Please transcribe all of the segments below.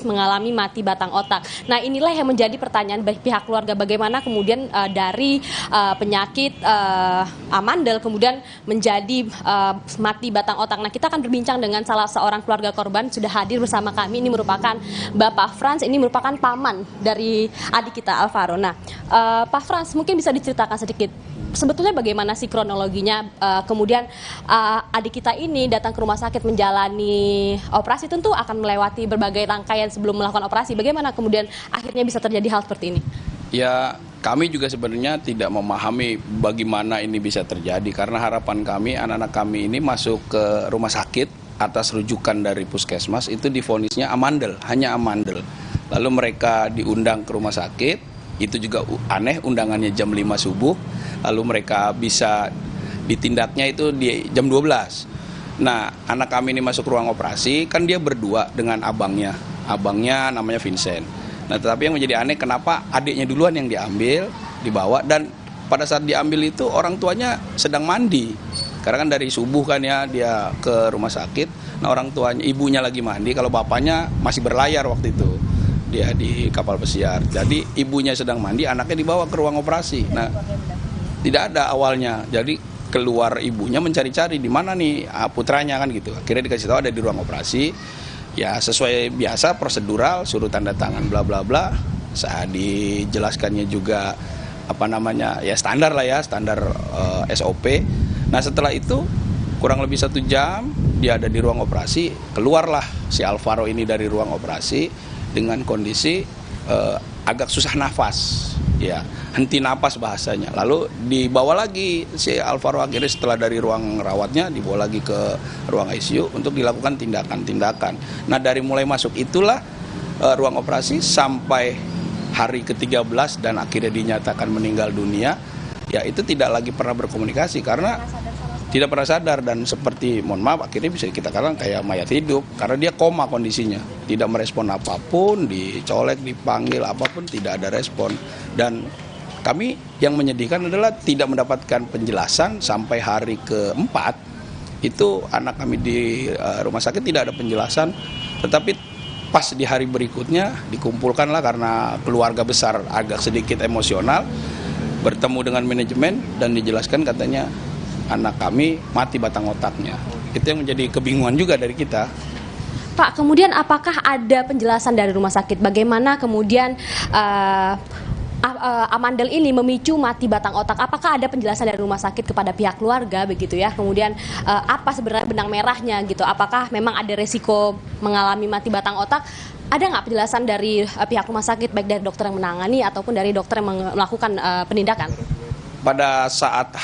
mengalami mati batang otak. Nah, inilah yang menjadi pertanyaan bagi pihak keluarga, bagaimana kemudian dari penyakit amandel kemudian menjadi mati batang otak. Nah, kita akan berbincang dengan salah seorang keluarga korban, sudah hadir bersama kami. Ini merupakan Bapak Frans, ini merupakan paman dari adik kita Alvaro. Nah, Pak Frans, mungkin bisa diceritakan sedikit sebetulnya bagaimana sih kronologinya, kemudian adik kita ini datang ke rumah sakit menjalani operasi, tentu akan melewati berbagai rangkaian sebelum melakukan operasi. Bagaimana kemudian akhirnya bisa terjadi hal seperti ini? Ya, kami juga sebenarnya tidak memahami bagaimana ini bisa terjadi, karena harapan kami anak-anak kami ini masuk ke rumah sakit atas rujukan dari puskesmas itu divonisnya amandel, hanya amandel. Lalu mereka diundang ke rumah sakit, itu juga aneh, undangannya jam 5 subuh, lalu mereka bisa ditindaknya itu di jam 12. Nah, anak kami ini masuk ruang operasi, kan dia berdua dengan abangnya namanya Vincent. Nah, tetapi yang menjadi aneh, kenapa adiknya duluan yang dibawa, dan pada saat diambil itu orang tuanya sedang mandi. Karena kan dari subuh kan ya dia ke rumah sakit, nah orang tuanya, ibunya lagi mandi, kalau bapaknya masih berlayar waktu itu. Dia di kapal pesiar. Jadi ibunya sedang mandi, anaknya dibawa ke ruang operasi. Nah, tidak ada awalnya. Jadi keluar ibunya mencari-cari di mana nih putranya kan gitu. Akhirnya dikasih tahu ada di ruang operasi. Ya sesuai biasa prosedural, suruh tanda tangan bla bla bla. Saat dijelaskannya juga ya standar lah ya, standar SOP. Nah, setelah itu kurang lebih 1 jam dia ada di ruang operasi, keluarlah si Alvaro ini dari ruang operasi dengan kondisi agak susah nafas, ya henti napas bahasanya. Lalu dibawa lagi si Alvaro, akhirnya setelah dari ruang rawatnya dibawa lagi ke ruang ICU untuk dilakukan tindakan-tindakan. Nah, dari mulai masuk itulah ruang operasi sampai hari ke-13 dan akhirnya dinyatakan meninggal dunia, ya itu tidak lagi pernah berkomunikasi karena tidak pernah sadar, dan seperti, mohon maaf, akhirnya bisa kita katakan kayak mayat hidup karena dia koma kondisinya, tidak merespon apapun, dicolek, dipanggil apapun tidak ada respon. Dan kami yang menyedihkan adalah tidak mendapatkan penjelasan sampai hari ke-4 itu anak kami di rumah sakit tidak ada penjelasan, tetapi pas di hari berikutnya dikumpulkanlah karena keluarga besar agak sedikit emosional, bertemu dengan manajemen dan dijelaskan katanya anak kami mati batang otaknya. Itu yang menjadi kebingungan juga dari kita. Pak, kemudian apakah ada penjelasan dari rumah sakit bagaimana kemudian amandel ini memicu mati batang otak? Apakah ada penjelasan dari rumah sakit kepada pihak keluarga begitu ya? Kemudian apa sebenarnya benang merahnya gitu? Apakah memang ada resiko mengalami mati batang otak? Ada nggak penjelasan dari pihak rumah sakit, baik dari dokter yang menangani ataupun dari dokter yang melakukan penindakan? Pada saat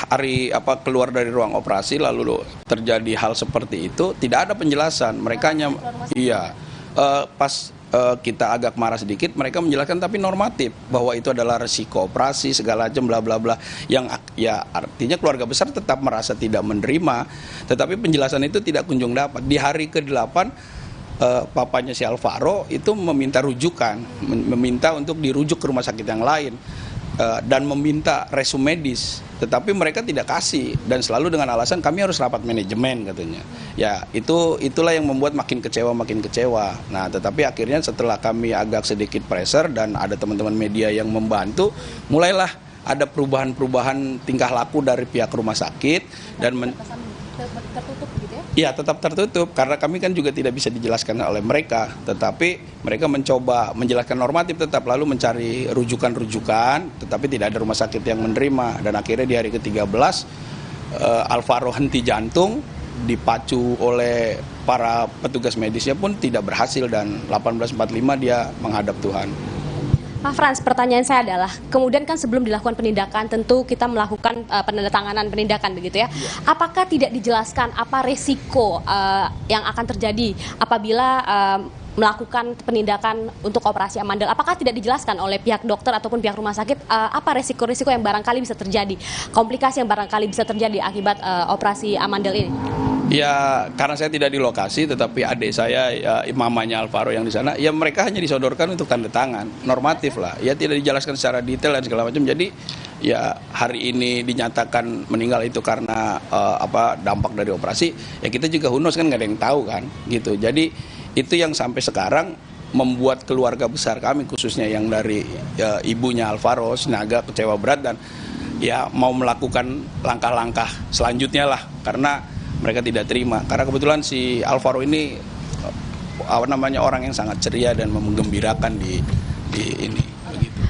keluar dari ruang operasi lalu terjadi hal seperti itu, tidak ada penjelasan. Mereka hanya pas kita agak marah sedikit, mereka menjelaskan tapi normatif bahwa itu adalah resiko operasi segala macam bla bla bla, yang ya artinya keluarga besar tetap merasa tidak menerima, tetapi penjelasan itu tidak kunjung dapat. Di hari ke-8 papanya si Alvaro itu meminta rujukan, meminta untuk dirujuk ke rumah sakit yang lain. Dan meminta resume medis, tetapi mereka tidak kasih dan selalu dengan alasan kami harus rapat manajemen katanya. Ya itulah yang membuat makin kecewa. Nah, tetapi akhirnya setelah kami agak sedikit pressure dan ada teman-teman media yang membantu, mulailah ada perubahan tingkah laku dari pihak rumah sakit dan tertutup gitu ya? Iya, tetap tertutup karena kami kan juga tidak bisa dijelaskan oleh mereka, tetapi mereka mencoba menjelaskan normatif tetap, lalu mencari rujukan-rujukan, tetapi tidak ada rumah sakit yang menerima. Dan akhirnya di hari ke-13 Alvaro henti jantung, dipacu oleh para petugas medisnya pun tidak berhasil, dan 18.45 dia menghadap Tuhan. Pak Frans, pertanyaan saya adalah, kemudian kan sebelum dilakukan penindakan tentu kita melakukan penandatanganan penindakan begitu ya. Apakah tidak dijelaskan apa resiko yang akan terjadi apabila melakukan penindakan untuk operasi amandel? Apakah tidak dijelaskan oleh pihak dokter ataupun pihak rumah sakit apa resiko-resiko yang barangkali bisa terjadi, komplikasi yang barangkali bisa terjadi akibat operasi amandel ini? Ya, karena saya tidak di lokasi, tetapi adik saya, ya, mamanya Alvaro yang di sana, ya mereka hanya disodorkan untuk tanda tangan, normatif lah. Ya tidak dijelaskan secara detail dan segala macam. Jadi ya hari ini dinyatakan meninggal itu karena dampak dari operasi. Ya kita juga who knows kan, nggak ada yang tahu kan, gitu. Jadi itu yang sampai sekarang membuat keluarga besar kami, khususnya yang dari ibunya Alvaro Sinaga kecewa berat dan ya mau melakukan langkah-langkah selanjutnya lah, karena mereka tidak terima. Karena kebetulan si Alvaro ini orang yang sangat ceria dan menggembirakan di ini.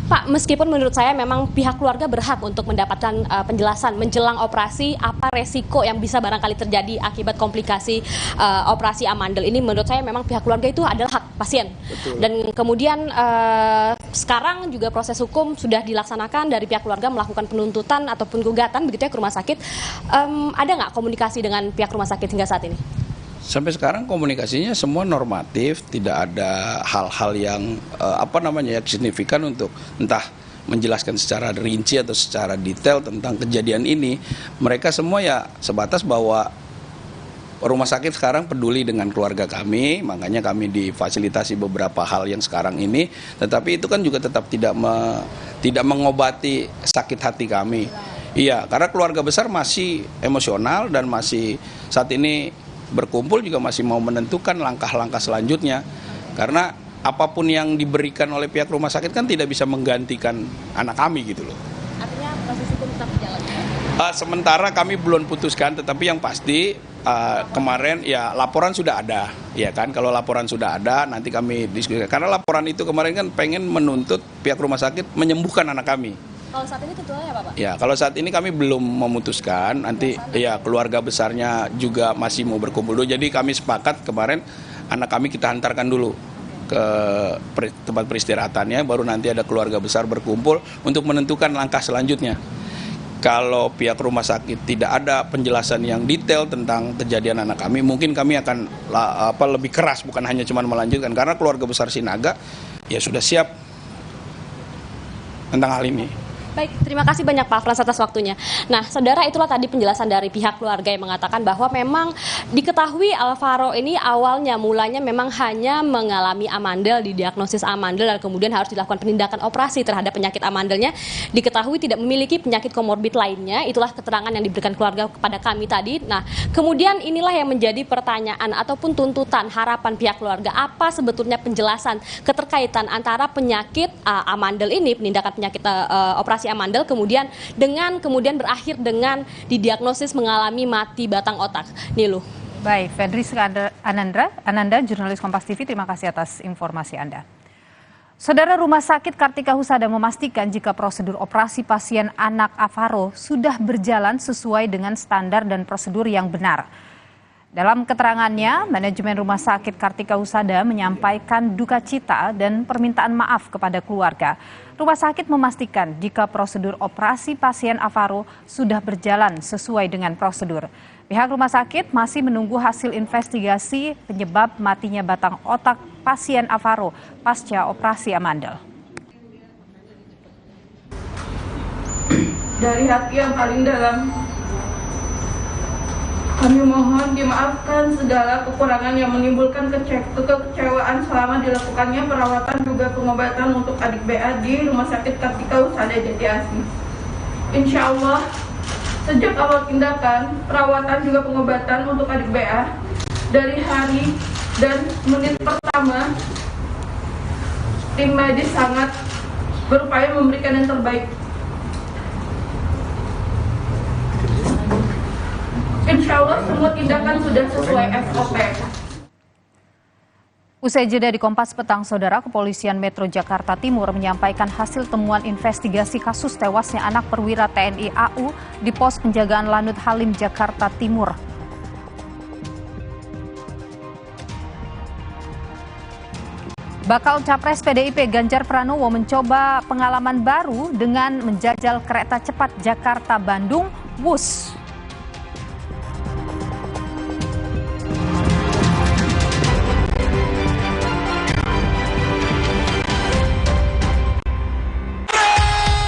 Pak, meskipun menurut saya memang pihak keluarga berhak untuk mendapatkan penjelasan menjelang operasi apa resiko yang bisa barangkali terjadi akibat komplikasi operasi amandel ini, menurut saya memang pihak keluarga itu adalah hak pasien. Betul. Dan kemudian sekarang juga proses hukum sudah dilaksanakan, dari pihak keluarga melakukan penuntutan ataupun gugatan begitu ya ke rumah sakit. Ada nggak komunikasi dengan pihak rumah sakit hingga saat ini? Sampai sekarang komunikasinya semua normatif, tidak ada hal-hal yang signifikan untuk entah menjelaskan secara rinci atau secara detail tentang kejadian ini. Mereka semua ya sebatas bahwa rumah sakit sekarang peduli dengan keluarga kami, makanya kami difasilitasi beberapa hal yang sekarang ini. Tetapi itu kan juga tetap tidak mengobati sakit hati kami. Iya, karena keluarga besar masih emosional dan masih saat ini berkumpul juga masih mau menentukan langkah-langkah selanjutnya, karena apapun yang diberikan oleh pihak rumah sakit kan tidak bisa menggantikan anak kami gitu loh. Artinya proses hukum tetap berjalan? Sementara kami belum putuskan, tetapi yang pasti kemarin ya laporan sudah ada, ya kan. Kalau laporan sudah ada nanti kami diskusikan, karena laporan itu kemarin kan pengen menuntut pihak rumah sakit menyembuhkan anak kami. Kalau saat ini tuntutannya apa, Pak? Ya, kalau saat ini kami belum memutuskan, nanti ya keluarga besarnya juga masih mau berkumpul dulu. Jadi kami sepakat kemarin anak kami kita hantarkan dulu ke tempat peristirahatannya, baru nanti ada keluarga besar berkumpul untuk menentukan langkah selanjutnya. Kalau pihak rumah sakit tidak ada penjelasan yang detail tentang kejadian anak kami, mungkin kami akan lebih keras, bukan hanya cuma melanjutkan, karena keluarga besar Sinaga ya sudah siap tentang hal ini. Baik, terima kasih banyak Pak Frans atas waktunya. Nah, saudara, itulah tadi penjelasan dari pihak keluarga yang mengatakan bahwa memang diketahui Alvaro ini mulanya memang hanya mengalami amandel, didiagnosis amandel, dan kemudian harus dilakukan penindakan operasi terhadap penyakit amandelnya. Diketahui tidak memiliki penyakit komorbid lainnya, itulah keterangan yang diberikan keluarga kepada kami tadi. Nah, kemudian inilah yang menjadi pertanyaan ataupun tuntutan harapan pihak keluarga. Apa sebetulnya penjelasan keterkaitan antara penyakit amandel ini, penindakan penyakit operasi amandel, kemudian berakhir dengan didiagnosis mengalami mati batang otak. Nilu. Baik, Fedri Ananda, jurnalis Kompas TV, terima kasih atas informasi Anda. Saudara, Rumah Sakit Kartika Husada memastikan jika prosedur operasi pasien anak Alvaro sudah berjalan sesuai dengan standar dan prosedur yang benar. Dalam keterangannya, manajemen Rumah Sakit Kartika Husada menyampaikan duka cita dan permintaan maaf kepada keluarga. Rumah sakit memastikan jika prosedur operasi pasien Alvaro sudah berjalan sesuai dengan prosedur. Pihak rumah sakit masih menunggu hasil investigasi penyebab matinya batang otak pasien Alvaro pasca operasi amandel. Dari hati yang paling dalam, kami mohon dimaafkan segala kekurangan yang menimbulkan kekecewaan selama dilakukannya perawatan juga pengobatan untuk adik BA di Rumah Sakit Kartika Husada Jati Asih. Insya Allah, sejak awal tindakan, perawatan juga pengobatan untuk adik BA, dari hari dan menit pertama, tim medis sangat berupaya memberikan yang terbaik. Insya Allah semua tindakan sudah sesuai SOP. Usai jeda di Kompas Petang, Saudara, Kepolisian Metro Jakarta Timur menyampaikan hasil temuan investigasi kasus tewasnya anak perwira TNI AU di pos penjagaan Lanut Halim, Jakarta Timur. Bakal Capres PDIP Ganjar Pranowo mencoba pengalaman baru dengan menjajal kereta cepat Jakarta-Bandung, WUS.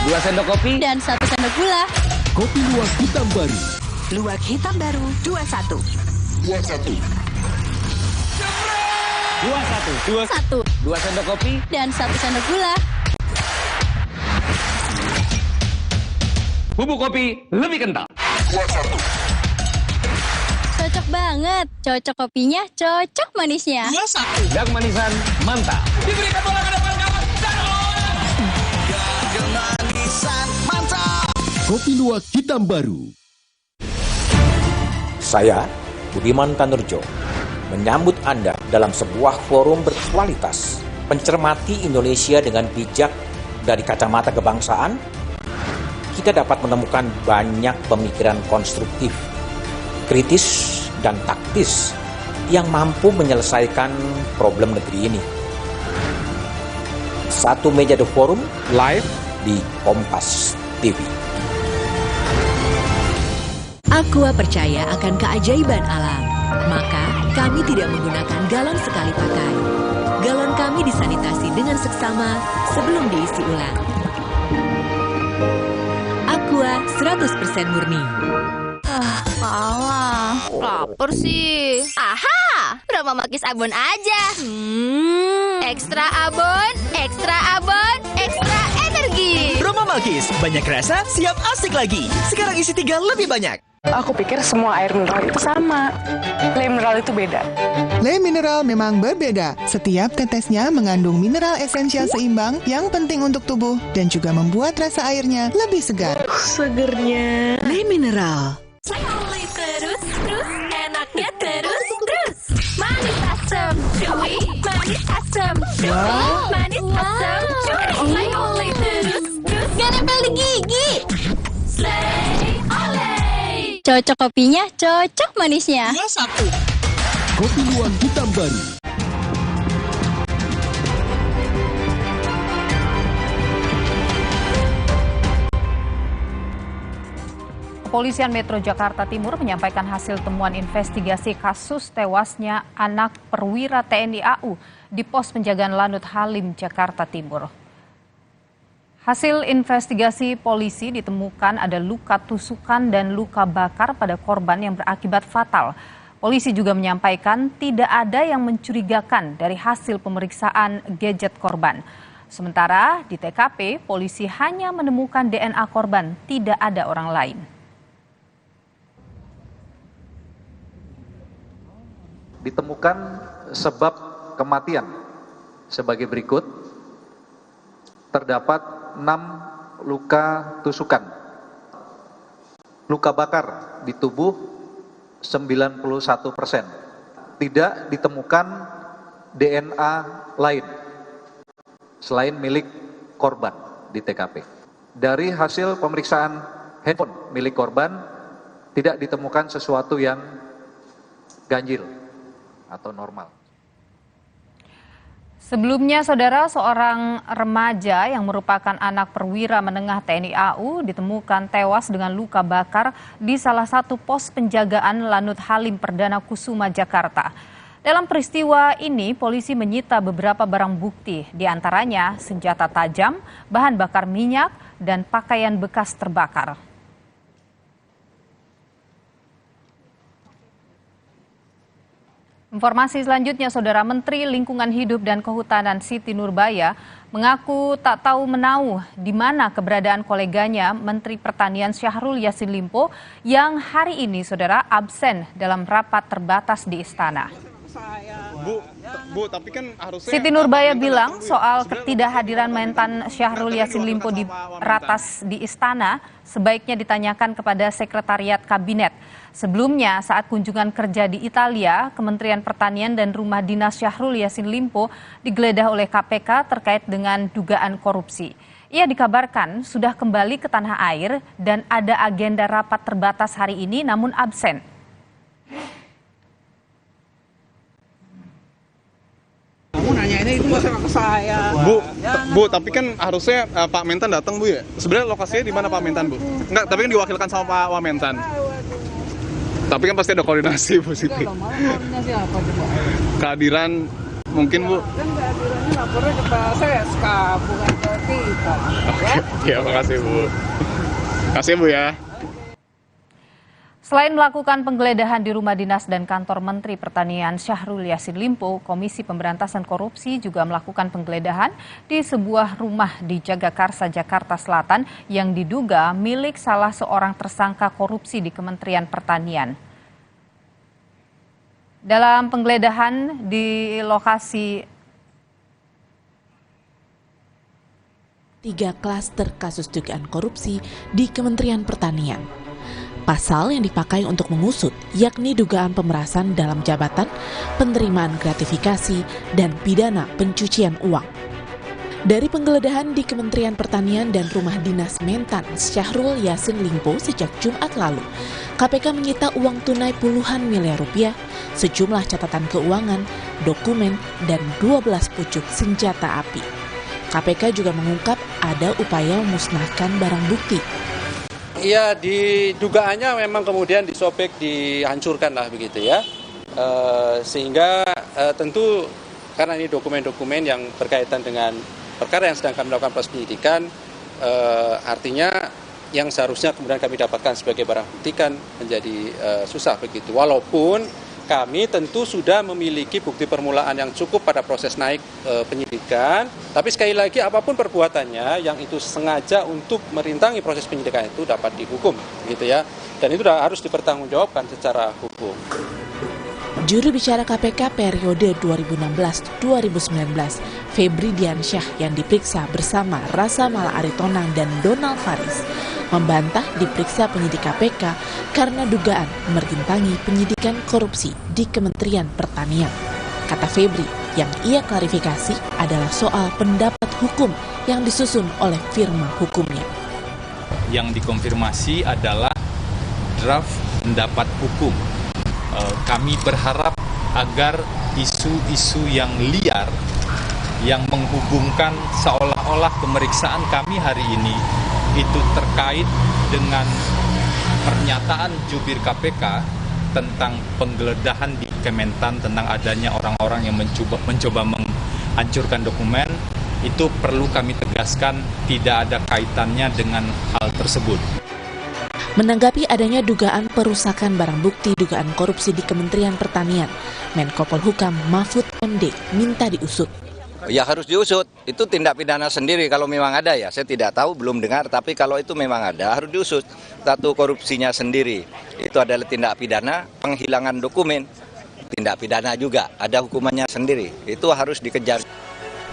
Dua sendok kopi dan 1 sendok gula. Kopi luwak hitam baru. Luwak hitam baru 21. 21. 21. 2 sendok kopi dan 1 sendok gula. Bubuk kopi lebih kental. 21. Cocok banget. Cocok kopinya, cocok manisnya. Yang manisan mantap. Diberikan bola ke depan kawan. Kopi luwak hitam baru. Saya, Budiman Tanurjo, menyambut Anda dalam sebuah forum berkualitas, mencermati Indonesia dengan bijak dari kacamata kebangsaan. Kita dapat menemukan banyak pemikiran konstruktif, kritis, dan taktis yang mampu menyelesaikan problem negeri ini. Satu meja The Forum live di Kompas TV. Aqua percaya akan keajaiban alam, maka kami tidak menggunakan galon sekali pakai. Galon kami disanitasi dengan seksama sebelum diisi ulang. Aqua 100% murni. Alah, lapar sih. Aha, Brahma Makis Abon aja. Ekstra abon, ekstra abon, ekstra energi. Brahma Makis, banyak rasa, siap asik lagi. Sekarang isi 3 lebih banyak. Aku pikir semua air mineral itu sama. Le mineral itu beda. Le mineral memang berbeda. Setiap tetesnya mengandung mineral esensial seimbang yang penting untuk tubuh dan juga membuat rasa airnya lebih segar. Segernya. Le mineral. Terus, enaknya terus. Manis asam, chewy. Manis asam, chewy. Manis asam, chewy. Slay oleh terus. Gak nempel di gigi. Slay oleh. Cocok kopinya, cocok manisnya. Kopi luwak hitam baru. Kepolisian Metro Jakarta Timur menyampaikan hasil temuan investigasi kasus tewasnya anak perwira TNI AU di pos penjagaan Lanut Halim, Jakarta Timur. Hasil investigasi polisi ditemukan ada luka tusukan dan luka bakar pada korban yang berakibat fatal. Polisi juga menyampaikan tidak ada yang mencurigakan dari hasil pemeriksaan gadget korban. Sementara di TKP, polisi hanya menemukan DNA korban, tidak ada orang lain. Ditemukan sebab kematian sebagai berikut. Terdapat 6 luka tusukan. Luka bakar di tubuh 91%. Tidak ditemukan DNA lain selain milik korban di TKP. Dari hasil pemeriksaan handphone milik korban tidak ditemukan sesuatu yang ganjil atau normal. Sebelumnya, saudara, seorang remaja yang merupakan anak perwira menengah TNI AU ditemukan tewas dengan luka bakar di salah satu pos penjagaan Lanut Halim Perdana Kusuma, Jakarta. Dalam peristiwa ini, polisi menyita beberapa barang bukti, diantaranya senjata tajam, bahan bakar minyak, dan pakaian bekas terbakar. Informasi selanjutnya, Saudara, Menteri Lingkungan Hidup dan Kehutanan Siti Nurbaya mengaku tak tahu menahu di mana keberadaan koleganya Menteri Pertanian Syahrul Yassin Limpo yang hari ini, Saudara, absen dalam rapat terbatas di Istana. Bu, tapi kan harusnya Siti Nurbaya bilang soal ketidakhadiran Mentan Syahrul Yassin Limpo di ratas di Istana sebaiknya ditanyakan kepada Sekretariat Kabinet. Sebelumnya, saat kunjungan kerja di Italia, Kementerian Pertanian dan Rumah Dinas Syahrul Yassin Limpo digeledah oleh KPK terkait dengan dugaan korupsi. Ia dikabarkan sudah kembali ke tanah air dan ada agenda rapat terbatas hari ini namun absen. Kamu nanya ini itu masalah ke saya. Bu, tapi kan harusnya Pak Mentan datang, Bu, ya. Sebenarnya lokasinya di mana Pak Mentan, Bu? Enggak, tapi kan diwakilkan sama Pak Wamentan. Tapi kan pasti ada koordinasi, Bu Siti. Koordinasi apa coba? Kehadiran mungkin, Bu. Kan kehadirannya lapornya ke Pak CSK, bukan ke kita. Ya, makasih, Bu. Makasih, Bu, ya. Selain melakukan penggeledahan di rumah dinas dan kantor Menteri Pertanian Syahrul Yassin Limpo, Komisi Pemberantasan Korupsi juga melakukan penggeledahan di sebuah rumah di Jagakarsa, Jakarta Selatan yang diduga milik salah seorang tersangka korupsi di Kementerian Pertanian. Dalam penggeledahan di lokasi 3 klaster kasus dugaan korupsi di Kementerian Pertanian. Pasal yang dipakai untuk mengusut yakni dugaan pemerasan dalam jabatan, penerimaan gratifikasi, dan pidana pencucian uang. Dari penggeledahan di Kementerian Pertanian dan Rumah Dinas Mentan Syahrul Yassin Limpo sejak Jumat lalu, KPK menyita uang tunai puluhan miliar rupiah, sejumlah catatan keuangan, dokumen, dan 12 pucuk senjata api. KPK juga mengungkap ada upaya memusnahkan barang bukti. Iya, di dugaannya memang kemudian disobek, dihancurkan lah begitu ya. Sehingga tentu karena ini dokumen-dokumen yang berkaitan dengan perkara yang sedang kami lakukan proses penyidikan, artinya yang seharusnya kemudian kami dapatkan sebagai barang bukti kan menjadi susah begitu. Walaupun kami tentu sudah memiliki bukti permulaan yang cukup pada proses naik penyidikan, tapi sekali lagi apapun perbuatannya yang itu sengaja untuk merintangi proses penyidikan itu dapat dihukum, gitu ya. Dan itu harus dipertanggungjawabkan secara hukum. Juru bicara KPK periode 2016-2019, Febri Diansyah yang diperiksa bersama Rasa Mala Aritonang dan Donald Faris, membantah diperiksa penyidik KPK karena dugaan merintangi penyidikan korupsi di Kementerian Pertanian. Kata Febri, yang ia klarifikasi adalah soal pendapat hukum yang disusun oleh firma hukumnya. Yang dikonfirmasi adalah draft pendapat hukum. Kami berharap agar isu-isu yang liar yang menghubungkan seolah-olah pemeriksaan kami hari ini itu terkait dengan pernyataan jubir KPK tentang penggeledahan di Kementan tentang adanya orang-orang yang mencoba menghancurkan dokumen, itu perlu kami tegaskan tidak ada kaitannya dengan hal tersebut. Menanggapi adanya dugaan perusakan barang bukti dugaan korupsi di Kementerian Pertanian, Menko Polhukam Mahfud MD minta diusut. Ya harus diusut, itu tindak pidana sendiri kalau memang ada ya, saya tidak tahu, belum dengar, tapi kalau itu memang ada harus diusut. Satu korupsinya sendiri, itu adalah tindak pidana, penghilangan dokumen, tindak pidana juga, ada hukumannya sendiri, itu harus dikejar.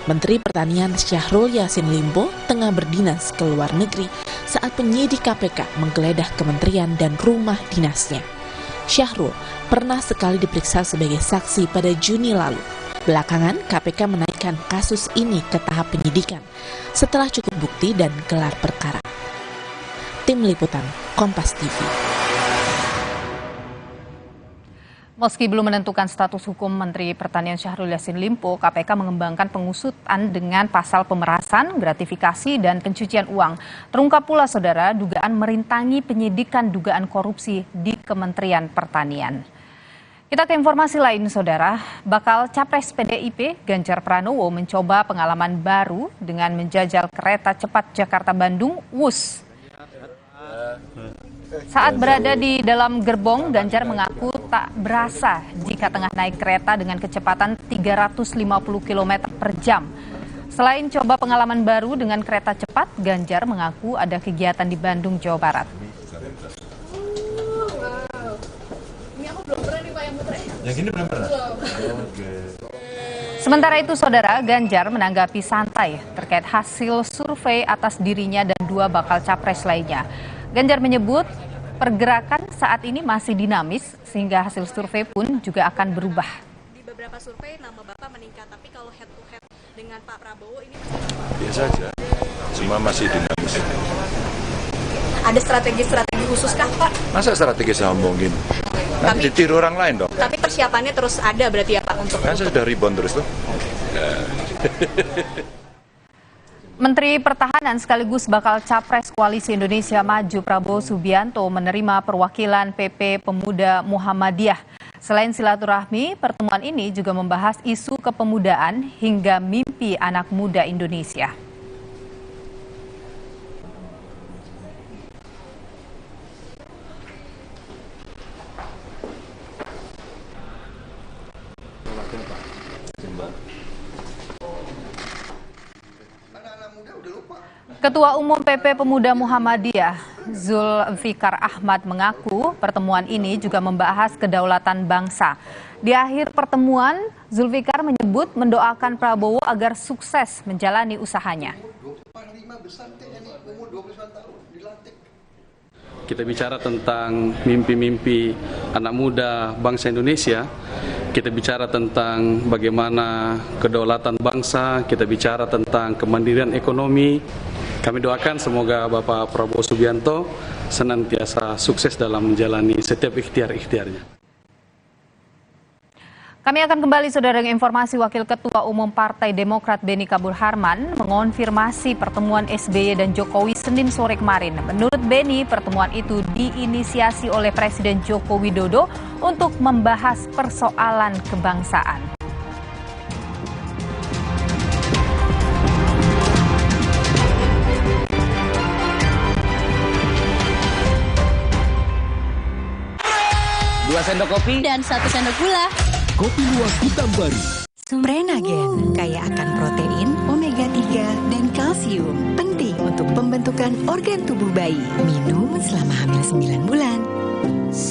Menteri Pertanian Syahrul Yassin Limpo tengah berdinas ke luar negeri saat penyidik KPK menggeledah kementerian dan rumah dinasnya. Syahrul pernah sekali diperiksa sebagai saksi pada Juni lalu. Belakangan KPK menaikkan kasus ini ke tahap penyidikan setelah cukup bukti dan gelar perkara. Tim Liputan Kompas TV. Meski belum menentukan status hukum Menteri Pertanian Syahrul Yassin Limpo, KPK mengembangkan pengusutan dengan pasal pemerasan, gratifikasi, dan pencucian uang. Terungkap pula, saudara, dugaan merintangi penyidikan dugaan korupsi di Kementerian Pertanian. Kita ke informasi lain, saudara. Bakal Capres PDIP Ganjar Pranowo mencoba pengalaman baru dengan menjajal kereta cepat Jakarta-Bandung WUS. Saat berada di dalam gerbong, Ganjar mengaku tak berasa jika tengah naik kereta dengan kecepatan 350 km per jam. Selain coba pengalaman baru dengan kereta cepat, Ganjar mengaku ada kegiatan di Bandung, Jawa Barat. Yang ini belum pernah? Sementara itu, saudara, Ganjar menanggapi santai terkait hasil survei atas dirinya dan 2 bakal capres lainnya. Ganjar menyebut pergerakan saat ini masih dinamis sehingga hasil survei pun juga akan berubah. Di beberapa survei nama Bapak meningkat, tapi kalau head to head dengan Pak Prabowo ini biasa aja, cuma masih dinamis. ada strategi-strategi khusus kah, Pak? Masa strategi sama mungkin? Nanti ditiru orang lain dong. Tapi persiapannya terus ada berarti ya, Pak, untuk... Kan saya sudah rebound terus tuh. Menteri Pertahanan sekaligus bakal Capres Koalisi Indonesia Maju Prabowo Subianto menerima perwakilan PP Pemuda Muhammadiyah. Selain silaturahmi, pertemuan ini juga membahas isu kepemudaan hingga mimpi anak muda Indonesia. Ketua Umum PP Pemuda Muhammadiyah, Zulfikar Ahmad mengaku pertemuan ini juga membahas kedaulatan bangsa. Di akhir pertemuan, Zulfikar menyebut mendoakan Prabowo agar sukses menjalani usahanya. Kita bicara tentang mimpi-mimpi anak muda bangsa Indonesia, kita bicara tentang bagaimana kedaulatan bangsa, kita bicara tentang kemandirian ekonomi. Kami doakan semoga Bapak Prabowo Subianto senantiasa sukses dalam menjalani setiap ikhtiar-ikhtiarnya. Kami akan kembali saudara dengan informasi. Wakil Ketua Umum Partai Demokrat Benny Kabur-Harman mengonfirmasi pertemuan SBY dan Jokowi Senin sore kemarin. Menurut Benny, pertemuan itu diinisiasi oleh Presiden Joko Widodo untuk membahas persoalan kebangsaan. Dua sendok kopi dan 1 sendok gula. Kopi luwak hitam baru. Prenagen kaya akan protein, omega 3, dan kalsium. Penting untuk pembentukan organ tubuh bayi. Minum selama hamil 9 bulan.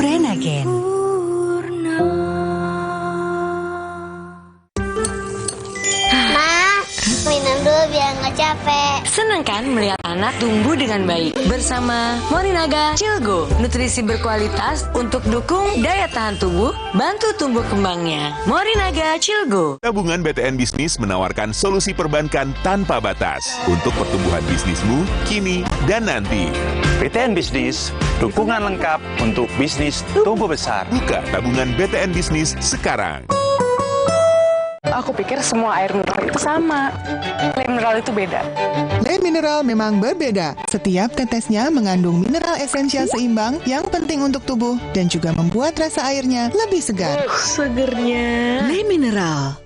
Prenagen. Minum dulu biar nggak capek. Senang kan melihat anak tumbuh dengan baik bersama Morinaga Cilgo, nutrisi berkualitas untuk dukung daya tahan tubuh, bantu tumbuh kembangnya. Morinaga Cilgo. Tabungan BTN Bisnis menawarkan solusi perbankan tanpa batas untuk pertumbuhan bisnismu kini dan nanti. BTN Bisnis, dukungan lengkap untuk bisnis tumbuh besar. Buka tabungan BTN Bisnis sekarang. Aku pikir semua air mineral itu sama. Le mineral itu beda. Le mineral memang berbeda. Setiap tetesnya mengandung mineral esensial seimbang yang penting untuk tubuh dan juga membuat rasa airnya lebih segar. Segernya. Le mineral.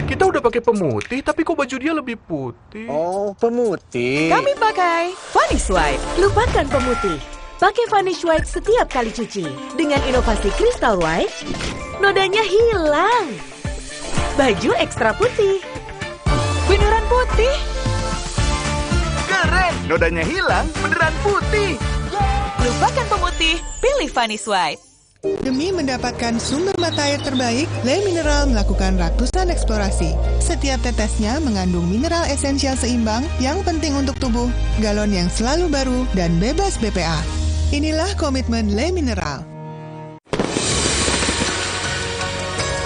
Kita udah pakai pemutih, tapi kok baju dia lebih putih? Oh, pemutih. Kami pakai Vanish White. Lupakan pemutih. Pakai Vanish White setiap kali cuci. Dengan inovasi Crystal White, nodanya hilang. Baju ekstra putih. Beneran putih. Keren, nodanya hilang, beneran putih. Lupakan pemutih, pilih Vanish White. Demi mendapatkan sumber mata air terbaik, Le Mineral melakukan ratusan eksplorasi. Setiap tetesnya mengandung mineral esensial seimbang yang penting untuk tubuh, galon yang selalu baru, dan bebas BPA. Inilah komitmen Le Mineral.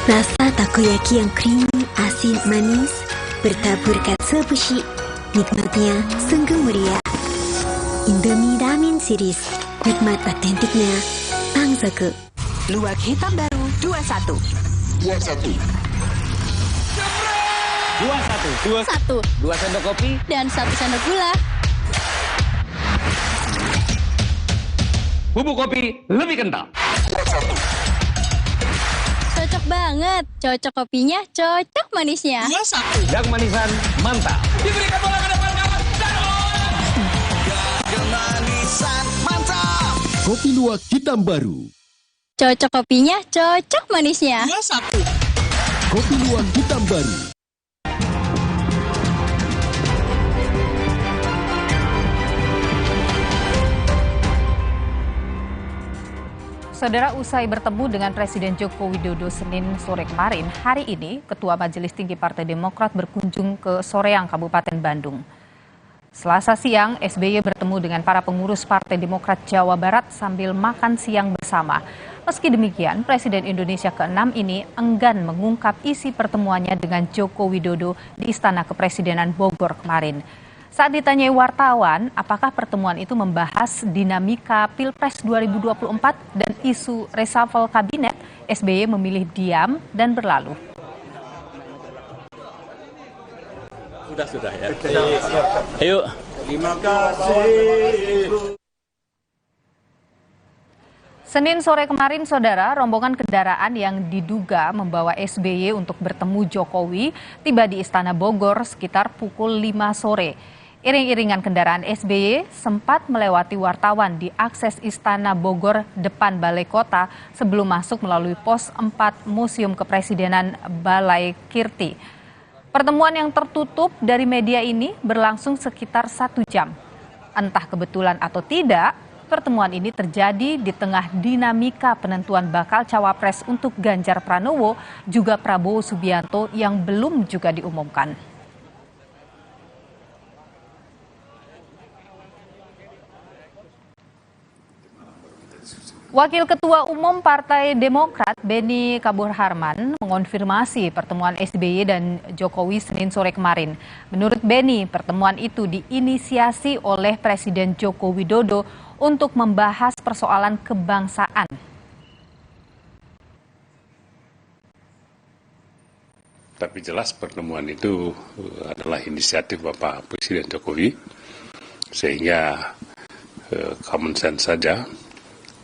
Rasa takoyaki yang creamy, asin, manis, bertabur katsu bushi. Nikmatnya sungguh mulia. Indomie Ramen Series, nikmat otentiknya Pangzoku. Luwak hitam baru 21. 2 sendok kopi dan 1 sendok gula. Bubuk kopi lebih kental. Cocok banget. Cocok kopinya, cocok manisnya. Yang manisan mantap. Diberikan bola ke depan kawan. Manisan mantap. Kopi luwak hitam baru. Cocok kopinya, cocok manisnya. Kopi luwak hitam baru. Saudara, usai bertemu dengan Presiden Joko Widodo Senin sore kemarin, hari ini Ketua Majelis Tinggi Partai Demokrat berkunjung ke Soreang, Kabupaten Bandung. Selasa siang, SBY bertemu dengan para pengurus Partai Demokrat Jawa Barat sambil makan siang bersama. Meski demikian, Presiden Indonesia ke-6 ini enggan mengungkap isi pertemuannya dengan Joko Widodo di Istana Kepresidenan Bogor kemarin. Saat ditanyai wartawan, apakah pertemuan itu membahas dinamika Pilpres 2024 dan isu reshuffle kabinet, SBY memilih diam dan berlalu. Sudah ya. Ayo. Terima kasih. Senin sore kemarin, saudara, rombongan kendaraan yang diduga membawa SBY untuk bertemu Jokowi tiba di Istana Bogor sekitar pukul 5 sore. Iring-iringan kendaraan SBY sempat melewati wartawan di akses Istana Bogor depan Balai Kota sebelum masuk melalui pos 4 Museum Kepresidenan Balai Kirti. Pertemuan yang tertutup dari media ini berlangsung sekitar 1 jam. Entah kebetulan atau tidak, Pertemuan ini terjadi di tengah dinamika penentuan bakal cawapres untuk Ganjar Pranowo juga Prabowo Subianto yang belum juga diumumkan. Wakil Ketua Umum Partai Demokrat Beni Kaburharman mengonfirmasi pertemuan SBY dan Jokowi Senin sore kemarin. Menurut Beni, pertemuan itu diinisiasi oleh Presiden Joko Widodo untuk membahas persoalan kebangsaan. Tapi jelas pertemuan itu adalah inisiatif Bapak Presiden Jokowi, sehingga common sense saja.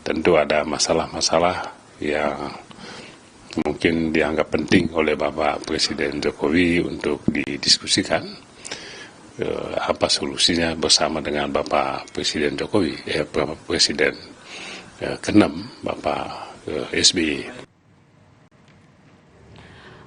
Tentu ada masalah-masalah yang mungkin dianggap penting oleh Bapak Presiden Jokowi untuk didiskusikan. Apa solusinya bersama dengan Bapak Presiden Jokowi, Bapak Presiden ke-6, Bapak SBY.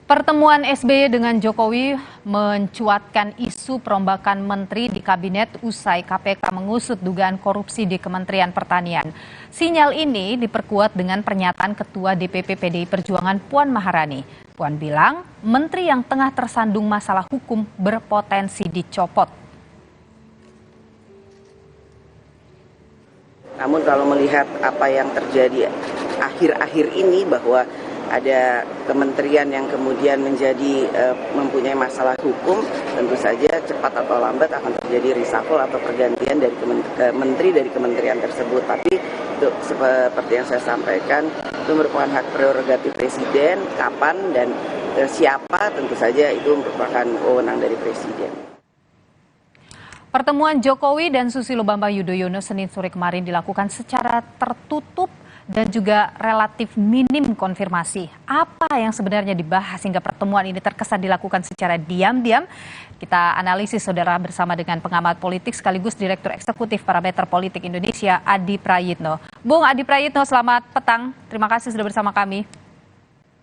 Pertemuan SBY dengan Jokowi mencuatkan isu perombakan menteri di kabinet usai KPK mengusut dugaan korupsi di Kementerian Pertanian. Sinyal ini diperkuat dengan pernyataan Ketua DPP PDI Perjuangan Puan Maharani. Puan bilang, menteri yang tengah tersandung masalah hukum berpotensi dicopot. Namun kalau melihat apa yang terjadi akhir-akhir ini bahwa ada kementerian yang kemudian menjadi mempunyai masalah hukum, tentu saja cepat atau lambat akan terjadi reshuffle atau pergantian dari menteri dari kementerian tersebut. Tapi itu seperti yang saya sampaikan, itu merupakan hak prerogatif presiden, kapan dan siapa tentu saja itu merupakan wewenang dari presiden. Pertemuan Jokowi dan Susilo Bambang Yudhoyono Senin sore kemarin dilakukan secara tertutup dan juga relatif minim konfirmasi. Apa yang sebenarnya dibahas hingga pertemuan ini terkesan dilakukan secara diam-diam? Kita analisis saudara bersama dengan pengamat politik sekaligus Direktur Eksekutif Parameter Politik Indonesia, Adi Prayitno. Bung Adi Prayitno, selamat petang. Terima kasih sudah bersama kami.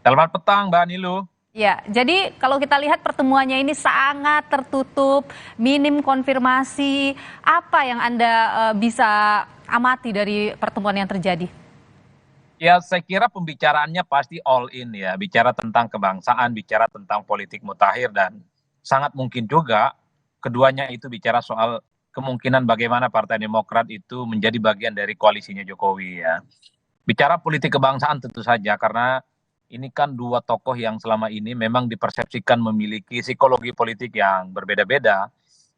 Selamat petang, Mbak Nilu. Ya, jadi kalau kita lihat pertemuannya ini sangat tertutup, minim konfirmasi. Apa yang Anda bisa amati dari pertemuan yang terjadi? Ya, saya kira pembicaraannya pasti all in ya, bicara tentang kebangsaan, bicara tentang politik mutakhir, dan sangat mungkin juga keduanya itu bicara soal kemungkinan bagaimana Partai Demokrat itu menjadi bagian dari koalisinya Jokowi ya. Bicara politik kebangsaan tentu saja, karena ini kan dua tokoh yang selama ini memang dipersepsikan memiliki psikologi politik yang berbeda-beda.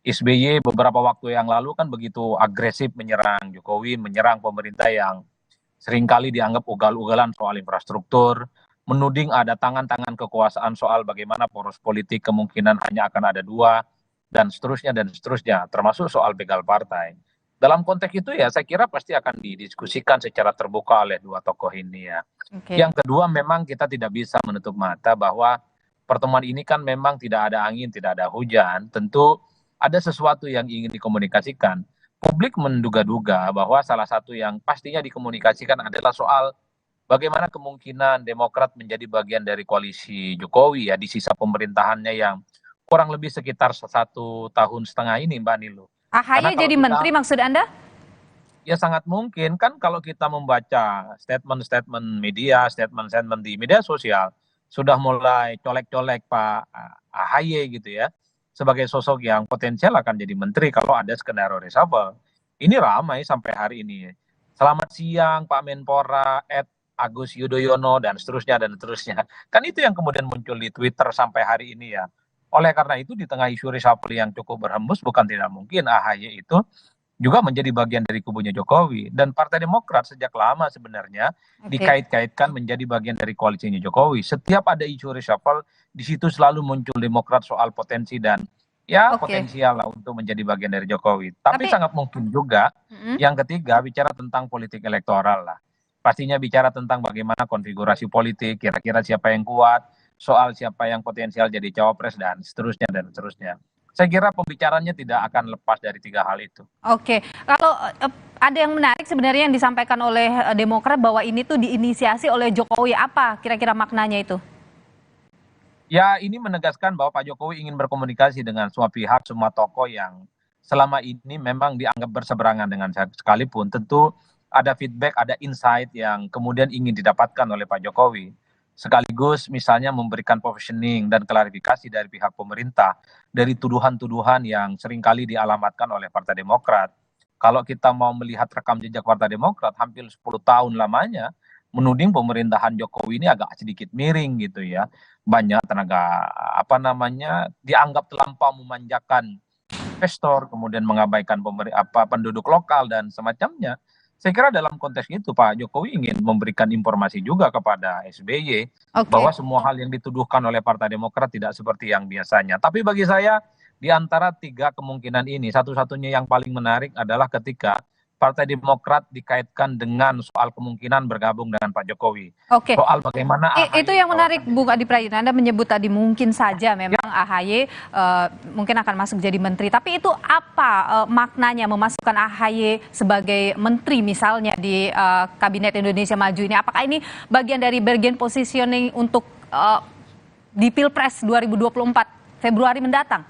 SBY beberapa waktu yang lalu kan begitu agresif menyerang Jokowi, menyerang pemerintah yang seringkali dianggap ugal-ugalan soal infrastruktur, menuding ada tangan-tangan kekuasaan soal bagaimana poros politik kemungkinan hanya akan ada dua, dan seterusnya, termasuk soal begal partai. Dalam konteks itu ya saya kira pasti akan didiskusikan secara terbuka oleh dua tokoh ini ya. Okay. Yang kedua, memang kita tidak bisa menutup mata bahwa pertemuan ini kan memang tidak ada angin, tidak ada hujan, tentu ada sesuatu yang ingin dikomunikasikan. Publik menduga-duga bahwa salah satu yang pastinya dikomunikasikan adalah soal bagaimana kemungkinan Demokrat menjadi bagian dari koalisi Jokowi ya di sisa pemerintahannya yang kurang lebih sekitar 1,5 tahun ini, Mbak Nilu. AHY jadi menteri maksud Anda? Ya sangat mungkin, kan kalau kita membaca statement-statement media, statement-statement di media sosial, sudah mulai colek-colek Pak AHY gitu ya, sebagai sosok yang potensial akan jadi menteri kalau ada skenario reshuffle. Ini ramai sampai hari ini. Selamat siang Pak Menpora, Agus Yudhoyono, dan seterusnya, dan seterusnya. Kan itu yang kemudian muncul di Twitter sampai hari ini ya. Oleh karena itu di tengah isu reshuffle yang cukup berhembus, bukan tidak mungkin AHY itu juga menjadi bagian dari kubunya Jokowi. Dan Partai Demokrat sejak lama sebenarnya dikait-kaitkan menjadi bagian dari koalisinya Jokowi. Setiap ada isu reshuffle, di situ selalu muncul Demokrat soal potensi dan ya potensial lah untuk menjadi bagian dari Jokowi. Tapi sangat mungkin juga yang ketiga bicara tentang politik elektoral lah. Pastinya bicara tentang bagaimana konfigurasi politik, kira-kira siapa yang kuat, soal siapa yang potensial jadi cawapres, dan seterusnya, dan seterusnya. Saya kira pembicaranya tidak akan lepas dari tiga hal itu. Oke, kalau ada yang menarik sebenarnya yang disampaikan oleh Demokrat bahwa ini tuh diinisiasi oleh Jokowi, apa kira-kira maknanya itu? Ya, ini menegaskan bahwa Pak Jokowi ingin berkomunikasi dengan semua pihak, semua tokoh yang selama ini memang dianggap berseberangan dengan saya, sekalipun tentu ada feedback, ada insight yang kemudian ingin didapatkan oleh Pak Jokowi. Sekaligus misalnya memberikan positioning dan klarifikasi dari pihak pemerintah dari tuduhan-tuduhan yang seringkali dialamatkan oleh Partai Demokrat. Kalau kita mau melihat rekam jejak Partai Demokrat, hampir 10 tahun lamanya menuding pemerintahan Jokowi ini agak sedikit miring gitu ya. Banyak tenaga dianggap terlampau memanjakan investor, kemudian mengabaikan penduduk lokal dan semacamnya. Saya kira dalam konteks itu Pak Jokowi ingin memberikan informasi juga kepada SBY bahwa semua hal yang dituduhkan oleh Partai Demokrat tidak seperti yang biasanya. Tapi bagi saya di antara 3 kemungkinan ini, satu-satunya yang paling menarik adalah ketika Partai Demokrat dikaitkan dengan soal kemungkinan bergabung dengan Pak Jokowi. Soal bagaimana itu yang menarik Bung Adi Prayitno. Anda menyebut tadi mungkin saja memang AHY mungkin akan masuk jadi menteri. Tapi itu apa maknanya memasukkan AHY sebagai menteri misalnya di Kabinet Indonesia Maju ini? Apakah ini bagian dari bargain positioning untuk di Pilpres 2024 Februari mendatang?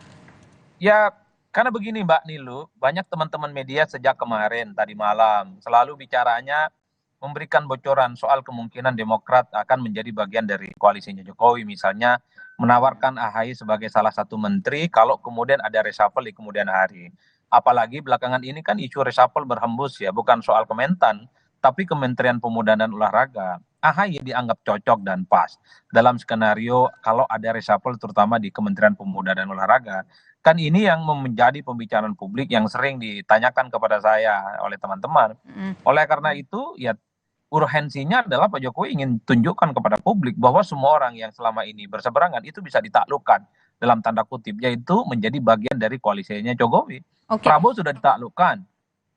Ya, karena begini Mbak Nilu, banyak teman-teman media sejak kemarin tadi malam selalu bicaranya memberikan bocoran soal kemungkinan Demokrat akan menjadi bagian dari koalisinya Jokowi, misalnya menawarkan AHY sebagai salah satu menteri kalau kemudian ada reshuffle di kemudian hari. Apalagi belakangan ini kan isu reshuffle berhembus ya, bukan soal Kementan, tapi Kementerian Pemuda dan Olahraga. AHY dianggap cocok dan pas dalam skenario kalau ada reshuffle terutama di Kementerian Pemuda dan Olahraga. Kan ini yang menjadi pembicaraan publik yang sering ditanyakan kepada saya oleh teman-teman. Oleh karena itu, ya urgensinya adalah Pak Jokowi ingin tunjukkan kepada publik bahwa semua orang yang selama ini berseberangan itu bisa ditaklukkan dalam tanda kutip, yaitu menjadi bagian dari koalisinya Jokowi. Prabowo sudah ditaklukkan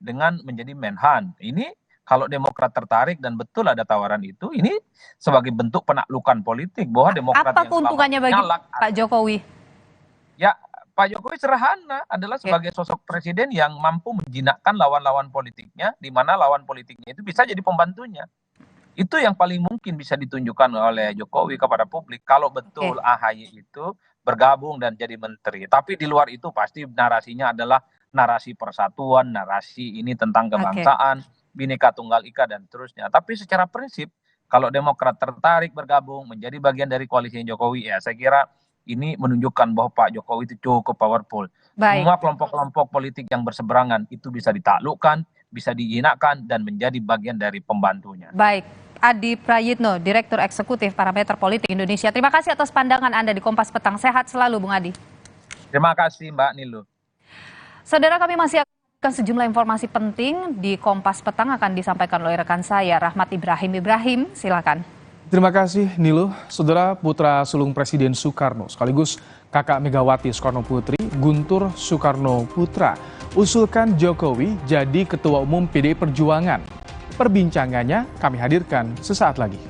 dengan menjadi Menhan. Ini kalau Demokrat tertarik dan betul ada tawaran itu, ini sebagai bentuk penaklukan politik bahwa Demokrat apa keuntungannya bagi Pak Jokowi? Ya, Pak Jokowi sederhana adalah sebagai sosok presiden yang mampu menjinakkan lawan-lawan politiknya, di mana lawan politiknya itu bisa jadi pembantunya. Itu yang paling mungkin bisa ditunjukkan oleh Jokowi kepada publik kalau betul AHY itu bergabung dan jadi menteri. Tapi di luar itu pasti narasinya adalah narasi persatuan, narasi ini tentang kebangsaan, Bhinneka Tunggal Ika dan seterusnya. Tapi secara prinsip kalau Demokrat tertarik bergabung menjadi bagian dari koalisi Jokowi, ya saya kira ini menunjukkan bahwa Pak Jokowi itu cukup powerful. Semua kelompok-kelompok politik yang berseberangan itu bisa ditaklukkan, bisa dijinakkan, dan menjadi bagian dari pembantunya. Baik, Adi Prayitno, Direktur Eksekutif Parameter Politik Indonesia. Terima kasih atas pandangan Anda di Kompas Petang. Sehat selalu, Bung Adi. Terima kasih, Mbak Nilu. Saudara, kami masih akan sejumlah informasi penting di Kompas Petang akan disampaikan oleh rekan saya, Rahmat Ibrahim. Ibrahim, silakan. Terima kasih Nilu. Saudara, putra sulung Presiden Soekarno sekaligus kakak Megawati Soekarno Putri, Guntur Soekarno Putra, usulkan Jokowi jadi Ketua Umum PDI Perjuangan. Perbincangannya kami hadirkan sesaat lagi.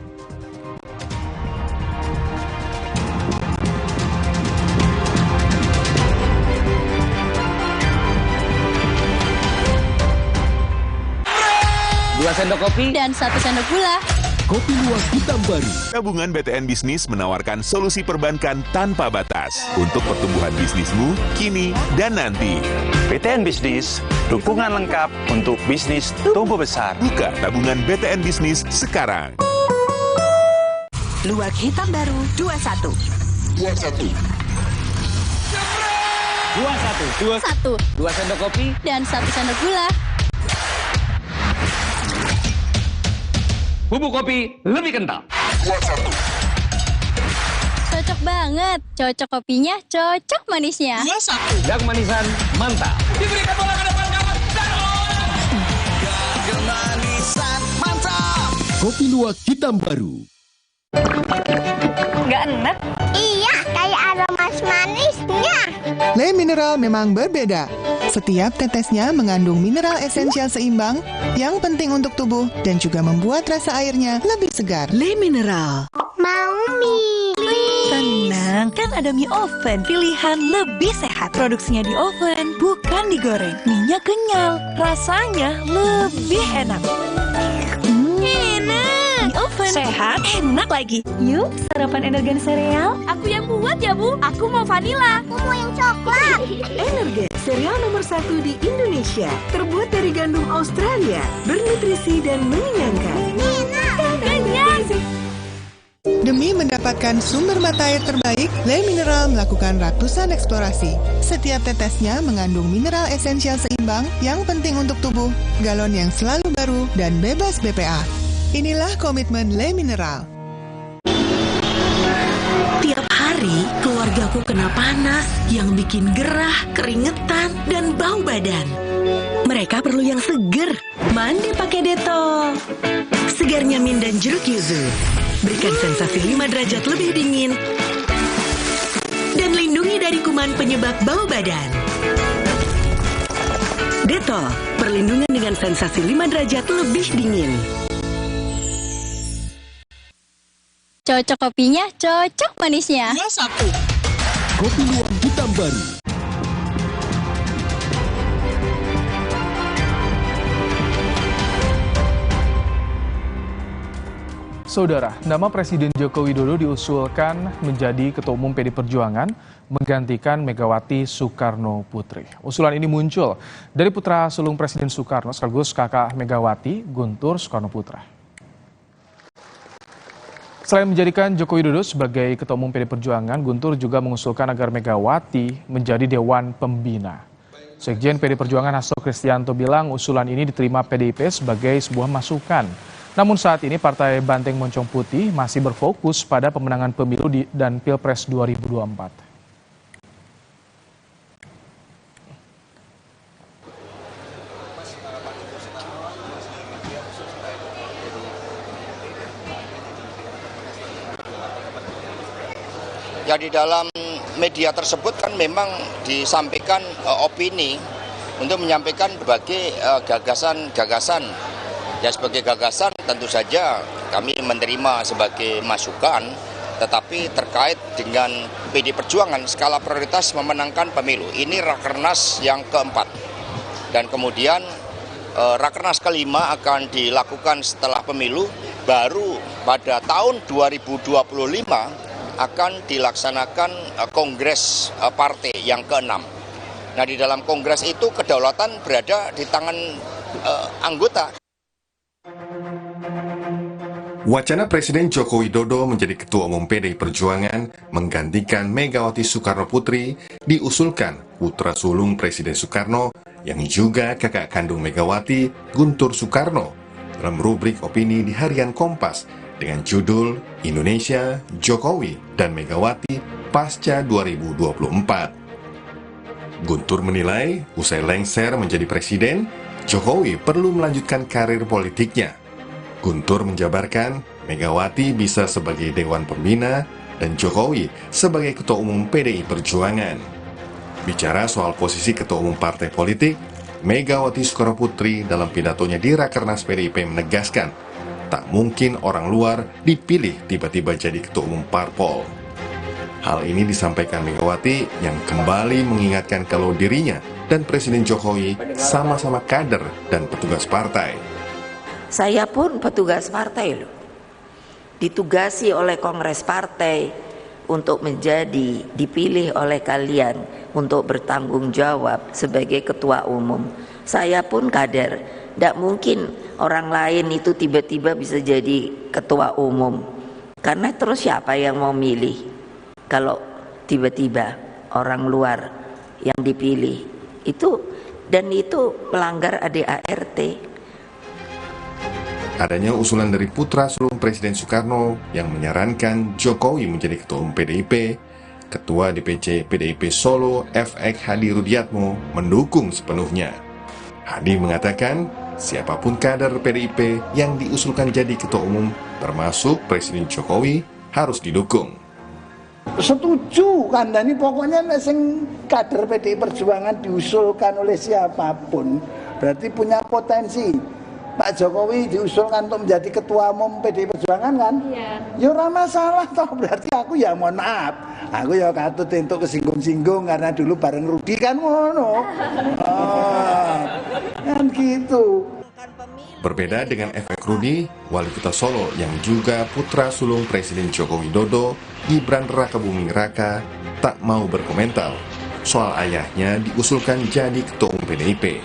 Dua sendok kopi dan 1 sendok gula. Kopi luwak hitam baru. Gabungan BTN Bisnis menawarkan solusi perbankan tanpa batas untuk pertumbuhan bisnismu kini dan nanti. BTN Bisnis, dukungan lengkap untuk bisnis tumbuh besar. Buka tabungan BTN Bisnis sekarang. Luwak hitam baru 21. 2 sendok kopi dan 1 sendok gula. Bubuk kopi lebih kental. Cocok banget. Cocok kopinya, cocok manisnya. Yang manisan mantap. Diberikan bola ke depan kawan. Kemanisan mantap. Kopi luwak hitam baru. Nggak enak? Iya, kayak aroma manisnya. Le Mineral memang berbeda. Setiap tetesnya mengandung mineral esensial seimbang yang penting untuk tubuh dan juga membuat rasa airnya lebih segar. Le Mineral. Mau mie. Tenang, kan ada mie oven. Pilihan lebih sehat. Produksinya di oven, bukan digoreng. Mie-nya kenyal, rasanya lebih enak. Enak. Mie oven, sehat, enak lagi. Yuk, sarapan Energen sereal. Aku yang buat ya, Bu. Aku mau vanila. Aku mau yang coklat. Energen sereal sereal nomor 1 di Indonesia. Terbuat dari gandum Australia, bernutrisi dan mengenyangkan. Demi mendapatkan sumber mata air terbaik, Le Mineral melakukan ratusan eksplorasi. Setiap tetesnya mengandung mineral esensial seimbang yang penting untuk tubuh, galon yang selalu baru, dan bebas BPA. Inilah komitmen Le Mineral. Tiap hari, keluargaku kena panas yang bikin gerah, keringetan, dan bau badan. Mereka perlu yang seger. Mandi pakai Dettol. Segarnya mint dan jeruk yuzu. Berikan sensasi 5 derajat lebih dingin. Dan lindungi dari kuman penyebab bau badan. Dettol, perlindungan dengan sensasi 5 derajat lebih dingin. Cocok kopinya, cocok manisnya. Kopi luwak hitam baru. Saudara, nama Presiden Joko Widodo diusulkan menjadi Ketua Umum PD Perjuangan menggantikan Megawati Soekarno Putri. Usulan ini muncul dari putra sulung Presiden Soekarno sekaligus kakak Megawati, Guntur Soekarno Putra. Selain menjadikan Joko Widodo sebagai Ketua Umum PD Perjuangan, Guntur juga mengusulkan agar Megawati menjadi Dewan Pembina. Sekjen PD Perjuangan Hasto Kristianto bilang usulan ini diterima PDIP sebagai sebuah masukan. Namun saat ini Partai Banteng Moncong Putih masih berfokus pada pemenangan pemilu dan Pilpres 2024. Ya, di dalam media tersebut kan memang disampaikan opini untuk menyampaikan berbagai gagasan-gagasan. Ya, sebagai gagasan tentu saja kami menerima sebagai masukan, tetapi terkait dengan PD Perjuangan skala prioritas memenangkan pemilu. Ini Rakernas yang keempat. Dan kemudian Rakernas kelima akan dilakukan setelah pemilu, baru pada tahun 2025 akan dilaksanakan kongres partai yang keenam. Nah, di dalam kongres itu kedaulatan berada di tangan anggota. Wacana Presiden Joko Widodo menjadi Ketua Umum PDI Perjuangan menggantikan Megawati Soekarno Putri diusulkan putra sulung Presiden Soekarno yang juga kakak kandung Megawati, Guntur Soekarno, dalam rubrik opini di Harian Kompas dengan judul Indonesia, Jokowi, dan Megawati Pasca 2024. Guntur menilai usai lengser menjadi presiden, Jokowi perlu melanjutkan karir politiknya. Guntur menjabarkan Megawati bisa sebagai Dewan Pembina dan Jokowi sebagai Ketua Umum PDI Perjuangan. Bicara soal posisi Ketua Umum partai politik, Megawati Soekarno Putri dalam pidatonya di Rakernas PDIP menegaskan tak mungkin orang luar dipilih tiba-tiba jadi Ketua Umum parpol. Hal ini disampaikan Megawati yang kembali mengingatkan kalau dirinya dan Presiden Jokowi sama-sama kader dan petugas partai. Saya pun petugas partai loh, ditugasi oleh Kongres Partai untuk menjadi dipilih oleh kalian untuk bertanggung jawab sebagai ketua umum. Saya pun kader, tidak mungkin orang lain itu tiba-tiba bisa jadi ketua umum. Karena terus siapa yang mau milih kalau tiba-tiba orang luar yang dipilih itu, dan itu melanggar ADART. Adanya usulan dari putra sulung Presiden Soekarno yang menyarankan Jokowi menjadi Ketua Umum PDIP, Ketua DPC PDIP Solo FX Hadi Rudiatmo mendukung sepenuhnya. Hadi mengatakan siapapun kader PDIP yang diusulkan jadi Ketua Umum, termasuk Presiden Jokowi, harus didukung. Setuju kan, dan ini pokoknya sing kader PDI Perjuangan diusulkan oleh siapapun berarti punya potensi. Pak Jokowi diusulkan untuk menjadi Ketua Umum PDI Perjuangan kan? Iya. Ya ora masalah toh, berarti aku ya mohon maaf. Aku ya katut untuk kesinggung-singgung karena dulu bareng Rudi kan ngono. Kan gitu. Berbeda dengan efek Rudi, Wali Kota Solo yang juga putra sulung Presiden Joko Widodo, Gibran Rakabuming Raka, tak mau berkomentar. soal ayahnya diusulkan jadi ketua umum PDIP.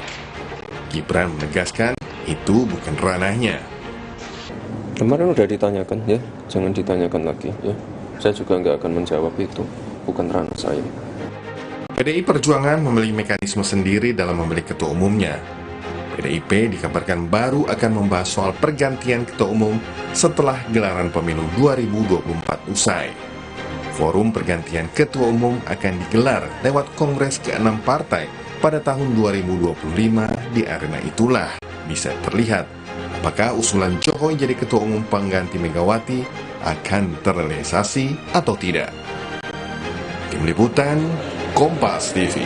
Gibran menegaskan itu bukan ranahnya. Kemarin udah ditanyakan ya, jangan ditanyakan lagi ya. Saya juga nggak akan menjawab itu, bukan ranah saya. PDI Perjuangan memiliki mekanisme sendiri dalam memilih ketua umumnya. PDIP dikabarkan baru akan membahas soal pergantian ketua umum setelah gelaran pemilu 2024 usai. Forum pergantian ketua umum akan digelar lewat Kongres ke-6 partai pada tahun 2025. Di arena itulah bisa terlihat apakah usulan Jokowi jadi ketua umum pengganti Megawati akan terrealisasi atau tidak. Tim Liputan Kompas TV.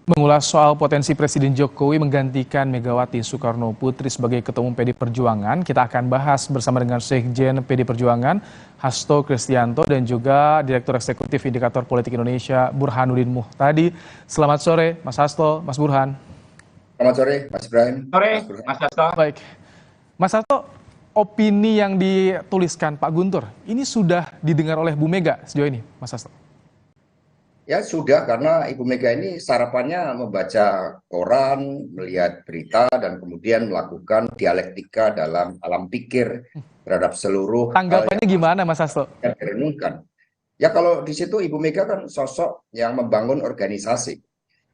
Mengulas soal potensi Presiden Jokowi menggantikan Megawati Soekarno Putri sebagai Ketua Umum PD Perjuangan, kita akan bahas bersama dengan Sekjen PD Perjuangan, Hasto Kristianto, dan juga Direktur Eksekutif Indikator Politik Indonesia, Burhanuddin Muhtadi. Selamat sore, Mas Hasto, Mas Burhan. Selamat sore, Mas Ibrahim. Sore, Mas Hasto. Baik. Mas Hasto, opini yang dituliskan Pak Guntur, ini sudah didengar oleh Bu Mega sejauh ini, Mas Hasto? Ya sudah, karena Ibu Mega ini sarapannya membaca koran, melihat berita, dan kemudian melakukan dialektika dalam alam pikir terhadap seluruh tanggapannya gimana, Mas Hasto? Yang direnungkan. Ya kalau di situ Ibu Mega kan sosok yang membangun organisasi.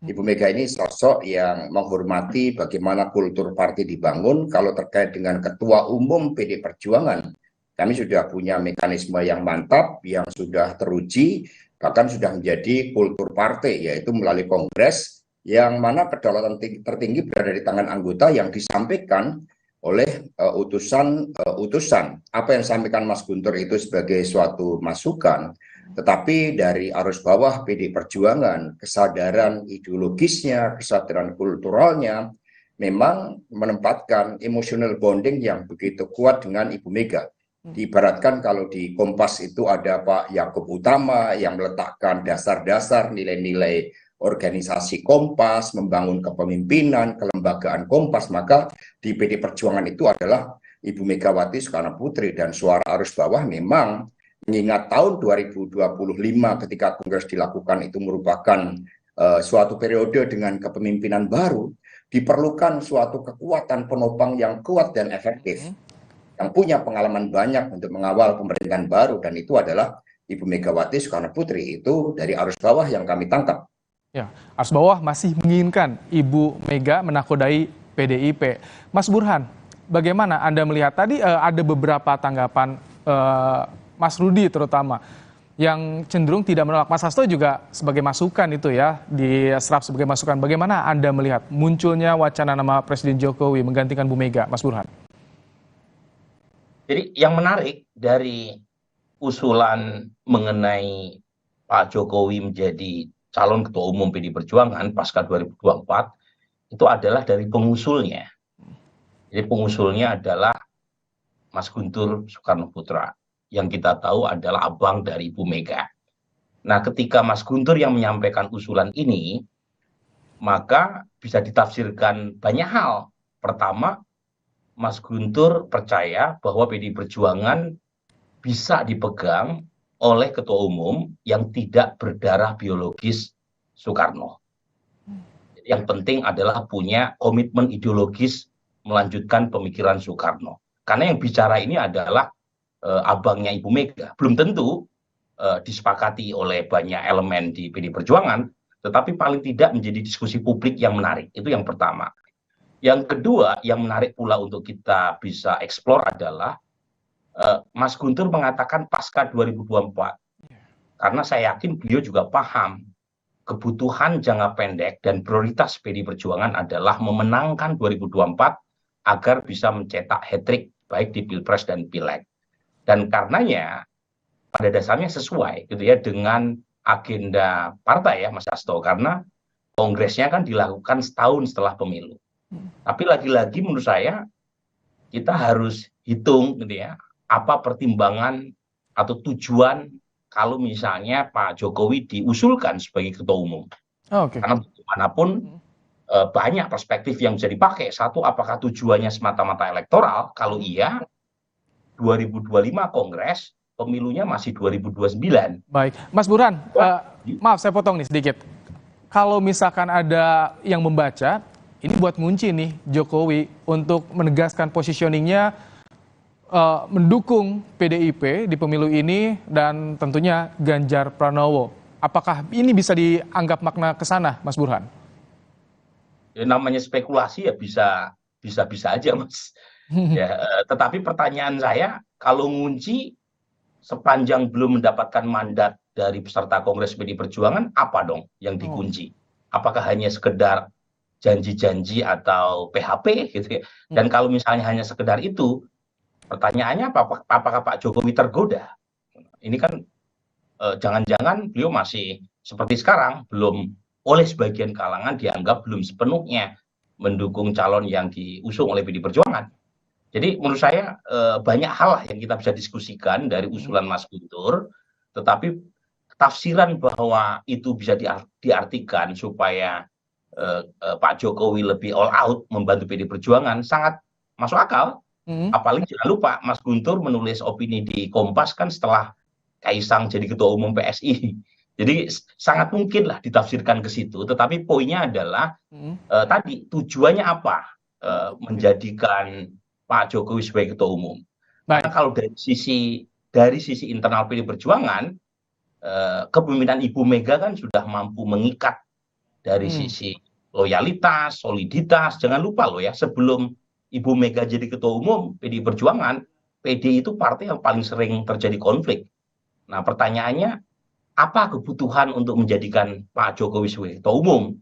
Ibu Mega ini sosok yang menghormati bagaimana kultur partai dibangun. Kalau terkait dengan Ketua Umum PD Perjuangan, kami sudah punya mekanisme yang mantap, yang sudah teruji, bahkan sudah menjadi kultur partai, yaitu melalui kongres yang mana kedaulatan tertinggi berada di tangan anggota yang disampaikan oleh utusan. Apa yang disampaikan Mas Guntur itu sebagai suatu masukan, tetapi dari arus bawah PD Perjuangan, kesadaran ideologisnya, kesadaran kulturalnya, memang menempatkan emotional bonding yang begitu kuat dengan Ibu Mega. Diibaratkan kalau di Kompas itu ada Pak Yakub Utama yang meletakkan dasar-dasar nilai-nilai organisasi Kompas, membangun kepemimpinan, kelembagaan Kompas, maka di PD Perjuangan itu adalah Ibu Megawati Soekarno Putri. Dan suara arus bawah memang mengingat tahun 2025 ketika Kongres dilakukan itu merupakan suatu periode dengan kepemimpinan baru, diperlukan suatu kekuatan penopang yang kuat dan efektif, yang punya pengalaman banyak untuk mengawal pemerintahan baru, dan itu adalah Ibu Megawati Soekarno Putri. Itu dari arus bawah yang kami tangkap. Ya, arus bawah masih menginginkan Ibu Mega menakodai PDIP. Mas Burhan, bagaimana Anda melihat tadi ada beberapa tanggapan Mas Rudi terutama yang cenderung tidak menolak. Mas Hasto juga sebagai masukan itu ya, diserap sebagai masukan. Bagaimana Anda melihat munculnya wacana nama Presiden Jokowi menggantikan Bu Mega, Mas Burhan? Jadi yang menarik dari usulan mengenai Pak Jokowi menjadi calon ketua umum PD Perjuangan pasca 2024 itu adalah dari pengusulnya. Jadi pengusulnya adalah Mas Guntur Soekarno Putra, yang kita tahu adalah abang dari Ibu Mega. Nah, ketika Mas Guntur yang menyampaikan usulan ini, maka bisa ditafsirkan banyak hal. Pertama, Mas Guntur percaya bahwa PD Perjuangan bisa dipegang oleh ketua umum yang tidak berdarah biologis Soekarno. Yang penting adalah punya komitmen ideologis melanjutkan pemikiran Soekarno. Karena yang bicara ini adalah abangnya Ibu Mega. Belum tentu disepakati oleh banyak elemen di PD Perjuangan, tetapi paling tidak menjadi diskusi publik yang menarik. Itu yang pertama. Yang kedua, yang menarik pula untuk kita bisa eksplor adalah Mas Guntur mengatakan pasca 2024. Karena saya yakin beliau juga paham kebutuhan jangka pendek dan prioritas PD Perjuangan adalah memenangkan 2024 agar bisa mencetak hat-trick baik di Pilpres dan Pileg. Dan karenanya pada dasarnya sesuai gitu ya dengan agenda partai ya Mas Hasto, karena kongresnya kan dilakukan setahun setelah pemilu. Tapi lagi-lagi menurut saya kita harus hitung gitu ya, apa pertimbangan atau tujuan kalau misalnya Pak Jokowi diusulkan sebagai ketua umum. Karena bagaimanapun banyak perspektif yang bisa dipakai. Satu, apakah tujuannya semata-mata elektoral? Kalau iya, 2025 Kongres pemilunya masih 2029. Baik, Mas Burhan, maaf saya potong nih sedikit. Kalau misalkan ada yang membaca, ini buat ngunci nih Jokowi untuk menegaskan positioningnya mendukung PDIP di pemilu ini dan tentunya Ganjar Pranowo. Apakah ini bisa dianggap makna ke sana, Mas Burhan? Ya, namanya spekulasi ya bisa aja, Mas. Ya, tetapi pertanyaan saya, kalau ngunci sepanjang belum mendapatkan mandat dari peserta Kongres PD Perjuangan, apa dong yang dikunci? Apakah hanya sekedar janji-janji atau PHP gitu ya? Dan kalau misalnya hanya sekedar itu, pertanyaannya apakah Pak Jokowi tergoda? Ini kan jangan-jangan beliau masih seperti sekarang, belum oleh sebagian kalangan dianggap belum sepenuhnya mendukung calon yang diusung oleh PD Perjuangan. Jadi menurut saya banyak hal yang kita bisa diskusikan dari usulan Mas Guntur, tetapi tafsiran bahwa itu bisa diartikan supaya Pak Jokowi lebih all out membantu PD Perjuangan sangat masuk akal. Apalagi jangan lupa Mas Guntur menulis opini di Kompas kan setelah Kaisang jadi ketua umum PSI. Jadi sangat mungkin lah ditafsirkan ke situ. Tetapi poinnya adalah tadi tujuannya apa menjadikan Pak Jokowi sebagai ketua umum. Karena kalau dari sisi internal PD Perjuangan, kepemimpinan Ibu Mega kan sudah mampu mengikat dari sisi loyalitas, soliditas. Jangan lupa loh ya, sebelum Ibu Mega jadi ketua umum PD Perjuangan, PD itu partai yang paling sering terjadi konflik. Nah pertanyaannya, apa kebutuhan untuk menjadikan Pak Jokowi sebagai ketua umum?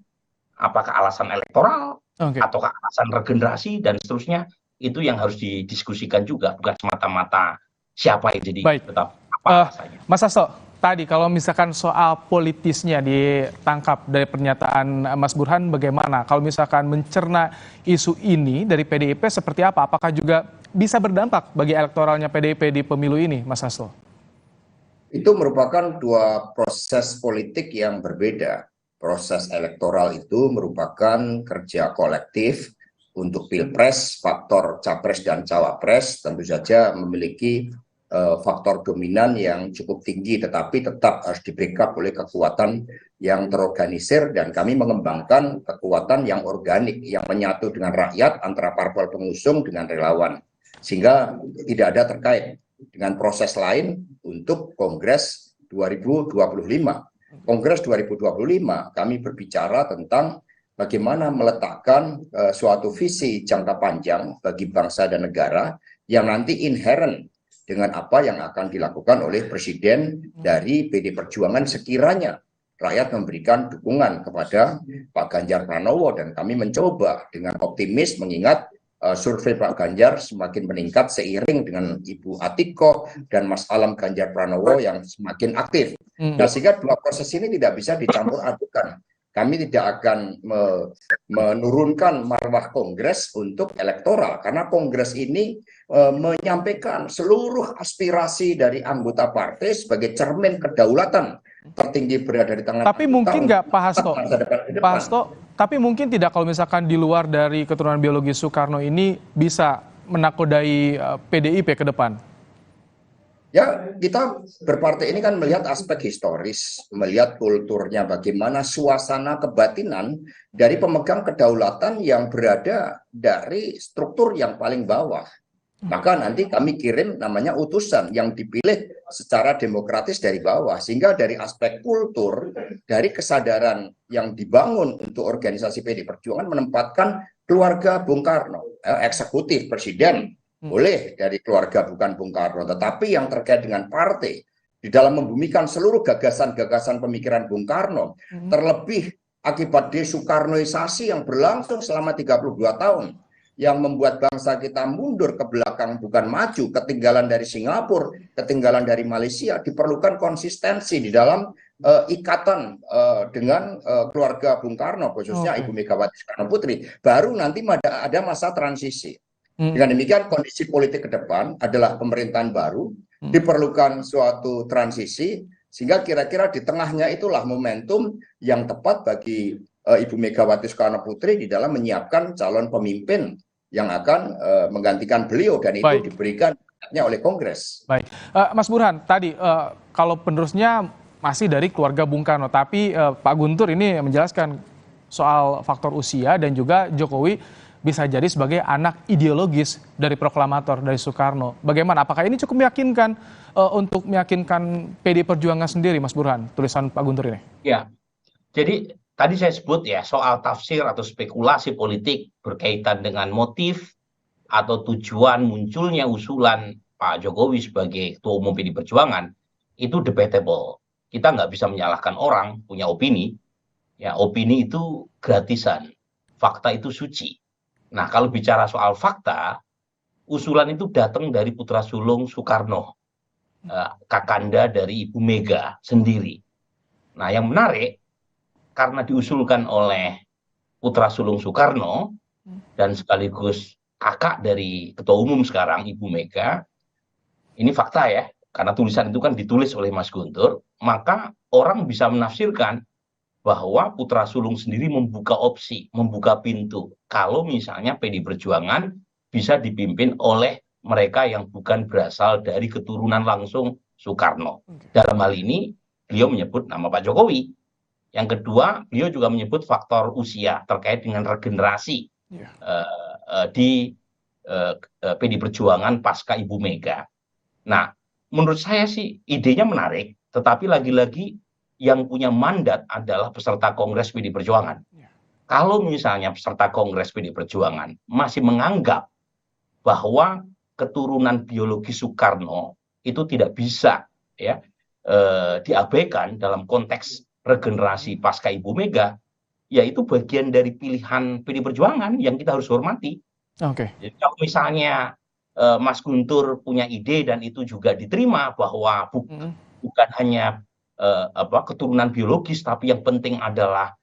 Apakah alasan elektoral, ataukah alasan regenerasi, dan seterusnya? Itu yang harus didiskusikan juga, bukan semata-mata siapa yang jadi tetap apa rasanya. Mas Hasto, tadi kalau misalkan soal politisnya ditangkap dari pernyataan Mas Burhan, bagaimana? Kalau misalkan mencerna isu ini dari PDIP seperti apa? Apakah juga bisa berdampak bagi elektoralnya PDIP di pemilu ini, Mas Hasto? Itu merupakan dua proses politik yang berbeda. Proses elektoral itu merupakan kerja kolektif. Untuk Pilpres, faktor Capres dan Cawapres tentu saja memiliki faktor dominan yang cukup tinggi, tetapi tetap harus di-backup oleh kekuatan yang terorganisir, dan kami mengembangkan kekuatan yang organik, yang menyatu dengan rakyat antara parpol pengusung dengan relawan. Sehingga tidak ada terkait dengan proses lain untuk Kongres 2025. Kongres 2025 kami berbicara tentang bagaimana meletakkan suatu visi jangka panjang bagi bangsa dan negara yang nanti inherent dengan apa yang akan dilakukan oleh Presiden dari PD Perjuangan sekiranya rakyat memberikan dukungan kepada Pak Ganjar Pranowo. Dan kami mencoba dengan optimis mengingat survei Pak Ganjar semakin meningkat seiring dengan Ibu Atiko dan Mas Alam Ganjar Pranowo yang semakin aktif. Nah, sehingga dua proses ini tidak bisa dicampur adukan. Kami tidak akan menurunkan marwah Kongres untuk elektoral, karena Kongres ini menyampaikan seluruh aspirasi dari anggota partai sebagai cermin kedaulatan tertinggi berada di tangan. Tapi mungkin nggak Pak Hasto, tapi mungkin tidak kalau misalkan di luar dari keturunan biologis Soekarno ini bisa menakodai PDIP ke depan? Ya, kita berpartai ini kan melihat aspek historis, melihat kulturnya, bagaimana suasana kebatinan dari pemegang kedaulatan yang berada dari struktur yang paling bawah. Maka nanti kami kirim namanya utusan yang dipilih secara demokratis dari bawah. Sehingga dari aspek kultur, dari kesadaran yang dibangun untuk organisasi PD Perjuangan menempatkan keluarga Bung Karno, eksekutif, presiden, boleh dari keluarga bukan Bung Karno, tetapi yang terkait dengan partai di dalam membumikan seluruh gagasan-gagasan pemikiran Bung Karno, terlebih akibat desoekarnoisasi yang berlangsung selama 32 tahun, yang membuat bangsa kita mundur ke belakang bukan maju, ketinggalan dari Singapura, ketinggalan dari Malaysia. Diperlukan konsistensi di dalam ikatan dengan keluarga Bung Karno, khususnya Ibu Megawati Soekarno Putri. Baru nanti ada masa transisi. Dengan demikian kondisi politik ke depan adalah pemerintahan baru, diperlukan suatu transisi, sehingga kira-kira di tengahnya itulah momentum yang tepat bagi Ibu Megawati Soekarno Putri di dalam menyiapkan calon pemimpin yang akan menggantikan beliau, dan itu diberikan oleh Kongres. Baik, Mas Burhan, tadi kalau penerusnya masih dari keluarga Bung Karno, tapi Pak Guntur ini menjelaskan soal faktor usia dan juga Jokowi bisa jadi sebagai anak ideologis dari proklamator dari Soekarno. Bagaimana? Apakah ini cukup meyakinkan untuk meyakinkan PD Perjuangan sendiri, Mas Burhan, tulisan Pak Guntur ini? Ya, jadi tadi saya sebut ya soal tafsir atau spekulasi politik berkaitan dengan motif atau tujuan munculnya usulan Pak Jokowi sebagai Ketua Umum PD Perjuangan itu debatable. Kita nggak bisa menyalahkan orang punya opini. Ya, opini itu gratisan. Fakta itu suci. Nah, kalau bicara soal fakta, usulan itu datang dari putra sulung Soekarno, kakanda dari Ibu Mega sendiri. Nah, yang menarik karena diusulkan oleh putra sulung Soekarno dan sekaligus kakak dari Ketua Umum sekarang Ibu Mega, ini fakta ya, karena tulisan itu kan ditulis oleh Mas Guntur, maka orang bisa menafsirkan bahwa putra sulung sendiri membuka opsi, membuka pintu. Kalau misalnya PD Perjuangan bisa dipimpin oleh mereka yang bukan berasal dari keturunan langsung Soekarno. Dalam hal ini, beliau menyebut nama Pak Jokowi. Yang kedua, beliau juga menyebut faktor usia terkait dengan regenerasi di PD Perjuangan pasca Ibu Mega. Nah, menurut saya sih idenya menarik, tetapi lagi-lagi yang punya mandat adalah peserta Kongres PD Perjuangan. Kalau misalnya peserta Kongres PD Perjuangan masih menganggap bahwa keturunan biologi Soekarno itu tidak bisa ya diabaikan dalam konteks regenerasi pasca Ibu Mega, ya itu bagian dari pilihan PD Perjuangan yang kita harus hormati. Jadi kalau misalnya Mas Guntur punya ide dan itu juga diterima bahwa bukan hanya keturunan biologis, tapi yang penting adalah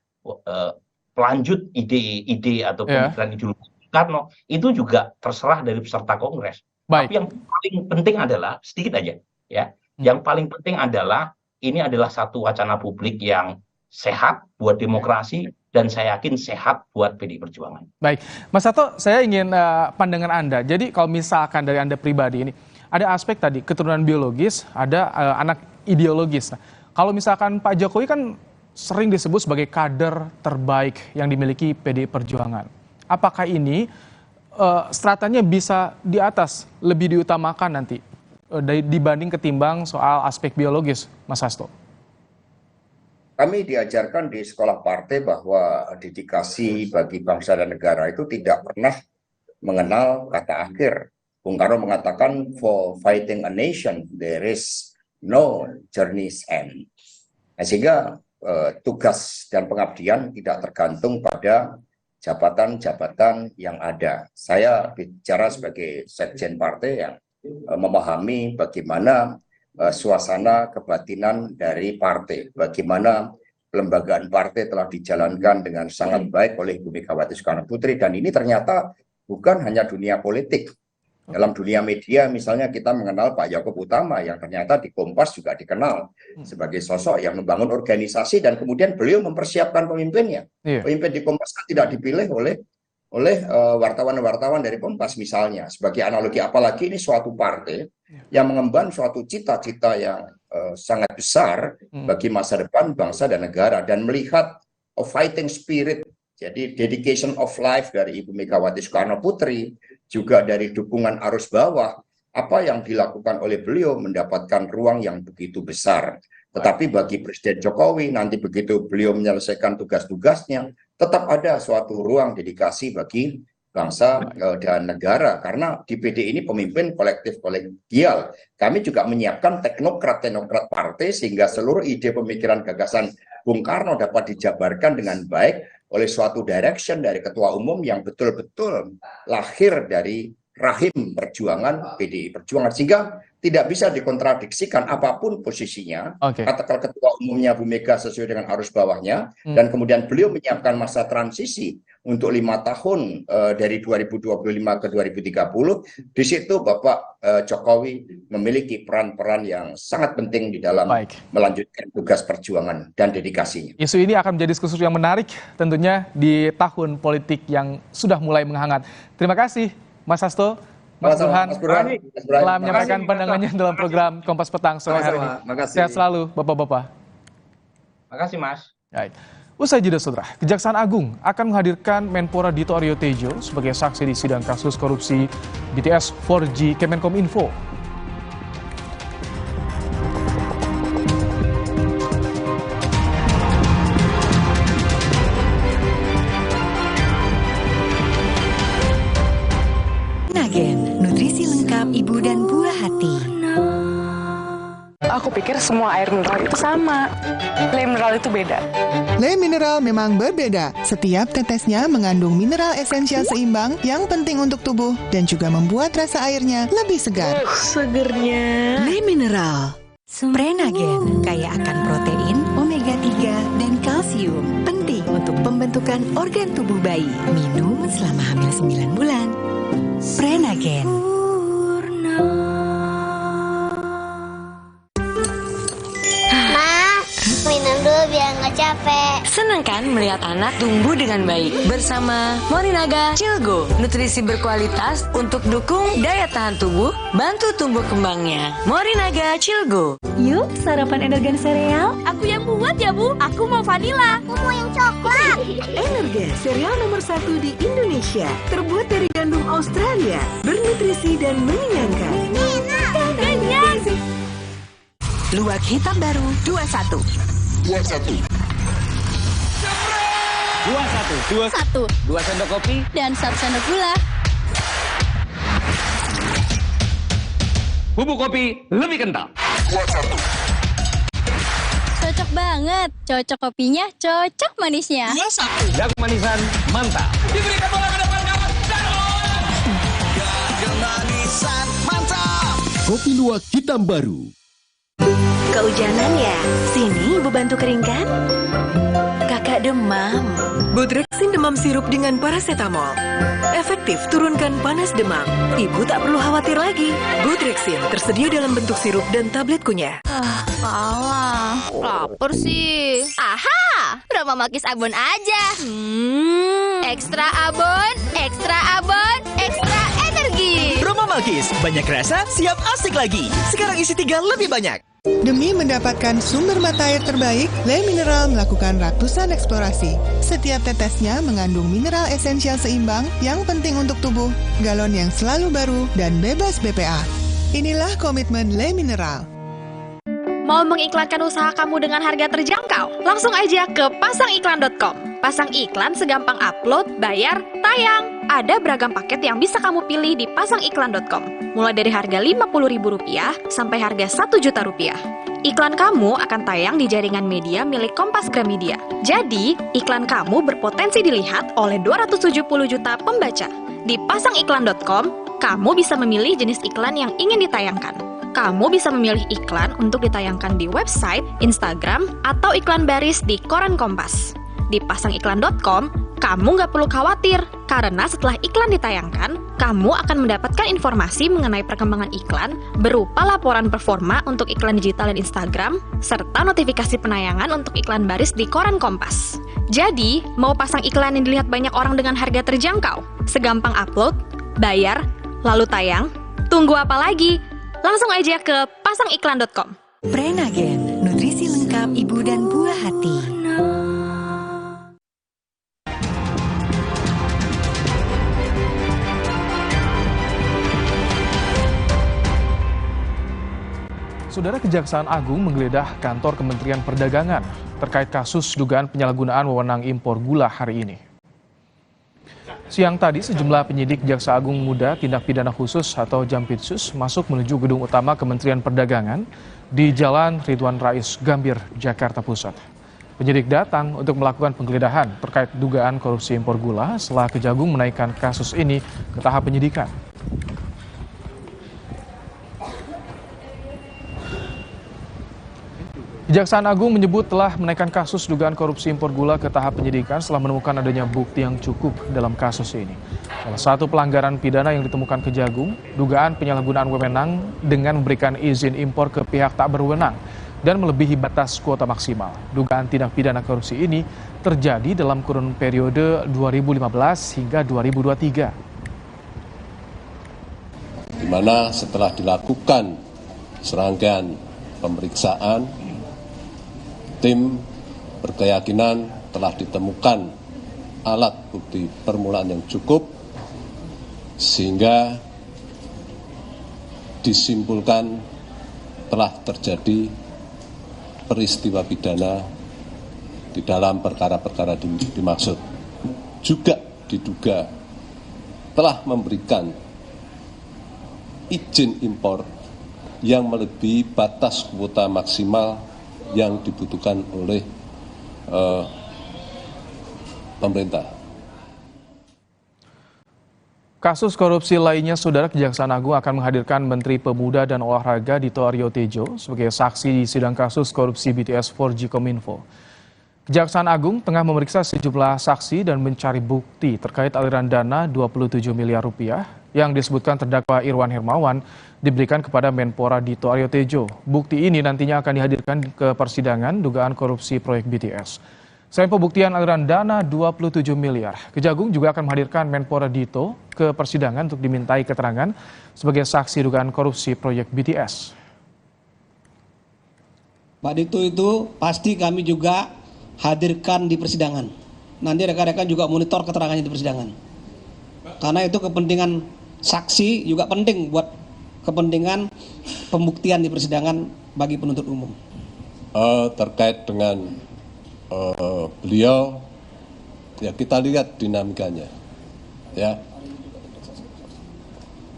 pelanjut ide-ide atau pemikiran ideologi Soekarno, itu juga terserah dari peserta Kongres. Tapi yang paling penting adalah sedikit aja, ya. Yang paling penting adalah ini adalah satu wacana publik yang sehat buat demokrasi dan saya yakin sehat buat PD Perjuangan. Baik, Mas Sato, saya ingin pandangan Anda. Jadi kalau misalkan dari Anda pribadi ini, ada aspek tadi keturunan biologis, ada anak ideologis. Nah, kalau misalkan Pak Jokowi kan sering disebut sebagai kader terbaik yang dimiliki PD Perjuangan. Apakah ini stratanya bisa di atas, lebih diutamakan nanti dibanding ketimbang soal aspek biologis, Mas Hasto? Kami diajarkan di sekolah partai bahwa dedikasi bagi bangsa dan negara itu tidak pernah mengenal kata akhir. Bung Karno mengatakan, for fighting a nation, there is no journey's end. Nah, sehingga tugas dan pengabdian tidak tergantung pada jabatan-jabatan yang ada. Saya bicara sebagai sekjen partai yang memahami bagaimana suasana kebatinan dari partai, bagaimana pelembagaan partai telah dijalankan dengan sangat baik oleh Ibu Megawati Soekarno Putri, dan ini ternyata bukan hanya dunia politik. Dalam dunia media misalnya kita mengenal Pak Yaakob Utama yang ternyata di Kompas juga dikenal sebagai sosok yang membangun organisasi dan kemudian beliau mempersiapkan pemimpinnya. Pemimpin di Kompas kan tidak dipilih oleh wartawan-wartawan dari Kompas misalnya, sebagai analogi, apalagi ini suatu partai yang mengemban suatu cita-cita yang sangat besar bagi masa depan bangsa dan negara, dan melihat a fighting spirit, jadi dedication of life dari Ibu Megawati Soekarno Putri, juga dari dukungan arus bawah, apa yang dilakukan oleh beliau mendapatkan ruang yang begitu besar. Tetapi bagi Presiden Jokowi, nanti begitu beliau menyelesaikan tugas-tugasnya, tetap ada suatu ruang dedikasi bagi bangsa dan negara. Karena di PD ini pemimpin kolektif kolegial. Kami juga menyiapkan teknokrat-teknokrat partai sehingga seluruh ide pemikiran gagasan Bung Karno dapat dijabarkan dengan baik oleh suatu direction dari ketua umum yang betul-betul lahir dari rahim perjuangan PDI Perjuangan, sehingga tidak bisa dikontradiksikan apapun posisinya. Katakan ketua umumnya Bu Mega sesuai dengan arus bawahnya, dan kemudian beliau menyiapkan masa transisi untuk 5 tahun dari 2025 ke 2030. Di situ Bapak Jokowi memiliki peran-peran yang sangat penting di dalam melanjutkan tugas perjuangan dan dedikasinya. Isu ini akan menjadi diskusi yang menarik tentunya di tahun politik yang sudah mulai menghangat. Terima kasih Mas Hasto, Mas Burhan telah menyampaikan Makasih, pandangannya dalam program Kompas Petang sore hari ini. Sehat selalu, Bapak-Bapak. Makasih, Mas. Baik. Usai jeda, Saudara, Kejaksaan Agung akan menghadirkan Menpora Dito Aryo Tejo sebagai saksi di sidang kasus korupsi BTS 4G Kemenkominfo. Nagen, nutrisi lengkap ibu dan buah hati. Aku pikir semua air mineral itu sama. Le mineral itu beda. Le mineral memang berbeda. Setiap tetesnya mengandung mineral esensial seimbang yang penting untuk tubuh dan juga membuat rasa airnya lebih segar. Segernya. Le mineral. Prenagen kaya akan protein, omega 3, dan kalsium. Penting untuk pembentukan organ tubuh bayi. Minum selama hamil 9 bulan. Prenagen. Minum dulu biar nggak capek. Senang kan melihat anak tumbuh dengan baik bersama Morinaga Cilgo, nutrisi berkualitas untuk dukung daya tahan tubuh, bantu tumbuh kembangnya. Morinaga Cilgo. Yuk, sarapan Energen sereal. Aku yang buat ya, Bu. Aku mau vanila. Aku mau yang coklat. Energen, sereal nomor 1 di Indonesia. Terbuat dari gandum Australia, bernutrisi dan mengenyangkan. Kenyang. Luwak hitam baru 21. 21. 2 sendok kopi dan 1 sendok gula. Bubuk kopi lebih kental. Cocok banget. Cocok kopinya, cocok manisnya. Jagung manisan mantap. Diberikan bola ke depan kawan. Jagung manisan mantap. Kopi luwak hitam baru. Kehujanan ya? Sini ibu bantu keringkan. Kakak demam. Budreksin demam sirup dengan paracetamol. Efektif turunkan panas demam. Ibu tak perlu khawatir lagi. Budreksin tersedia dalam bentuk sirup dan tablet kunyah. Alah, lapar sih. Aha, Roma Makis Abon aja. Ekstra abon, ekstra abon, ekstra energi. Roma Malkis, banyak rasa, siap asik lagi. Sekarang isi 3 lebih banyak. Demi mendapatkan sumber mata air terbaik, Le Mineral melakukan ratusan eksplorasi. Setiap tetesnya mengandung mineral esensial seimbang yang penting untuk tubuh, galon yang selalu baru, dan bebas BPA. Inilah komitmen Le Mineral. Mau mengiklankan usaha kamu dengan harga terjangkau? Langsung aja ke pasangiklan.com. Pasang iklan segampang upload, bayar, tayang. Ada beragam paket yang bisa kamu pilih di pasangiklan.com. Mulai dari harga Rp50.000 sampai harga Rp1.000.000. Iklan kamu akan tayang di jaringan media milik Kompas Gramedia. Jadi, iklan kamu berpotensi dilihat oleh 270 juta pembaca. Di pasangiklan.com, kamu bisa memilih jenis iklan yang ingin ditayangkan. Kamu bisa memilih iklan untuk ditayangkan di website, Instagram, atau iklan baris di koran Kompas. Di pasangiklan.com, kamu nggak perlu khawatir, karena setelah iklan ditayangkan, kamu akan mendapatkan informasi mengenai perkembangan iklan berupa laporan performa untuk iklan digital dan Instagram, serta notifikasi penayangan untuk iklan baris di koran Kompas. Jadi, mau pasang iklan yang dilihat banyak orang dengan harga terjangkau? Segampang upload, bayar, lalu tayang? Tunggu apa lagi? Langsung aja ke pasangiklan.com. Prenagen, nutrisi lengkap ibu dan buah hati. Saudara, Kejaksaan Agung menggeledah kantor Kementerian Perdagangan terkait kasus dugaan penyalahgunaan wewenang impor gula hari ini. Siang tadi, sejumlah penyidik Jaksa Agung Muda Tindak Pidana Khusus atau Jampitsus masuk menuju gedung utama Kementerian Perdagangan di Jalan Ridwan Rais, Gambir, Jakarta Pusat. Penyidik datang untuk melakukan penggeledahan terkait dugaan korupsi impor gula setelah Kejagung menaikkan kasus ini ke tahap penyidikan. Kejaksaan Agung menyebut telah menaikkan kasus dugaan korupsi impor gula ke tahap penyidikan setelah menemukan adanya bukti yang cukup dalam kasus ini. Salah satu pelanggaran pidana yang ditemukan Kejagung, dugaan penyalahgunaan wewenang dengan memberikan izin impor ke pihak tak berwenang dan melebihi batas kuota maksimal. Dugaan tindak pidana korupsi ini terjadi dalam kurun periode 2015 hingga 2023. mana setelah dilakukan serangkaian pemeriksaan, tim berkeyakinan telah ditemukan alat bukti permulaan yang cukup sehingga disimpulkan telah terjadi peristiwa pidana di dalam perkara-perkara dimaksud. Juga diduga telah memberikan izin impor yang melebihi batas kuota maksimal yang dibutuhkan oleh pemerintah. Kasus korupsi lainnya, Saudara, Kejaksaan Agung akan menghadirkan Menteri Pemuda dan Olahraga Dito Aryo Tejo sebagai saksi di sidang kasus korupsi BTS 4G Kominfo. Kejaksaan Agung tengah memeriksa sejumlah saksi dan mencari bukti terkait aliran dana 27 miliar rupiah yang disebutkan terdakwa Irwan Hermawan diberikan kepada Menpora Dito Aryo Tejo. Bukti ini nantinya akan dihadirkan ke persidangan dugaan korupsi proyek BTS. Selain pembuktian aliran dana 27 miliar, Kejagung juga akan menghadirkan Menpora Dito ke persidangan untuk dimintai keterangan sebagai saksi dugaan korupsi proyek BTS. Pak Dito itu pasti kami juga hadirkan di persidangan. Nanti rekan-rekan juga monitor keterangannya di persidangan. Karena itu kepentingan saksi juga penting buat kepentingan pembuktian di persidangan bagi penuntut umum. Terkait dengan beliau, ya kita lihat dinamikanya. Ya,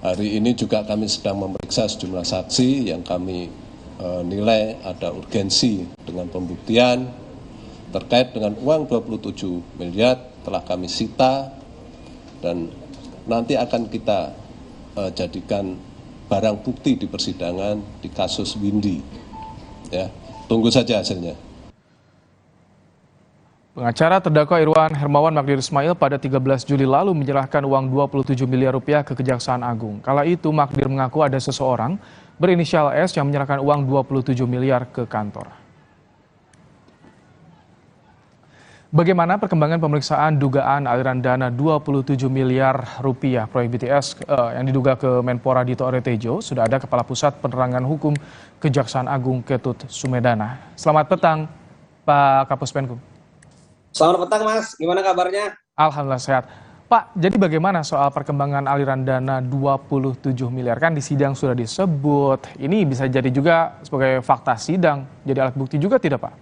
hari ini juga kami sedang memeriksa sejumlah saksi yang kami nilai ada urgensi dengan pembuktian terkait dengan uang 27 miliar telah kami sita dan nanti akan kita jadikan barang bukti di persidangan di kasus Windy. Ya, tunggu saja hasilnya. Pengacara terdakwa Irwan Hermawan Magdir Ismail pada 13 Juli lalu menyerahkan uang 27 miliar rupiah ke Kejaksaan Agung. Kala itu Magdir mengaku ada seseorang berinisial S yang menyerahkan uang 27 miliar ke kantor. Bagaimana perkembangan pemeriksaan dugaan aliran dana 27 miliar rupiah proyek BTS yang diduga ke Menpora Dito Aryo Tejo? Sudah ada Kepala Pusat Penerangan Hukum Kejaksaan Agung Ketut Sumedana. Selamat petang, Pak Kapus Penkum. Selamat petang, Mas. Gimana kabarnya? Alhamdulillah sehat. Pak, jadi bagaimana soal perkembangan aliran dana 27 miliar? Kan di sidang sudah disebut. Ini bisa jadi juga sebagai fakta sidang, jadi alat bukti juga tidak, Pak?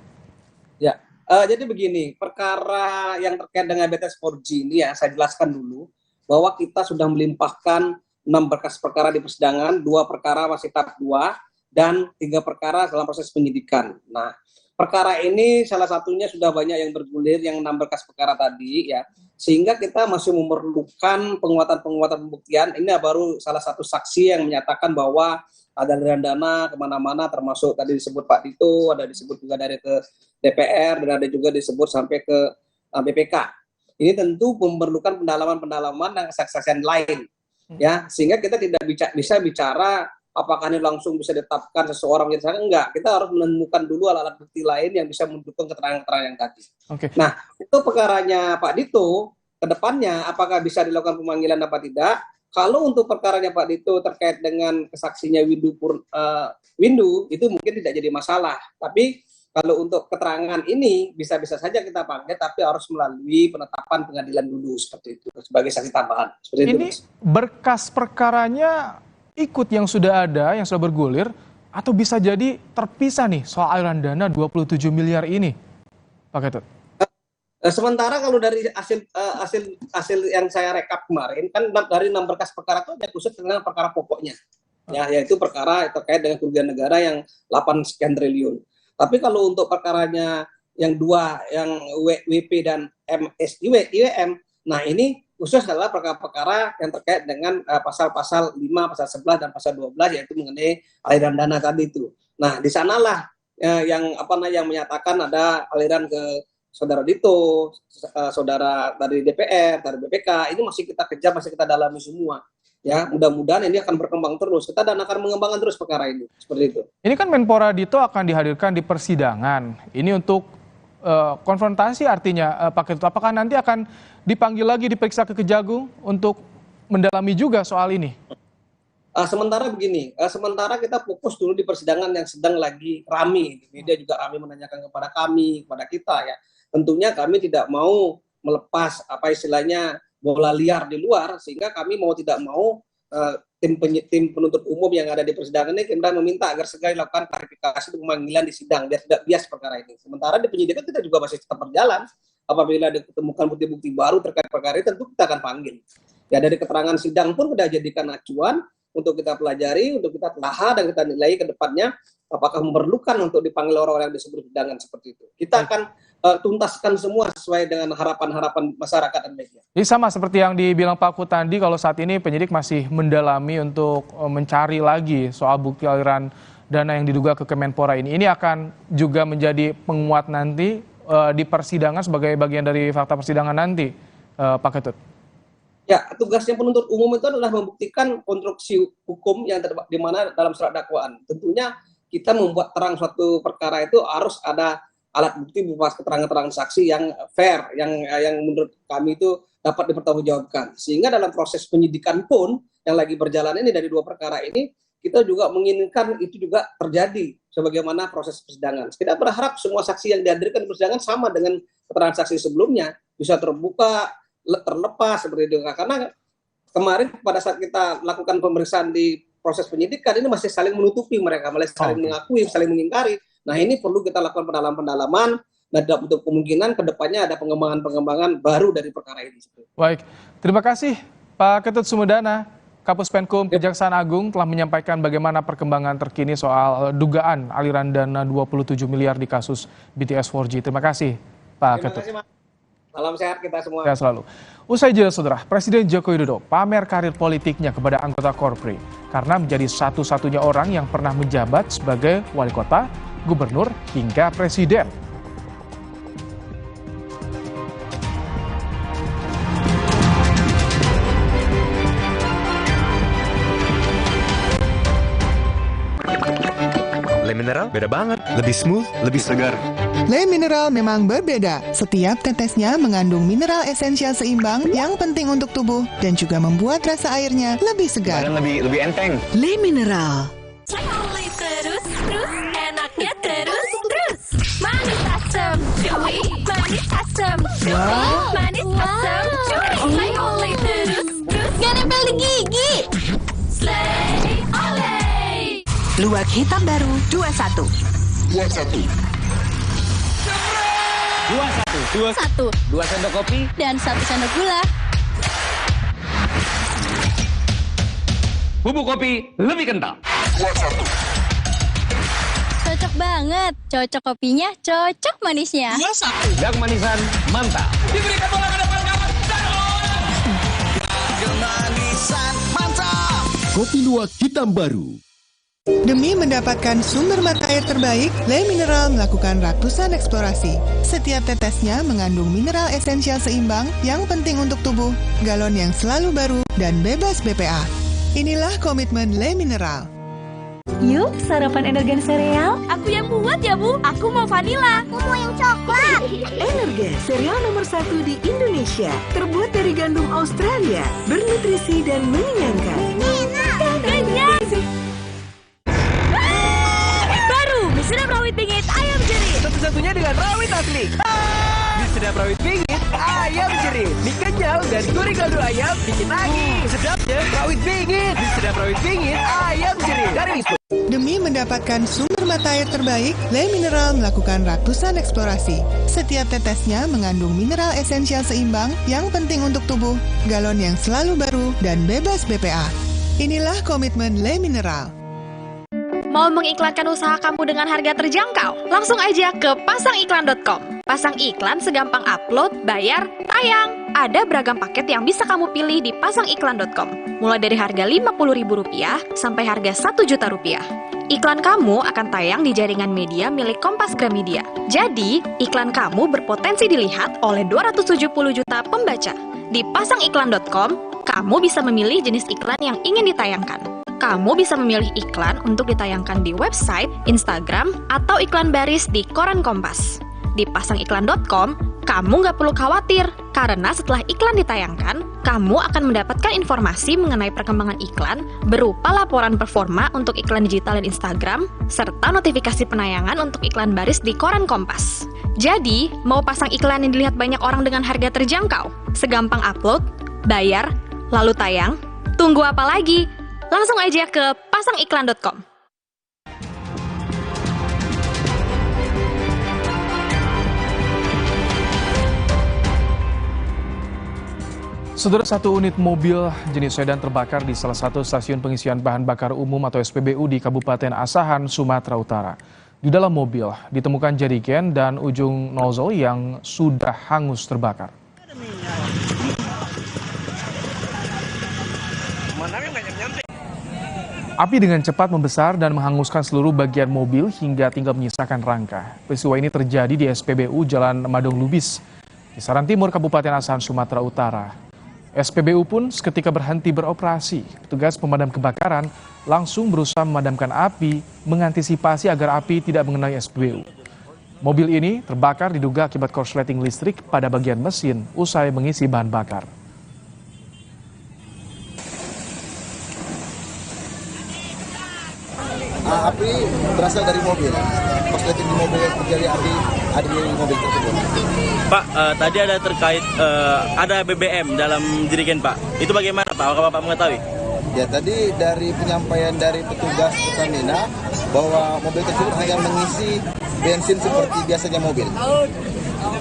Ya, jadi begini, perkara yang terkait dengan BTS 4G ini ya, saya jelaskan dulu bahwa kita sudah melimpahkan 6 berkas perkara di persidangan, 2 perkara masih tahap 2, dan 3 perkara dalam proses penyidikan. Nah, perkara ini salah satunya sudah banyak yang bergulir, yang 6 berkas perkara tadi ya, sehingga kita masih memerlukan penguatan pembuktian. Ini baru salah satu saksi yang menyatakan bahwa ada aliran dana kemana-mana, termasuk tadi disebut Pak Dito, ada disebut juga dari ke DPR, dan ada juga disebut sampai ke BPK. Ini tentu memerlukan pendalaman dan kesaksian lain ya, sehingga kita tidak bisa bicara apakah ini langsung bisa ditetapkan seseorang menjadi tersangka. Enggak, kita harus menemukan dulu alat bukti lain yang bisa mendukung keterangan-keterangan yang tadi. Nah, itu perkaranya Pak Dito, ke depannya apakah bisa dilakukan pemanggilan apa tidak? Kalau untuk perkaranya Pak Dito terkait dengan kesaksinya Windu, itu mungkin tidak jadi masalah. Tapi kalau untuk keterangan ini bisa-bisa saja kita panggil, tapi harus melalui penetapan pengadilan dulu seperti itu sebagai saksi tambahan. Ini berkas perkaranya ikut yang sudah ada, yang sudah bergulir, atau bisa jadi terpisah nih soal aliran dana 27 miliar ini, Pak Ketut? Sementara kalau dari hasil yang saya rekap kemarin, kan dari 6 berkas perkara itu ada khusus dengan perkara pokoknya, ya, yaitu perkara terkait dengan kerugian negara yang 8 sekian triliun. Tapi kalau untuk perkaranya yang 2, yang WP dan IWM, nah ini khusus adalah perkara-perkara yang terkait dengan pasal-pasal 5, pasal 11, dan pasal 12, yaitu mengenai aliran dana tadi itu. Nah, di sanalah yang menyatakan ada aliran ke saudara Dito, saudara dari DPR, dari BPK, ini masih kita kejar, masih kita dalami semua. Ya, mudah-mudahan ini akan berkembang terus. Kita akan mengembangkan terus perkara ini, seperti itu. Ini kan Menpora Dito akan dihadirkan di persidangan. Ini untuk konfrontasi artinya, Pak Ketut, apakah nanti akan dipanggil lagi, diperiksa ke Kejagung untuk mendalami juga soal ini? Sementara begini, sementara kita fokus dulu di persidangan yang sedang lagi rame. Media juga rame menanyakan kepada kami, kepada kita ya. Tentunya kami tidak mau melepas apa istilahnya bola liar di luar, sehingga kami mau tidak mau tim penuntut umum yang ada di persidangan ini kemudian meminta agar segera dilakukan klarifikasi untuk pemanggilan di sidang biar tidak bias perkara ini. Sementara di penyidikan kita juga masih tetap berjalan. Apabila ditemukan bukti-bukti baru terkait perkara ini, tentu kita akan panggil. Ya, dari keterangan sidang pun kita jadikan acuan untuk kita pelajari, untuk kita telah dan kita nilai ke depannya apakah memerlukan untuk dipanggil orang-orang yang disebut persidangan seperti itu. Kita akan tuntaskan semua sesuai dengan harapan-harapan masyarakat dan media. Jadi sama seperti yang dibilang Pak Kutandi, kalau saat ini penyidik masih mendalami untuk mencari lagi soal bukti aliran dana yang diduga ke Kemenpora ini. Ini akan juga menjadi penguat nanti di persidangan sebagai bagian dari fakta persidangan nanti, Pak Ketut. Ya, tugasnya penuntut umum itu adalah membuktikan konstruksi hukum yang di mana dalam surat dakwaan. Tentunya kita membuat terang suatu perkara itu harus ada alat bukti berupa keterangan saksi yang fair, yang menurut kami itu dapat dipertanggungjawabkan. Sehingga dalam proses penyidikan pun yang lagi berjalan ini dari dua perkara ini, kita juga menginginkan itu juga terjadi sebagaimana proses persidangan. Kita berharap semua saksi yang dihadirkan di persidangan sama dengan keterangan saksi sebelumnya, bisa terbuka, terlepas seperti itu. Karena kemarin pada saat kita lakukan pemeriksaan di proses penyidikan ini masih saling menutupi mereka, malah saling mengakui, saling mengingkari. Nah, ini perlu kita lakukan pendalaman dan untuk kemungkinan kedepannya ada pengembangan baru dari perkara ini. Baik, terima kasih Pak Ketut Sumedana, Kapus Penkum Kejaksaan Agung telah menyampaikan bagaimana perkembangan terkini soal dugaan aliran dana 27 miliar di kasus BTS 4G. Terima kasih Pak Ketut. Terima kasih, Mas. Salam sehat kita semua. Sehat selalu. Usai jeda saudara, Presiden Joko Widodo pamer karir politiknya kepada anggota Korpri karena menjadi satu-satunya orang yang pernah menjabat sebagai wali kota, gubernur, hingga presiden. Le Mineral beda banget, lebih smooth, lebih segar. Le Mineral memang berbeda. Setiap tetesnya mengandung mineral esensial seimbang yang penting untuk tubuh dan juga membuat rasa airnya lebih segar. Dan lebih enteng. Le Mineral. Terus, enaknya terus. Manis asam, cuy. Manis asam, cuy. Manis asam, cuy. Oleh terus. Gak nempel di gigi. Slay, oleh. Luwak hitam baru 21. 2 sendok kopi dan 1 sendok gula. Bubuk kopi lebih kental. Cocok banget. Cocok kopinya, cocok manisnya. Gang manisan mantap. Diberikan bola ke depan kawan. Manisan mantap. Kopi luwak hitam baru. Demi mendapatkan sumber mata air terbaik, Le Mineral melakukan ratusan eksplorasi. Setiap tetesnya mengandung mineral esensial seimbang yang penting untuk tubuh, galon yang selalu baru, dan bebas BPA. Inilah komitmen Le Mineral. Yuk, sarapan Energen sereal. Aku yang buat ya, Bu. Aku mau vanila. Aku mau yang coklat. Energen, sereal nomor 1 di Indonesia. Terbuat dari gandum Australia, bernutrisi dan mengenyangkan. Kenyang. Baru, mie sedap rawit bingit ayam jerih. Satu-satunya dengan rawit asli. Mie sedap rawit bingit ayam jerih. Mie kenyal dan gurih kaldu ayam bikin nagih. Sedapnya rawit bingit. Mie sedap rawit bingit ayam jerih dari Wisma. Demi mendapatkan sumber mata air terbaik, Le Mineral melakukan ratusan eksplorasi. Setiap tetesnya mengandung mineral esensial seimbang yang penting untuk tubuh, galon yang selalu baru, dan bebas BPA. Inilah komitmen Le Mineral. Mau mengiklankan usaha kamu dengan harga terjangkau? Langsung aja ke pasangiklan.com. Pasang iklan segampang upload, bayar, tayang. Ada beragam paket yang bisa kamu pilih di pasangiklan.com. Mulai dari harga Rp50.000 sampai harga Rp1.000.000. Iklan kamu akan tayang di jaringan media milik Kompas Gramedia. Jadi, iklan kamu berpotensi dilihat oleh 270 juta pembaca. Di pasangiklan.com, kamu bisa memilih jenis iklan yang ingin ditayangkan. Kamu bisa memilih iklan untuk ditayangkan di website, Instagram, atau iklan baris di koran Kompas. Di pasangiklan.com, Kamu nggak perlu khawatir, karena setelah iklan ditayangkan, kamu akan mendapatkan informasi mengenai perkembangan iklan berupa laporan performa untuk iklan digital dan Instagram, serta notifikasi penayangan untuk iklan baris di koran Kompas. Jadi, mau pasang iklan yang dilihat banyak orang dengan harga terjangkau? Segampang upload, bayar, lalu tayang? Tunggu apa lagi? Langsung aja ke pasangiklan.com. Saudara, satu unit mobil jenis sedan terbakar di salah satu stasiun pengisian bahan bakar umum atau SPBU di Kabupaten Asahan, Sumatera Utara. Di dalam mobil ditemukan jerigen dan ujung nozzle yang sudah hangus terbakar. Api dengan cepat membesar dan menghanguskan seluruh bagian mobil hingga tinggal menyisakan rangka. Peristiwa ini terjadi di SPBU Jalan Madong Lubis, Kisaran Timur, Kabupaten Asahan, Sumatera Utara. SPBU pun seketika berhenti beroperasi. Petugas pemadam kebakaran langsung berusaha memadamkan api, mengantisipasi agar api tidak mengenai SPBU. Mobil ini terbakar diduga akibat korsleting listrik pada bagian mesin usai mengisi bahan bakar. Api berasal dari mobil. Korsleting di mobil terjadi api ada di mobil tersebut. Pak, tadi ada terkait ada BBM dalam jerigen Pak. Itu bagaimana Pak? Apakah Bapak mengetahui? Ya, tadi dari penyampaian dari petugas Pertamina bahwa mobil tersebut hanya mengisi bensin seperti biasanya mobil.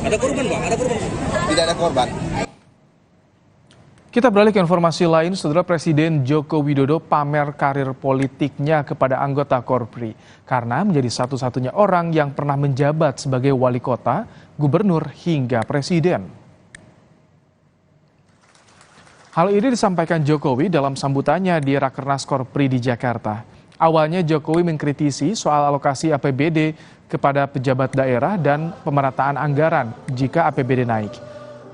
Ada korban Pak? Ada korban? Tidak ada korban. Kita beralih ke informasi lain. Saudara, Presiden Joko Widodo pamer karir politiknya kepada anggota Korpri karena menjadi satu-satunya orang yang pernah menjabat sebagai wali kota, gubernur hingga presiden. Hal ini disampaikan Jokowi dalam sambutannya di Rakernas Korpri di Jakarta. Awalnya Jokowi mengkritisi soal alokasi APBD kepada pejabat daerah dan pemerataan anggaran jika APBD naik.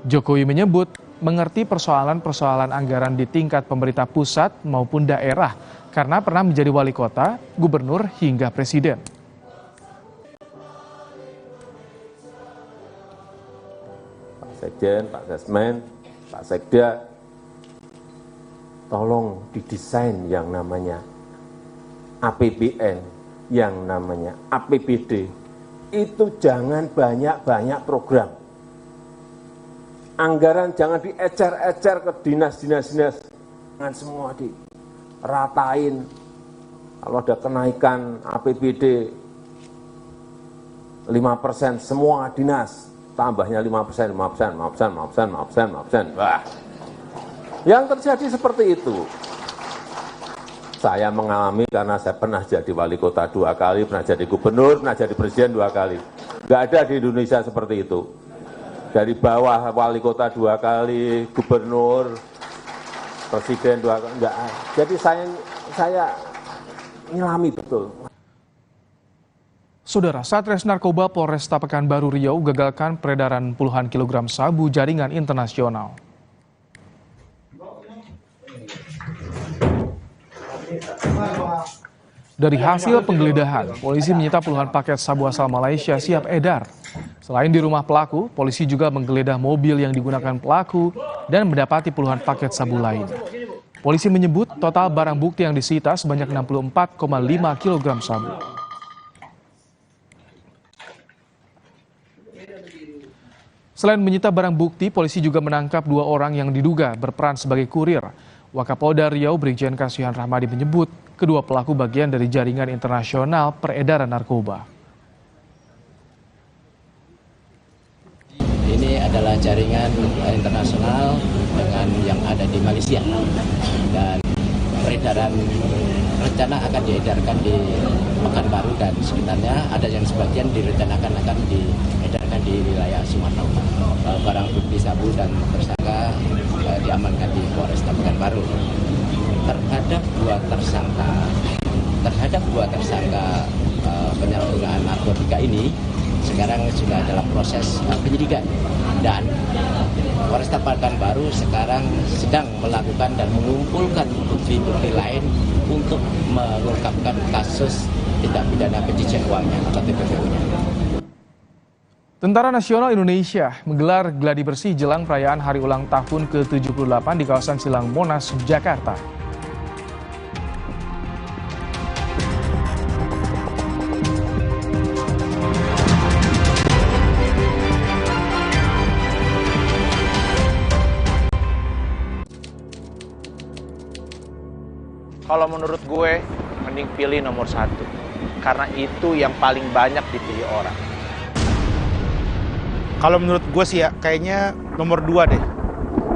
Jokowi menyebut mengerti persoalan-persoalan anggaran di tingkat pemerintah pusat maupun daerah karena pernah menjadi wali kota, gubernur hingga presiden. Pak Sekjen, Pak Sesmen, Pak Sekda, tolong didesain yang namanya APBN, yang namanya APBD. Itu jangan banyak-banyak program. Anggaran jangan diecer-ecer ke dinas-dinas. Jangan semua diratain. Kalau ada kenaikan APBD 5%, semua dinas tambahnya 5%. Wah, yang terjadi seperti itu. Saya mengalami karena saya pernah jadi wali kota 2 kali, pernah jadi gubernur, pernah jadi presiden 2 kali. Nggak ada di Indonesia seperti itu. Dari bawah wali kota 2 kali, gubernur, presiden 2 kali, enggak. Jadi saya nyelami betul. Saudara, Satres Narkoba Polresta Pekanbaru Riau gagalkan peredaran puluhan kilogram sabu jaringan internasional. Dari hasil penggeledahan, polisi menyita puluhan paket sabu asal Malaysia siap edar. Selain di rumah pelaku, polisi juga menggeledah mobil yang digunakan pelaku dan mendapati puluhan paket sabu lain. Polisi menyebut total barang bukti yang disita sebanyak 64,5 kg sabu. Selain menyita barang bukti, polisi juga menangkap 2 orang yang diduga berperan sebagai kurir. Wakapolda Riau Brigjen Kasihan Rahmadi menyebut kedua pelaku bagian dari jaringan internasional peredaran narkoba. Ini adalah jaringan internasional dengan yang ada di Malaysia dan peredaran rencana akan diedarkan di Pekanbaru dan sekitarnya. Ada yang sebagian direncanakan akan diedarkan di wilayah Sumatera Utara. Barang bukti sabu dan tersangka diamankan di Polresta Pekanbaru. Terhadap dua tersangka penyalahgunaan narkotika ini sekarang sudah dalam proses penyidikan dan Polresta Pekanbaru sekarang sedang melakukan dan mengumpulkan bukti-bukti lain untuk mengungkapkan kasus tindak pidana pencucian uangnya atau TPPU-nya. Tentara Nasional Indonesia menggelar gladi bersih jelang perayaan hari ulang tahun ke-78 di kawasan Silang Monas, Jakarta. Kalau menurut gue, mending pilih nomor 1. Karena itu yang paling banyak dipilih orang. Kalau menurut gue sih ya, kayaknya nomor 2 deh.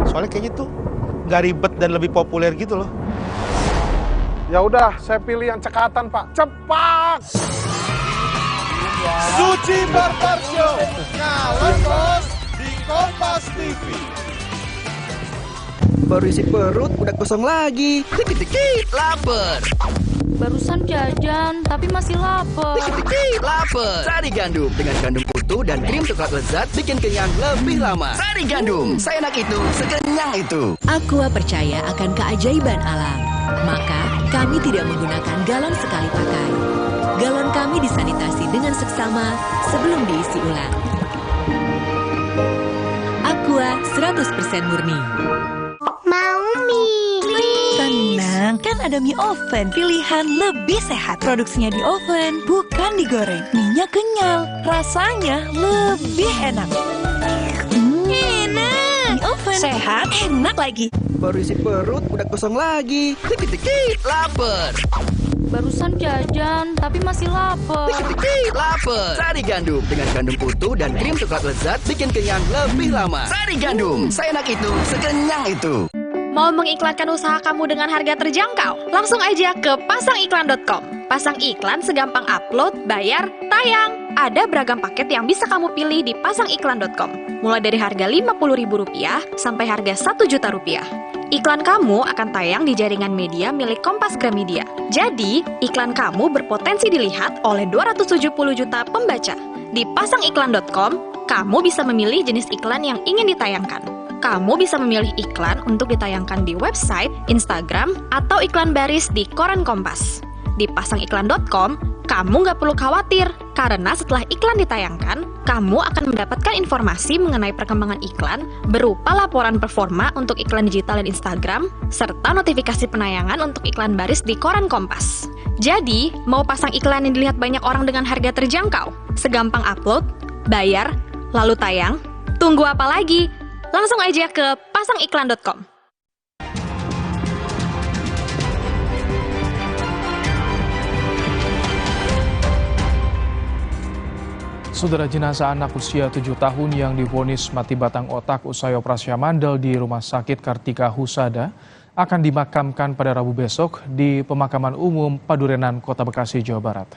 Soalnya kayaknya tuh nggak ribet dan lebih populer gitu loh. Ya udah, saya pilih yang cekatan, Pak. Cepat! Suci Barbarsho, ngalah bos di Kompas TV. Baru isi perut, udah kosong lagi. Dikit-dikit, lapar. Barusan jajan, tapi masih lapar. Dikit-dikit, lapar. Sari gandum dengan gandum utuh dan krim coklat lezat bikin kenyang lebih lama. Sari gandum, seenak itu, sekenyang itu. Aqua percaya akan keajaiban alam. Maka, kami tidak menggunakan galon sekali pakai. Galon kami disanitasi dengan seksama sebelum diisi ulang. Aqua 100% murni. Mau mie. Tenang, kan ada mie oven, pilihan lebih sehat. Produksinya di oven, bukan digoreng. Mie-nya kenyal, rasanya lebih enak. Enak. Mie oven, sehat, enak lagi. Baru isi perut, udah kosong lagi. Dikit-dikit, lapar. Barusan jajan, tapi masih lapar. Dikit-dikit, lapar. Sari gandum dengan gandum utuh dan krim coklat lezat bikin kenyang lebih lama. Sari gandum, seenak itu, sekenyang itu. Mau mengiklankan usaha kamu dengan harga terjangkau? Langsung aja ke pasangiklan.com. Pasang iklan segampang upload, bayar, tayang. Ada beragam paket yang bisa kamu pilih di pasangiklan.com. Mulai dari harga Rp50.000 sampai harga Rp1.000.000. Iklan kamu akan tayang di jaringan media milik Kompas Gramedia. Jadi, iklan kamu berpotensi dilihat oleh 270 juta pembaca. Di pasangiklan.com, kamu bisa memilih jenis iklan yang ingin ditayangkan. Kamu bisa memilih iklan untuk ditayangkan di website, Instagram, atau iklan baris di koran Kompas. Di pasangiklan.com, kamu nggak perlu khawatir, karena setelah iklan ditayangkan, kamu akan mendapatkan informasi mengenai perkembangan iklan berupa laporan performa untuk iklan digital dan Instagram, serta notifikasi penayangan untuk iklan baris di koran Kompas. Jadi, mau pasang iklan yang dilihat banyak orang dengan harga terjangkau? Segampang upload, bayar, lalu tayang? Tunggu apa lagi? Langsung aja ke pasangiklan.com. Saudara, jenazah anak usia 7 tahun yang divonis mati batang otak usai operasi amandel di Rumah Sakit Kartika Husada akan dimakamkan pada Rabu besok di Pemakaman Umum Padurenan, Kota Bekasi, Jawa Barat.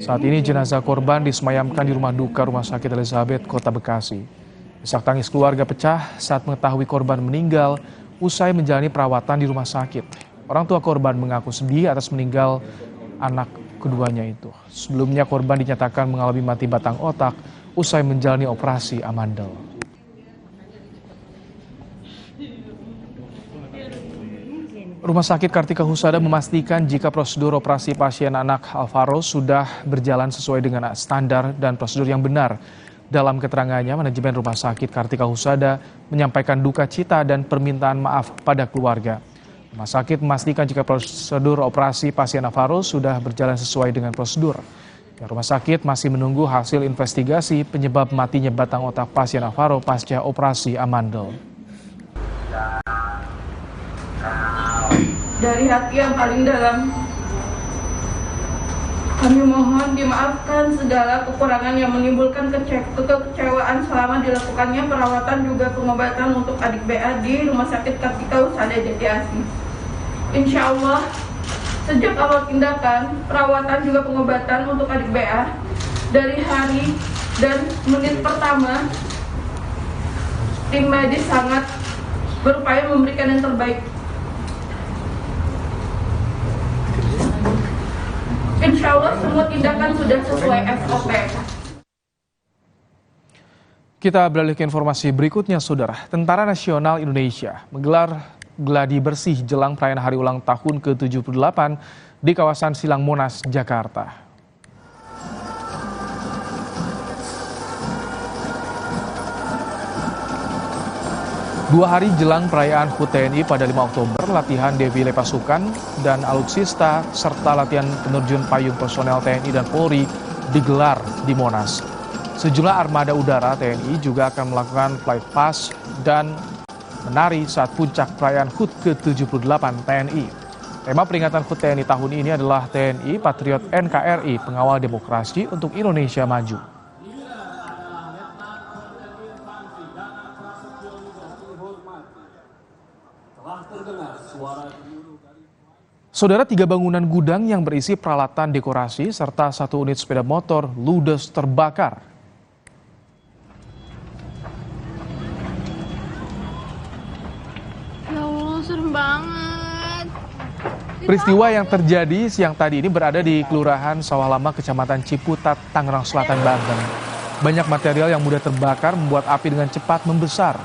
Saat ini jenazah korban disemayamkan di rumah duka Rumah Sakit Elizabeth, Kota Bekasi. Isak tangis keluarga pecah saat mengetahui korban meninggal usai menjalani perawatan di rumah sakit. Orang tua korban mengaku sedih atas meninggal anak keduanya itu. Sebelumnya korban dinyatakan mengalami mati batang otak usai menjalani operasi amandel. Rumah Sakit Kartika Husada memastikan jika prosedur operasi pasien anak Alvaro sudah berjalan sesuai dengan standar dan prosedur yang benar. Dalam keterangannya, manajemen Rumah Sakit Kartika Husada menyampaikan duka cita dan permintaan maaf pada keluarga. Rumah sakit memastikan jika prosedur operasi pasien Alvaro sudah berjalan sesuai dengan prosedur. Rumah sakit masih menunggu hasil investigasi penyebab matinya batang otak pasien Alvaro pasca operasi amandel. Dari hati yang paling dalam, kami mohon dimaafkan segala kekurangan yang menimbulkan kekecewaan selama dilakukannya perawatan juga pengobatan untuk adik BA di Rumah Sakit Kartika Husada Jati Asih. Insya Allah, sejak awal tindakan, perawatan juga pengobatan untuk adik BA, dari hari dan menit pertama, tim medis sangat berupaya memberikan yang terbaik. Insya Allah semua tindakan sudah sesuai SOP. Kita beralih ke informasi berikutnya, Saudara. Tentara Nasional Indonesia menggelar gladi bersih jelang perayaan hari ulang tahun ke-78 di kawasan Silang Monas, Jakarta. 2 hari jelang perayaan HUT TNI pada 5 Oktober, latihan defile pasukan dan alutsista serta latihan penerjun payung personel TNI dan Polri digelar di Monas. Sejumlah armada udara TNI juga akan melakukan flight pass dan menari saat puncak perayaan HUT ke-78 TNI. Tema peringatan HUT TNI tahun ini adalah TNI Patriot NKRI, pengawal demokrasi untuk Indonesia maju. Saudara, 3 bangunan gudang yang berisi peralatan dekorasi serta 1 unit sepeda motor ludes terbakar. Ya Allah, serem banget. Peristiwa yang terjadi siang tadi ini berada di Kelurahan Sawah Lama, Kecamatan Ciputat, Tangerang Selatan, Banten. Banyak material yang mudah terbakar membuat api dengan cepat membesar.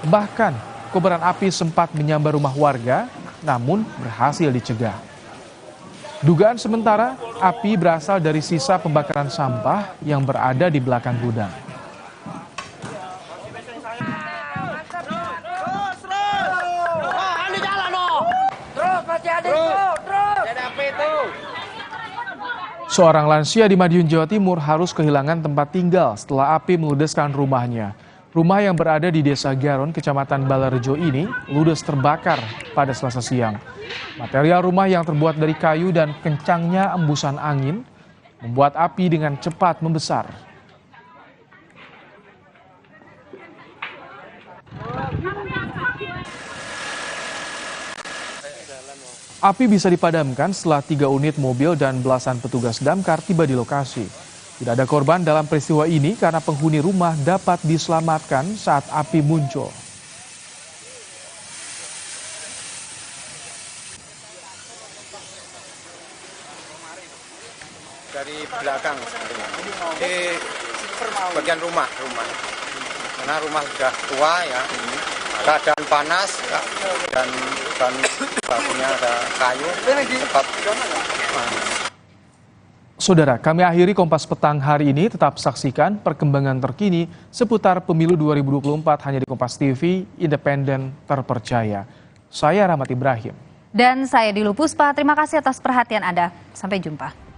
Bahkan, kobaran api sempat menyambar rumah warga, namun berhasil dicegah. Dugaan sementara, api berasal dari sisa pembakaran sampah yang berada di belakang gudang. Seorang lansia di Madiun, Jawa Timur harus kehilangan tempat tinggal setelah api meludeskan rumahnya. Rumah yang berada di Desa Garon, Kecamatan Balarejo ini ludes terbakar pada Selasa siang. Material rumah yang terbuat dari kayu dan kencangnya embusan angin membuat api dengan cepat membesar. Api bisa dipadamkan setelah 3 unit mobil dan belasan petugas damkar tiba di lokasi. Tidak ada korban dalam peristiwa ini karena penghuni rumah dapat diselamatkan saat api muncul. Dari belakang, di bagian rumah. Karena rumah sudah tua ya, keadaan panas dan bakunya ada kayu, cepat. Saudara, kami akhiri Kompas Petang hari ini. Tetap saksikan perkembangan terkini seputar pemilu 2024 hanya di Kompas TV, independen, terpercaya. Saya Rahmat Ibrahim. Dan saya Dilu Puspa, terima kasih atas perhatian Anda. Sampai jumpa.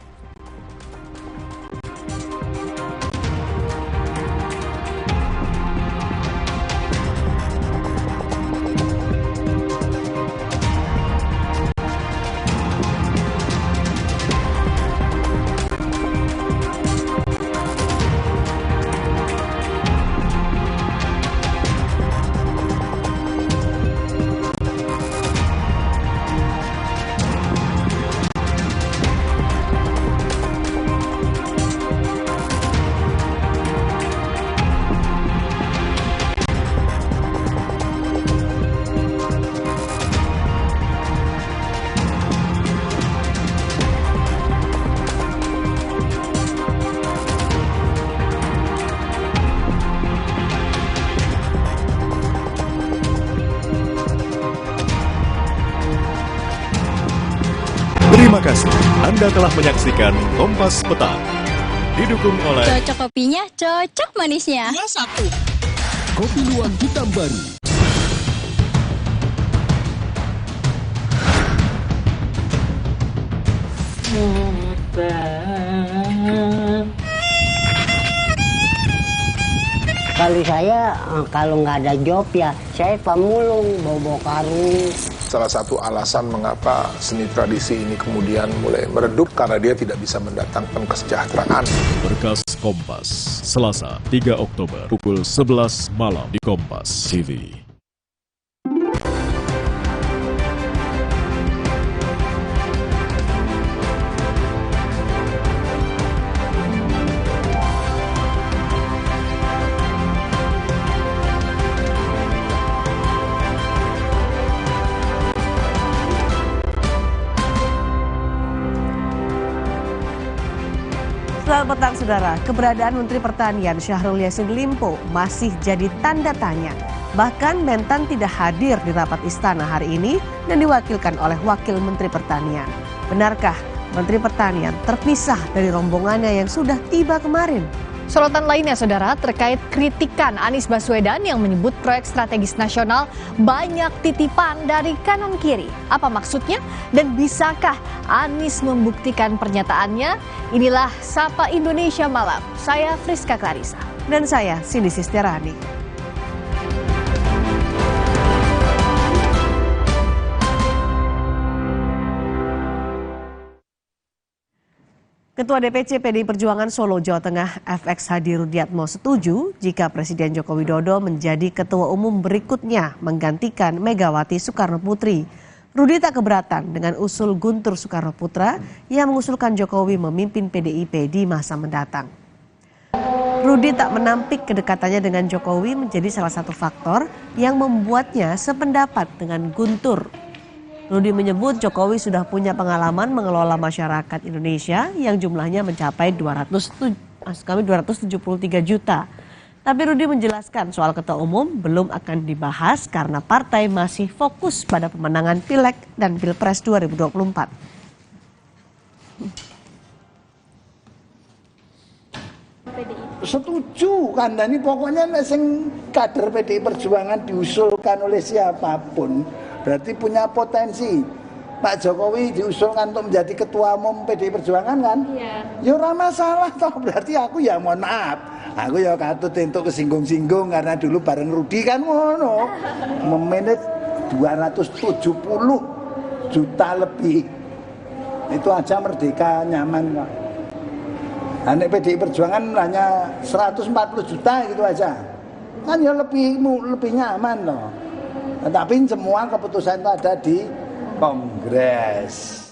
Terima kasih Anda telah menyaksikan Kompas Petang. Didukung oleh Cocok kopinya, cocok manisnya. Kopi Luwak Hitam Baru. Kali saya kalau nggak ada job ya saya pemulung bawa karung. Salah satu alasan mengapa seni tradisi ini kemudian mulai meredup karena dia tidak bisa mendatangkan kesejahteraan. Berkas Kompas, Selasa 3 Oktober pukul 11 malam di Kompas TV. Selamat petang saudara, keberadaan Menteri Pertanian Syahrul Yassin Limpo masih jadi tanda tanya. Bahkan Mentan tidak hadir di rapat istana hari ini dan diwakilkan oleh Wakil Menteri Pertanian. Benarkah Menteri Pertanian terpisah dari rombongannya yang sudah tiba kemarin? Sorotan lainnya, Saudara, terkait kritikan Anies Baswedan yang menyebut proyek strategis nasional banyak titipan dari kanan kiri. Apa maksudnya? Dan bisakah Anies membuktikan pernyataannya? Inilah Sapa Indonesia Malam. Saya Friska Clarissa. Dan saya Cindy Sisterani. Ketua DPC PDI Perjuangan Solo, Jawa Tengah, FX Hadi Rudiatmo setuju jika Presiden Joko Widodo menjadi ketua umum berikutnya menggantikan Megawati Soekarno Putri. Rudi tak keberatan dengan usul Guntur Soekarno Putra yang mengusulkan Jokowi memimpin PDIP di masa mendatang. Rudi tak menampik kedekatannya dengan Jokowi menjadi salah satu faktor yang membuatnya sependapat dengan Guntur. Rudi menyebut Jokowi sudah punya pengalaman mengelola masyarakat Indonesia yang jumlahnya mencapai 273 juta. Tapi Rudi menjelaskan soal ketua umum belum akan dibahas karena partai masih fokus pada pemenangan Pileg dan Pilpres 2024. Setuju kan, ini pokoknya sing kader PDI Perjuangan diusulkan oleh siapapun berarti punya potensi. Pak Jokowi diusulkan untuk menjadi ketua umum PDI Perjuangan kan? Iya. Ya ora masalah toh, berarti aku ya mohon maaf. Aku ya katut untuk kesinggung-singgung karena dulu bareng Rudi kan ngono. Memanage 270 juta lebih. Itu aja merdeka nyaman kok. Anak PDI Perjuangan hanya 140 juta gitu aja. Kan ya lebih nyaman loh. Tapi semua keputusan itu ada di Kongres.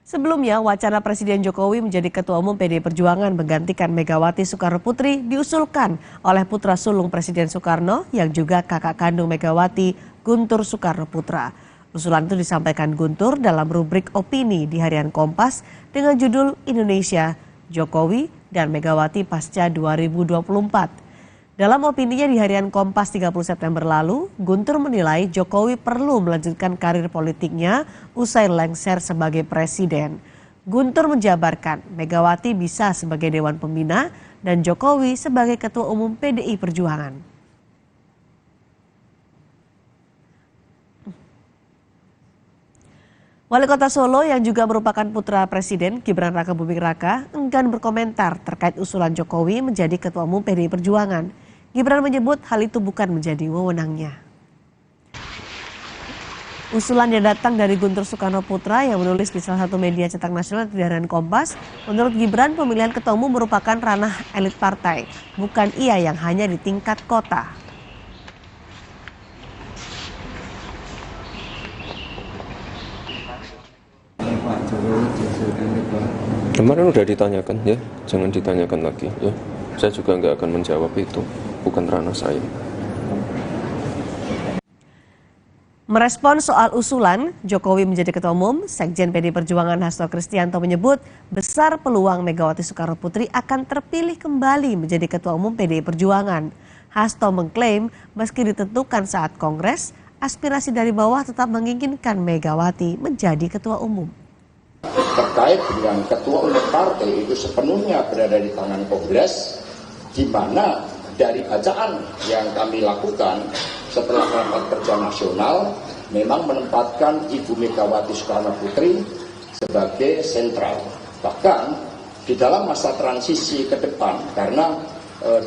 Sebelumnya, wacana Presiden Jokowi menjadi Ketua Umum PDI Perjuangan menggantikan Megawati Soekarno Putri diusulkan oleh putra sulung Presiden Soekarno yang juga kakak kandung Megawati, Guntur Soekarno Putra. Usulan itu disampaikan Guntur dalam rubrik opini di Harian Kompas dengan judul Indonesia, Jokowi dan Megawati Pasca 2024. Dalam opininya di Harian Kompas 30 September lalu, Guntur menilai Jokowi perlu melanjutkan karir politiknya usai lengser sebagai presiden. Guntur menjabarkan Megawati bisa sebagai Dewan Pembina dan Jokowi sebagai Ketua Umum PDI Perjuangan. Wali Kota Solo yang juga merupakan putra Presiden Gibran Raka Buming Raka enggan berkomentar terkait usulan Jokowi menjadi Ketua Umum PDI Perjuangan. Gibran menyebut hal itu bukan menjadi wewenangnya. Usulan yang datang dari Guntur Soekarno Putra yang menulis di salah satu media cetak nasional di Harian Kompas. Menurut Gibran, pemilihan ketua umum merupakan ranah elit partai, bukan ia yang hanya di tingkat kota. Kemarin udah ditanyakan ya, jangan ditanyakan lagi ya. Saya juga nggak akan menjawab itu, bukan ranah saya. Merespon soal usulan Jokowi menjadi ketua umum, Sekjen PDI Perjuangan Hasto Kristianto menyebut besar peluang Megawati Soekarno Putri akan terpilih kembali menjadi ketua umum PDI Perjuangan. Hasto mengklaim meski ditentukan saat Kongres, aspirasi dari bawah tetap menginginkan Megawati menjadi ketua umum. Terkait dengan ketua umum partai itu sepenuhnya berada di tangan Kongres, di mana dari bacaan yang kami lakukan setelah rapat kerja nasional memang menempatkan Ibu Megawati Soekarno Putri sebagai sentral. Bahkan di dalam masa transisi ke depan, karena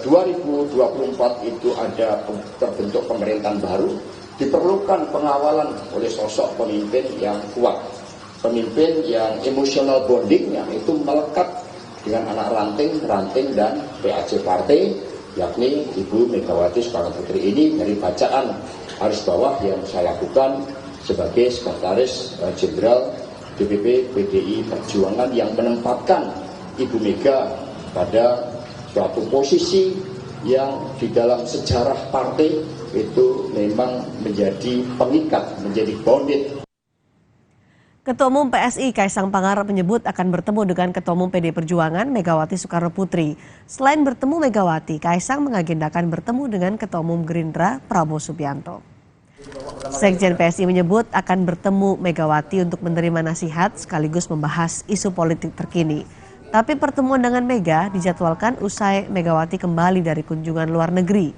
2024 itu ada terbentuk pemerintahan baru, diperlukan pengawalan oleh sosok pemimpin yang kuat. Pemimpin yang emotional bondingnya itu melekat dengan anak ranting dan PAC partai, yakni Ibu Megawati Soekarno Putri. Ini dari bacaan garis bawah yang saya lakukan sebagai Sekretaris Jenderal DPP PDI Perjuangan yang menempatkan Ibu Mega pada suatu posisi yang di dalam sejarah partai itu memang menjadi pengikat, menjadi bonded. Ketua Umum PSI Kaisang Pangarep menyebut akan bertemu dengan Ketua Umum PDI Perjuangan Megawati Soekarno Putri. Selain bertemu Megawati, Kaisang mengagendakan bertemu dengan Ketua Umum Gerindra Prabowo Subianto. Sekjen PSI menyebut akan bertemu Megawati untuk menerima nasihat sekaligus membahas isu politik terkini. Tapi pertemuan dengan Mega dijadwalkan usai Megawati kembali dari kunjungan luar negeri.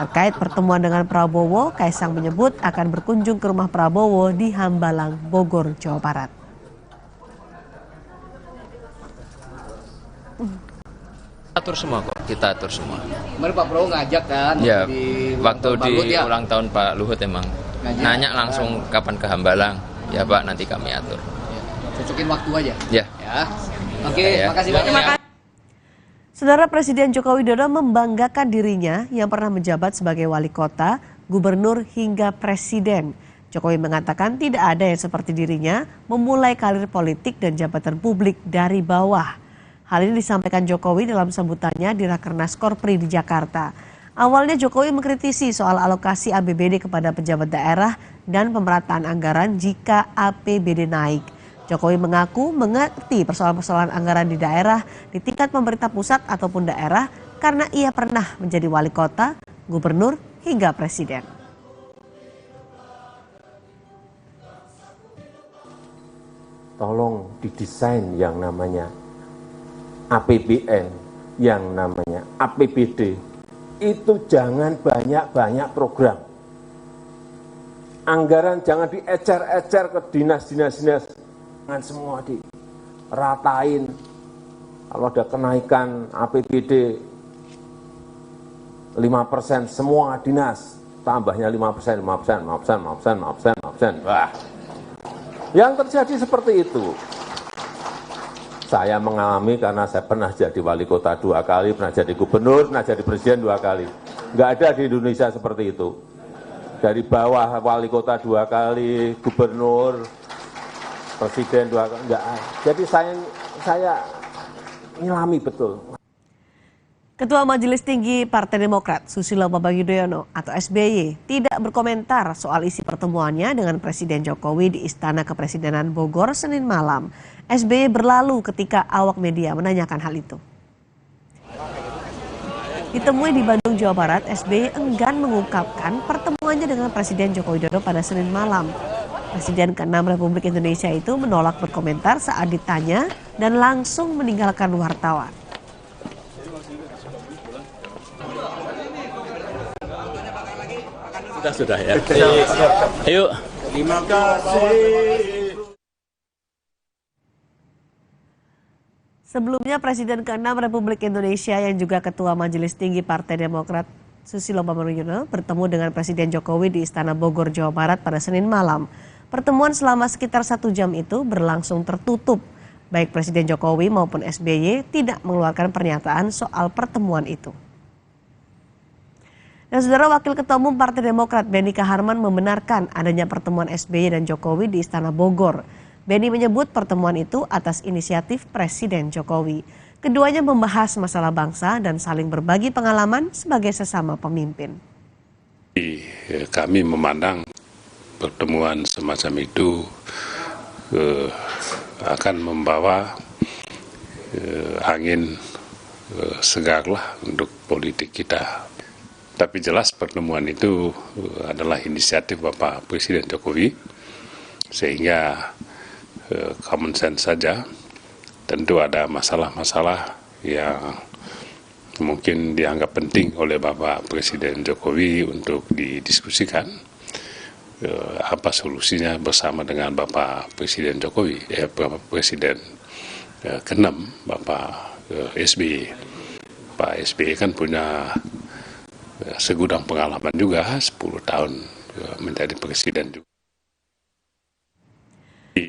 Terkait pertemuan dengan Prabowo, Kaisang menyebut akan berkunjung ke rumah Prabowo di Hambalang, Bogor, Jawa Barat. Atur semua kok, kita atur semua. Kemarin Pak Prabowo ngajak kan? Ya, waktu di ulang tahun Pak Luhut emang nanya langsung kapan ke Hambalang. Ya Pak, nanti kami atur. Cocokin waktu aja. Ya. Oke, makasih banyak. Saudara, Presiden Joko Widodo membanggakan dirinya yang pernah menjabat sebagai wali kota, gubernur hingga presiden. Jokowi mengatakan tidak ada yang seperti dirinya memulai karir politik dan jabatan publik dari bawah. Hal ini disampaikan Jokowi dalam sambutannya di Rakernas Korpri di Jakarta. Awalnya Jokowi mengkritisi soal alokasi APBD kepada pejabat daerah dan pemerataan anggaran jika APBD naik. Jokowi mengaku mengerti persoalan-persoalan anggaran di daerah di tingkat pemerintah pusat ataupun daerah karena ia pernah menjadi wali kota, gubernur, hingga presiden. Tolong didesain yang namanya APBN, yang namanya APBD, itu jangan banyak-banyak program. Anggaran jangan diecer-ecer ke dinas-dinas, jangan semua diratain. Kalau ada kenaikan APBD 5%, semua dinas tambahnya 5%. Wah, yang terjadi seperti itu. Saya mengalami karena saya pernah jadi wali kota 2 kali, pernah jadi gubernur, pernah jadi presiden 2 kali. Nggak ada di Indonesia seperti itu. Dari bawah wali kota 2 kali, gubernur, presiden 2 kali, nggak ada. Jadi saya nyelami betul. Ketua Majelis Tinggi Partai Demokrat Susilo Bambang Yudhoyono atau SBY tidak berkomentar soal isi pertemuannya dengan Presiden Jokowi di Istana Kepresidenan Bogor Senin malam. SBY berlalu ketika awak media menanyakan hal itu. Ditemui di Bandung, Jawa Barat, SBY enggan mengungkapkan pertemuannya dengan Presiden Joko Widodo pada Senin malam. Presiden ke-6 Republik Indonesia itu menolak berkomentar saat ditanya dan langsung meninggalkan wartawan. Sudah ya. Ayo. Terima kasih. Sebelumnya Presiden ke-6 Republik Indonesia yang juga Ketua Majelis Tinggi Partai Demokrat Susilo Bambang Yudhoyono bertemu dengan Presiden Jokowi di Istana Bogor, Jawa Barat pada Senin malam. Pertemuan selama sekitar 1 jam itu berlangsung tertutup. Baik Presiden Jokowi maupun SBY tidak mengeluarkan pernyataan soal pertemuan itu. Dan saudara, Wakil Ketua Umum Partai Demokrat Benny Kaharman membenarkan adanya pertemuan SBY dan Jokowi di Istana Bogor. Benny menyebut pertemuan itu atas inisiatif Presiden Jokowi. Keduanya membahas masalah bangsa dan saling berbagi pengalaman sebagai sesama pemimpin. Kami memandang pertemuan semacam itu akan membawa angin segarlah untuk politik kita. Tapi jelas pertemuan itu adalah inisiatif Bapak Presiden Jokowi, sehingga common sense saja. Tentu ada masalah-masalah yang mungkin dianggap penting oleh Bapak Presiden Jokowi untuk didiskusikan. Apa solusinya bersama dengan Bapak Presiden Jokowi, Bapak Presiden ke-6, Bapak SBY. Pak SBY kan punya segudang pengalaman juga, 10 tahun menjadi presiden juga.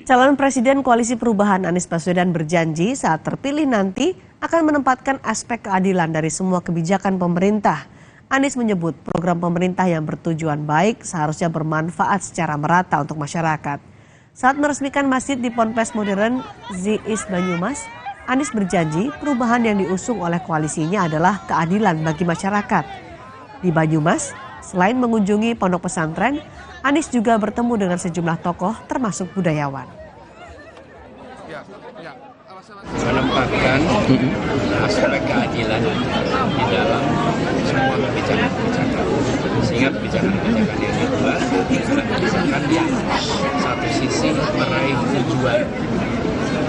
Calon Presiden Koalisi Perubahan Anies Baswedan berjanji saat terpilih nanti akan menempatkan aspek keadilan dari semua kebijakan pemerintah. Anies menyebut program pemerintah yang bertujuan baik seharusnya bermanfaat secara merata untuk masyarakat. Saat meresmikan masjid di Ponpes Modern ZIIS Banyumas, Anies berjanji perubahan yang diusung oleh koalisinya adalah keadilan bagi masyarakat. Di Banyumas, selain mengunjungi pondok pesantren, Anies juga bertemu dengan sejumlah tokoh termasuk budayawan. Menempatkan aspek keadilan di dalam semua kebijakan-kebijakan, sehingga kebijakan-kebijakan yang dibuat adalah kebijakan yang satu sisi meraih tujuan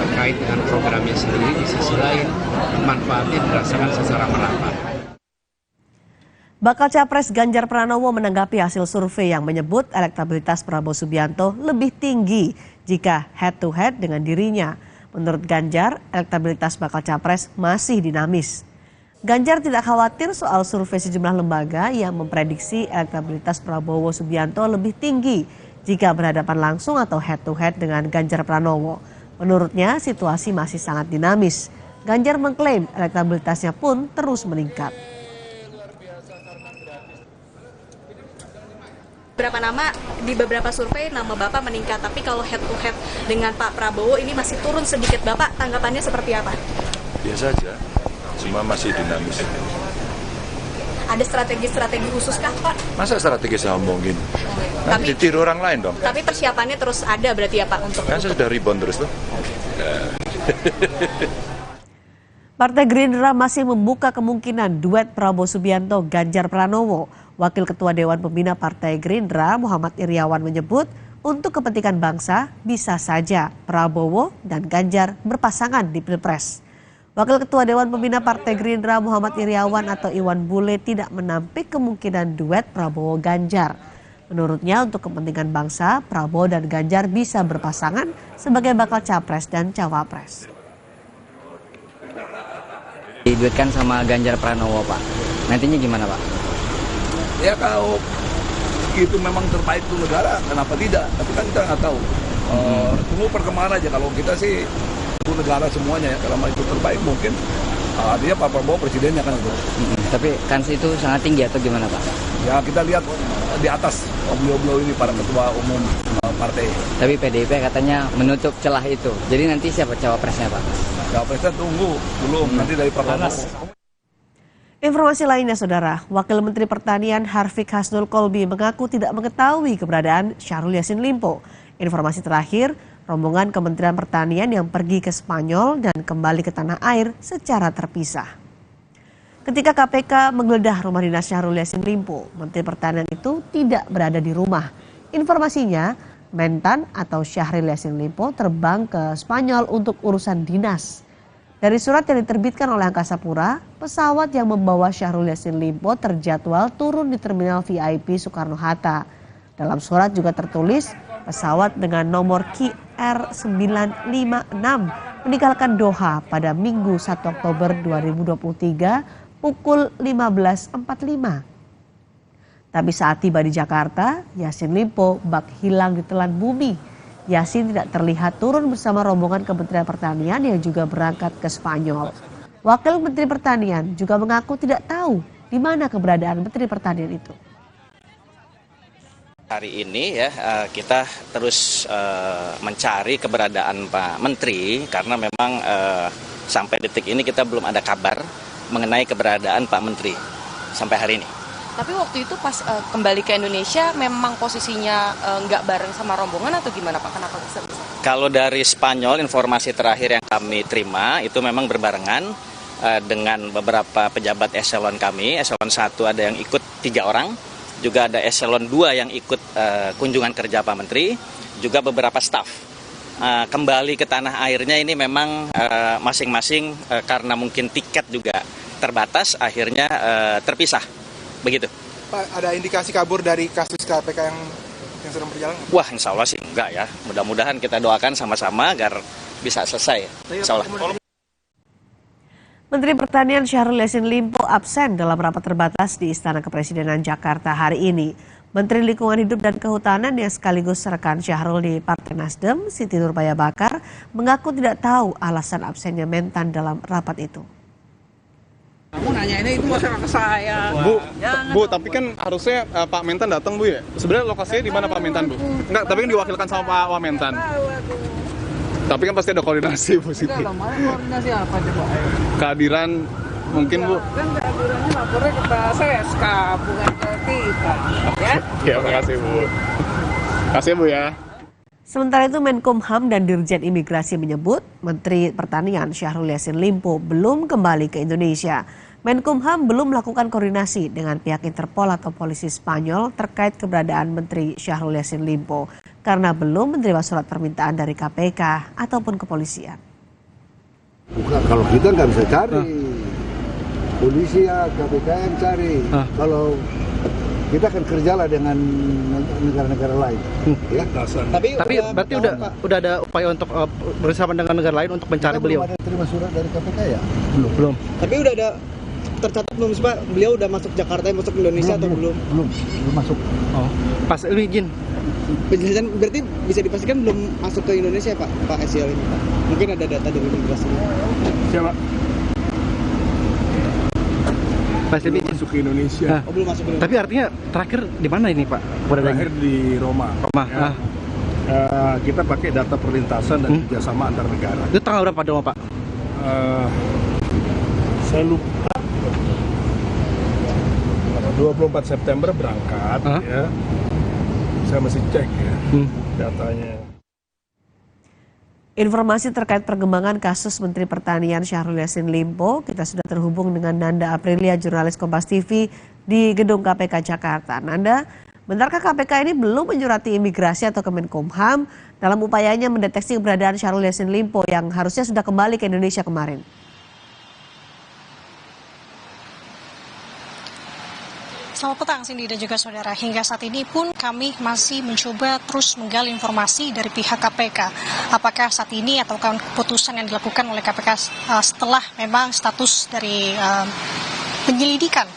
terkait dengan programnya sendiri, di sisi lain manfaatnya dirasakan secara merata. Bakal Capres Ganjar Pranowo menanggapi hasil survei yang menyebut elektabilitas Prabowo Subianto lebih tinggi jika head to head dengan dirinya. Menurut Ganjar, elektabilitas bakal Capres masih dinamis. Ganjar tidak khawatir soal survei sejumlah lembaga yang memprediksi elektabilitas Prabowo Subianto lebih tinggi jika berhadapan langsung atau head to head dengan Ganjar Pranowo. Menurutnya, situasi masih sangat dinamis. Ganjar mengklaim elektabilitasnya pun terus meningkat. Beberapa nama di beberapa survei nama Bapak meningkat, tapi kalau head to head dengan Pak Prabowo ini masih turun sedikit. Bapak tanggapannya seperti apa? Biasa aja, cuma masih dinamis. Ada strategi-strategi khusus kah, Pak? Masa strategi saya omongin? Nanti ditiru orang lain dong. Tapi persiapannya terus ada berarti ya Pak untuk... Kan saya sudah rebound terus tuh. Partai Gerindra masih membuka kemungkinan duet Prabowo Subianto Ganjar Pranowo. Wakil Ketua Dewan Pembina Partai Gerindra Muhammad Iriawan menyebut untuk kepentingan bangsa bisa saja Prabowo dan Ganjar berpasangan di Pilpres. Wakil Ketua Dewan Pembina Partai Gerindra Muhammad Iriawan atau Iwan Bule tidak menampik kemungkinan duet Prabowo Ganjar. Menurutnya untuk kepentingan bangsa Prabowo dan Ganjar bisa berpasangan sebagai bakal Capres dan Cawapres. Diduetkan sama Ganjar Pranowo Pak, nantinya gimana Pak? Ya kalau itu memang terbaik untuk negara, kenapa tidak? Tapi kan kita nggak tahu. Tunggu perkembangan aja. Kalau kita sih untuk negara semuanya ya. Kalau itu terbaik mungkin artinya Pak Prabowo presidennya kan itu. Tapi kans itu sangat tinggi atau gimana Pak? Ya kita lihat di atas beliau-beliau ini para ketua umum partai. Tapi PDIP katanya menutup celah itu. Jadi nanti siapa cawapresnya Pak? Cawapresnya tunggu belum nanti dari Pak Prabowo. Informasi lainnya Saudara, Wakil Menteri Pertanian Harfiq Hasnul Kolbi mengaku tidak mengetahui keberadaan Syahrul Yassin Limpo. Informasi terakhir, rombongan Kementerian Pertanian yang pergi ke Spanyol dan kembali ke tanah air secara terpisah. Ketika KPK menggeledah rumah dinas Syahrul Yassin Limpo, Menteri Pertanian itu tidak berada di rumah. Informasinya, Mentan atau Syahrul Yassin Limpo terbang ke Spanyol untuk urusan dinas. Dari surat yang diterbitkan oleh Angkasa Pura, pesawat yang membawa Syahrul Yassin Limpo terjadwal turun di Terminal VIP Soekarno-Hatta. Dalam surat juga tertulis pesawat dengan nomor QR956 meninggalkan Doha pada Minggu 1 Oktober 2023 pukul 15.45. Tapi saat tiba di Jakarta, Yassin Limpo bak hilang di telan bumi. Yassin tidak terlihat turun bersama rombongan Kementerian Pertanian yang juga berangkat ke Spanyol. Wakil Menteri Pertanian juga mengaku tidak tahu di mana keberadaan Menteri Pertanian itu. Hari ini ya kita terus mencari keberadaan Pak Menteri karena memang sampai detik ini kita belum ada kabar mengenai keberadaan Pak Menteri sampai hari ini. Tapi waktu itu pas kembali ke Indonesia memang posisinya nggak bareng sama rombongan atau gimana Pak? Kenapa bisa? Kalau dari Spanyol informasi terakhir yang kami terima itu memang berbarengan dengan beberapa pejabat eselon kami. Eselon 1 ada yang ikut 3 orang, juga ada eselon 2 yang ikut kunjungan kerja Pak Menteri, juga beberapa staf. Kembali ke tanah airnya ini memang masing-masing karena mungkin tiket juga terbatas akhirnya terpisah. Begitu. Pak, ada indikasi kabur dari kasus KPK yang sedang berjalan? Wah, insya Allah sih enggak ya. Mudah-mudahan kita doakan sama-sama agar bisa selesai. Insya Allah. Menteri Pertanian Syahrul Yassin Limpo absen dalam rapat terbatas di Istana Kepresidenan Jakarta hari ini. Menteri Lingkungan Hidup dan Kehutanan yang sekaligus rekan Syahrul di Partai Nasdem, Siti Nurbaya Bakar, mengaku tidak tahu alasan absennya Mentan dalam rapat itu. Kamu nanya ini itu masalah ke saya. Bu, tapi kan harusnya Pak Mentan datang Bu ya. Sebenarnya lokasinya di mana Pak Mentan Bu? Enggak, tapi kan diwakilkan sama Pak Wamentan. Tapi kan pasti ada koordinasi Bu Siti. Koordinasi apa coba? Kehadiran mungkin Bu. Kan kehadirannya lapornya ke SK bukan ke kita. Ya? Ya, makasih Bu. Makasih Bu ya. Sementara itu Menkumham dan Dirjen Imigrasi menyebut Menteri Pertanian Syahrul Yassin Limpo belum kembali ke Indonesia. Menkumham belum melakukan koordinasi dengan pihak Interpol atau polisi Spanyol terkait keberadaan Menteri Syahrul Yassin Limpo karena belum menerima surat permintaan dari KPK ataupun kepolisian. Bukan, kalau kita nggak bisa cari. Polisi ya, KPK yang cari. Kalau kita akan kerjalah dengan negara-negara lain. Ya. Tapi berarti udah ada upaya untuk bersama dengan negara lain untuk mencari beliau. Belum ada terima surat dari KPK ya? Belum. Tapi udah ada tercatat belum sih Pak? Beliau udah masuk Jakarta, masuk Indonesia atau belum? Belum masuk. Oh, pas ini izin. Penjelasan berarti bisa dipastikan belum masuk ke Indonesia Pak SYL ini Pak? Mungkin ada data dari imigrasi. Siapa? Belum masuk ke Indonesia. Oh, belum masuk ke Indonesia. Tapi artinya terakhir di mana ini Pak? Terakhir di Roma. Ya. Kita pakai data perlintasan dan kerjasama antar negara. Itu tanggal berapa dong Pak? Saya lupa. 24 September berangkat ya. Saya masih cek ya datanya. Informasi terkait perkembangan kasus Menteri Pertanian Syahrul Yassin Limpo, kita sudah terhubung dengan Nanda Aprilia, jurnalis Kompas TV di Gedung KPK Jakarta. Nanda, benarkah KPK ini belum menyurati imigrasi atau Kemenkumham dalam upayanya mendeteksi keberadaan Syahrul Yassin Limpo yang harusnya sudah kembali ke Indonesia kemarin? Selamat petang Cindy dan juga saudara. Hingga saat ini pun kami masih mencoba terus menggali informasi dari pihak KPK. Apakah saat ini atau keputusan yang dilakukan oleh KPK setelah memang status dari penyelidikan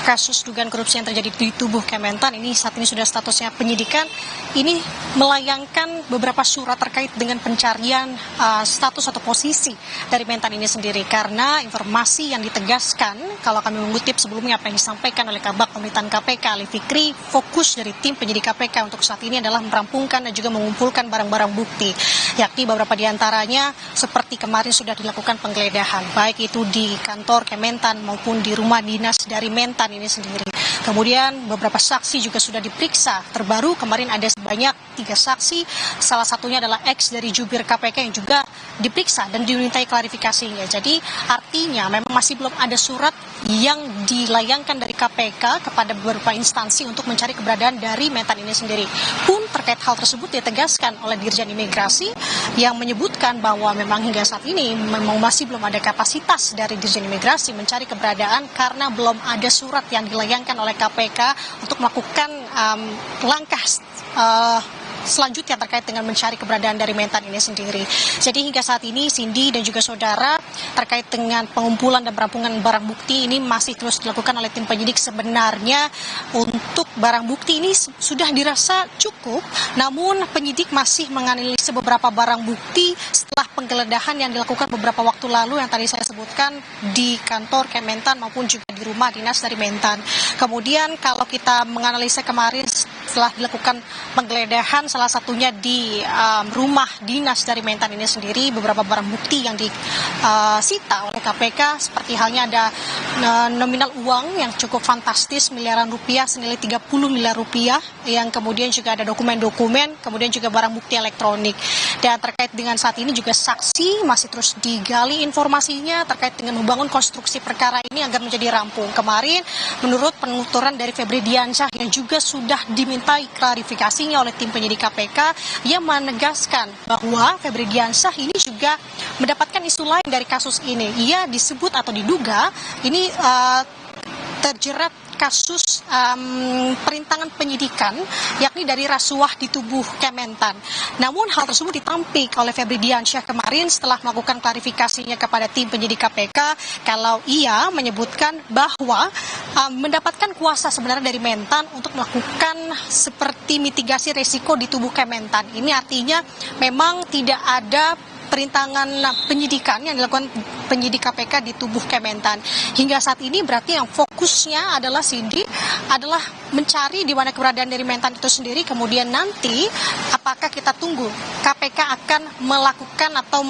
kasus dugaan korupsi yang terjadi di tubuh Kementan ini saat ini sudah statusnya penyidikan, ini melayangkan beberapa surat terkait dengan pencarian status atau posisi dari Mentan ini sendiri, karena informasi yang ditegaskan kalau kami mengutip sebelumnya apa yang disampaikan oleh Kabag Pemerintahan KPK Ali Fikri, fokus dari tim penyidik KPK untuk saat ini adalah merampungkan dan juga mengumpulkan barang-barang bukti, yakni beberapa diantaranya seperti kemarin sudah dilakukan penggeledahan baik itu di kantor Kementan maupun di rumah dinas dari Mentan ini sendiri. Kemudian beberapa saksi juga sudah diperiksa. Terbaru kemarin ada sebanyak 3 saksi, salah satunya adalah ex dari jubir KPK yang juga diperiksa dan dimintai klarifikasinya. Jadi artinya memang masih belum ada surat yang dilayangkan dari KPK kepada beberapa instansi untuk mencari keberadaan dari Mentan ini sendiri. Pun terkait hal tersebut ditegaskan oleh Dirjen Imigrasi yang menyebutkan bahwa memang hingga saat ini memang masih belum ada kapasitas dari Dirjen Imigrasi mencari keberadaan karena belum ada surat yang dilayangkan oleh KPK untuk melakukan langkah selanjutnya terkait dengan mencari keberadaan dari Mentan ini sendiri. Jadi hingga saat ini Cindy dan juga saudara terkait dengan pengumpulan dan perampungan barang bukti ini masih terus dilakukan oleh tim penyidik. Sebenarnya untuk barang bukti ini sudah dirasa cukup, namun penyidik masih menganalisa beberapa barang bukti setelah penggeledahan yang dilakukan beberapa waktu lalu yang tadi saya sebutkan di kantor Kementan maupun juga di rumah dinas dari Mentan. Kemudian kalau kita menganalisa kemarin setelah dilakukan penggeledahan salah satunya di rumah dinas dari Mentan ini sendiri, beberapa barang bukti yang disita oleh KPK seperti halnya ada nominal uang yang cukup fantastis miliaran rupiah senilai 30 miliar rupiah, yang kemudian juga ada dokumen-dokumen, kemudian juga barang bukti elektronik. Dan terkait dengan saat ini juga saksi masih terus digali informasinya terkait dengan membangun konstruksi perkara ini agar menjadi rampung. Kemarin menurut penuturan dari Febri Diansyah yang juga sudah dimintai klarifikasinya oleh tim penyidik KPK, yang menegaskan bahwa Febri Diansyah ini juga mendapatkan isu lain dari kasus ini. Ia disebut atau diduga ini terjerat kasus perintangan penyidikan, yakni dari rasuah di tubuh Kementan. Namun hal tersebut ditampik oleh Febri Diansyah kemarin setelah melakukan klarifikasinya kepada tim penyidik KPK, kalau ia menyebutkan bahwa mendapatkan kuasa sebenarnya dari Mentan untuk melakukan seperti mitigasi risiko di tubuh Kementan. Ini artinya memang tidak ada perintangan penyidikan yang dilakukan penyidik KPK di tubuh Kementan. Hingga saat ini berarti yang fokusnya adalah Cindy adalah mencari di mana keberadaan dari Mentan itu sendiri. Kemudian nanti apakah kita tunggu KPK akan melakukan atau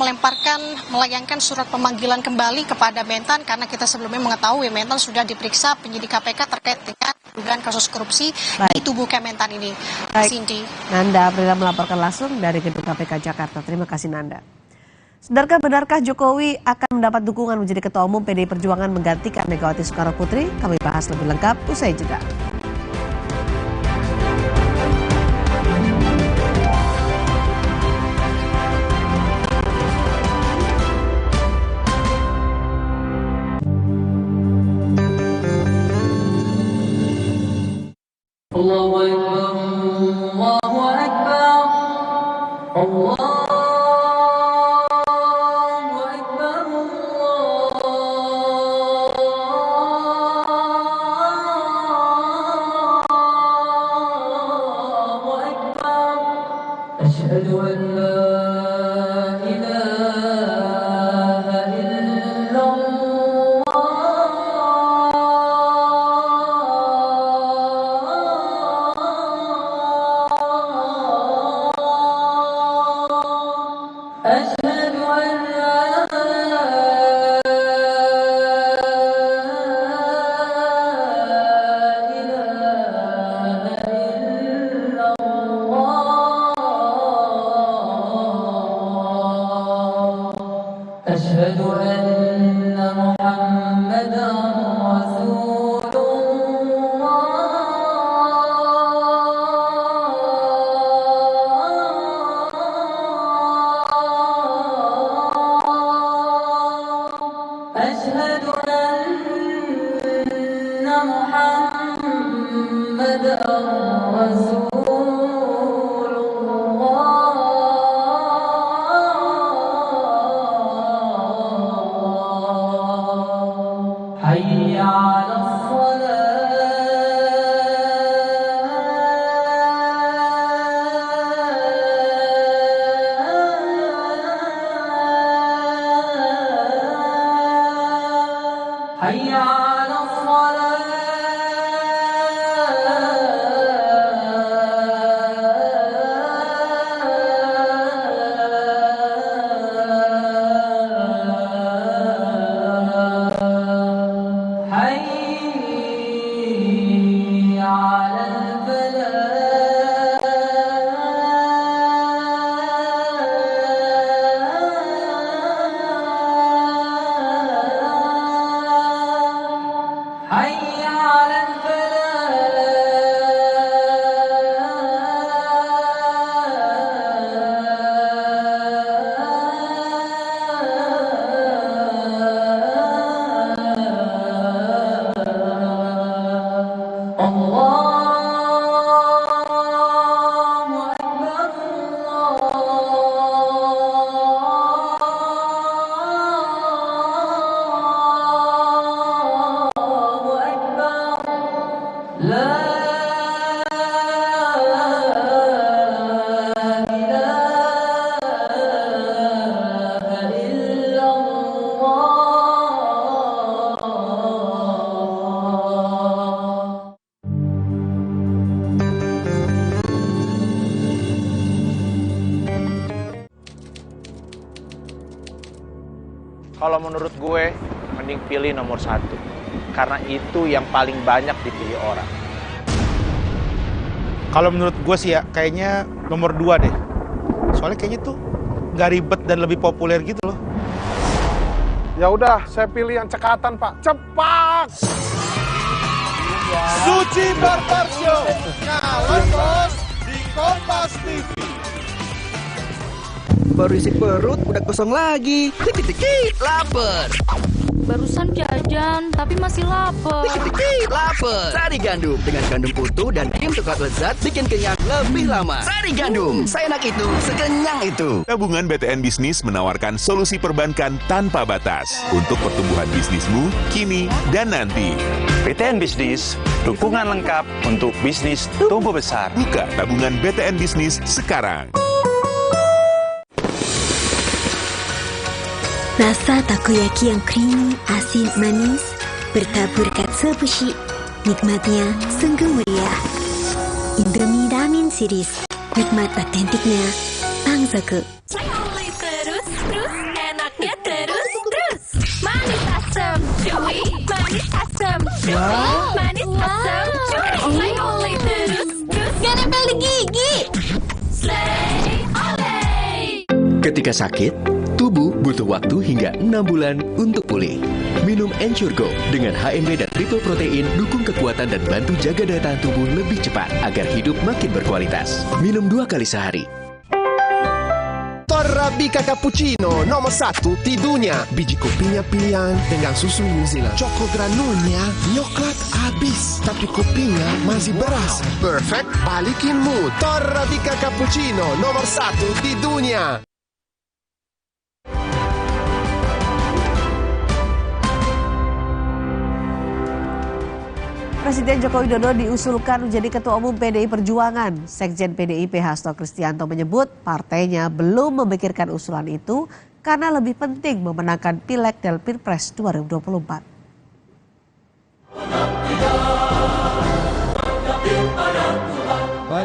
melayangkan surat pemanggilan kembali kepada Mentan, karena kita sebelumnya mengetahui Mentan sudah diperiksa penyidik KPK terkait dengan dugaan kasus korupsi di tubuh Kementan ini. Cindy. Nanda Aprilia melaporkan langsung dari Gedung KPK Jakarta. Terima kasih Nanda. Benarkah Jokowi akan mendapat dukungan menjadi Ketua Umum PDI Perjuangan menggantikan Megawati Soekarno Putri? Kami bahas lebih lengkap usai jeda. Kalau menurut gue, mending pilih nomor 1. Karena itu yang paling banyak dipilih orang. Kalau menurut gue sih ya, kayaknya nomor 2 deh. Soalnya kayaknya tuh nggak ribet dan lebih populer gitu loh. Ya udah, saya pilih yang cekatan, Pak. Cepat! Suci Barbar Show. Calon bos di Kompas TV. Baru isi perut, udah kosong lagi. Dikit-dikit, lapar. Barusan jajan, tapi masih lapar. Dikit-dikit, lapar. Sari Gandum dengan gandum utuh dan krim coklat lezat bikin kenyang lebih lama. Sari Gandum, seenak itu, sekenyang itu. Tabungan BTN Bisnis menawarkan solusi perbankan tanpa batas untuk pertumbuhan bisnismu kini dan nanti. BTN Bisnis, dukungan lengkap untuk bisnis tumbuh besar. Buka tabungan BTN Bisnis sekarang. Rasa takoyaki yang creamy, asin, manis, bertabur katsu bushi. Nikmatnya sungguh meriah. Indomie Ramen Series, nikmat otentiknya Pangzoku. Terus, enaknya terus. Manis asam, chewy, manis asam, chewy, manis asam, chewy. Oleh terus, gak nempel di gigi. Slay, oleh. Ketika sakit, tubuh butuh waktu hingga 6 bulan untuk pulih. Minum Ensure Go dengan HMB dan triple protein dukung kekuatan dan bantu jaga daya tahan tubuh lebih cepat agar hidup makin berkualitas. Minum 2 kali sehari. Torabika Cappuccino nomor 1 di dunia. Biji kopinya pilihan dengan susu New Zealand. Choco granulnya nyoklat habis, tapi kopinya masih berasa. Perfect, balikin mood. Torabika Cappuccino nomor 1 di dunia. Presiden Joko Widodo diusulkan menjadi Ketua Umum PDI Perjuangan. Sekjen PDIP Hasto Kristianto menyebut partainya belum memikirkan usulan itu karena lebih penting memenangkan Pileg dan Pilpres 2024.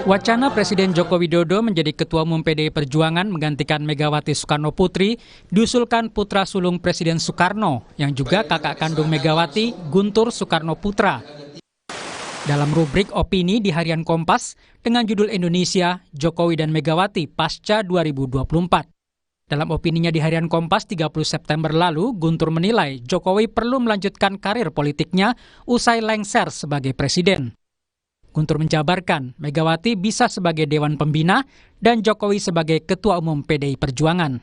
Wacana Presiden Joko Widodo menjadi Ketua Umum PDI Perjuangan menggantikan Megawati Soekarno Putri diusulkan putra sulung Presiden Soekarno yang juga kakak kandung Megawati, Guntur Soekarno Putra. Dalam rubrik opini di Harian Kompas dengan judul Indonesia, Jokowi dan Megawati pasca 2024. Dalam opininya di Harian Kompas 30 September lalu, Guntur menilai Jokowi perlu melanjutkan karir politiknya usai lengser sebagai presiden. Guntur menjabarkan Megawati bisa sebagai Dewan Pembina dan Jokowi sebagai Ketua Umum PDI Perjuangan.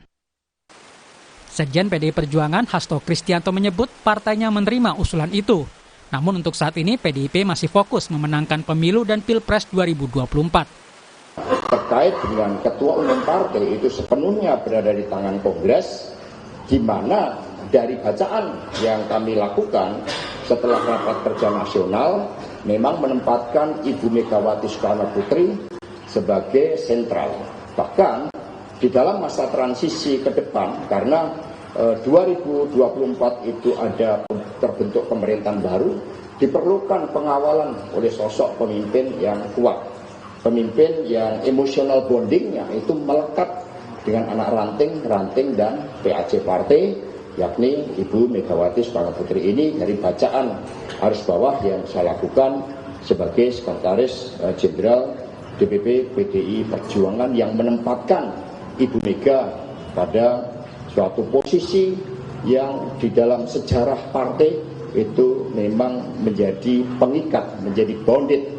Sekjen PDI Perjuangan Hasto Kristianto menyebut partainya menerima usulan itu. Namun untuk saat ini PDIP masih fokus memenangkan pemilu dan Pilpres 2024. Terkait dengan ketua umum partai itu sepenuhnya berada di tangan Kongres, di mana dari bacaan yang kami lakukan setelah rapat kerja nasional memang menempatkan Ibu Megawati Soekarno Putri sebagai sentral. Bahkan di dalam masa transisi ke depan, karena 2024 itu ada terbentuk pemerintahan baru, diperlukan pengawalan oleh sosok pemimpin yang kuat. Pemimpin yang emotional bondingnya itu melekat dengan anak ranting dan PAC partai, yakni Ibu Megawati Soekarno Putri ini. Dari bacaan arus bawah yang saya lakukan sebagai Sekretaris Jenderal DPP PDI Perjuangan yang menempatkan Ibu Mega pada suatu posisi yang di dalam sejarah partai itu memang menjadi pengikat, menjadi bonded.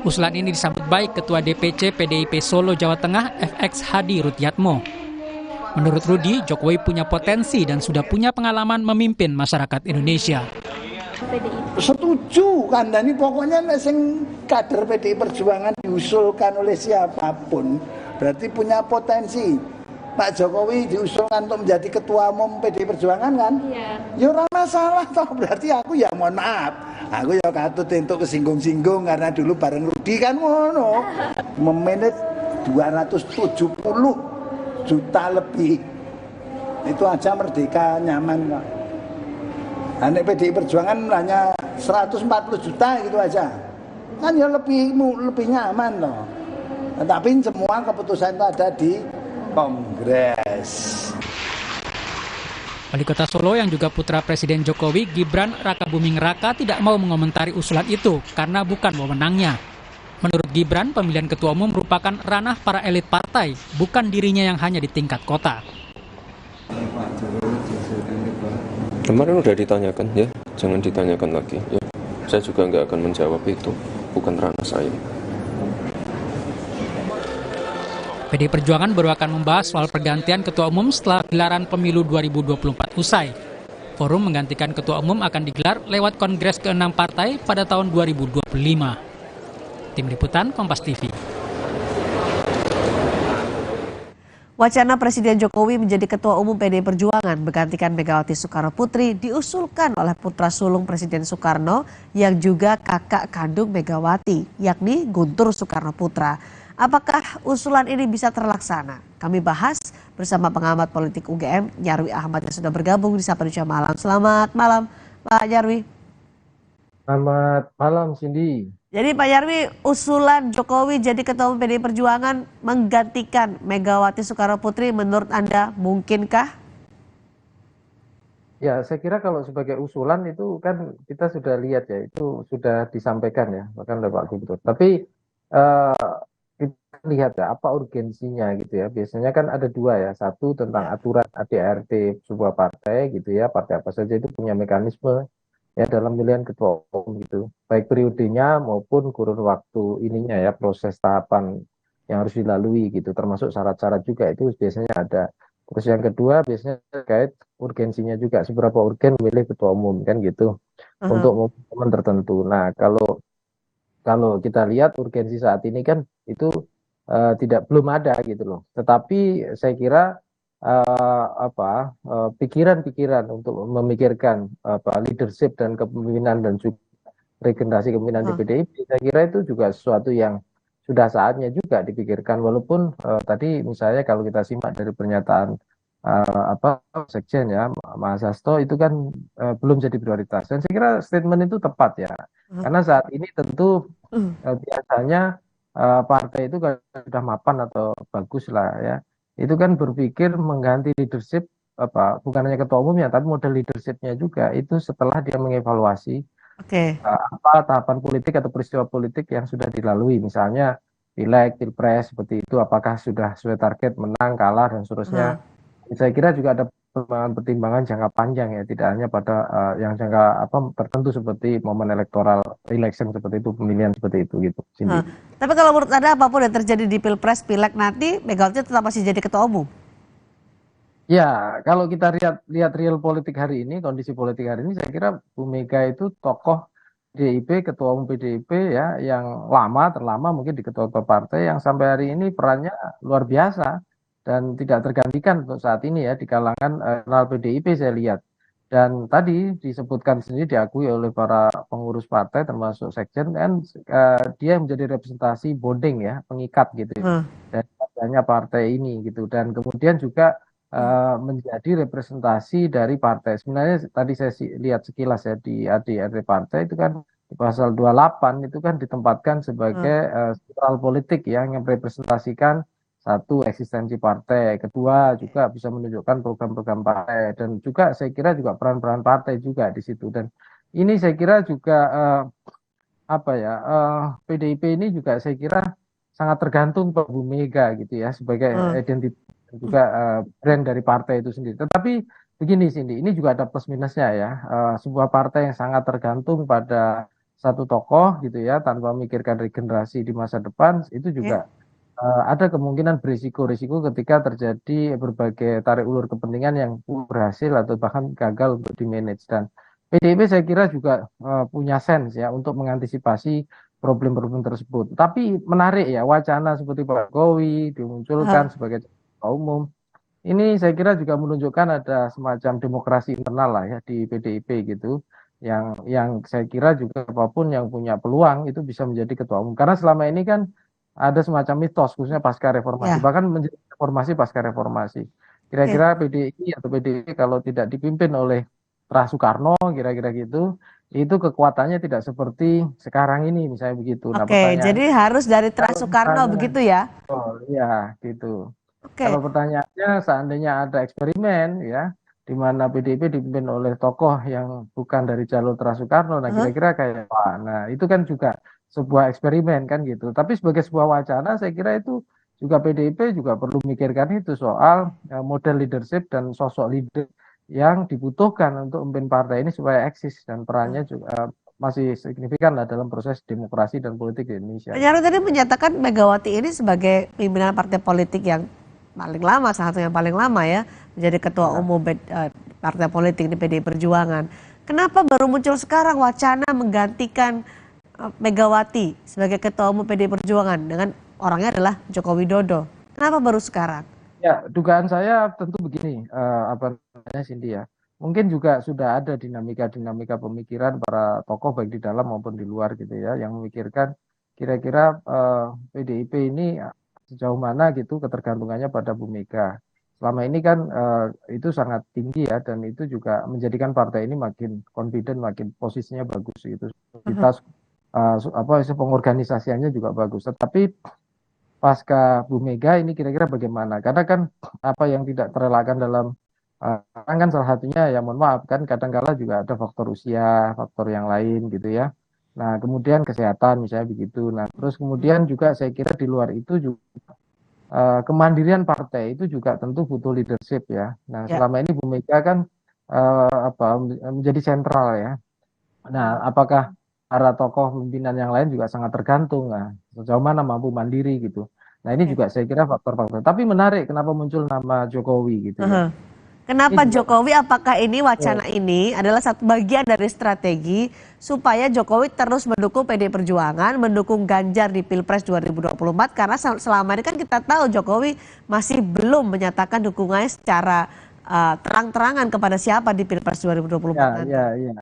Usulan ini disambut baik Ketua DPC PDIP Solo Jawa Tengah FX Hadi Rudiatmo. Menurut Rudi, Jokowi punya potensi dan sudah punya pengalaman memimpin masyarakat Indonesia. Setuju kan, dan ini pokoknya sing kader PDI Perjuangan diusulkan oleh siapapun berarti punya potensi. Pak Jokowi diusulkan untuk menjadi ketua umum PDI Perjuangan kan? Iya. Ya ora masalah toh, berarti aku ya mohon maaf. Aku ya katut untuk kesinggung-singgung karena dulu bareng Rudi kan ngono. Memanage 270 juta lebih. Itu aja merdeka nyaman kok. Anak PDI Perjuangan hanya 140 juta gitu aja. Kan ya lebih nyaman loh. Tapi semua keputusan itu ada di Kongres. Wali Kota Solo yang juga putra Presiden Jokowi, Gibran Rakabuming Raka, tidak mau mengomentari usulan itu karena bukan wewenangnya. Menurut Gibran, pemilihan ketua umum merupakan ranah para elit partai, bukan dirinya yang hanya di tingkat kota. Kemarin udah ditanyakan ya, jangan ditanyakan lagi ya. Saya juga nggak akan menjawab itu, bukan ranah saya. PDI Perjuangan baru akan membahas soal pergantian ketua umum setelah gelaran pemilu 2024 usai. Forum menggantikan ketua umum akan digelar lewat Kongres ke-6 partai pada tahun 2025. Tim Liputan Kompas TV. Wacana Presiden Jokowi menjadi Ketua Umum PDI Perjuangan menggantikan Megawati Soekarno Putri diusulkan oleh putra sulung Presiden Soekarno yang juga kakak kandung Megawati, yakni Guntur Soekarno Putra. Apakah usulan ini bisa terlaksana? Kami bahas bersama pengamat politik UGM, Nyarwi Ahmad, yang sudah bergabung di Sapa Indonesia Malam. Selamat malam, Pak Nyarwi. Selamat malam, Cindy. Jadi Pak Nyarwi, usulan Jokowi jadi Ketua Umum PDI Perjuangan menggantikan Megawati Soekarno Putri menurut Anda mungkinkah? Ya, saya kira kalau sebagai usulan itu kan kita sudah lihat ya, itu sudah disampaikan ya, bahkan oleh Pak Gubernur. Tapi kita lihat ya apa urgensinya gitu ya. Biasanya kan ada dua ya, satu tentang aturan ADART sebuah partai gitu ya, partai apa saja itu punya mekanisme ya dalam pemilihan ketua umum gitu, baik periodenya maupun kurun waktu ininya ya, proses tahapan yang harus dilalui gitu, termasuk syarat-syarat juga itu biasanya ada. Terus yang kedua biasanya terkait urgensinya juga, seberapa urgen memilih ketua umum kan gitu untuk momen tertentu. Nah kalau kita lihat urgensi saat ini kan itu belum ada gitu loh. Tetapi saya kira pikiran-pikiran untuk memikirkan leadership dan kepemimpinan dan juga regenerasi kepemimpinan di PDIP, saya kira itu juga sesuatu yang sudah saatnya juga dipikirkan. Walaupun tadi misalnya kalau kita simak dari pernyataan Sekjen ya, Mas Hasto, itu kan belum jadi prioritas. Dan saya kira statement itu tepat ya. Karena saat ini tentu biasanya partai itu kalau sudah mapan atau bagus lah ya, itu kan berpikir mengganti leadership bukan hanya ketua umumnya tapi model leadershipnya juga itu setelah dia mengevaluasi tahapan politik atau peristiwa politik yang sudah dilalui, misalnya pileg, pilpres seperti itu, apakah sudah sesuai target, menang, kalah dan seterusnya. Saya kira juga ada pertimbangan jangka panjang ya, tidak hanya pada yang jangka tertentu seperti momen elektoral election seperti itu, pemilihan seperti itu gitu. Tapi kalau menurut Anda apapun yang terjadi di pilpres, pileg nanti, Megawati tetap masih jadi ketua umum? Ya, kalau kita lihat real politik hari ini, kondisi politik hari ini, saya kira Bu Mega itu tokoh PDIP, ketua umum PDIP ya, yang terlama mungkin di ketua-ketua partai yang sampai hari ini perannya luar biasa dan tidak tergantikan untuk saat ini ya di kalangan internal PDIP saya lihat. Dan tadi disebutkan sendiri diakui oleh para pengurus partai termasuk sekjen kan dia menjadi representasi bonding ya, pengikat gitu ya. Dan adanya partai ini gitu dan kemudian juga menjadi representasi dari partai. Sebenarnya tadi saya lihat sekilas ya di ADRT partai itu kan di pasal 28 itu kan ditempatkan sebagai sentral politik ya, yang merepresentasikan satu eksistensi partai, kedua juga bisa menunjukkan program-program partai dan juga saya kira juga peran-peran partai juga di situ dan ini saya kira juga PDIP ini juga saya kira sangat tergantung pada Bu Mega gitu ya sebagai identitas juga brand dari partai itu sendiri. Tetapi begini Cindy, ini juga ada plus minusnya ya. Sebuah partai yang sangat tergantung pada satu tokoh gitu ya tanpa memikirkan regenerasi di masa depan itu juga ada kemungkinan berisiko-risiko ketika terjadi berbagai tarik ulur kepentingan yang berhasil atau bahkan gagal untuk di-manage dan PDIP saya kira juga punya sense ya untuk mengantisipasi problem-problem tersebut. Tapi menarik ya wacana seperti Pak Jokowi dimunculkan sebagai ketua umum. Ini saya kira juga menunjukkan ada semacam demokrasi internal lah ya di PDIP gitu. Yang saya kira juga apapun yang punya peluang itu bisa menjadi ketua umum. Karena selama ini kan ada semacam mitos khususnya pasca reformasi, bahkan menjadi reformasi pasca reformasi. Kira-kira PDI atau PDIP kalau tidak dipimpin oleh Soekarno kira-kira gitu, itu kekuatannya tidak seperti sekarang ini misalnya begitu. Oke, jadi harus dari Soekarno begitu ya? Oh iya gitu. Kalau pertanyaannya seandainya ada eksperimen ya, di mana PDIP dipimpin oleh tokoh yang bukan dari jalur Soekarno, nah kira-kira kayak apa? Nah itu kan juga sebuah eksperimen kan gitu. Tapi sebagai sebuah wacana saya kira itu juga PDIP juga perlu memikirkan itu soal model leadership dan sosok leader yang dibutuhkan untuk memimpin partai ini supaya eksis dan perannya juga masih signifikan lah dalam proses demokrasi dan politik di Indonesia. Nyarwi tadi menyatakan Megawati ini sebagai pimpinan partai politik yang paling lama, salah satu yang paling lama ya, menjadi ketua umum partai politik di PDI Perjuangan. Kenapa baru muncul sekarang wacana menggantikan Megawati sebagai ketua umum PDI Perjuangan dengan orangnya adalah Joko Widodo? Kenapa baru sekarang? Ya, dugaan saya tentu begini, Cindy ya. Mungkin juga sudah ada dinamika pemikiran para tokoh baik di dalam maupun di luar gitu ya, yang memikirkan kira-kira PDIP ini sejauh mana gitu ketergantungannya pada Bu Mega. Selama ini kan itu sangat tinggi ya, dan itu juga menjadikan partai ini makin confident, makin posisinya bagus gitu. Kita pengorganisasiannya juga bagus. Tetapi pasca Bu Mega ini kira-kira bagaimana? Karena kan apa yang tidak terelakkan dalam kan salah satunya ya mohon maaf kan kadang-kala juga ada faktor usia, faktor yang lain gitu ya. Nah kemudian kesehatan misalnya begitu. Nah terus kemudian juga saya kira di luar itu juga kemandirian partai itu juga tentu butuh leadership ya. Nah selama ini Bu Mega kan menjadi sentral ya. Nah apakah para tokoh pimpinan yang lain juga sangat tergantung sejauh mana mampu mandiri gitu. Nah ini juga saya kira faktor-faktor. Tapi menarik kenapa muncul nama Jokowi gitu ya. Kenapa Jokowi? Apakah ini wacana ini adalah satu bagian dari strategi supaya Jokowi terus mendukung PDI Perjuangan, mendukung Ganjar di Pilpres 2024? Karena selama ini kan kita tahu Jokowi masih belum menyatakan dukungannya secara terang-terangan kepada siapa di Pilpres 2024 nanti. Ya.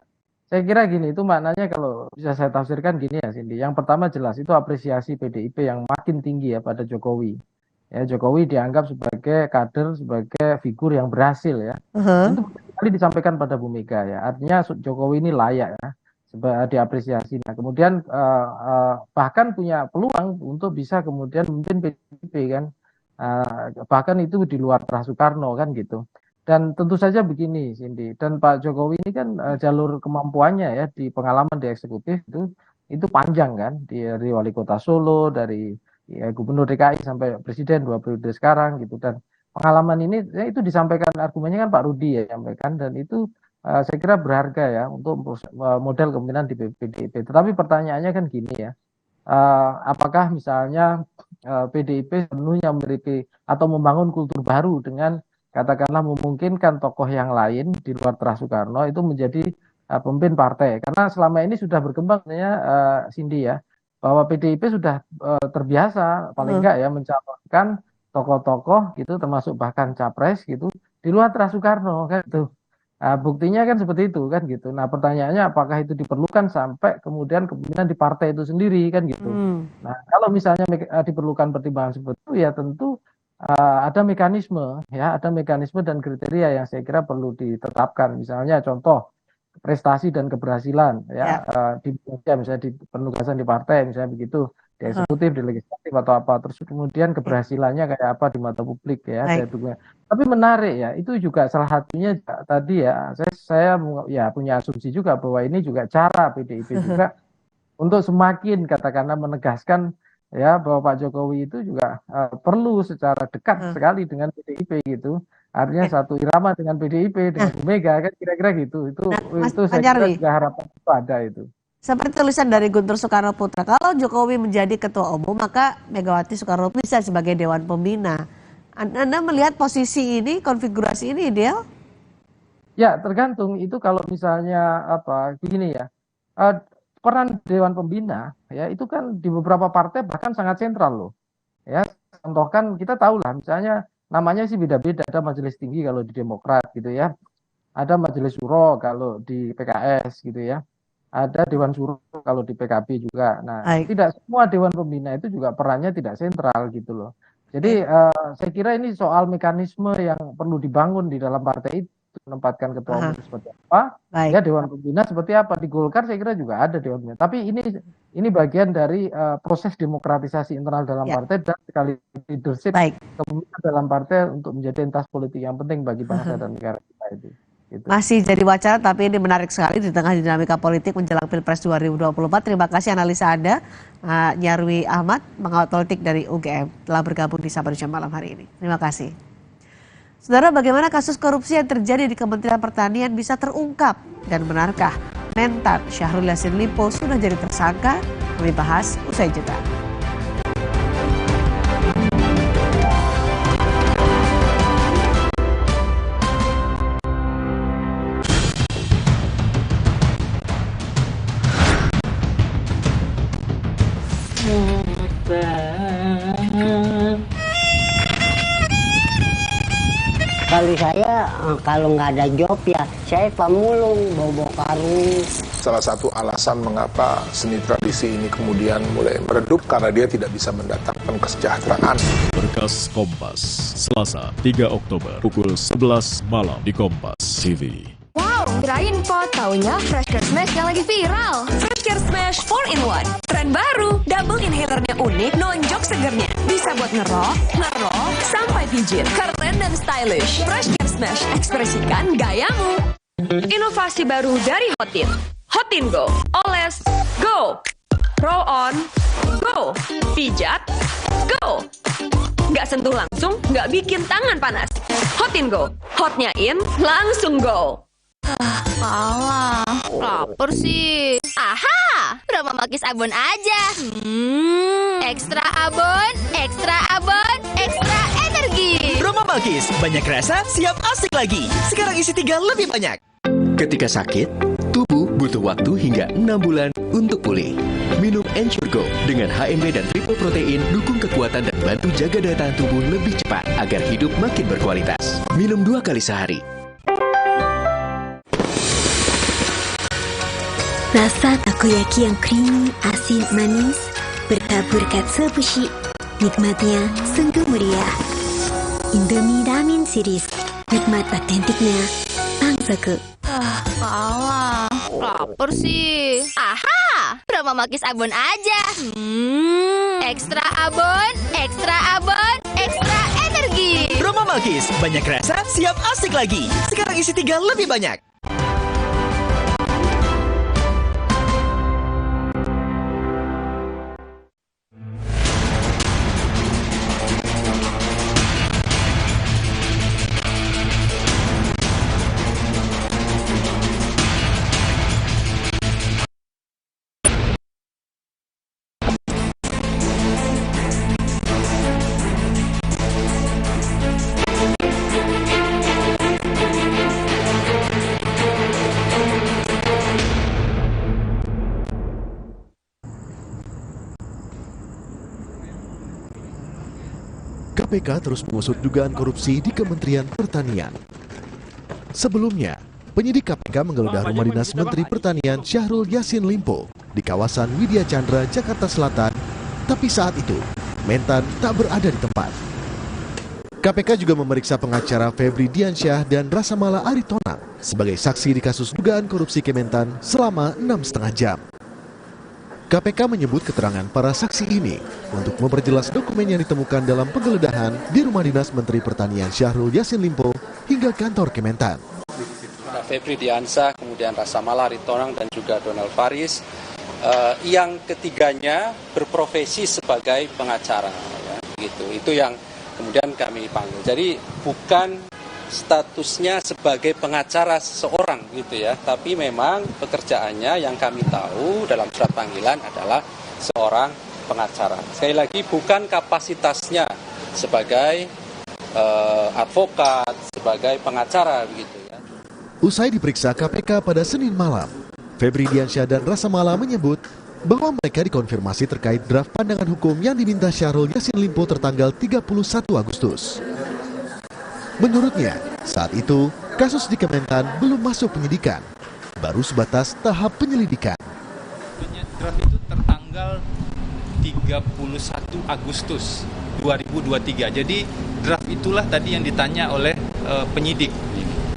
Saya kira gini, itu maknanya kalau bisa saya tafsirkan gini ya Cindy. Yang pertama jelas itu apresiasi PDIP yang makin tinggi ya pada Jokowi. Ya, Jokowi dianggap sebagai kader, sebagai figur yang berhasil ya. Itu kali disampaikan pada Bu Mega ya. Artinya Jokowi ini layak ya, diapresiasi. Nah, kemudian bahkan punya peluang untuk bisa kemudian memimpin PDIP kan. Bahkan itu di luar Soekarno kan gitu. Dan tentu saja begini Cindy, dan Pak Jokowi ini kan jalur kemampuannya ya di pengalaman di eksekutif itu panjang kan, dari wali kota Solo, dari gubernur DKI sampai presiden 2 periode sekarang gitu, dan pengalaman ini ya, itu disampaikan argumennya kan Pak Rudi ya sampaikan, dan itu saya kira berharga ya untuk model kepemimpinan di PDIP. Tetapi pertanyaannya kan gini ya, apakah misalnya PDIP sepenuhnya memiliki atau membangun kultur baru dengan katakanlah memungkinkan tokoh yang lain di luar Terah Soekarno itu menjadi pemimpin partai. Karena selama ini sudah berkembang Cindy ya, bahwa PDIP sudah terbiasa paling enggak ya mencalonkan tokoh-tokoh gitu, termasuk bahkan capres gitu di luar Terah Soekarno kan gitu. Buktinya kan seperti itu kan gitu. Nah pertanyaannya apakah itu diperlukan sampai kemudian kepemimpinan di partai itu sendiri kan gitu. Nah kalau misalnya diperlukan pertimbangan seperti itu ya tentu ada mekanisme dan kriteria yang saya kira perlu ditetapkan. Misalnya contoh prestasi dan keberhasilan di misalnya di penugasan di partai misalnya begitu, di eksekutif, di legislatif atau apa, terus kemudian keberhasilannya kayak apa di mata publik ya. Tapi menarik ya, itu juga salah satunya tadi ya, saya ya punya asumsi juga bahwa ini juga cara PDIP juga untuk semakin katakanlah menegaskan ya bahwa Pak Jokowi itu juga perlu secara dekat sekali dengan PDIP gitu. Artinya satu irama dengan PDIP, dengan Bu Mega kan kira-kira gitu. Itu saya kira juga harapan itu ada itu. Seperti tulisan dari Guntur Soekarno Putra, kalau Jokowi menjadi ketua umum maka Megawati Soekarno bisa sebagai Dewan Pembina. Anda melihat posisi ini, konfigurasi ini ideal? Ya tergantung itu kalau misalnya begini ya. Peran Dewan Pembina ya itu kan di beberapa partai bahkan sangat sentral loh. Ya, contohkan kita tahu lah misalnya namanya sih beda-beda, ada majelis tinggi kalau di Demokrat gitu ya. Ada majelis syuro kalau di PKS gitu ya. Ada Dewan Syuro kalau di PKB juga. Nah, tidak semua Dewan Pembina itu juga perannya tidak sentral gitu loh. Jadi saya kira ini soal mekanisme yang perlu dibangun di dalam partai itu, menempatkan ketua umum seperti apa, ya Dewan Pembina seperti apa. Di Golkar saya kira juga ada Dewan Pembina. Tapi ini bagian dari proses demokratisasi internal dalam partai dan sekali leadership kepemimpinan dalam partai untuk menjadi entas politik yang penting bagi bangsa dan negara kita itu. Gitu. Masih jadi wacana tapi ini menarik sekali di tengah dinamika politik menjelang Pilpres 2024. Terima kasih analisa Anda, Nyarwi Ahmad, pengawat politik dari UGM, telah bergabung di Sapa Indonesia malam hari ini. Terima kasih. Saudara, bagaimana kasus korupsi yang terjadi di Kementerian Pertanian bisa terungkap? Dan benarkah Mentan Syahrul Yassin Limpo sudah jadi tersangka? Kami bahas usai jeda. Kali saya kalau nggak ada job ya saya pemulung bawa karung. Salah satu alasan mengapa seni tradisi ini kemudian mulai meredup karena dia tidak bisa mendatangkan kesejahteraan. Berkas Kompas, Selasa 3 Oktober pukul 11 malam di Kompas TV. Wow, kirain kok taunya Fresh Care Smash yang lagi viral. Fresh Care Smash 4-in-1, tren baru, double inhalernya unik, nonjok segernya. Bisa buat ngerok, sampai pijit. Keren dan stylish. Fresh Care Smash, ekspresikan gayamu. Inovasi baru dari Hotin. Hotin Go, oles, go. Roll on, go. Pijat, go. Nggak sentuh langsung, nggak bikin tangan panas. Hotin Go, hotnya in, langsung go. Alah, lapar sih. Aha, Bromo Makis Abon aja. Ekstra abon, ekstra energi. Bromo Makis, banyak rasa, siap asik lagi. Sekarang isi 3 lebih banyak. Ketika sakit, tubuh butuh waktu hingga 6 bulan untuk pulih. Minum Ensure Go dengan HMB dan triple protein dukung kekuatan dan bantu jaga daya tahan tubuh lebih cepat agar hidup makin berkualitas. Minum 2 kali sehari. Rasa takoyaki yang creamy, asin, manis, bertabur katsu bushi. Nikmatnya sungguh meriah. Indomie Ramen Series, nikmat otentiknya Pangsaku. Alah, lapar sih. Aha, Bromo Makis Abon aja. Ekstra abon, ekstra energi. Bromo Makis, banyak rasa, siap asik lagi. Sekarang isi 3 lebih banyak. KPK terus mengusut dugaan korupsi di Kementerian Pertanian. Sebelumnya, penyidik KPK menggeledah rumah dinas Menteri Pertanian Syahrul Yassin Limpo di kawasan Widya Chandra, Jakarta Selatan, tapi saat itu Mentan tak berada di tempat. KPK juga memeriksa pengacara Febri Diansyah dan Rasamala Aritonang sebagai saksi di kasus dugaan korupsi Kementan selama 6,5 jam. KPK menyebut keterangan para saksi ini untuk memperjelas dokumen yang ditemukan dalam penggeledahan di rumah dinas Menteri Pertanian Syahrul Yassin Limpo hingga kantor Kementan. Febri Diansyah, kemudian Rasamala Aritonang dan juga Donald Faris, yang ketiganya berprofesi sebagai pengacara, ya, gitu. Itu yang kemudian kami panggil. Jadi bukan statusnya sebagai pengacara seseorang gitu ya, tapi memang pekerjaannya yang kami tahu dalam surat panggilan adalah seorang pengacara. Sekali lagi bukan kapasitasnya sebagai advokat, sebagai pengacara begitu ya. Usai diperiksa KPK pada Senin malam, Febri Diansyah dan Rasamala menyebut bahwa mereka dikonfirmasi terkait draft pandangan hukum yang diminta Syahrul Yassin Limpo tertanggal 31 Agustus. Menurutnya, saat itu kasus di Kementan belum masuk penyidikan, baru sebatas tahap penyelidikan. Draft itu tertanggal 31 Agustus 2023. Jadi draft itulah tadi yang ditanya oleh penyidik.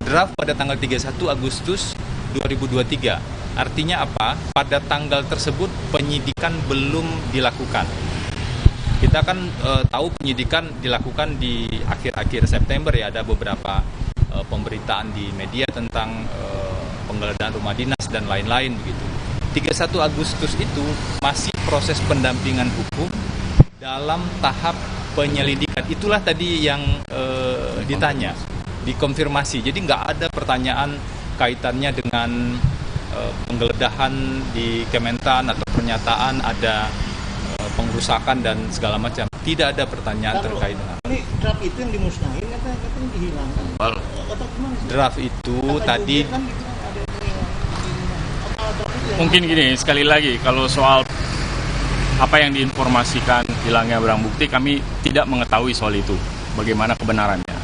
Draft pada tanggal 31 Agustus 2023. Artinya apa? Pada tanggal tersebut penyidikan belum dilakukan. Kita kan tahu penyidikan dilakukan di akhir-akhir September ya, ada beberapa pemberitaan di media tentang penggeledahan rumah dinas dan lain-lain begitu. 31 Agustus itu masih proses pendampingan hukum dalam tahap penyelidikan. Itulah tadi yang ditanya, dikonfirmasi. Jadi nggak ada pertanyaan kaitannya dengan penggeledahan di Kementan atau pernyataan ada pengrusakan dan segala macam. Tidak ada pertanyaan terkait dengan ini. Draft itu yang dimusnahin katanya dihilangkan. Draft itu tadi mungkin gini, sekali lagi kalau soal apa yang diinformasikan hilangnya barang bukti, kami tidak mengetahui soal itu, bagaimana kebenarannya.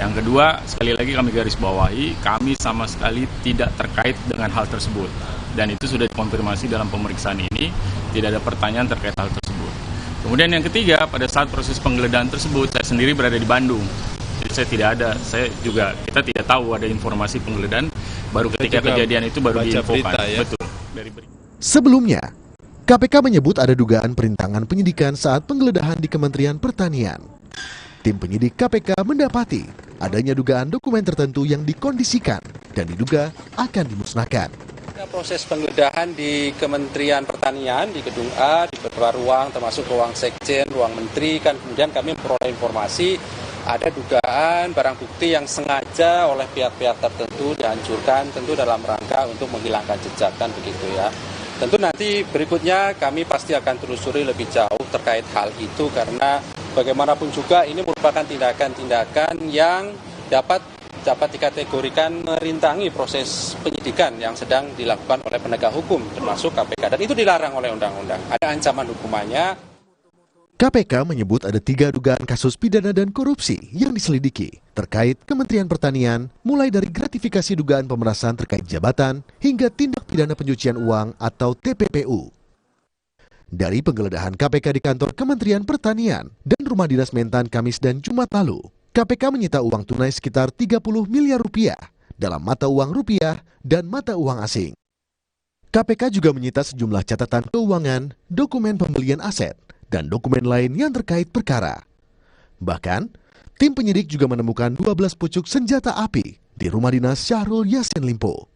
Yang kedua, sekali lagi kami garis bawahi, kami sama sekali tidak terkait dengan hal tersebut. Dan itu sudah dikonfirmasi dalam pemeriksaan ini, tidak ada pertanyaan terkait hal tersebut. Kemudian yang ketiga, pada saat proses penggeledahan tersebut, saya sendiri berada di Bandung. Jadi kita tidak tahu ada informasi penggeledahan, baru ketika kejadian itu baru diinfokan. Ya? Betul. Sebelumnya, KPK menyebut ada dugaan perintangan penyidikan saat penggeledahan di Kementerian Pertanian. Tim penyidik KPK mendapati adanya dugaan dokumen tertentu yang dikondisikan dan diduga akan dimusnahkan. Proses penggeledahan di Kementerian Pertanian, di Gedung A, di beberapa ruang, termasuk ruang Sekjen, ruang Menteri, kan kemudian kami memperoleh informasi ada dugaan barang bukti yang sengaja oleh pihak-pihak tertentu dihancurkan, tentu dalam rangka untuk menghilangkan jejak, kan begitu ya. Tentu nanti berikutnya kami pasti akan telusuri lebih jauh terkait hal itu, karena bagaimanapun juga ini merupakan tindakan-tindakan yang dapat dikategorikan merintangi proses penyidikan yang sedang dilakukan oleh penegak hukum, termasuk KPK. Dan itu dilarang oleh undang-undang. Ada ancaman hukumannya. KPK menyebut ada 3 dugaan kasus pidana dan korupsi yang diselidiki terkait Kementerian Pertanian, mulai dari gratifikasi dugaan pemerasan terkait jabatan hingga tindak pidana pencucian uang atau TPPU. Dari penggeledahan KPK di kantor Kementerian Pertanian dan rumah dinas Mentan Kamis dan Jumat lalu, KPK menyita uang tunai sekitar 30 miliar rupiah dalam mata uang rupiah dan mata uang asing. KPK juga menyita sejumlah catatan keuangan, dokumen pembelian aset, dan dokumen lain yang terkait perkara. Bahkan, tim penyidik juga menemukan 12 pucuk senjata api di rumah dinas Syahrul Yassin Limpo.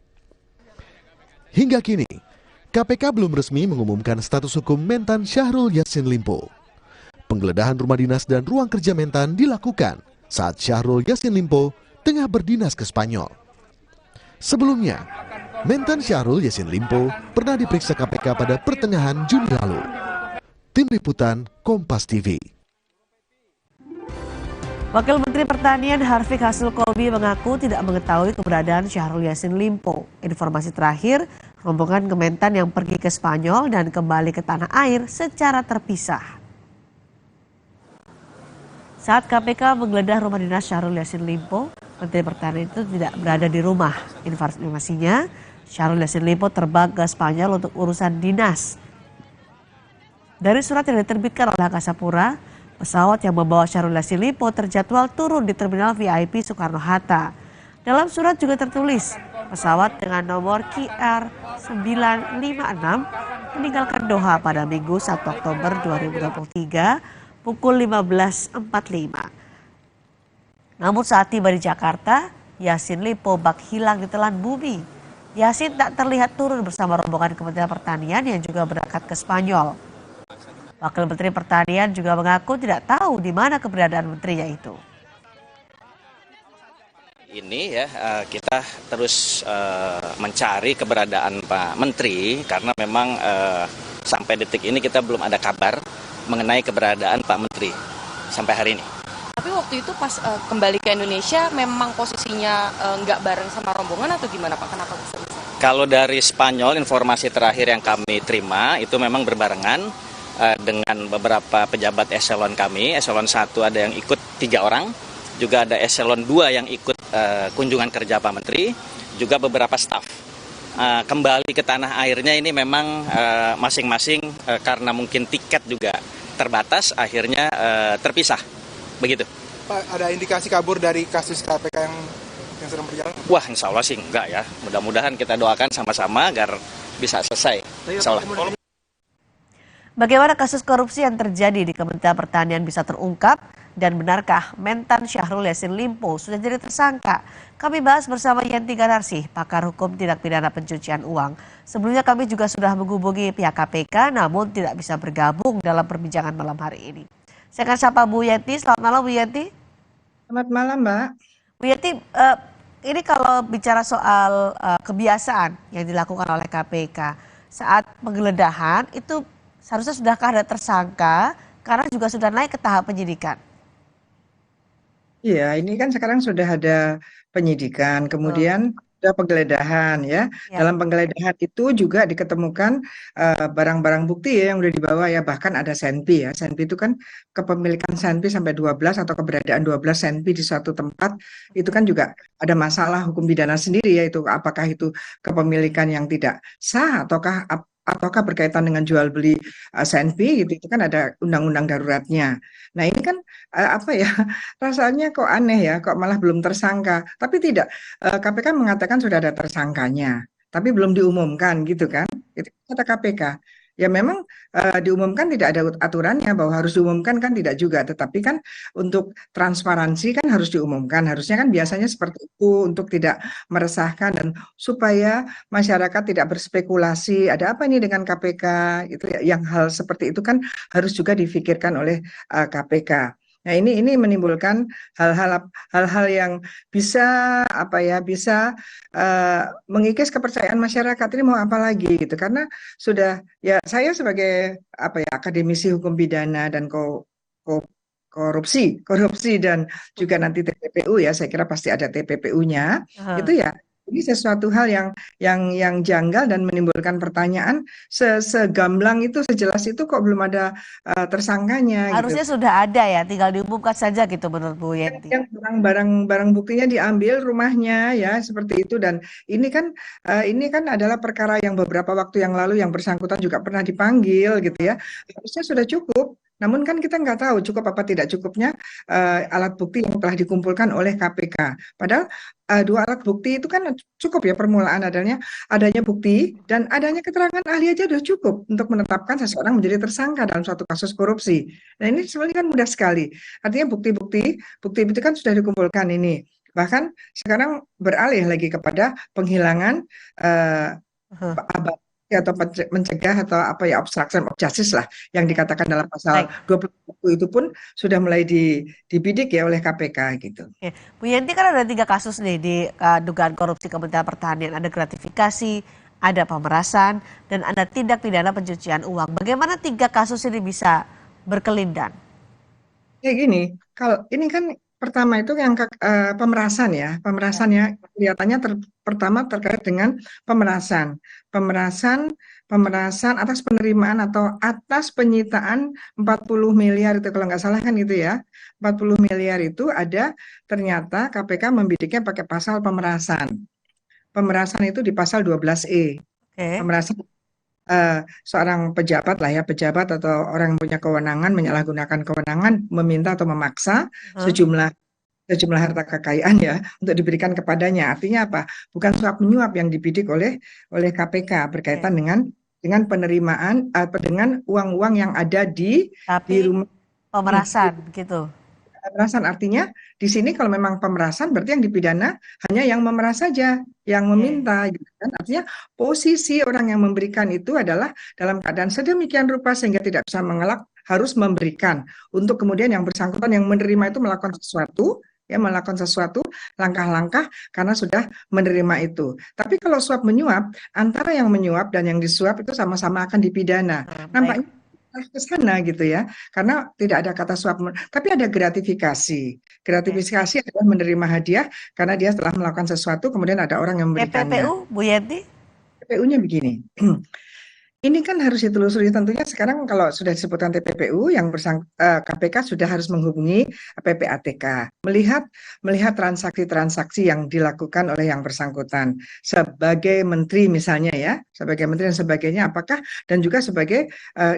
Hingga kini, KPK belum resmi mengumumkan status hukum Mentan Syahrul Yassin Limpo. Penggeledahan rumah dinas dan ruang kerja Mentan dilakukan saat Syahrul Yassin Limpo tengah berdinas ke Spanyol. Sebelumnya, Mentan Syahrul Yassin Limpo pernah diperiksa KPK pada pertengahan Juni lalu. Tim Liputan Kompas TV. Wakil Menteri Pertanian Harfiq Hasil Kolbi mengaku tidak mengetahui keberadaan Syahrul Yassin Limpo. Informasi terakhir, rombongan Kementan yang pergi ke Spanyol dan kembali ke tanah air secara terpisah. Saat KPK menggeledah rumah dinas Syahrul Yassin Limpo, Menteri Pertanian itu tidak berada di rumah. Informasinya, Syahrul Yassin Limpo terbang ke Spanyol untuk urusan dinas. Dari surat yang diterbitkan oleh Angkasa Pura, pesawat yang membawa Syahrul Yassin Limpo terjadwal turun di Terminal VIP Soekarno-Hatta. Dalam surat juga tertulis, pesawat dengan nomor QR 956 meninggalkan Doha pada Minggu 1 Oktober 2023 pukul 15.45. Namun saat tiba di Jakarta, Yassin Limpo bak hilang di telan bumi. Yassin tak terlihat turun bersama rombongan Kementerian Pertanian yang juga berangkat ke Spanyol. Wakil Menteri Pertanian juga mengaku tidak tahu di mana keberadaan menterinya itu. Ini ya kita terus mencari keberadaan Pak Menteri karena memang sampai detik ini kita belum ada kabar mengenai keberadaan Pak Menteri sampai hari ini. Tapi waktu itu pas kembali ke Indonesia memang posisinya nggak bareng sama rombongan atau gimana Pak? Kenapa bisa? Kalau dari Spanyol informasi terakhir yang kami terima itu memang berbarengan dengan beberapa pejabat eselon kami. Eselon 1 ada yang ikut 3 orang. Juga ada eselon 2 yang ikut kunjungan kerja Pak Menteri, juga beberapa staf. Kembali ke tanah airnya ini memang masing-masing karena mungkin tiket juga terbatas, akhirnya terpisah. Begitu. Pak, ada indikasi kabur dari kasus KPK yang sedang berjalan? Wah, insya Allah sih enggak ya. Mudah-mudahan kita doakan sama-sama agar bisa selesai. Insya Allah. Bagaimana kasus korupsi yang terjadi di Kementerian Pertanian bisa terungkap? Dan benarkah Mentan Syahrul Yassin Limpo sudah jadi tersangka? Kami bahas bersama Yenti Ganarsih, pakar hukum tindak pidana pencucian uang. Sebelumnya kami juga sudah menghubungi pihak KPK namun tidak bisa bergabung dalam perbincangan malam hari ini. Saya akan sapa Bu Yenti. Selamat malam Bu Yenti. Selamat malam Mbak. Bu Yenti, ini kalau bicara soal kebiasaan yang dilakukan oleh KPK saat penggeledahan itu seharusnya sudahkah ada tersangka karena juga sudah naik ke tahap penyidikan? Iya, ini kan sekarang sudah ada penyidikan, kemudian ada penggeledahan ya. Dalam penggeledahan itu juga diketemukan barang-barang bukti ya yang udah dibawa ya, bahkan ada senpi ya. Senpi itu kan kepemilikan senpi sampai 12 atau keberadaan 12 senpi di suatu tempat itu kan juga ada masalah hukum pidana sendiri ya, itu apakah itu kepemilikan yang tidak sah ataukah berkaitan dengan jual beli senpi gitu, itu kan ada undang-undang daruratnya. Nah ini kan rasanya kok aneh ya, kok malah belum tersangka. Tapi tidak, KPK mengatakan sudah ada tersangkanya, tapi belum diumumkan gitu kan. Itu kata KPK. Ya memang diumumkan tidak ada aturannya bahwa harus diumumkan kan tidak juga. Tetapi kan untuk transparansi kan harus diumumkan. Harusnya kan biasanya seperti itu untuk tidak meresahkan dan supaya masyarakat tidak berspekulasi. Ada apa ini dengan KPK? Itu yang hal seperti itu kan harus juga difikirkan oleh KPK. Nah ini menimbulkan hal-hal yang bisa mengikis kepercayaan masyarakat. Ini mau apa lagi gitu, karena sudah ya saya sebagai akademisi hukum pidana dan korupsi dan juga nanti TPPU ya, saya kira pasti ada TPPU-nya. Itu ya ini sesuatu hal yang janggal dan menimbulkan pertanyaan, segamblang itu, sejelas itu kok belum ada tersangkanya. Harusnya gitu. Sudah ada ya, tinggal diumumkan saja gitu menurut Bu Yenti. Yang barang buktinya diambil rumahnya ya seperti itu, dan ini kan adalah perkara yang beberapa waktu yang lalu yang bersangkutan juga pernah dipanggil gitu ya. Harusnya sudah cukup. Namun kan kita nggak tahu cukup apa tidak cukupnya alat bukti yang telah dikumpulkan oleh KPK. Padahal 2 alat bukti itu kan cukup ya, permulaan adanya bukti dan adanya keterangan ahli aja udah cukup untuk menetapkan seseorang menjadi tersangka dalam suatu kasus korupsi. Nah ini sebenarnya kan mudah sekali. Artinya bukti-bukti kan sudah dikumpulkan ini. Bahkan sekarang beralih lagi kepada penghilangan atau mencegah atau obstruction of justice lah yang dikatakan dalam pasal 21 itu pun sudah mulai dibidik ya oleh KPK gitu. Oke. Bu Yenti, kan ada 3 kasus nih di dugaan korupsi Kementerian Pertanian, ada gratifikasi, ada pemerasan, dan ada tindak pidana pencucian uang. Bagaimana 3 kasus ini bisa berkelindan? Kayak gini, kalau ini kan pertama itu yang pemerasan ya, kelihatannya pertama terkait dengan pemerasan pemerasan atas penerimaan atau atas penyitaan 40 miliar itu kalau nggak salah kan itu ya. 40 miliar itu ada ternyata KPK membidiknya pakai pasal pemerasan. Pemerasan itu di pasal 12E. Pemerasan seorang pejabat lah ya, pejabat atau orang yang punya kewenangan menyalahgunakan kewenangan meminta atau memaksa sejumlah harta kekayaan ya untuk diberikan kepadanya. Artinya apa? Bukan suap menyuap yang dibidik oleh KPK berkaitan dengan penerimaan dengan uang-uang yang ada di rumah pemerasan gitu. Pemerasan artinya di sini kalau memang pemerasan berarti yang dipidana hanya yang memeras saja, yang meminta gitu kan. Artinya posisi orang yang memberikan itu adalah dalam keadaan sedemikian rupa sehingga tidak bisa mengelak, harus memberikan untuk kemudian yang bersangkutan yang menerima itu melakukan sesuatu langkah-langkah karena sudah menerima itu. Tapi kalau suap menyuap, antara yang menyuap dan yang disuap itu sama-sama akan dipidana. Nampaknya ke sana gitu ya, karena tidak ada kata suap, tapi ada gratifikasi. Gratifikasi adalah menerima hadiah karena dia telah melakukan sesuatu, kemudian ada orang yang memberikannya. TPPU, Bu Yenti? TPPU-nya begini. Ini kan harus ditelusuri tentunya sekarang kalau sudah disebutkan TPPU yang KPK sudah harus menghubungi PPATK melihat transaksi-transaksi yang dilakukan oleh yang bersangkutan sebagai menteri misalnya ya, sebagai menteri dan sebagainya apakah dan juga sebagai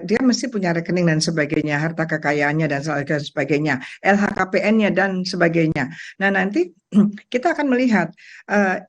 dia mesti punya rekening dan sebagainya, harta kekayaannya dan sebagainya, LHKPN-nya dan sebagainya. Nah, nanti kita akan melihat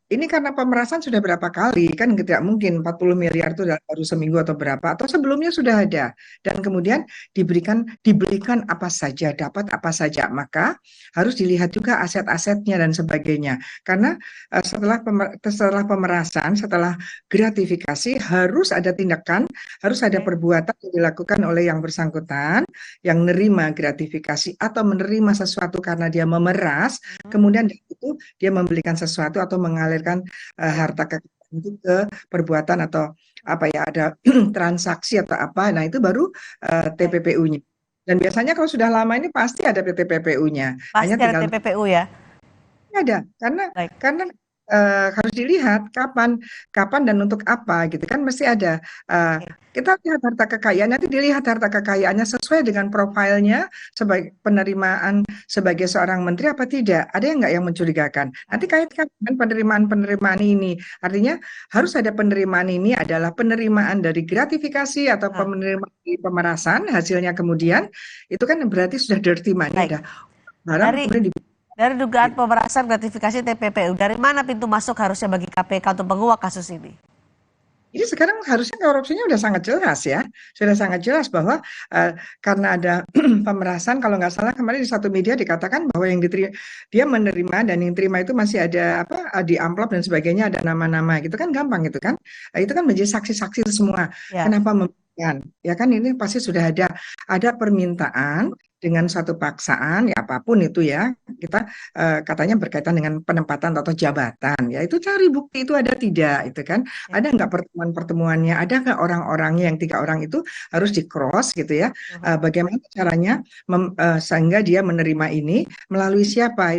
ini karena pemerasan sudah berapa kali kan tidak mungkin 40 miliar itu baru seminggu atau berapa atau sebelumnya sudah ada dan kemudian diberikan apa saja, dapat apa saja, maka harus dilihat juga aset-asetnya dan sebagainya karena setelah pemerasan, setelah gratifikasi harus ada tindakan, harus ada perbuatan yang dilakukan oleh yang bersangkutan yang menerima gratifikasi atau menerima sesuatu karena dia memeras, kemudian itu dia membelikan sesuatu atau mengalirkan harta kekayaan itu ke perbuatan atau apa ya ada transaksi atau apa, nah itu baru TPPU-nya. Dan biasanya kalau sudah lama ini pasti ada TPPU-nya. Pasti ada TPPU ya? Ada, karena harus dilihat kapan dan untuk apa gitu kan mesti ada. Kita lihat harta kekayaan, nanti dilihat harta kekayaannya sesuai dengan profilnya sebagai penerimaan sebagai seorang menteri apa tidak. Ada yang nggak yang mencurigakan? Nanti kaitkan dengan penerimaan ini. Artinya harus ada penerimaan ini adalah penerimaan dari gratifikasi atau penerimaan dari pemerasan, hasilnya kemudian itu kan berarti sudah dirty money. Dari dugaan pemerasan gratifikasi TPPU, dari mana pintu masuk harusnya bagi KPK untuk menguak kasus ini? Ini sekarang harusnya korupsinya sudah sangat jelas ya, sudah sangat jelas bahwa karena ada pemerasan, kalau nggak salah kemarin di satu media dikatakan bahwa yang dia menerima dan yang terima itu masih ada di amplop dan sebagainya ada nama-nama gitu kan gampang gitu kan, itu kan menjadi saksi-saksi semua. Kenapa memberikan? Ya kan ini pasti sudah ada permintaan dengan suatu paksaan ya apapun itu ya kita katanya berkaitan dengan penempatan atau jabatan ya itu cari bukti itu ada tidak itu kan ada nggak pertemuannya, ada nggak orang-orangnya yang 3 orang itu harus di cross gitu ya bagaimana caranya sehingga dia menerima ini melalui siapa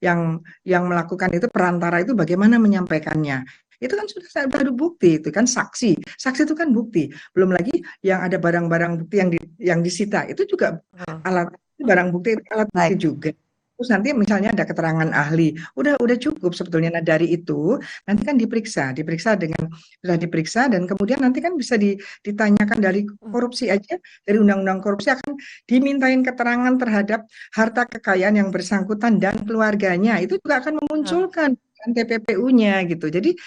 yang melakukan itu perantara itu bagaimana menyampaikannya. Itu kan sudah ada bukti, itu kan saksi itu kan bukti, belum lagi yang ada barang-barang bukti yang disita itu juga alat barang bukti alat bukti juga. Terus nanti misalnya ada keterangan ahli, udah cukup sebetulnya. Nah dari itu nanti kan sudah diperiksa dan kemudian nanti kan bisa ditanyakan dari korupsi aja, dari undang-undang korupsi akan dimintain keterangan terhadap harta kekayaan yang bersangkutan dan keluarganya, itu juga akan memunculkan TPPU-nya gitu. Jadi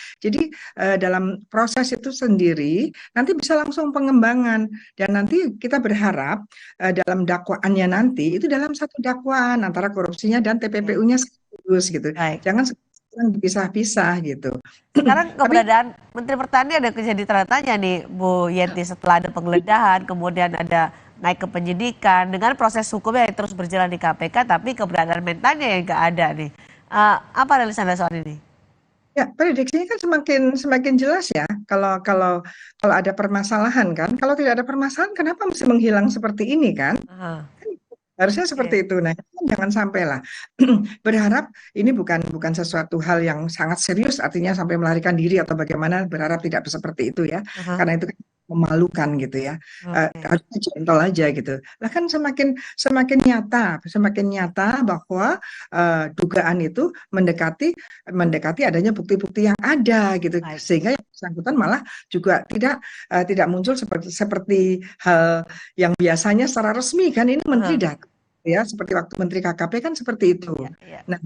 dalam proses itu sendiri nanti bisa langsung pengembangan dan nanti kita berharap dalam dakwaannya nanti itu dalam satu dakwaan antara korupsinya dan TPPU-nya sekaligus gitu. Jangan dipisah-pisah gitu. Sekarang keberadaan Menteri Pertanian ada jadi tanda tanya nih Bu Yenti setelah ada penggeledahan kemudian ada naik ke penyidikan dengan proses hukumnya yang terus berjalan di KPK tapi keberadaan mentannya yang nggak ada nih. Apa analisa Anda soal ini? Ya, prediksinya kan semakin jelas ya. Kalau ada permasalahan kan, kalau tidak ada permasalahan, kenapa mesti menghilang seperti ini kan? Harusnya seperti itu. Nah, jangan sampailah berharap ini bukan sesuatu hal yang sangat serius, artinya sampai melarikan diri atau bagaimana. Berharap tidak seperti itu ya. Karena itu memalukan gitu ya. Harusnya gentle aja gitu. Lah kan semakin nyata bahwa dugaan itu mendekati adanya bukti-bukti yang ada gitu, sehingga yang bersangkutan malah juga tidak muncul seperti hal yang biasanya secara resmi kan, ini menteri ya, seperti waktu Menteri KKP kan seperti itu. Nah,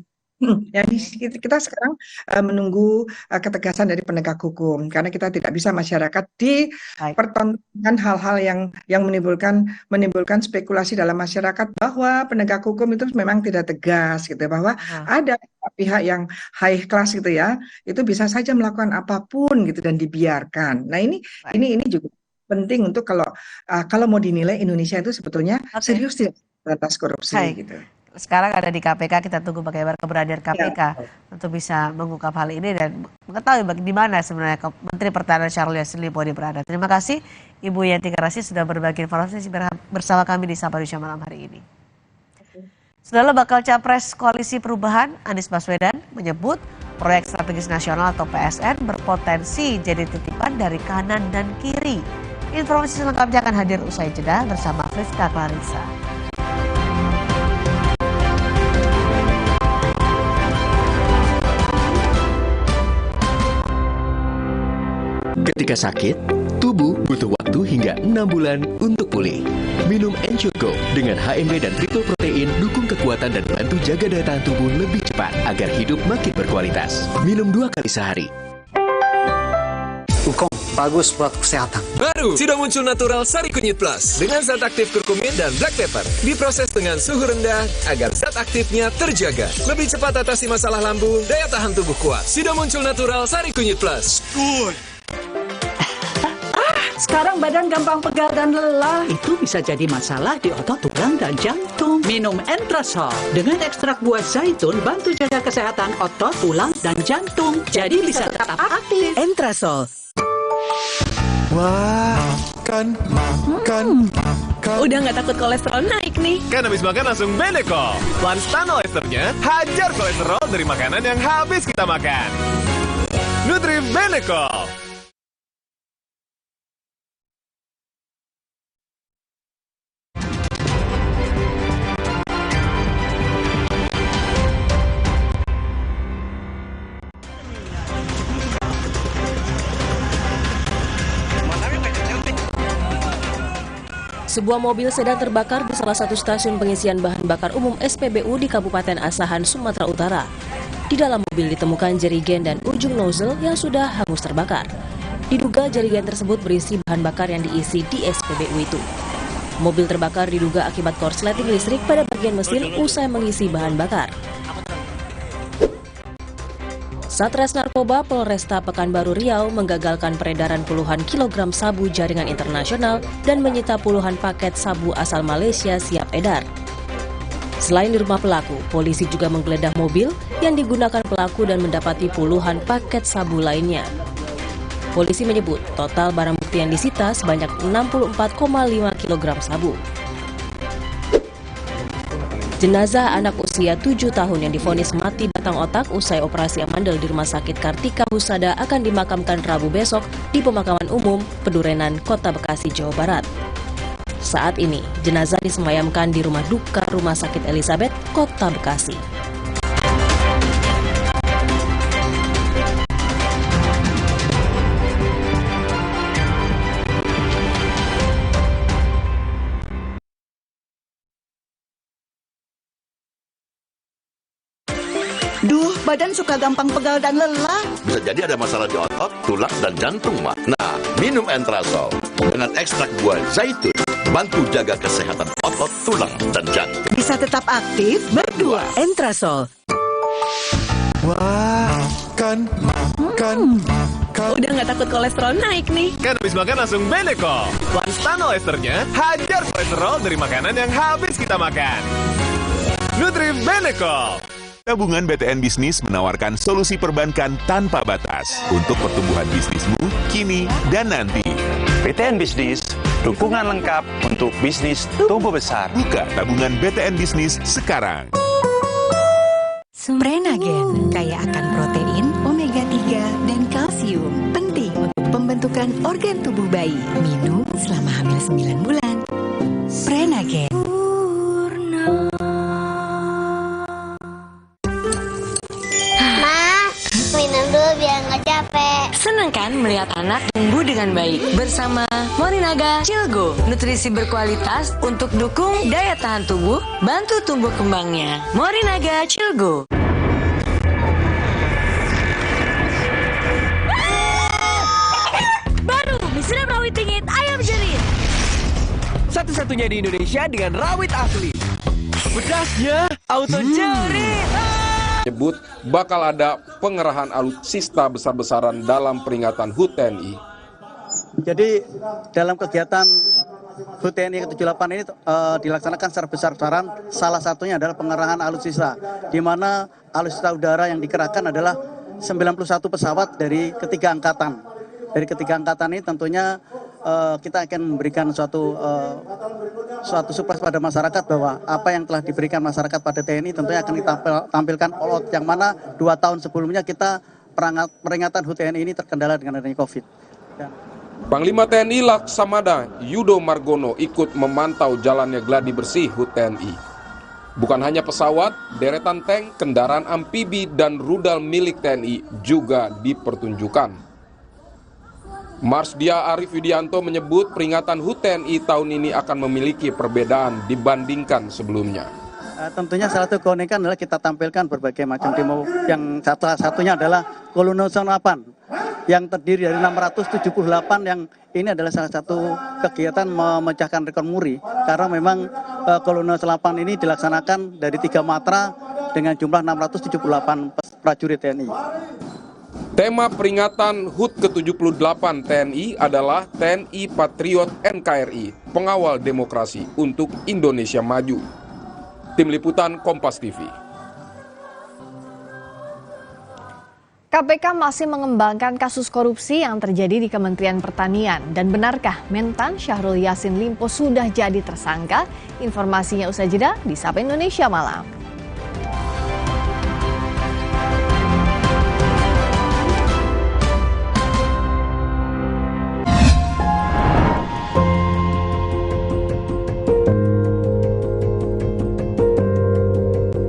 kita sekarang menunggu ketegasan dari penegak hukum, karena kita tidak bisa masyarakat dipertontonkan hal-hal yang menimbulkan spekulasi dalam masyarakat bahwa penegak hukum itu memang tidak tegas gitu, bahwa ada pihak yang high class gitu ya, itu bisa saja melakukan apapun gitu dan dibiarkan. Nah ini juga penting untuk kalau mau dinilai Indonesia itu sebetulnya serius tidak atas korupsi gitu. Sekarang ada di KPK, kita tunggu bagaimana keberanian KPK untuk bisa mengungkap hal ini dan mengetahui di mana sebenarnya Menteri Pertahanan Syahrul Yassin Limpo berada. Terima kasih Ibu Yanti Garasi sudah berbagi informasi bersama kami di Sapa Indonesia malam hari ini. Saudara, bakal capres Koalisi Perubahan Anies Baswedan menyebut proyek strategis nasional atau PSN berpotensi jadi titipan dari kanan dan kiri. Informasi selengkapnya akan hadir usai jeda bersama Friska Clarissa. Ketika sakit, tubuh butuh waktu hingga 6 bulan untuk pulih. Minum Ensure Go dengan HMB dan triple protein dukung kekuatan dan bantu jaga daya tahan tubuh lebih cepat agar hidup makin berkualitas. Minum 2 kali sehari. Wukong, bagus buat kesehatan. Baru, sudah muncul natural Sari Kunyit Plus dengan zat aktif kurkumin dan black pepper. Diproses dengan suhu rendah agar zat aktifnya terjaga. Lebih cepat atasi masalah lambung, daya tahan tubuh kuat. Sudah muncul natural Sari Kunyit Plus. Good. Sekarang badan gampang pegal dan lelah. Itu bisa jadi masalah di otot, tulang, dan jantung. Minum Entrasol dengan ekstrak buah zaitun bantu jaga kesehatan otot, tulang, dan jantung. Jadi bisa tetap aktif. Entrasol. Wah, makan. Udah nggak takut kolesterol naik nih. Kan habis makan langsung Benecol. Lanstan esternya hajar kolesterol dari makanan yang habis kita makan. Nutri Benecol. Sebuah mobil sedan terbakar di salah satu stasiun pengisian bahan bakar umum SPBU di Kabupaten Asahan, Sumatera Utara. Di dalam mobil ditemukan jerigen dan ujung nozzle yang sudah hangus terbakar. Diduga jerigen tersebut berisi bahan bakar yang diisi di SPBU itu. Mobil terbakar diduga akibat korsleting listrik pada bagian mesin usai mengisi bahan bakar. Satres Narkoba Polresta Pekanbaru Riau menggagalkan peredaran puluhan kilogram sabu jaringan internasional dan menyita puluhan paket sabu asal Malaysia siap edar. Selain di rumah pelaku, polisi juga menggeledah mobil yang digunakan pelaku dan mendapati puluhan paket sabu lainnya. Polisi menyebut total barang bukti yang disita sebanyak 64,5 kilogram sabu. Jenazah anak usia 7 tahun yang divonis mati batang otak usai operasi amandel di Rumah Sakit Kartika Husada akan dimakamkan Rabu besok di Pemakaman Umum Pedurenan, Kota Bekasi, Jawa Barat. Saat ini, jenazah disemayamkan di Rumah Duka Rumah Sakit Elizabeth, Kota Bekasi. Duh, badan suka gampang pegal dan lelah. Bisa jadi ada masalah di otot, tulang, dan jantung, Mak. Nah, minum Entrasol dengan ekstrak buah zaitun. Bantu jaga kesehatan otot, tulang, dan jantung. Bisa tetap aktif berdua. Entrasol. Wah, makan. Udah nggak takut kolesterol naik nih. Kan habis makan langsung Benecol. Lanstan esternya hajar kolesterol dari makanan yang habis kita makan. Nutri Benecol. Tabungan BTN Bisnis menawarkan solusi perbankan tanpa batas untuk pertumbuhan bisnismu kini dan nanti. BTN Bisnis, dukungan lengkap untuk bisnis tumbuh besar. Buka tabungan BTN Bisnis sekarang. Prenagen kaya akan protein, omega 3, dan kalsium. Penting untuk pemberian pembentukan organ tubuh bayi. Minum selama hamil 9 bulan. Prenagen. Minum dulu biar nggak capek. Senang kan melihat anak tumbuh dengan baik bersama Morinaga Chilgo, nutrisi berkualitas untuk dukung daya tahan tubuh, bantu tumbuh kembangnya. Morinaga Chilgo. Baru misiram rawit dingin ayam jerit. Satu-satunya di Indonesia dengan rawit asli. Pedasnya auto jerit. Menyebut bakal ada pengerahan alutsista besar-besaran dalam peringatan HUT TNI. Jadi dalam kegiatan HUT TNI ke-78 ini dilaksanakan secara besar-besaran. Salah satunya adalah pengerahan alutsista, di mana alutsista udara yang dikerahkan adalah 91 pesawat dari ketiga angkatan. Dari ketiga angkatan ini tentunya kita akan memberikan suatu surprise pada masyarakat bahwa apa yang telah diberikan masyarakat pada TNI tentunya akan kita tampilkan all out, yang mana 2 tahun sebelumnya kita peringatan HUT TNI ini terkendala dengan adanya COVID. Panglima TNI Laksamada Yudo Margono ikut memantau jalannya gladi bersih HUT TNI. Bukan hanya pesawat, deretan tank, kendaraan amfibi dan rudal milik TNI juga dipertunjukkan. Marsdia Arif Widianto menyebut peringatan HUT TNI tahun ini akan memiliki perbedaan dibandingkan sebelumnya. Tentunya salah satu keunikan adalah kita tampilkan berbagai macam demo, yang satunya adalah Kolonel 8 yang terdiri dari 678, yang ini adalah salah satu kegiatan memecahkan rekor muri, karena memang Kolonel 8 ini dilaksanakan dari 3 matra dengan jumlah 678 prajurit TNI. Tema peringatan HUT ke-78 TNI adalah TNI Patriot NKRI, pengawal demokrasi untuk Indonesia Maju. Tim Liputan Kompas TV. KPK masih mengembangkan kasus korupsi yang terjadi di Kementerian Pertanian. Dan benarkah Mentan Syahrul Yassin Limpo sudah jadi tersangka? Informasinya usai jeda di Sapa Indonesia Malam.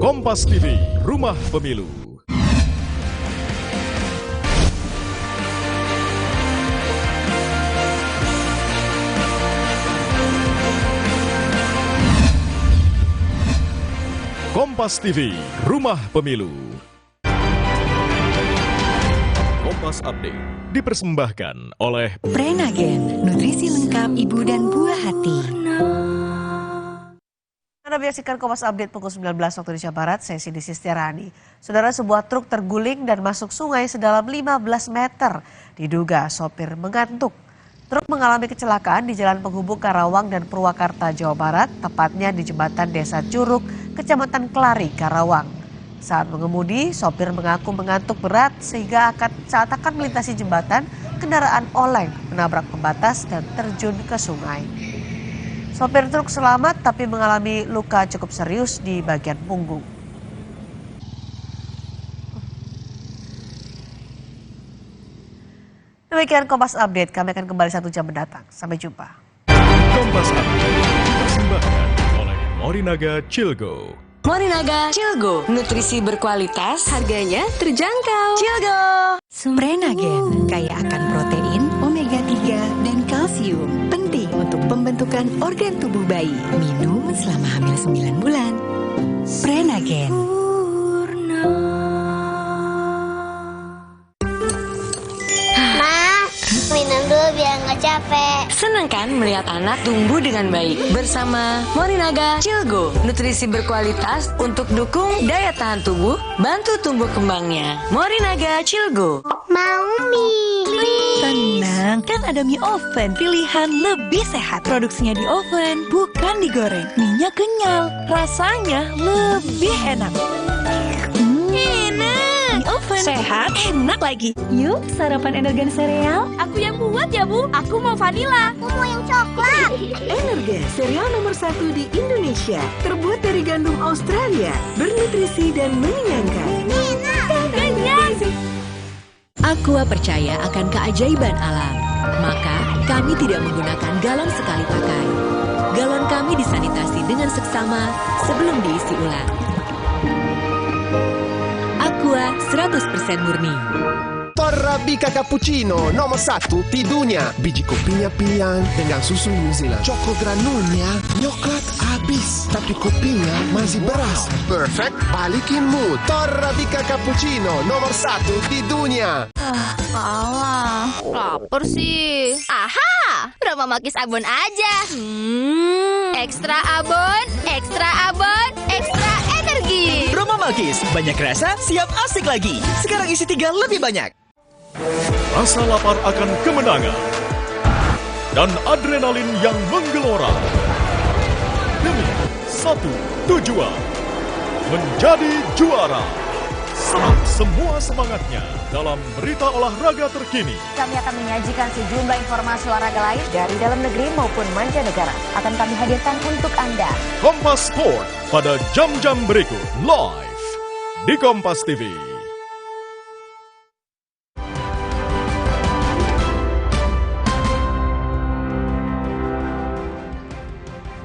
Kompas TV, Rumah Pemilu. Kompas TV, Rumah Pemilu. Kompas Update dipersembahkan oleh Prenagen, nutrisi lengkap ibu dan buah hati. Anda menyaksikan Kompas Update pukul 19 waktu Indonesia Barat, saya Cindy Sistiarani. Saudara, sebuah truk terguling dan masuk sungai sedalam 15 meter. Diduga sopir mengantuk. Truk mengalami kecelakaan di Jalan Penghubung Karawang dan Purwakarta, Jawa Barat, tepatnya di jembatan Desa Curug, Kecamatan Kelari, Karawang. Saat mengemudi, sopir mengaku mengantuk berat sehingga saat akan melintasi jembatan, kendaraan oleng menabrak pembatas dan terjun ke sungai. Sopir truk selamat tapi mengalami luka cukup serius di bagian punggung. Demikian Kompas Update, kami akan kembali 1 jam mendatang. Sampai jumpa. Kompas Update dipersembahkan oleh Morinaga Chilgo. Morinaga Chilgo, nutrisi berkualitas, harganya terjangkau. Chilgo. Prenagen, kaya akan protein, omega 3, dan kalsium. Penting untuk pembentukan organ tubuh bayi. Minum selama hamil 9 bulan. Prenagen. Minum dulu biar nggak capek. Senang kan melihat anak tumbuh dengan baik bersama Morinaga Chilgo, nutrisi berkualitas untuk dukung daya tahan tubuh, bantu tumbuh kembangnya. Morinaga Chilgo. Mau mie. Tenang, kan ada mie oven, pilihan lebih sehat. Produksinya di oven, bukan digoreng. Mie-nya kenyal, rasanya lebih enak. Enak. Oven sehat, enak lagi. Yuk, sarapan Energen sereal. Aku yang buat ya, Bu. Aku mau vanila. Aku mau yang coklat. Energen, sereal nomor 1 di Indonesia. Terbuat dari gandum Australia, bernutrisi dan mengenyangkan. Enak, kenyang. Aqua percaya akan keajaiban alam. Maka, kami tidak menggunakan galon sekali pakai. Galon kami disanitasi dengan seksama sebelum diisi ulang. Aqua 100% murni. Torabika Cappuccino nomor 1 di dunia. Biji kopinya pilihan dengan susu New Zealand. Choco granulnya coklat habis, tapi kopinya masih beras. Perfect, balikin mood. Torabika Cappuccino nomor 1 di dunia. Alah, lapar sih. Aha, Roma Makis Abon aja. Ekstra abon, ekstra abon, ekstra energi. Roma Makis, banyak rasa, siap asik lagi. Sekarang isi 3 lebih banyak. Rasa lapar akan kemenangan dan adrenalin yang menggelora demi satu tujuan, menjadi juara. Serap semua semangatnya dalam berita olahraga terkini. Kami akan menyajikan sejumlah informasi olahraga lain dari dalam negeri maupun mancanegara. Akan kami hadirkan untuk Anda. Kompas Sport pada jam-jam berikut live di Kompas TV.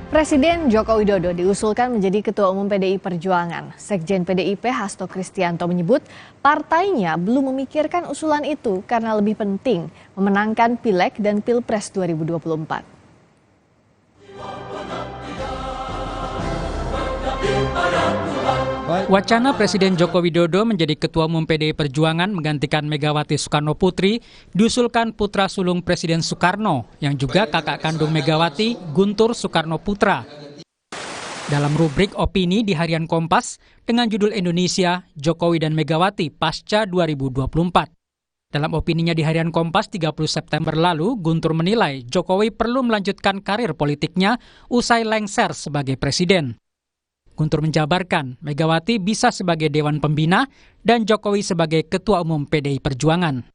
Presiden Joko Widodo diusulkan menjadi Ketua Umum PDI Perjuangan. Sekjen PDIP Hasto Kristianto menyebut partainya belum memikirkan usulan itu karena lebih penting memenangkan Pileg dan Pilpres 2024. Wacana Presiden Joko Widodo menjadi Ketua Umum PDI Perjuangan menggantikan Megawati Soekarno Putri diusulkan putra sulung Presiden Soekarno yang juga kakak kandung Megawati, Guntur Soekarno Putra. Dalam rubrik opini di Harian Kompas dengan judul Indonesia, Jokowi dan Megawati pasca 2024. Dalam opininya di Harian Kompas 30 September lalu, Guntur menilai Jokowi perlu melanjutkan karir politiknya usai lengser sebagai presiden. Guntur menjabarkan Megawati bisa sebagai Dewan Pembina dan Jokowi sebagai Ketua Umum PDI Perjuangan.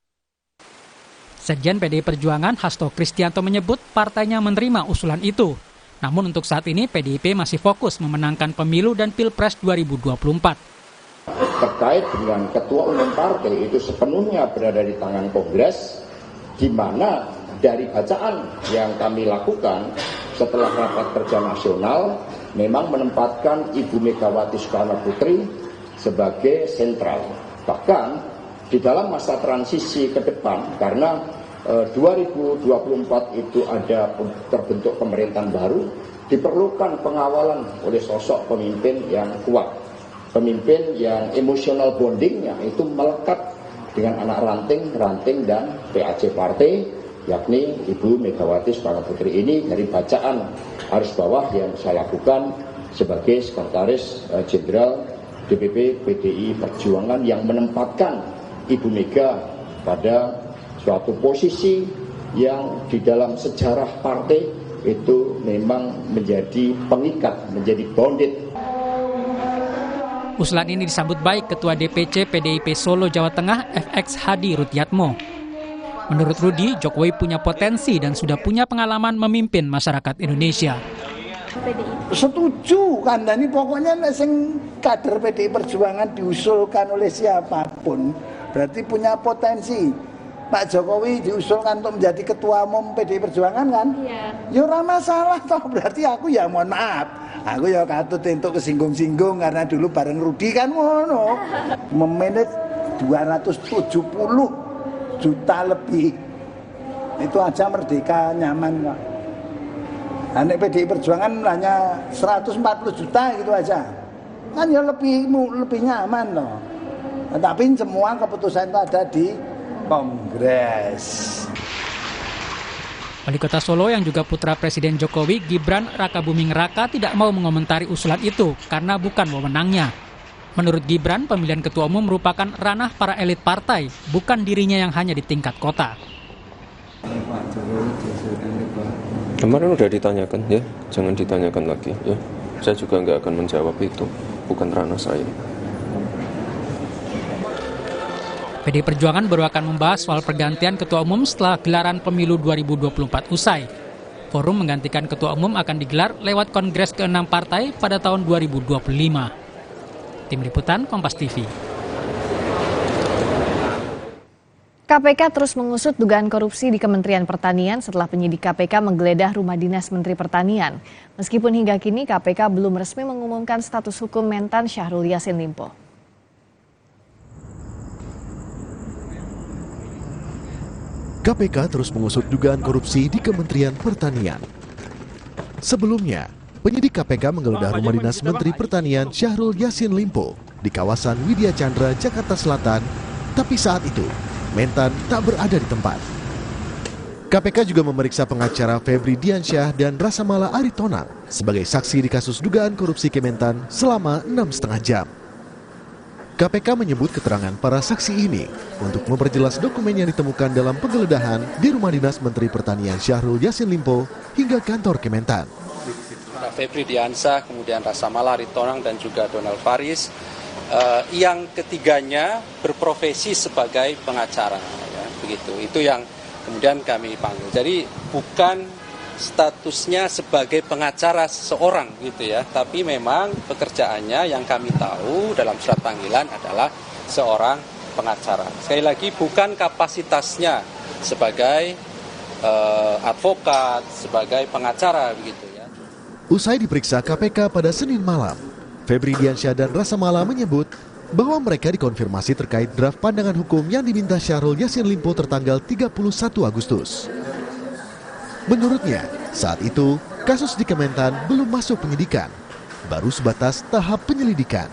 Sekjen PDI Perjuangan Hasto Kristianto menyebut partainya menerima usulan itu. Namun untuk saat ini PDIP masih fokus memenangkan pemilu dan Pilpres 2024. Terkait dengan Ketua Umum partai itu sepenuhnya berada di tangan Kongres, di mana dari bacaan yang kami lakukan setelah rapat kerja nasional memang menempatkan Ibu Megawati Soekarno Putri sebagai sentral. Bahkan di dalam masa transisi ke depan, karena 2024 itu ada terbentuk pemerintahan baru, diperlukan pengawalan oleh sosok pemimpin yang kuat. Pemimpin yang emotional bondingnya itu melekat dengan anak ranting dan PAC partai, yakni Ibu Megawati Soekarno Putri. Ini dari bacaan arus bawah yang saya lakukan sebagai Sekretaris Jenderal DPP PDI Perjuangan yang menempatkan Ibu Mega pada suatu posisi yang di dalam sejarah partai itu memang menjadi pengikat, menjadi bonded. Usulan ini disambut baik Ketua DPC PDIP Solo Jawa Tengah FX Hadi Rudiatmo. Menurut Rudi, Jokowi punya potensi dan sudah punya pengalaman memimpin masyarakat Indonesia. Setuju kan, ini pokoknya sing kader PDI Perjuangan diusulkan oleh siapapun berarti punya potensi. Pak Jokowi diusulkan untuk menjadi Ketua Umum PDI Perjuangan kan? Iya. Ya ora masalah toh, berarti aku ya mohon maaf. Aku ya katut untuk kesinggung-singgung karena dulu bareng Rudi kan ngono. Memanage 270 juta lebih. Itu aja merdeka nyaman kok. Anak PDI Perjuangan hanya 140 juta gitu aja. Kan ya lebih nyaman loh. Tapi semua keputusan itu ada di Kongres. Wali Kota Solo yang juga putra Presiden Jokowi, Gibran Rakabuming Raka tidak mau mengomentari usulan itu karena bukan wewenangnya. Menurut Gibran, pemilihan ketua umum merupakan ranah para elit partai, bukan dirinya yang hanya di tingkat kota. Kemarin udah ditanyakan ya, jangan ditanyakan lagi ya. Saya juga nggak akan menjawab itu, bukan ranah saya. PDI Perjuangan baru akan membahas soal pergantian ketua umum setelah gelaran pemilu 2024 usai. Forum menggantikan ketua umum akan digelar lewat Kongres ke-6 partai pada tahun 2025. Tim Liputan Kompas TV. KPK terus mengusut dugaan korupsi di Kementerian Pertanian setelah penyidik KPK menggeledah rumah dinas Menteri Pertanian. Meskipun hingga kini KPK belum resmi mengumumkan status hukum Mentan Syahrul Yassin Limpo. KPK terus mengusut dugaan korupsi di Kementerian Pertanian. Sebelumnya, penyidik KPK menggeledah rumah dinas Menteri Pertanian Syahrul Yassin Limpo di kawasan Widya Chandra, Jakarta Selatan, tapi saat itu Mentan tak berada di tempat. KPK juga memeriksa pengacara Febri Diansyah dan Rasamala Aritonang sebagai saksi di kasus dugaan korupsi Kementan selama 6,5 jam. KPK menyebut keterangan para saksi ini untuk memperjelas dokumen yang ditemukan dalam penggeledahan di rumah dinas Menteri Pertanian Syahrul Yassin Limpo hingga kantor Kementan. Febri Diansyah, kemudian Rasamala Aritonang dan juga Donald Faris. Yang ketiganya berprofesi sebagai pengacara, ya, begitu. Itu yang kemudian kami panggil. Jadi bukan statusnya sebagai pengacara seseorang, gitu ya. Tapi memang pekerjaannya yang kami tahu dalam surat panggilan adalah seorang pengacara. Sekali lagi bukan kapasitasnya sebagai advokat, sebagai pengacara, begitu ya. Usai diperiksa KPK pada Senin malam, Febri Diansyah dan Rasamala menyebut bahwa mereka dikonfirmasi terkait draft pandangan hukum yang diminta Syahrul Yassin Limpo tertanggal 31 Agustus. Menurutnya, saat itu kasus di Kementan belum masuk penyidikan, baru sebatas tahap penyelidikan.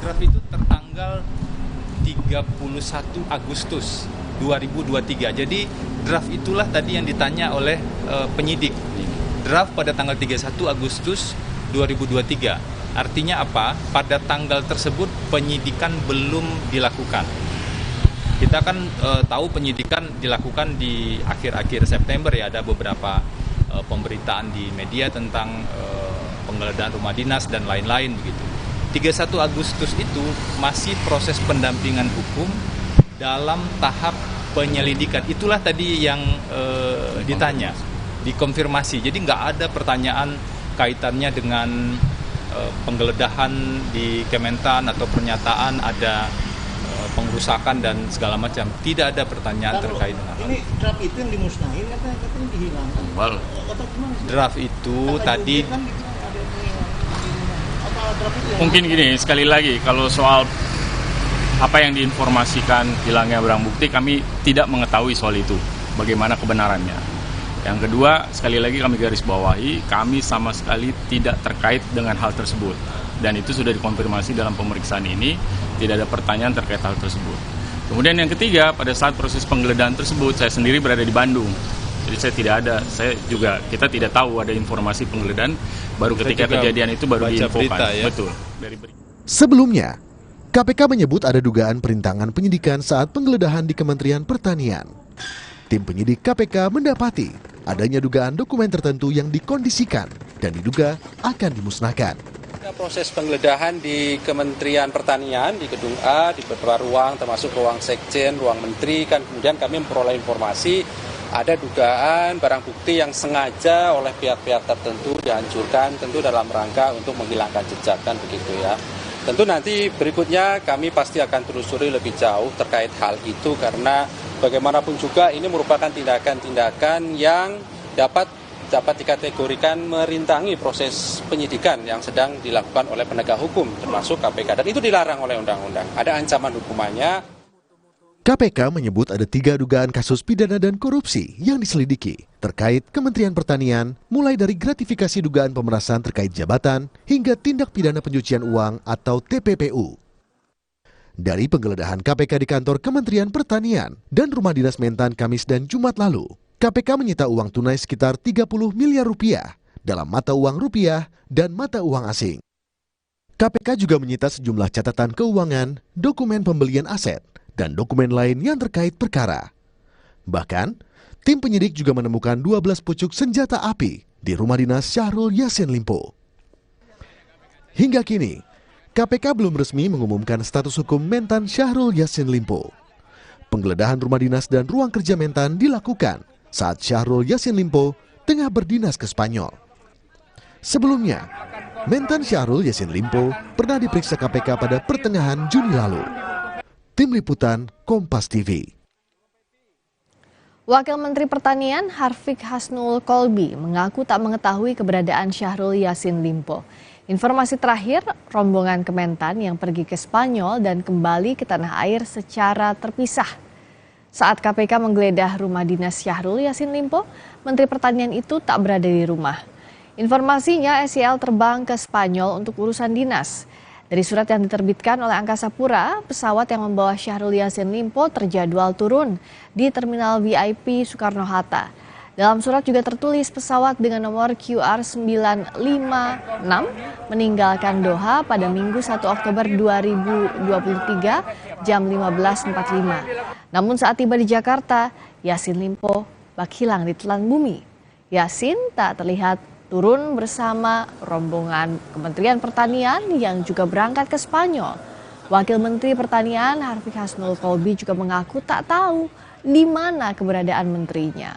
Draft itu tertanggal 31 Agustus 2023. Jadi draft itulah tadi yang ditanya oleh penyidik. Draft pada tanggal 31 Agustus 2023. Artinya apa? Pada tanggal tersebut penyidikan belum dilakukan. Kita kan tahu penyidikan dilakukan di akhir-akhir September ya, ada beberapa pemberitaan di media tentang penggeledahan rumah dinas dan lain-lain begitu. 31 Agustus itu masih proses pendampingan hukum dalam tahap penyelidikan. Itulah tadi yang ditanya, dikonfirmasi. Jadi nggak ada pertanyaan kaitannya dengan penggeledahan di Kementan atau pernyataan ada pengrusakan dan segala macam. Tidak ada pertanyaan terkait dengan ini draft itu yang dimusnahin katanya dihilangkan. Well, draft itu tadi mungkin gini, sekali lagi kalau soal apa yang diinformasikan hilangnya barang bukti, kami tidak mengetahui soal itu, bagaimana kebenarannya. Yang kedua, sekali lagi kami garis bawahi, kami sama sekali tidak terkait dengan hal tersebut. Dan itu sudah dikonfirmasi dalam pemeriksaan ini, tidak ada pertanyaan terkait hal tersebut. Kemudian yang ketiga, pada saat proses penggeledahan tersebut, saya sendiri berada di Bandung. Jadi kita tidak tahu ada informasi penggeledahan, baru ketika kejadian itu baru diinfokan. Berita, ya? Betul. Sebelumnya, KPK menyebut ada dugaan perintangan penyidikan saat penggeledahan di Kementerian Pertanian. Tim penyidik KPK mendapati adanya dugaan dokumen tertentu yang dikondisikan dan diduga akan dimusnahkan. Proses penggeledahan di Kementerian Pertanian, di Gedung A, di beberapa ruang, termasuk ruang Sekjen, ruang Menteri, kan kemudian kami memperoleh informasi ada dugaan barang bukti yang sengaja oleh pihak-pihak tertentu dihancurkan, tentu dalam rangka untuk menghilangkan jejak, kan begitu ya. Tentu nanti berikutnya kami pasti akan telusuri lebih jauh terkait hal itu, karena bagaimanapun juga ini merupakan tindakan-tindakan yang dapat dikategorikan merintangi proses penyidikan yang sedang dilakukan oleh penegak hukum, termasuk KPK. Dan itu dilarang oleh undang-undang. Ada ancaman hukumannya. KPK menyebut ada 3 dugaan kasus pidana dan korupsi yang diselidiki terkait Kementerian Pertanian, mulai dari gratifikasi dugaan pemerasan terkait jabatan hingga tindak pidana pencucian uang atau TPPU. Dari penggeledahan KPK di kantor Kementerian Pertanian dan rumah dinas Mentan Kamis dan Jumat lalu, KPK menyita uang tunai sekitar 30 miliar rupiah dalam mata uang rupiah dan mata uang asing. KPK juga menyita sejumlah catatan keuangan, dokumen pembelian aset, dan dokumen lain yang terkait perkara. Bahkan, tim penyidik juga menemukan 12 pucuk senjata api di rumah dinas Syahrul Yassin Limpo. Hingga kini, KPK belum resmi mengumumkan status hukum Mentan Syahrul Yassin Limpo. Penggeledahan rumah dinas dan ruang kerja Mentan dilakukan saat Syahrul Yassin Limpo tengah berdinas ke Spanyol. Sebelumnya, Mentan Syahrul Yassin Limpo pernah diperiksa KPK pada pertengahan Juni lalu. Tim Liputan Kompas TV. Wakil Menteri Pertanian Harfiq Hasnul Kolbi mengaku tak mengetahui keberadaan Syahrul Yassin Limpo. Informasi terakhir, rombongan Kementan yang pergi ke Spanyol dan kembali ke tanah air secara terpisah. Saat KPK menggeledah rumah dinas Syahrul Yassin Limpo, Menteri Pertanian itu tak berada di rumah. Informasinya SYL terbang ke Spanyol untuk urusan dinas. Dari surat yang diterbitkan oleh Angkasa Pura, pesawat yang membawa Syahrul Yassin Limpo terjadwal turun di Terminal VIP Soekarno-Hatta. Dalam surat juga tertulis pesawat dengan nomor QR956 meninggalkan Doha pada Minggu 1 Oktober 2023 jam 15.45. Namun saat tiba di Jakarta, Yassin Limpo bak hilang di telan bumi. Yassin tak terlihat turun bersama rombongan Kementerian Pertanian yang juga berangkat ke Spanyol. Wakil Menteri Pertanian Harfiq Hasnul Kolbi juga mengaku tak tahu di mana keberadaan menterinya.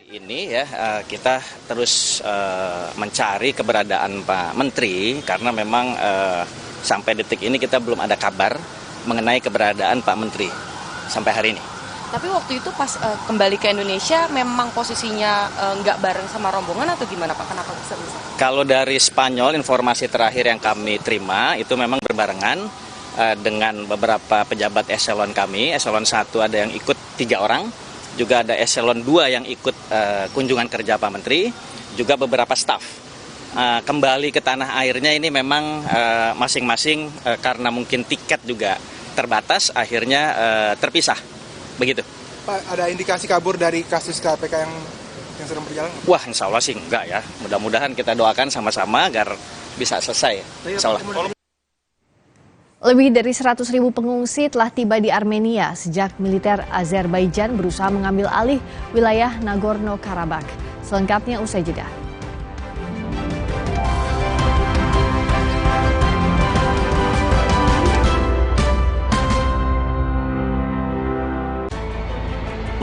Ini ya kita terus mencari keberadaan Pak Menteri karena memang sampai detik ini kita belum ada kabar mengenai keberadaan Pak Menteri sampai hari ini. Tapi waktu itu pas kembali ke Indonesia memang posisinya nggak bareng sama rombongan atau gimana Pak? Kenapa bisa? Kalau dari Spanyol informasi terakhir yang kami terima itu memang berbarengan dengan beberapa pejabat eselon kami. Eselon 1 ada yang ikut 3 orang, juga ada eselon 2 yang ikut kunjungan kerja Pak Menteri, juga beberapa staf. Kembali ke tanah airnya ini memang masing-masing karena mungkin tiket juga terbatas akhirnya terpisah. Begitu. Pak, ada indikasi kabur dari kasus KPK yang sedang berjalan? Wah, insya Allah sih enggak ya. Mudah-mudahan kita doakan sama-sama agar bisa selesai. Insya Allah. Lebih dari 100.000 pengungsi telah tiba di Armenia sejak militer Azerbaijan berusaha mengambil alih wilayah Nagorno-Karabakh. Selengkapnya usai jeda.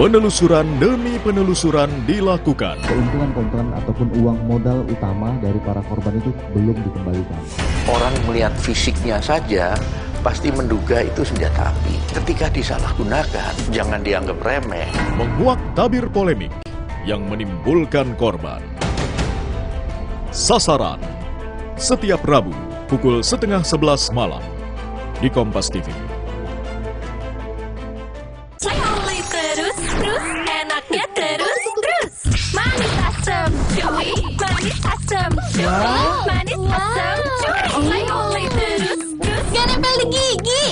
Penelusuran demi penelusuran dilakukan. Keuntungan ataupun uang modal utama dari para korban itu belum dikembalikan. Orang melihat fisiknya saja pasti menduga itu senjata api. Ketika disalahgunakan, jangan dianggap remeh. Menguak tabir polemik yang menimbulkan korban. Sasaran setiap Rabu pukul 10:30 malam di Kompas TV. Terus enaknya terus manis asam cuy, manis asam cuy, manis asam cuy. Saya oleh terus gak nempel di gigi.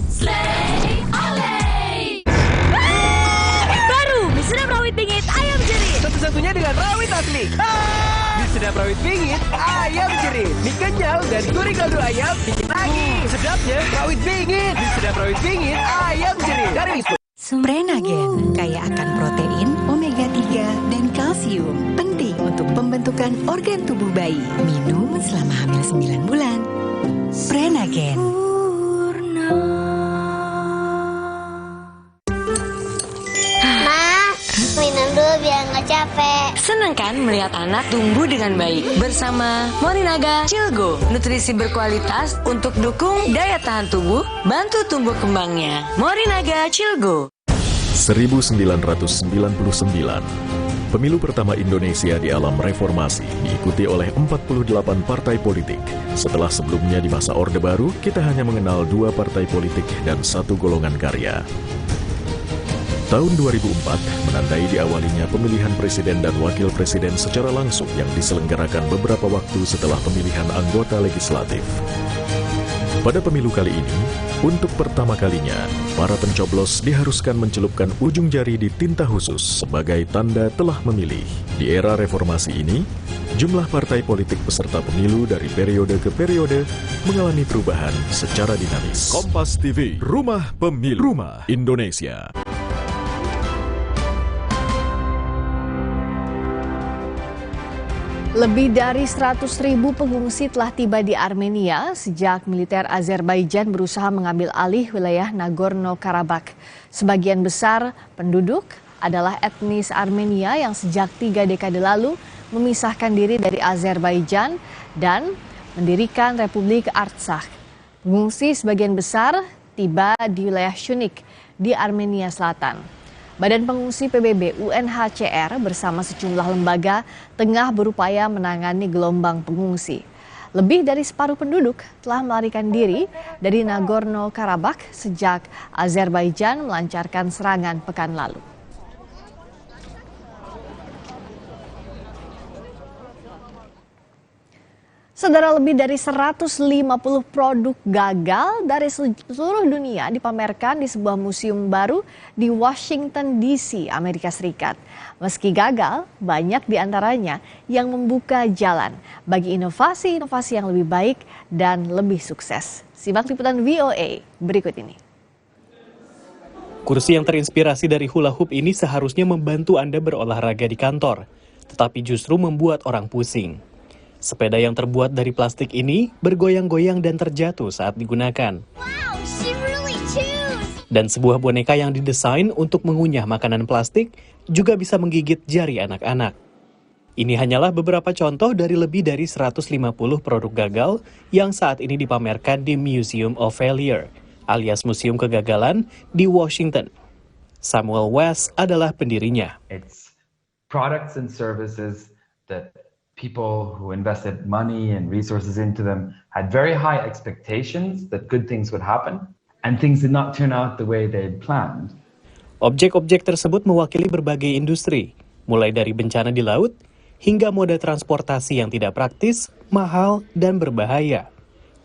Slay oleh. Baru mie sedap rawit bingit ayam jerih. Satu-satunya dengan rawit asli. Mie sedap rawit bingit ayam jerih. Mie kenyal dan gurih kaldu ayam bikin lagi. Sedapnya rawit bingit. Mie sedap rawit bingit ayam jerih. Dari Wisma. Prenagen kaya akan protein, omega 3, dan kalsium. Penting untuk pembentukan organ tubuh bayi. Minum selama hamil 9 bulan. Prenagen. Ma, minum dulu biar nggak capek. Senang kan melihat anak tumbuh dengan baik bersama Morinaga Cilgo, nutrisi berkualitas untuk dukung daya tahan tubuh, bantu tumbuh kembangnya. Morinaga Cilgo. 1999, pemilu pertama Indonesia di alam reformasi diikuti oleh 48 partai politik. Setelah sebelumnya di masa Orde Baru, kita hanya mengenal 2 partai politik dan 1 golongan karya. Tahun 2004 menandai diawalinya pemilihan presiden dan wakil presiden secara langsung yang diselenggarakan beberapa waktu setelah pemilihan anggota legislatif. Pada pemilu kali ini, untuk pertama kalinya, para pencoblos diharuskan mencelupkan ujung jari di tinta khusus sebagai tanda telah memilih. Di era reformasi ini, jumlah partai politik peserta pemilu dari periode ke periode mengalami perubahan secara dinamis. Kompas TV, Rumah Pemilu, Rumah Indonesia. Lebih dari 100.000 pengungsi telah tiba di Armenia sejak militer Azerbaijan berusaha mengambil alih wilayah Nagorno-Karabakh. Sebagian besar penduduk adalah etnis Armenia yang sejak 3 dekade lalu memisahkan diri dari Azerbaijan dan mendirikan Republik Artsakh. Pengungsi sebagian besar tiba di wilayah Syunik di Armenia Selatan. Badan Pengungsi PBB UNHCR bersama sejumlah lembaga tengah berupaya menangani gelombang pengungsi. Lebih dari separuh penduduk telah melarikan diri dari Nagorno-Karabakh sejak Azerbaijan melancarkan serangan pekan lalu. Saudara, lebih dari 150 produk gagal dari seluruh dunia dipamerkan di sebuah museum baru di Washington DC, Amerika Serikat. Meski gagal, banyak di antaranya yang membuka jalan bagi inovasi-inovasi yang lebih baik dan lebih sukses. Simak liputan VOA berikut ini. Kursi yang terinspirasi dari hula hoop ini seharusnya membantu Anda berolahraga di kantor, tetapi justru membuat orang pusing. Sepeda yang terbuat dari plastik ini bergoyang-goyang dan terjatuh saat digunakan. Wow, she really chews. Dan sebuah boneka yang didesain untuk mengunyah makanan plastik juga bisa menggigit jari anak-anak. Ini hanyalah beberapa contoh dari lebih dari 150 produk gagal yang saat ini dipamerkan di Museum of Failure, alias Museum Kegagalan di Washington. Samuel West adalah pendirinya. It's products and services that people who invested money and resources into them had very high expectations that good things would happen, and things did not turn out the way they had planned. Objek-objek tersebut mewakili berbagai industri, mulai dari bencana di laut hingga moda transportasi yang tidak praktis, mahal, dan berbahaya.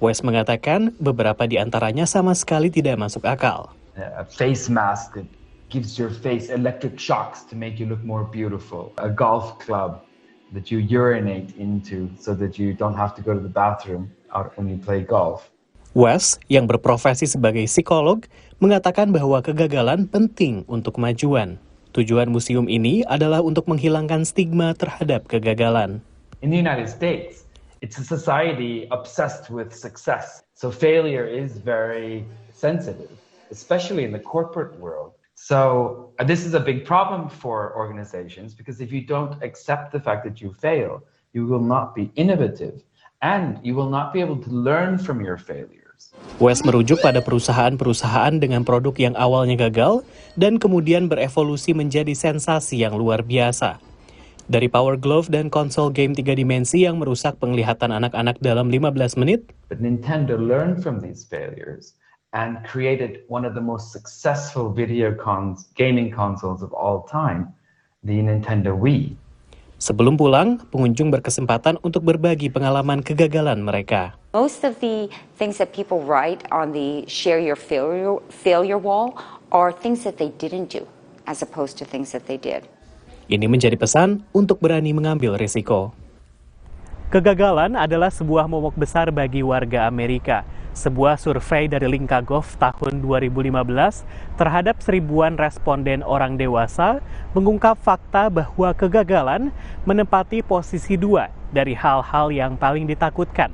West mengatakan beberapa di antaranya sama sekali tidak masuk akal. A face mask that gives your face electric shocks to make you look more beautiful. A golf club that you urinate into so that you don't have to go to the bathroom when you play golf. West, yang berprofesi sebagai psikolog, mengatakan bahwa kegagalan penting untuk kemajuan. Tujuan museum ini adalah untuk menghilangkan stigma terhadap kegagalan. In the United States, it's a society obsessed with success. So failure is very sensitive, especially in the corporate world. So this is a big problem for organizations because if you don't accept the fact that you fail, you will not be innovative and you will not be able to learn from your failures. West merujuk pada perusahaan-perusahaan dengan produk yang awalnya gagal dan kemudian berevolusi menjadi sensasi yang luar biasa. Dari Power Glove dan konsol game 3 dimensi yang merusak penglihatan anak-anak dalam 15 menit. But Nintendo learned from these failures and created one of the most successful gaming consoles of all time, the Nintendo Wii. Sebelum pulang, pengunjung berkesempatan untuk berbagi pengalaman kegagalan mereka. Most of the things that people write on the share your failure wall are things that they didn't do, as opposed to things that they did. Ini menjadi pesan untuk berani mengambil risiko. Kegagalan adalah sebuah momok besar bagi warga Amerika. Sebuah survei dari Linkagov tahun 2015 terhadap 1000-an responden orang dewasa mengungkap fakta bahwa kegagalan menempati posisi 2 dari hal-hal yang paling ditakutkan.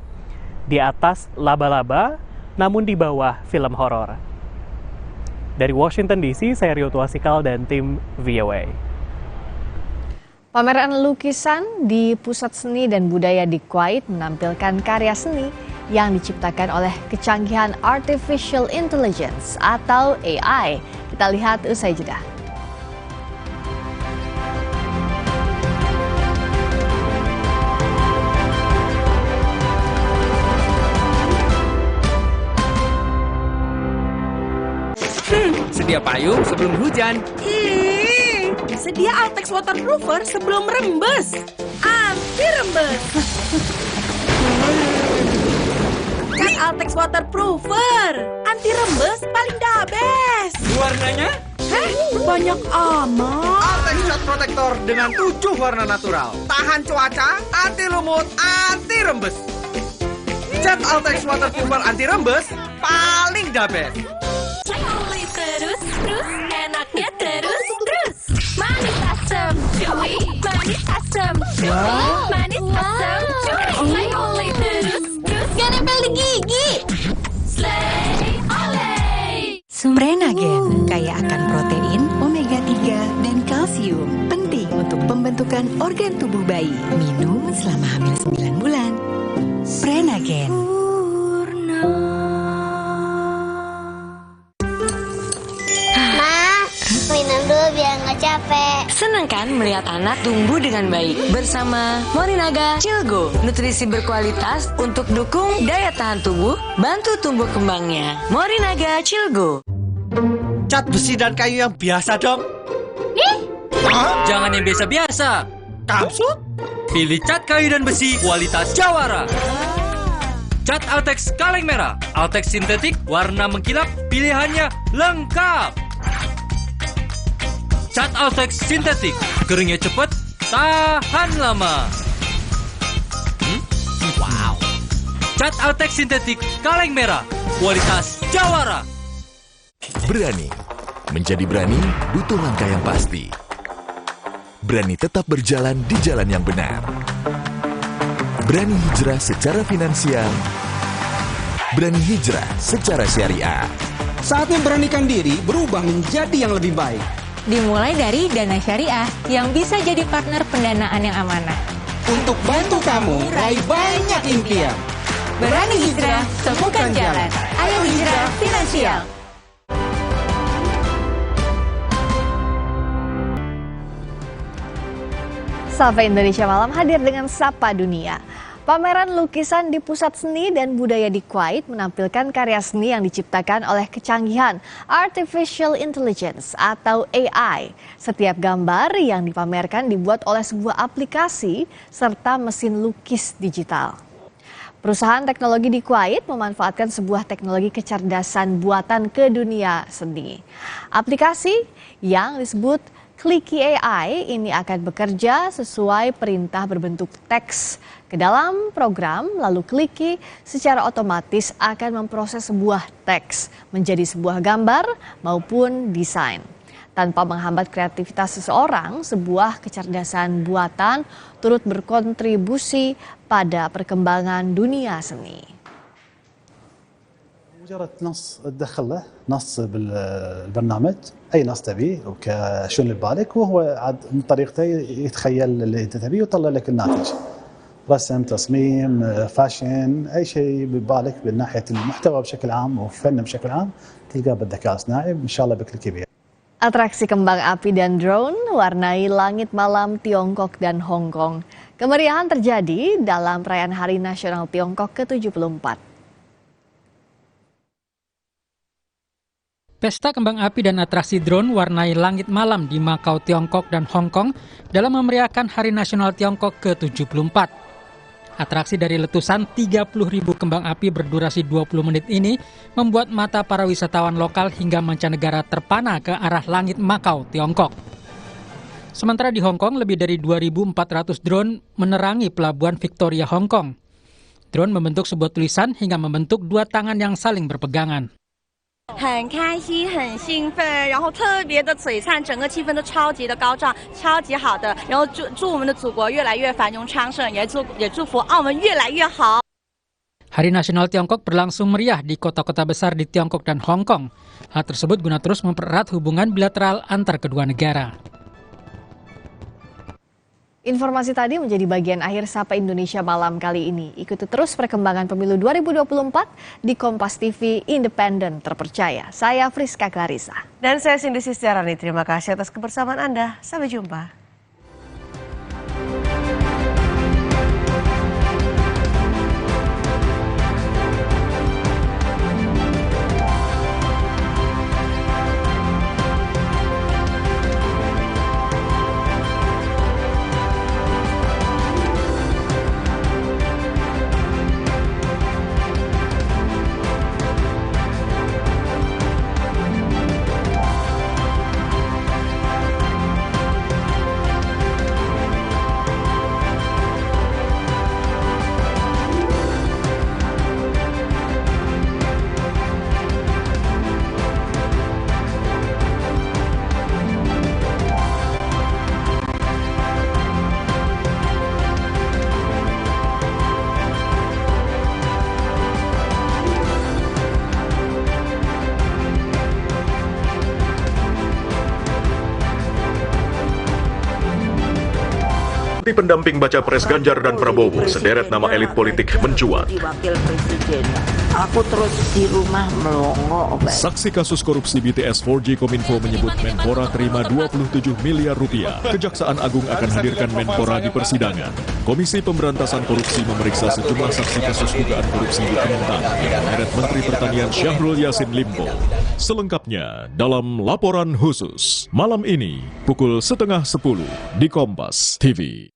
Di atas laba-laba, namun di bawah film horor. Dari Washington DC, saya Rio Tuasikal dan tim VOA. Pameran lukisan di Pusat Seni dan Budaya di Kuwait menampilkan karya seni yang diciptakan oleh kecanggihan Artificial Intelligence atau AI. Kita lihat usai jeda. Sedia payung sebelum hujan. Sedia Altex Waterproofer sebelum rembes. Anti rembes. Kan Altex Waterproofer. Anti rembes paling the best. Warnanya? Banyak amat. Altex Shot Protector dengan 7 warna natural. Tahan cuaca, anti lumut, anti rembes. Cat Altex Waterproofer anti rembes paling the best. Terus, enaknya terus. Manis asam, chewy, manis asam, chewy, manis asam, chewy. Oleh terus, gak nempel di gigi. Slay, oleh. Prenagen kaya akan protein, omega 3, dan kalsium. Penting untuk pembentukan organ tubuh bayi. Minum selama hamil 9 bulan. Prenagen. Senang kan melihat anak tumbuh dengan baik? Bersama Morinaga Cilgo, nutrisi berkualitas untuk dukung daya tahan tubuh, bantu tumbuh kembangnya. Morinaga Cilgo. Cat besi dan kayu yang biasa dong. Jangan yang biasa-biasa. Maksud? Pilih cat kayu dan besi kualitas Jawara. Cat Altex kaleng merah, Altex sintetik warna mengkilap, pilihannya lengkap. Cat Altex sintetik, keringnya cepat, tahan lama. Wow. Cat Altex sintetik kaleng merah, kualitas Jawara. Berani. Menjadi berani butuh langkah yang pasti. Berani tetap berjalan di jalan yang benar. Berani hijrah secara finansial. Berani hijrah secara syariah. Saatnya beranikan diri berubah menjadi yang lebih baik. Dimulai dari Dana Syariah yang bisa jadi partner pendanaan yang amanah. Untuk bantu kamu raih banyak impian. Berani hijrah, temukan jalan. Ayo hijrah finansial. Sapa Indonesia Malam hadir dengan Sapa Dunia. Pameran lukisan di Pusat Seni dan Budaya di Kuwait menampilkan karya seni yang diciptakan oleh kecanggihan Artificial Intelligence atau AI. Setiap gambar yang dipamerkan dibuat oleh sebuah aplikasi serta mesin lukis digital. Perusahaan teknologi di Kuwait memanfaatkan sebuah teknologi kecerdasan buatan ke dunia seni. Aplikasi yang disebut Clicky AI ini akan bekerja sesuai perintah berbentuk teks ke dalam program, lalu Clicky secara otomatis akan memproses sebuah teks menjadi sebuah gambar maupun desain. Tanpa menghambat kreativitas seseorang, sebuah kecerdasan buatan turut berkontribusi pada perkembangan dunia seni. مجرد نص تدخل له نص بالبرنامج اي نص تبيه وشو اللي ببالك وهو عاد من طريقته يتخيل اللي انت تبيه ويطلع لك الناتج. رسم، تصميم، فاشن، اي شيء ببالك من ناحيه المحتوى بشكل عام وفن بشكل عام تلقاه بالذكاء الاصطناعي ان شاء الله بكليكي بيه. Atraksi kembang api dan drone warnai langit malam Tiongkok dan Hong Kong. Kemeriahan terjadi dalam perayaan Hari Nasional Tiongkok ke-74. Pesta kembang api dan atraksi drone warnai langit malam di Makau, Tiongkok dan Hong Kong dalam memeriahkan Hari Nasional Tiongkok ke-74. Atraksi dari letusan 30.000 kembang api berdurasi 20 menit ini membuat mata para wisatawan lokal hingga mancanegara terpana ke arah langit Makau, Tiongkok. Sementara di Hong Kong, lebih dari 2.400 drone menerangi pelabuhan Victoria, Hong Kong. Drone membentuk sebuah tulisan hingga membentuk dua tangan yang saling berpegangan. 很开心，很兴奋，然后特别的璀璨，整个气氛都超级的高涨，超级好的。然后祝我们的祖国越来越繁荣昌盛，也祝福澳门越来越好。 Hari Nasional Tiongkok berlangsung meriah di kota-kota besar di Tiongkok dan Hong Kong. Hal tersebut guna terus mempererat hubungan bilateral antar kedua negara. Informasi tadi menjadi bagian akhir Sapa Indonesia Malam kali ini. Ikuti terus perkembangan pemilu 2024 di Kompas TV Independen Terpercaya. Saya Friska Clarissa. Dan saya Cindy Sistiarani. Terima kasih atas kebersamaan Anda. Sampai jumpa. Seperti pendamping baca pres Ganjar dan Prabowo, sederet nama elit politik mencuat. Wakil Presiden, aku terus di rumah melongo. Saksi kasus korupsi BTS 4G Kominfo menyebut Menpora terima 27 miliar rupiah. Kejaksaan Agung akan hadirkan Menpora di persidangan. Komisi Pemberantasan Korupsi memeriksa sejumlah saksi kasus dugaan korupsi di Kementan, menyeret Menteri Pertanian Syahrul Yassin Limpo. Selengkapnya dalam laporan khusus malam ini pukul 9:30 di Kompas TV.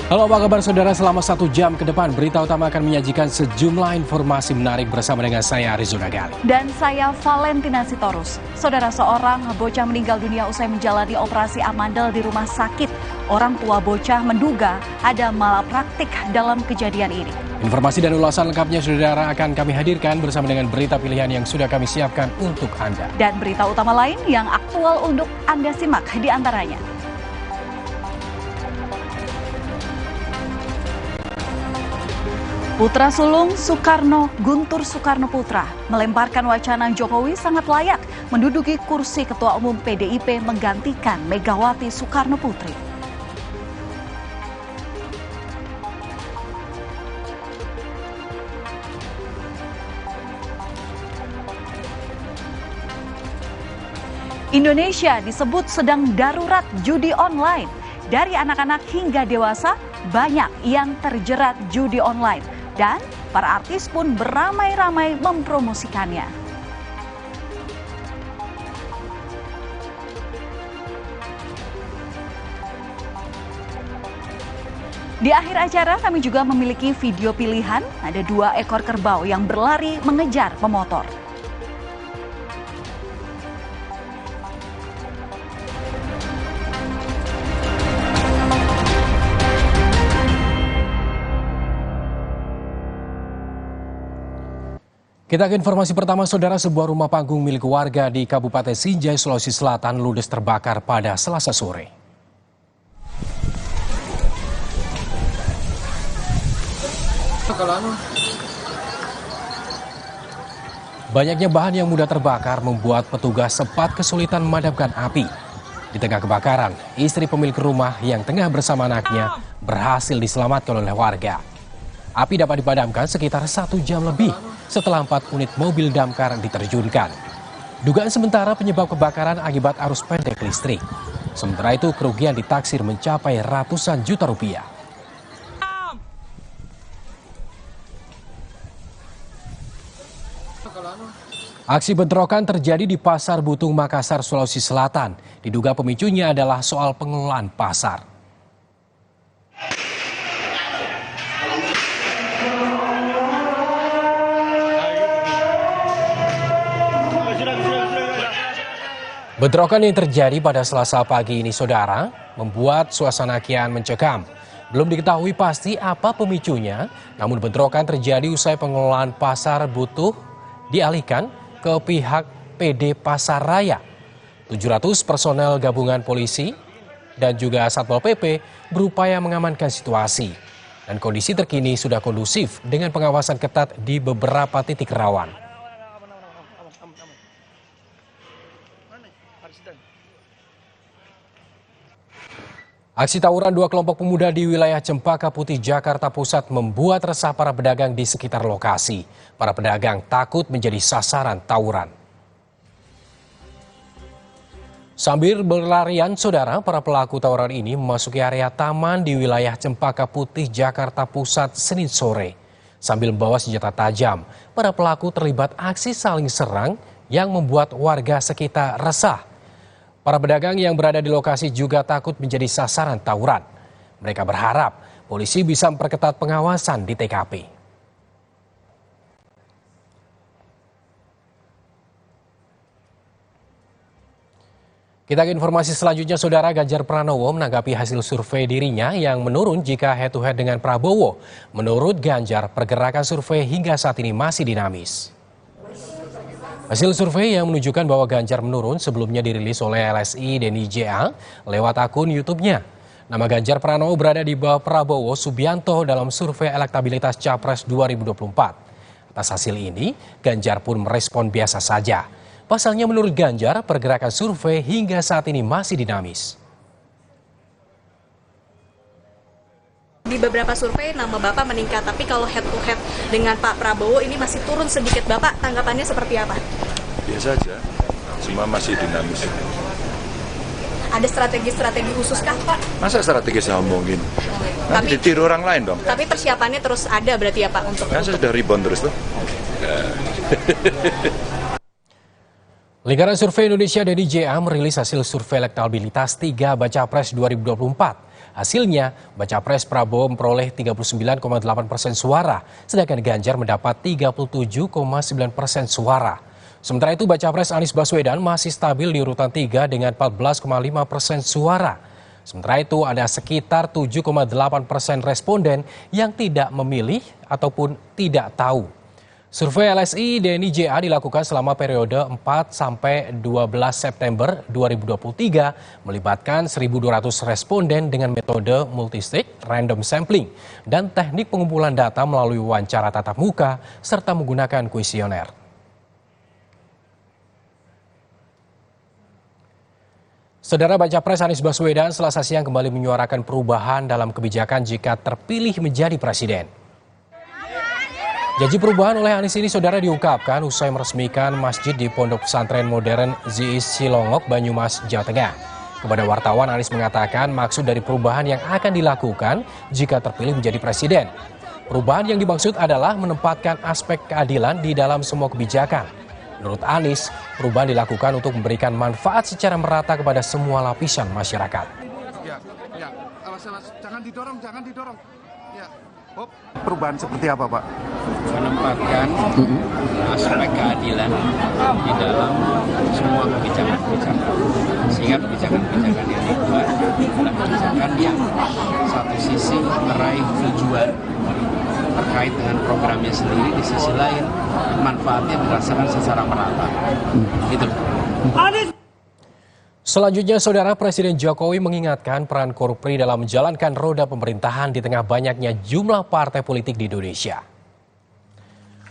Halo, apa kabar saudara? Selama 1 jam ke depan, Berita Utama akan menyajikan sejumlah informasi menarik bersama dengan saya, Arizona Gali. Dan saya, Valentina Sitorus. Saudara, seorang bocah meninggal dunia usai menjalani operasi amandel di rumah sakit. Orang tua bocah menduga ada malapraktik dalam kejadian ini. Informasi dan ulasan lengkapnya saudara akan kami hadirkan bersama dengan berita pilihan yang sudah kami siapkan untuk Anda. Dan berita utama lain yang aktual untuk Anda simak di antaranya. Putra sulung Soekarno, Guntur Soekarno Putra, melemparkan wacana Jokowi sangat layak menduduki kursi Ketua Umum PDIP menggantikan Megawati Soekarno Putri. Indonesia disebut sedang darurat judi online. Dari anak-anak hingga dewasa, banyak yang terjerat judi online. Dan para artis pun beramai-ramai mempromosikannya. Di akhir acara kami juga memiliki video pilihan. Ada 2 ekor kerbau yang berlari mengejar pemotor. Kita ke informasi pertama, saudara. Sebuah rumah panggung milik warga di Kabupaten Sinjai, Sulawesi Selatan ludes terbakar pada Selasa sore. Banyaknya bahan yang mudah terbakar membuat petugas sempat kesulitan memadamkan api. Di tengah kebakaran, istri pemilik rumah yang tengah bersama anaknya berhasil diselamatkan oleh warga. Api dapat dipadamkan sekitar 1 jam lebih setelah 4 unit mobil damkar diterjunkan. Dugaan sementara penyebab kebakaran akibat arus pendek listrik. Sementara itu kerugian ditaksir mencapai ratusan juta rupiah. Aksi bentrokan terjadi di Pasar Butung, Makassar, Sulawesi Selatan. Diduga pemicunya adalah soal pengelolaan pasar. Bentrokan yang terjadi pada Selasa pagi ini, saudara, membuat suasana kian mencekam. Belum diketahui pasti apa pemicunya, namun bentrokan terjadi usai pengelolaan Pasar Butuh dialihkan ke pihak PD Pasar Raya. 700 personel gabungan polisi dan juga Satpol PP berupaya mengamankan situasi. Dan kondisi terkini sudah kondusif dengan pengawasan ketat di beberapa titik rawan. Aksi tawuran 2 kelompok pemuda di wilayah Cempaka Putih, Jakarta Pusat membuat resah para pedagang di sekitar lokasi. Para pedagang takut menjadi sasaran tawuran. Sambil berlarian, saudara, para pelaku tawuran ini memasuki area taman di wilayah Cempaka Putih, Jakarta Pusat, Senin sore. Sambil membawa senjata tajam, para pelaku terlibat aksi saling serang yang membuat warga sekitar resah. Para pedagang yang berada di lokasi juga takut menjadi sasaran tawuran. Mereka berharap polisi bisa memperketat pengawasan di TKP. Kita ke informasi selanjutnya, saudara. Ganjar Pranowo menanggapi hasil survei dirinya yang menurun jika head to head dengan Prabowo. Menurut Ganjar, pergerakan survei hingga saat ini masih dinamis. Hasil survei yang menunjukkan bahwa Ganjar menurun sebelumnya dirilis oleh LSI Denny JA lewat akun YouTube-nya. Nama Ganjar Pranowo berada di bawah Prabowo Subianto dalam survei elektabilitas Capres 2024. Atas hasil ini, Ganjar pun merespon biasa saja. Pasalnya menurut Ganjar, pergerakan survei hingga saat ini masih dinamis. Di beberapa survei nama Bapak meningkat, tapi kalau head to head dengan Pak Prabowo ini masih turun sedikit. Bapak tanggapannya seperti apa? Biasa aja, semua masih dinamis. Ada strategi-strategi khusus kah, Pak? Masa strategi saya omongin? Nanti ditiru orang lain dong. Tapi persiapannya terus ada berarti ya Pak untuk... Kan saya sudah rebound terus tuh. Lingkaran Survei Indonesia Denny JA merilis hasil survei elektabilitas 3 Baca Pres 2024. Hasilnya, Baca Pres Prabowo memperoleh 39,8% suara, sedangkan Ganjar mendapat 37,9% suara. Sementara itu Baca Pres Anies Baswedan masih stabil di urutan 3 dengan 14,5% suara. Sementara itu ada sekitar 7,8% responden yang tidak memilih ataupun tidak tahu. Survei LSI Denny JA dilakukan selama periode 4 sampai 12 September 2023 melibatkan 1.200 responden dengan metode multistage, random sampling, dan teknik pengumpulan data melalui wawancara tatap muka serta menggunakan kuesioner. Saudara Baca Pres Anies Baswedan Selasa siang kembali menyuarakan perubahan dalam kebijakan jika terpilih menjadi presiden. Janji perubahan oleh Anies ini saudara diungkapkan usai meresmikan masjid di Pondok Pesantren Modern ZIIS Cilongok, Banyumas, Jawa Tengah. Kepada wartawan Anies mengatakan maksud dari perubahan yang akan dilakukan jika terpilih menjadi presiden. Perubahan yang dimaksud adalah menempatkan aspek keadilan di dalam semua kebijakan. Menurut Anies, perubahan dilakukan untuk memberikan manfaat secara merata kepada semua lapisan masyarakat. Jangan didorong. Ya. Perubahan seperti apa, Pak? Menempatkan aspek keadilan di dalam semua kebijakan-kebijakan. Sehingga kebijakan-kebijakan yang dibuat adalah kebijakan yang satu sisi meraih tujuan terkait dengan programnya sendiri, di sisi lain manfaatnya dirasakan secara merata. Gitu. Selanjutnya, Saudara, Presiden Jokowi mengingatkan peran Korpri dalam menjalankan roda pemerintahan di tengah banyaknya jumlah partai politik di Indonesia.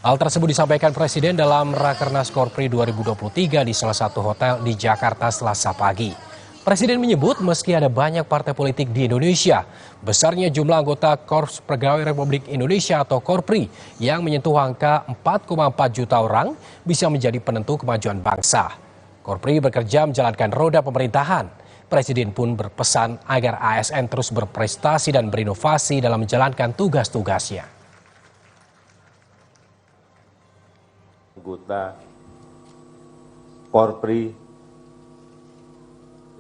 Hal tersebut disampaikan Presiden dalam Rakernas Korpri 2023 di salah satu hotel di Jakarta Selasa pagi. Presiden menyebut meski ada banyak partai politik di Indonesia, besarnya jumlah anggota Korps Pegawai Republik Indonesia atau Korpri yang menyentuh angka 4,4 juta orang bisa menjadi penentu kemajuan bangsa. Korpri bekerja menjalankan roda pemerintahan. Presiden pun berpesan agar ASN terus berprestasi dan berinovasi dalam menjalankan tugas-tugasnya. Anggota Korpri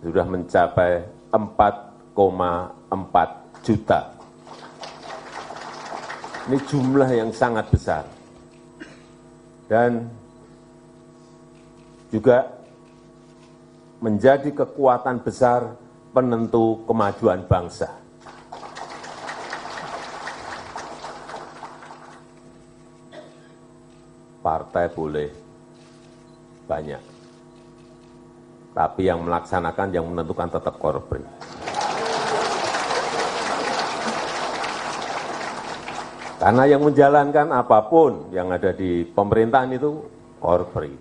sudah mencapai 4,4 juta. Ini jumlah yang sangat besar. Dan juga menjadi kekuatan besar penentu kemajuan bangsa. Partai boleh banyak, tapi yang melaksanakan, yang menentukan tetap Korpri. Karena yang menjalankan apapun yang ada di pemerintahan itu Korpri.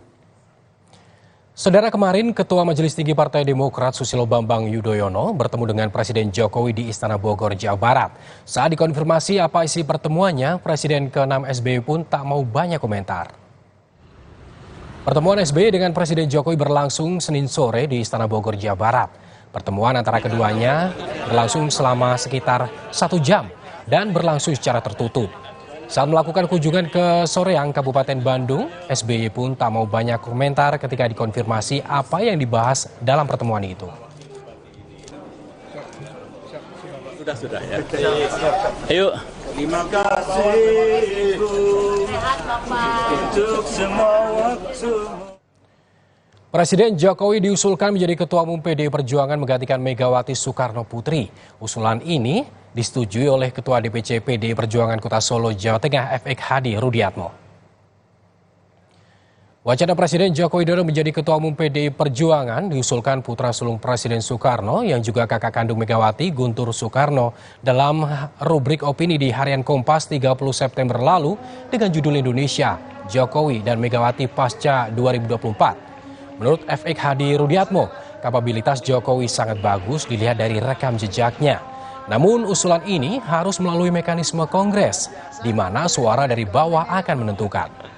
Saudara, kemarin Ketua Majelis Tinggi Partai Demokrat Susilo Bambang Yudhoyono bertemu dengan Presiden Jokowi di Istana Bogor, Jawa Barat. Saat dikonfirmasi apa isi pertemuannya, Presiden ke-6 SBY pun tak mau banyak komentar. Pertemuan SBY dengan Presiden Jokowi berlangsung Senin sore di Istana Bogor, Jawa Barat. Pertemuan antara keduanya berlangsung selama sekitar 1 jam dan berlangsung secara tertutup. Saat melakukan kunjungan ke Soreang, Kabupaten Bandung, SBY pun tak mau banyak komentar ketika dikonfirmasi apa yang dibahas dalam pertemuan itu. Sudah ya. Ayo. Terima kasih Ibu. Sehat Bapak. Untuk semua waktu. Presiden Jokowi diusulkan menjadi Ketua Umum PDI Perjuangan menggantikan Megawati Soekarno Putri. Usulan ini disetujui oleh Ketua DPC PDI Perjuangan Kota Solo, Jawa Tengah, FX Hadi Rudiatmo. Wacana Presiden Joko Widodo menjadi Ketua Umum PDI Perjuangan diusulkan putra sulung Presiden Soekarno yang juga kakak kandung Megawati, Guntur Soekarno, dalam rubrik opini di Harian Kompas 30 September lalu dengan judul Indonesia, Jokowi dan Megawati Pasca 2024. Menurut FX Hadi Rudiatmo, kapabilitas Jokowi sangat bagus dilihat dari rekam jejaknya. Namun usulan ini harus melalui mekanisme Kongres, di mana suara dari bawah akan menentukan.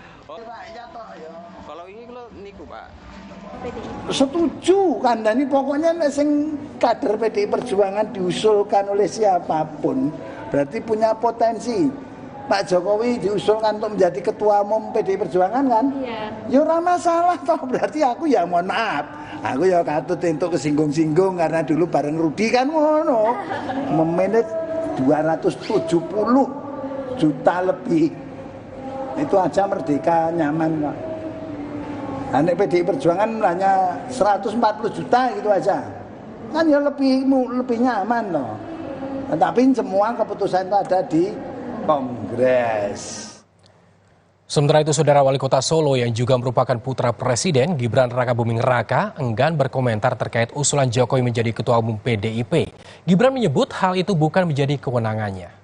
Setuju kan, dan ini pokoknya sing kader PDI Perjuangan diusulkan oleh siapapun berarti punya potensi. Pak Jokowi diusulkan untuk menjadi Ketua Umum PDI Perjuangan kan? Iya. Ya ora masalah toh, berarti aku ya mohon maaf. Aku ya katut untuk kesinggung-singgung karena dulu bareng Rudi kan ngono. Memanage 270 juta lebih. Itu aja merdeka nyaman kok. Anak PDI Perjuangan hanya 140 juta gitu aja. Kan ya lebih nyaman loh. Tapi semua keputusan itu ada di Kongres. Sementara itu, Saudara Wali Kota Solo yang juga merupakan putra Presiden, Gibran Rakabuming Raka, enggan berkomentar terkait usulan Jokowi menjadi Ketua Umum PDIP. Gibran menyebut hal itu bukan menjadi kewenangannya.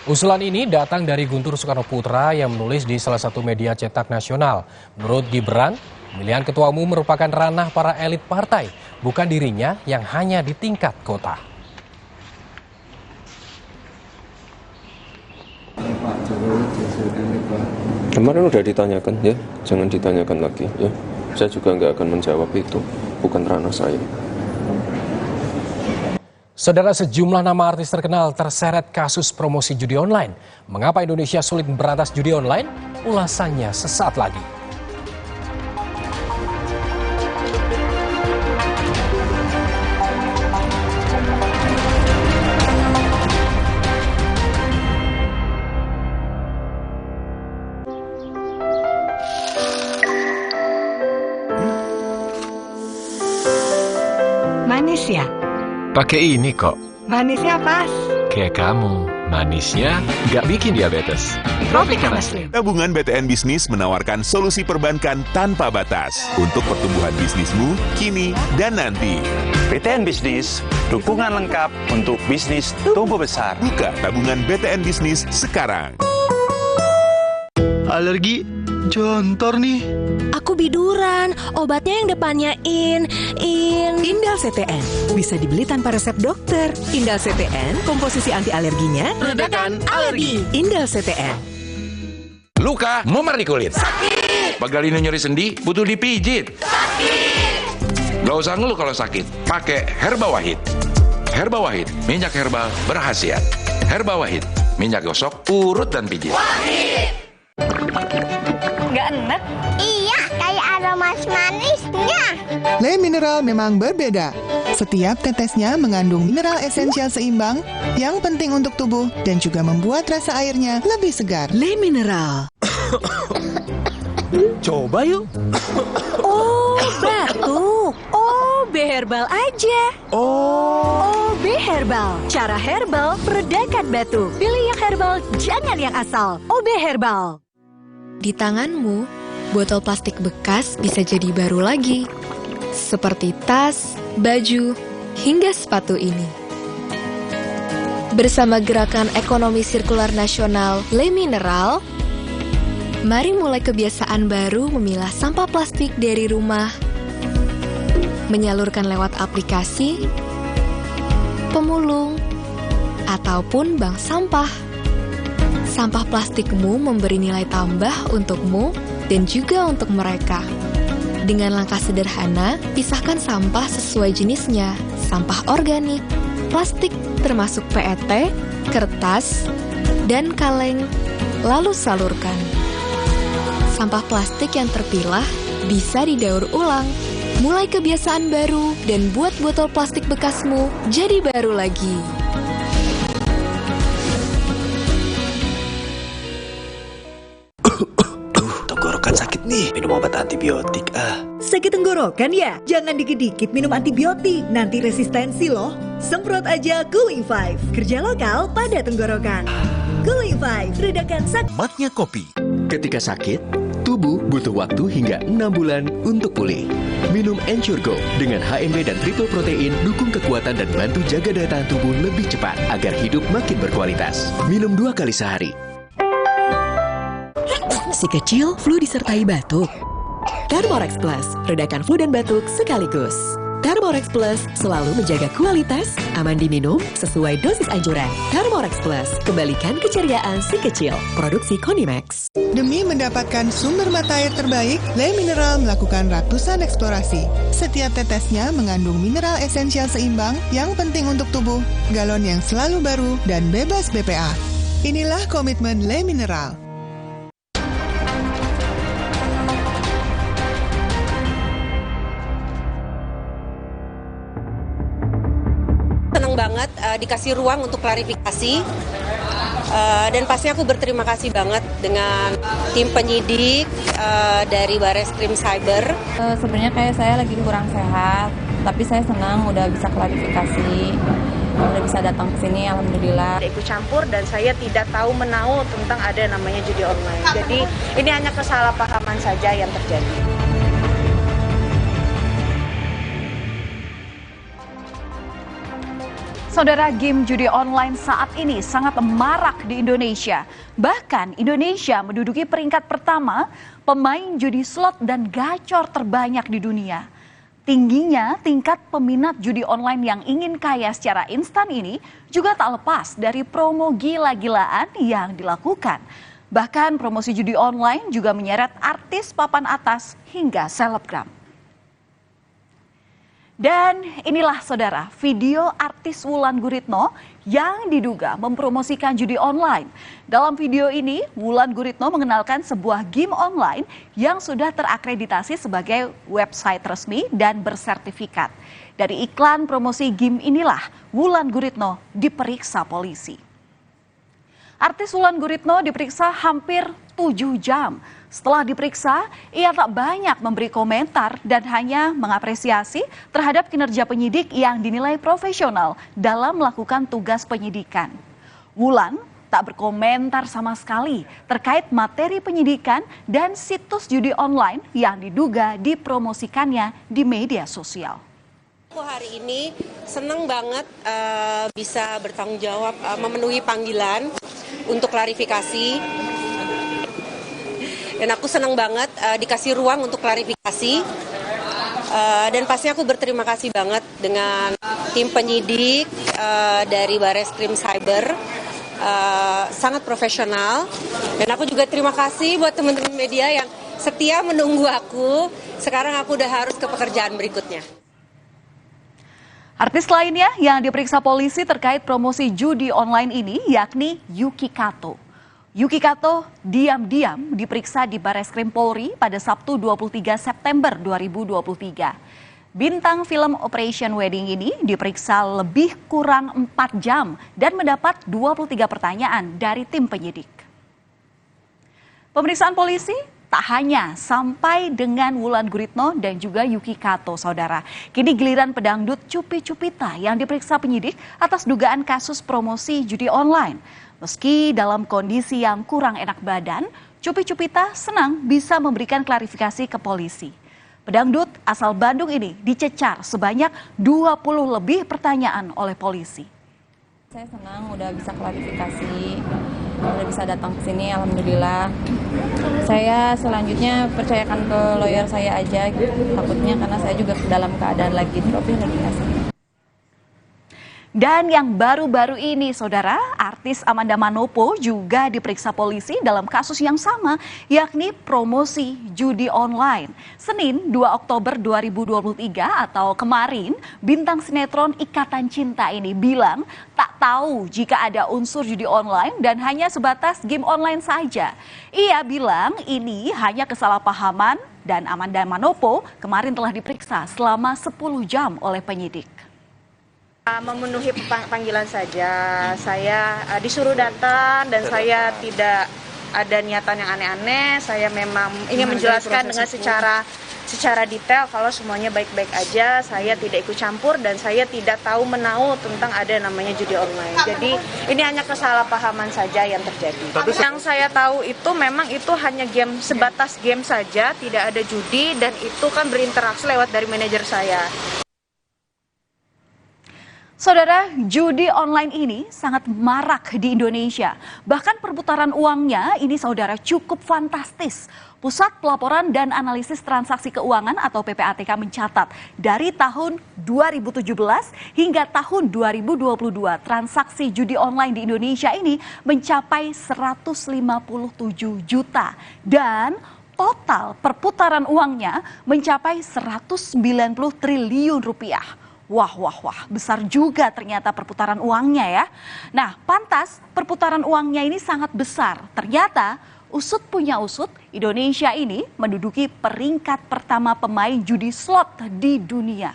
Usulan ini datang dari Guntur Soekarno Putra yang menulis di salah satu media cetak nasional. Menurut Gibran, pemilihan Ketua Umum merupakan ranah para elit partai, bukan dirinya yang hanya di tingkat kota. Kemarin udah ditanyakan ya, jangan ditanyakan lagi ya. Saya juga nggak akan menjawab itu, bukan ranah saya. Saudara, sejumlah nama artis terkenal terseret kasus promosi judi online. Mengapa Indonesia sulit memberantas judi online? Ulasannya sesaat lagi. Manis ya? Pakai ini kok. Manisnya pas. Kayak kamu, manisnya nggak bikin diabetes. Tropicana Slim. Tabungan BTN Bisnis menawarkan solusi perbankan tanpa batas untuk pertumbuhan bisnismu kini dan nanti. BTN Bisnis, dukungan lengkap untuk bisnis tumbuh besar. Buka tabungan BTN Bisnis sekarang. Alergi jontor nih. Aku biduran, obatnya yang depannya Indal CTN bisa dibeli tanpa resep dokter. Indal CTN, komposisi anti alerginya redakan alergi. Indal CTN. Luka, memar di kulit. Sakit. Bagalino nyeri sendi, butuh dipijit. Sakit. Gak usah ngeluh kalau sakit. Pakai Herba Wahid. Herba Wahid, minyak herbal berkhasiat. Herba Wahid, minyak gosok, urut dan pijit. Wahid. Nggak enak? Iya, kayak ada manis-manisnya. Le Mineral memang berbeda. Setiap tetesnya mengandung mineral esensial seimbang yang penting untuk tubuh dan juga membuat rasa airnya lebih segar. Le Mineral. Coba yuk. Oh, batuk. OB Herbal aja. OB Herbal. Cara herbal meredakan batuk. Pilih yang herbal, jangan yang asal. OB Herbal. Di tanganmu, botol plastik bekas bisa jadi baru lagi. Seperti tas, baju, hingga sepatu ini. Bersama Gerakan Ekonomi Sirkular Nasional Le Mineral, mari mulai kebiasaan baru memilah sampah plastik dari rumah, menyalurkan lewat aplikasi, pemulung, ataupun bank sampah. Sampah plastikmu memberi nilai tambah untukmu dan juga untuk mereka. Dengan langkah sederhana, pisahkan sampah sesuai jenisnya, sampah organik, plastik termasuk PET, kertas, dan kaleng, lalu salurkan. Sampah plastik yang terpilah bisa didaur ulang. Mulai kebiasaan baru dan buat botol plastik bekasmu jadi baru lagi. Tenggorokan sakit nih, minum obat antibiotik Sakit tenggorokan ya? Jangan dikit-dikit minum antibiotik, nanti resistensi loh. Semprot aja Cooling 5, kerja lokal pada tenggorokan. Cooling 5, redakan sakit. Matnya kopi. Ketika sakit, Tubuh butuh waktu hingga 6 bulan untuk pulih. Minum Ensure Go dengan HMB dan triple protein dukung kekuatan dan bantu jaga daya tahan tubuh lebih cepat agar hidup makin berkualitas. Minum 2 kali sehari. Si kecil flu disertai batuk. Thermorex Plus, redakan flu dan batuk sekaligus. Thermorex Plus selalu menjaga kualitas, aman diminum, sesuai dosis anjuran. Thermorex Plus, kembalikan keceriaan si kecil. Produksi Konimax. Demi mendapatkan sumber mata air terbaik, Le Mineral melakukan ratusan eksplorasi. Setiap tetesnya mengandung mineral esensial seimbang yang penting untuk tubuh, galon yang selalu baru, dan bebas BPA. Inilah komitmen Le Mineral. Senang banget dikasih ruang untuk klarifikasi dan pasti aku berterima kasih banget dengan tim penyidik dari Bareskrim Cyber. Sebenarnya kayak saya lagi kurang sehat, tapi saya senang udah bisa klarifikasi, udah bisa datang ke sini, alhamdulillah. Ikut campur dan saya tidak tahu menahu tentang ada namanya judi online. Jadi ini hanya kesalahpahaman saja yang terjadi. Saudara, game judi online saat ini sangat marak di Indonesia. Bahkan Indonesia menduduki peringkat pertama pemain judi slot dan gacor terbanyak di dunia. Tingginya tingkat peminat judi online yang ingin kaya secara instan ini juga tak lepas dari promo gila-gilaan yang dilakukan. Bahkan promosi judi online juga menyeret artis papan atas hingga selebgram. Dan inilah saudara, video artis Wulan Guritno yang diduga mempromosikan judi online. Dalam video ini, Wulan Guritno mengenalkan sebuah game online yang sudah terakreditasi sebagai website resmi dan bersertifikat. Dari iklan promosi game inilah, Wulan Guritno diperiksa polisi. Artis Wulan Guritno diperiksa hampir 7 jam. Setelah diperiksa, ia tak banyak memberi komentar dan hanya mengapresiasi terhadap kinerja penyidik yang dinilai profesional dalam melakukan tugas penyidikan. Wulan tak berkomentar sama sekali terkait materi penyidikan dan situs judi online yang diduga dipromosikannya di media sosial. Aku hari ini senang banget bisa bertanggung jawab memenuhi panggilan untuk klarifikasi. Dan aku senang banget dikasih ruang untuk klarifikasi dan pasti aku berterima kasih banget dengan tim penyidik dari Bareskrim Cyber, sangat profesional. Dan aku juga terima kasih buat teman-teman media yang setia menunggu aku. Sekarang aku udah harus ke pekerjaan berikutnya. Artis lainnya yang diperiksa polisi terkait promosi judi online ini yakni Yuki Kato. Yuki Kato diam-diam diperiksa di Bareskrim Polri pada Sabtu 23 September 2023. Bintang film Operation Wedding ini diperiksa lebih kurang 4 jam dan mendapat 23 pertanyaan dari tim penyidik. Pemeriksaan polisi tak hanya sampai dengan Wulan Guritno dan juga Yuki Kato, saudara. Kini giliran pedangdut Cupi Cupita yang diperiksa penyidik atas dugaan kasus promosi judi online. Meski dalam kondisi yang kurang enak badan, Cupi Cupita senang bisa memberikan klarifikasi ke polisi. Pedangdut asal Bandung ini dicecar sebanyak 20 lebih pertanyaan oleh polisi. Saya senang udah bisa klarifikasi, udah bisa datang ke sini, alhamdulillah. Saya selanjutnya percayakan ke lawyer saya aja, takutnya karena saya juga dalam keadaan lagi drop rehabilitasi. Dan yang baru-baru ini, saudara, artis Amanda Manopo juga diperiksa polisi dalam kasus yang sama, yakni promosi judi online. Senin 2 Oktober 2023 atau kemarin, bintang sinetron Ikatan Cinta ini bilang tak tahu jika ada unsur judi online dan hanya sebatas game online saja. Ia bilang ini hanya kesalahpahaman dan Amanda Manopo kemarin telah diperiksa selama 10 jam oleh penyidik. Memenuhi panggilan saja, saya disuruh datang dan saya tidak ada niatan yang aneh-aneh. Saya memang ingin menjelaskan dengan secara secara detail kalau semuanya baik-baik aja, saya tidak ikut campur dan saya tidak tahu menau tentang ada namanya judi online. Jadi ini hanya kesalahpahaman saja yang terjadi. Tapi yang saya tahu itu memang itu hanya game, sebatas game saja, tidak ada judi dan itu kan berinteraksi lewat dari manajer saya. Saudara, judi online ini sangat marak di Indonesia. Bahkan perputaran uangnya ini saudara cukup fantastis. Pusat Pelaporan dan Analisis Transaksi Keuangan atau PPATK mencatat dari tahun 2017 hingga tahun 2022 transaksi judi online di Indonesia ini mencapai 157 juta dan total perputaran uangnya mencapai 190 triliun rupiah. Wah, besar juga ternyata perputaran uangnya ya. Nah, pantas perputaran uangnya ini sangat besar. Ternyata usut punya usut, Indonesia ini menduduki peringkat pertama pemain judi slot di dunia.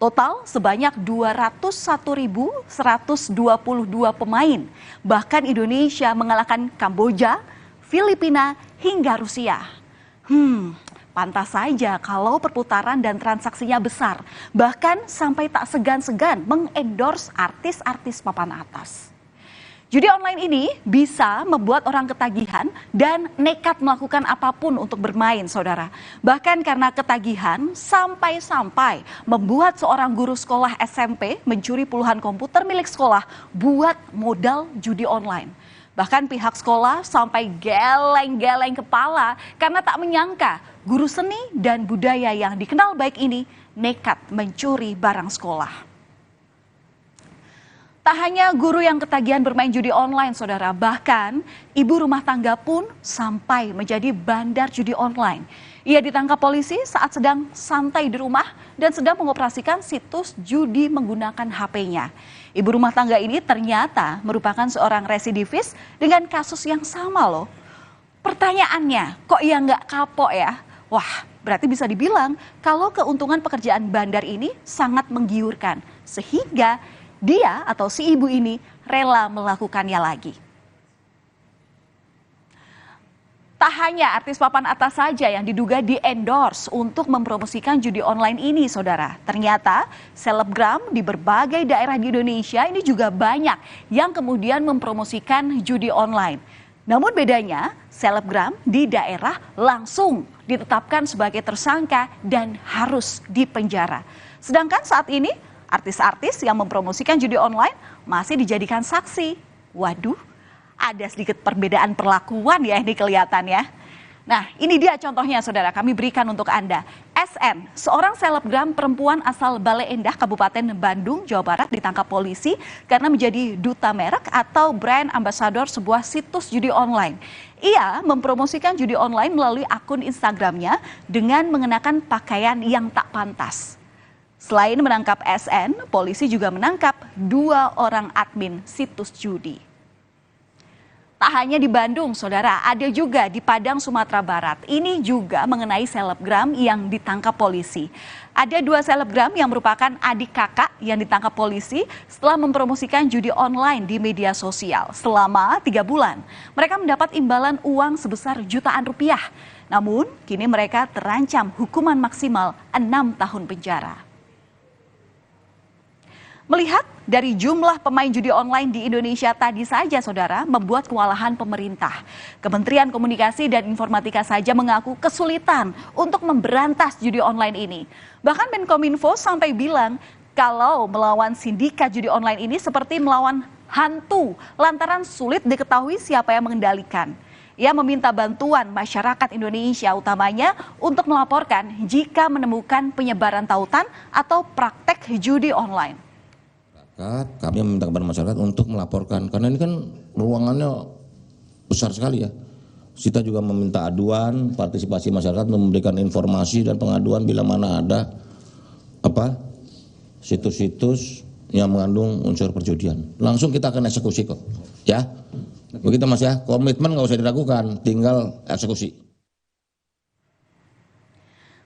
Total sebanyak 201.122 pemain. Bahkan Indonesia mengalahkan Kamboja, Filipina, hingga Rusia. Pantas saja kalau perputaran dan transaksinya besar. Bahkan sampai tak segan-segan mengendorse artis-artis papan atas. Judi online ini bisa membuat orang ketagihan dan nekat melakukan apapun untuk bermain, saudara. Bahkan karena ketagihan sampai-sampai membuat seorang guru sekolah SMP mencuri puluhan komputer milik sekolah buat modal judi online. Bahkan pihak sekolah sampai geleng-geleng kepala karena tak menyangka guru seni dan budaya yang dikenal baik ini nekat mencuri barang sekolah. Tak hanya guru yang ketagihan bermain judi online, saudara, bahkan ibu rumah tangga pun sampai menjadi bandar judi online. Ia ditangkap polisi saat sedang santai di rumah dan sedang mengoperasikan situs judi menggunakan HP-nya. Ibu rumah tangga ini ternyata merupakan seorang residivis dengan kasus yang sama loh. Pertanyaannya, kok ia nggak kapok ya? Wah, berarti bisa dibilang kalau keuntungan pekerjaan bandar ini sangat menggiurkan. Sehingga dia atau si ibu ini rela melakukannya lagi. Tak hanya artis papan atas saja yang diduga di-endorse untuk mempromosikan judi online ini, saudara. Ternyata selebgram di berbagai daerah di Indonesia ini juga banyak yang kemudian mempromosikan judi online. Namun bedanya, selebgram di daerah langsung ditetapkan sebagai tersangka dan harus dipenjara. Sedangkan saat ini, artis-artis yang mempromosikan judi online masih dijadikan saksi. Waduh, ada sedikit perbedaan perlakuan ya ini kelihatannya. Nah, ini dia contohnya saudara, kami berikan untuk Anda. SN, seorang selebgram perempuan asal Bale Endah, Kabupaten Bandung, Jawa Barat ditangkap polisi karena menjadi duta merek atau brand ambassador sebuah situs judi online. Ia mempromosikan judi online melalui akun Instagramnya dengan mengenakan pakaian yang tak pantas. Selain menangkap SN, polisi juga menangkap 2 orang admin situs judi. Tak hanya di Bandung, saudara, ada juga di Padang, Sumatera Barat. Ini juga mengenai selebgram yang ditangkap polisi. Ada 2 selebgram yang merupakan adik kakak yang ditangkap polisi setelah mempromosikan judi online di media sosial selama 3 bulan. Mereka mendapat imbalan uang sebesar jutaan rupiah. Namun, kini mereka terancam hukuman maksimal 6 tahun penjara. Melihat dari jumlah pemain judi online di Indonesia tadi saja, saudara, membuat kewalahan pemerintah. Kementerian Komunikasi dan Informatika saja mengaku kesulitan untuk memberantas judi online ini. Bahkan Menkominfo sampai bilang kalau melawan sindikat judi online ini seperti melawan hantu lantaran sulit diketahui siapa yang mengendalikan. Ia meminta bantuan masyarakat Indonesia utamanya untuk melaporkan jika menemukan penyebaran tautan atau praktek judi online. Kami meminta kepada masyarakat untuk melaporkan karena ini kan ruangannya besar sekali ya. Kita juga meminta aduan, partisipasi masyarakat memberikan informasi dan pengaduan bila mana ada situs-situs yang mengandung unsur perjudian. Langsung kita akan eksekusi kok, ya. Begitu Mas ya, komitmen nggak usah diragukan, tinggal eksekusi.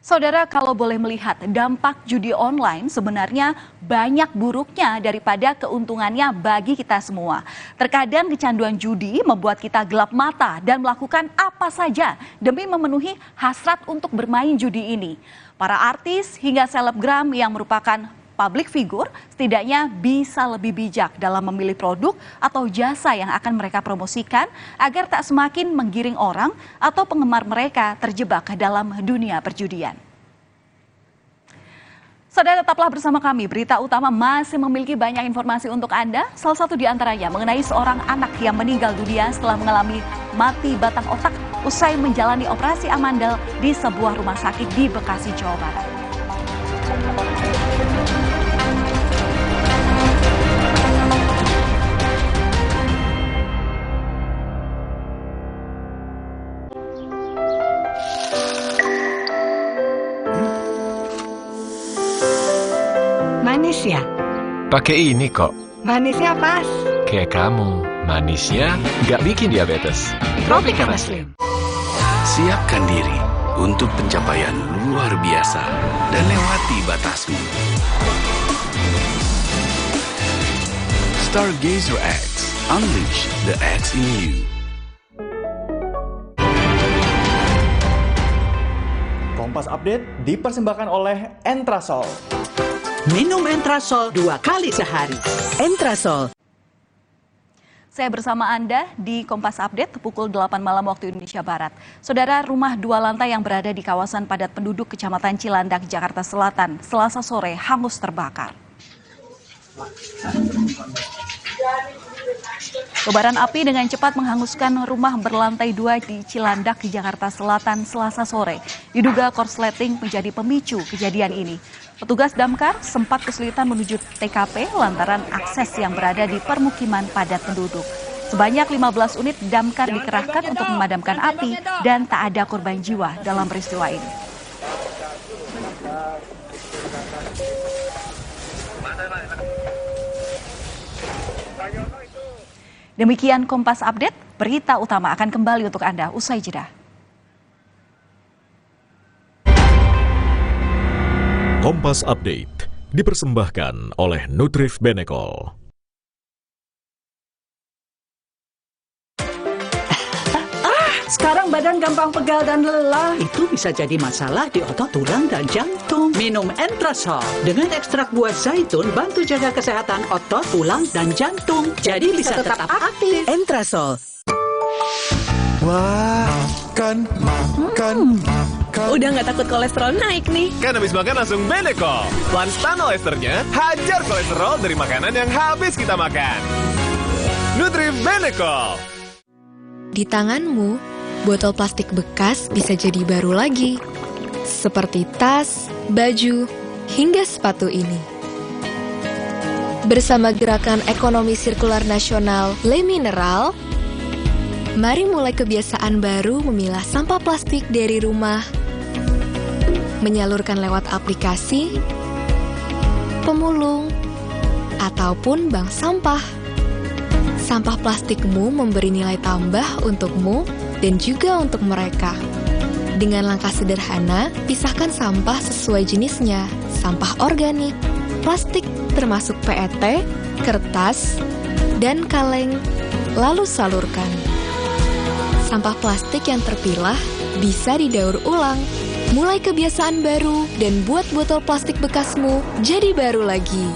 Saudara, kalau boleh melihat dampak judi online sebenarnya banyak buruknya daripada keuntungannya bagi kita semua. Terkadang kecanduan judi membuat kita gelap mata dan melakukan apa saja demi memenuhi hasrat untuk bermain judi ini. Para artis hingga selebgram yang merupakan public figure setidaknya bisa lebih bijak dalam memilih produk atau jasa yang akan mereka promosikan agar tak semakin menggiring orang atau penggemar mereka terjebak dalam dunia perjudian. Saudara, tetaplah bersama kami. Berita utama masih memiliki banyak informasi untuk Anda. Salah satu di antaranya mengenai seorang anak yang meninggal dunia setelah mengalami mati batang otak usai menjalani operasi amandel di sebuah rumah sakit di Bekasi, Jawa Barat. Manis ya? Pakai ini kok. Manisnya pas. Kayak kamu, manisnya nggak bikin diabetes. Tropicana Slim. Siapkan diri untuk pencapaian luar biasa dan lewati batasmu. Stargazer X, unleash the X in you. Kompas Update dipersembahkan oleh Entrasol. Minum Entrasol 2 kali sehari. Entrasol. Saya bersama Anda di Kompas Update pukul 8 malam waktu Indonesia Barat. Saudara, rumah 2 lantai yang berada di kawasan padat penduduk Kecamatan Cilandak, Jakarta Selatan, Selasa sore hangus terbakar. Kobaran api dengan cepat menghanguskan rumah berlantai 2 di Cilandak, Jakarta Selatan, Selasa sore. Diduga korsleting menjadi pemicu kejadian ini. Petugas damkar sempat kesulitan menuju TKP lantaran akses yang berada di permukiman padat penduduk. Sebanyak 15 unit damkar dikerahkan untuk memadamkan api dan tak ada korban jiwa dalam peristiwa ini. Demikian Kompas Update, berita utama akan kembali untuk Anda usai jeda. Kompas Update dipersembahkan oleh Nutrif Benecol. Sekarang badan gampang pegal dan lelah. Itu bisa jadi masalah di otot, tulang, dan jantung. Minum Entrasol. Dengan ekstrak buah zaitun, bantu jaga kesehatan otot, tulang, dan jantung. Jadi bisa tetap aktif. Entrasol. Wah, makan. Udah nggak takut kolesterol naik nih. Kan habis makan langsung Benecol. Plan Stanol Esternya, hajar kolesterol dari makanan yang habis kita makan. Nutrif Benecol. Di tanganmu, botol plastik bekas bisa jadi baru lagi. Seperti tas, baju, hingga sepatu ini. Bersama Gerakan Ekonomi Sirkular Nasional Le Mineral, mari mulai kebiasaan baru memilah sampah plastik dari rumah, menyalurkan lewat aplikasi, pemulung, ataupun bank sampah. Sampah plastikmu memberi nilai tambah untukmu dan juga untuk mereka. Dengan langkah sederhana, pisahkan sampah sesuai jenisnya, sampah organik, plastik termasuk PET, kertas, dan kaleng, lalu salurkan. Sampah plastik yang terpilah bisa didaur ulang. Mulai kebiasaan baru dan buat botol plastik bekasmu jadi baru lagi.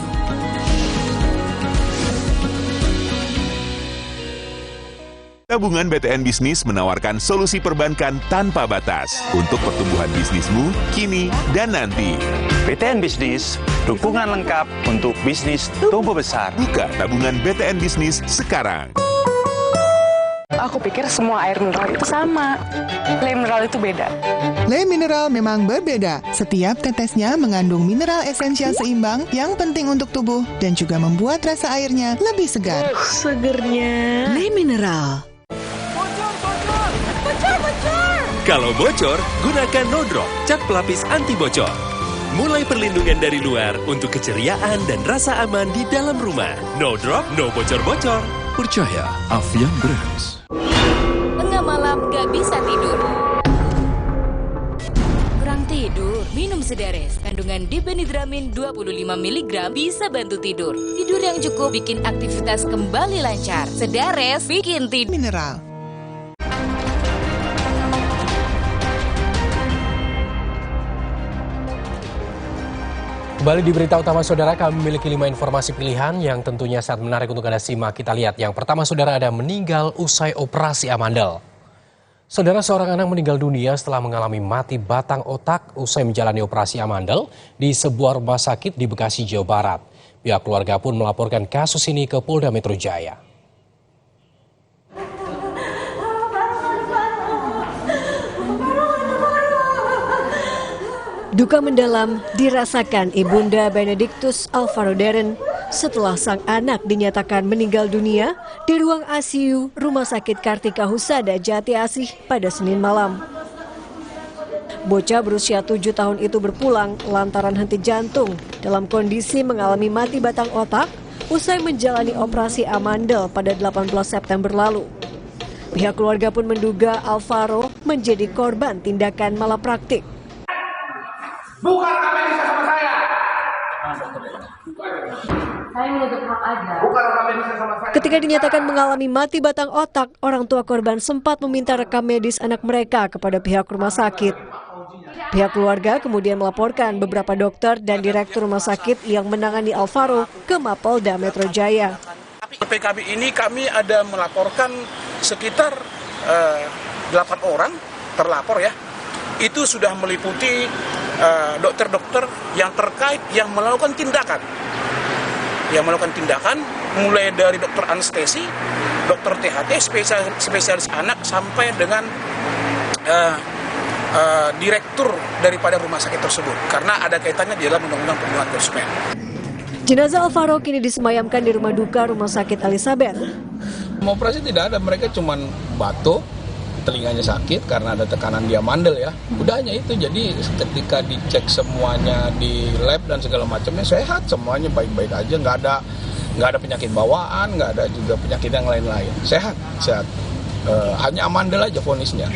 Tabungan BTN Bisnis menawarkan solusi perbankan tanpa batas untuk pertumbuhan bisnismu kini dan nanti. BTN Bisnis, dukungan lengkap untuk bisnis tumbuh besar. Buka tabungan BTN Bisnis sekarang. Aku pikir semua air mineral itu sama. Le mineral itu beda. Le mineral memang berbeda. Setiap tetesnya mengandung mineral esensial seimbang yang penting untuk tubuh dan juga membuat rasa airnya lebih segar. Segernya. Le mineral. Kalau bocor, gunakan No Drop, cat pelapis anti bocor. Mulai perlindungan dari luar untuk keceriaan dan rasa aman di dalam rumah. No Drop, no bocor-bocor. Percaya Avian Brands. Tengah malam gak bisa tidur. Kurang tidur. Sedares, kandungan dipenidramin 25 mg bisa bantu tidur. Tidur yang cukup bikin aktivitas kembali lancar. Sedares bikin tidur. Mineral. Kembali di berita utama saudara, kami memiliki 5 informasi pilihan yang tentunya sangat menarik untuk Anda simak. Kita lihat yang pertama saudara, ada meninggal usai operasi amandel. Saudara, seorang anak meninggal dunia setelah mengalami mati batang otak usai menjalani operasi amandel di sebuah rumah sakit di Bekasi, Jawa Barat. Pihak keluarga pun melaporkan kasus ini ke Polda Metro Jaya. Duka mendalam dirasakan Ibunda Benedictus Alvaro Deren setelah sang anak dinyatakan meninggal dunia di ruang ICU Rumah Sakit Kartika Husada Jati Asih pada Senin malam. Bocah berusia 7 tahun itu berpulang lantaran henti jantung dalam kondisi mengalami mati batang otak usai menjalani operasi amandel pada 18 September lalu. Pihak keluarga pun menduga Alvaro menjadi korban tindakan malapraktik. Bukan apa bisa sama saya. Saya menuntut hak aja. Bukan apa bisa sama saya. Ketika dinyatakan mengalami mati batang otak, orang tua korban sempat meminta rekam medis anak mereka kepada pihak rumah sakit. Pihak keluarga kemudian melaporkan beberapa dokter dan direktur rumah sakit yang menangani Alvaro ke Mapolda Metro Jaya. PKB ini kami ada melaporkan sekitar 8 orang terlapor ya. Itu sudah meliputi dokter-dokter yang terkait yang melakukan tindakan. Yang melakukan tindakan mulai dari dokter anestesi, dokter THT, spesialis anak sampai dengan direktur daripada rumah sakit tersebut. Karena ada kaitannya di dalam Undang-Undang Perlindungan Konsumen. Jenazah Alvaro kini disemayamkan di rumah duka Rumah Sakit Elizabeth. Operasi tidak ada, mereka cuma batuk, telinganya sakit karena ada tekanan di amandel ya. Udah hanya itu, jadi ketika dicek semuanya di lab dan segala macamnya sehat, semuanya baik-baik aja, nggak ada penyakit bawaan, nggak ada juga penyakit yang lain-lain, sehat. Hanya amandel aja vonisnya.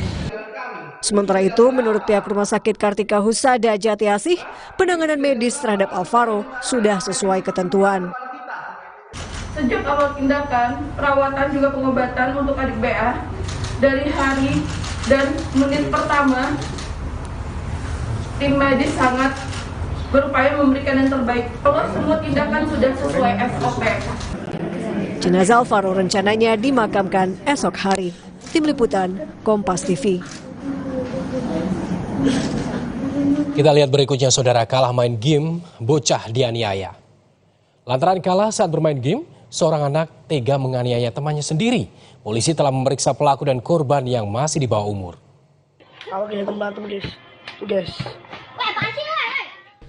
Sementara itu, menurut pihak Rumah Sakit Kartika Husada Jati Asih, penanganan medis terhadap Alvaro sudah sesuai ketentuan. Sejak awal tindakan, perawatan juga pengobatan untuk adik BA, dari hari dan menit pertama, tim medis sangat berupaya memberikan yang terbaik. Kalau semua tindakan sudah sesuai SOP. Jenazah Alvaro rencananya dimakamkan esok hari. Tim Liputan, Kompas TV. Kita lihat berikutnya saudara, kalah main game, bocah dianiaya. Lantaran kalah saat bermain game, seorang anak tega menganiaya temannya sendiri. Polisi telah memeriksa pelaku dan korban yang masih di bawah umur.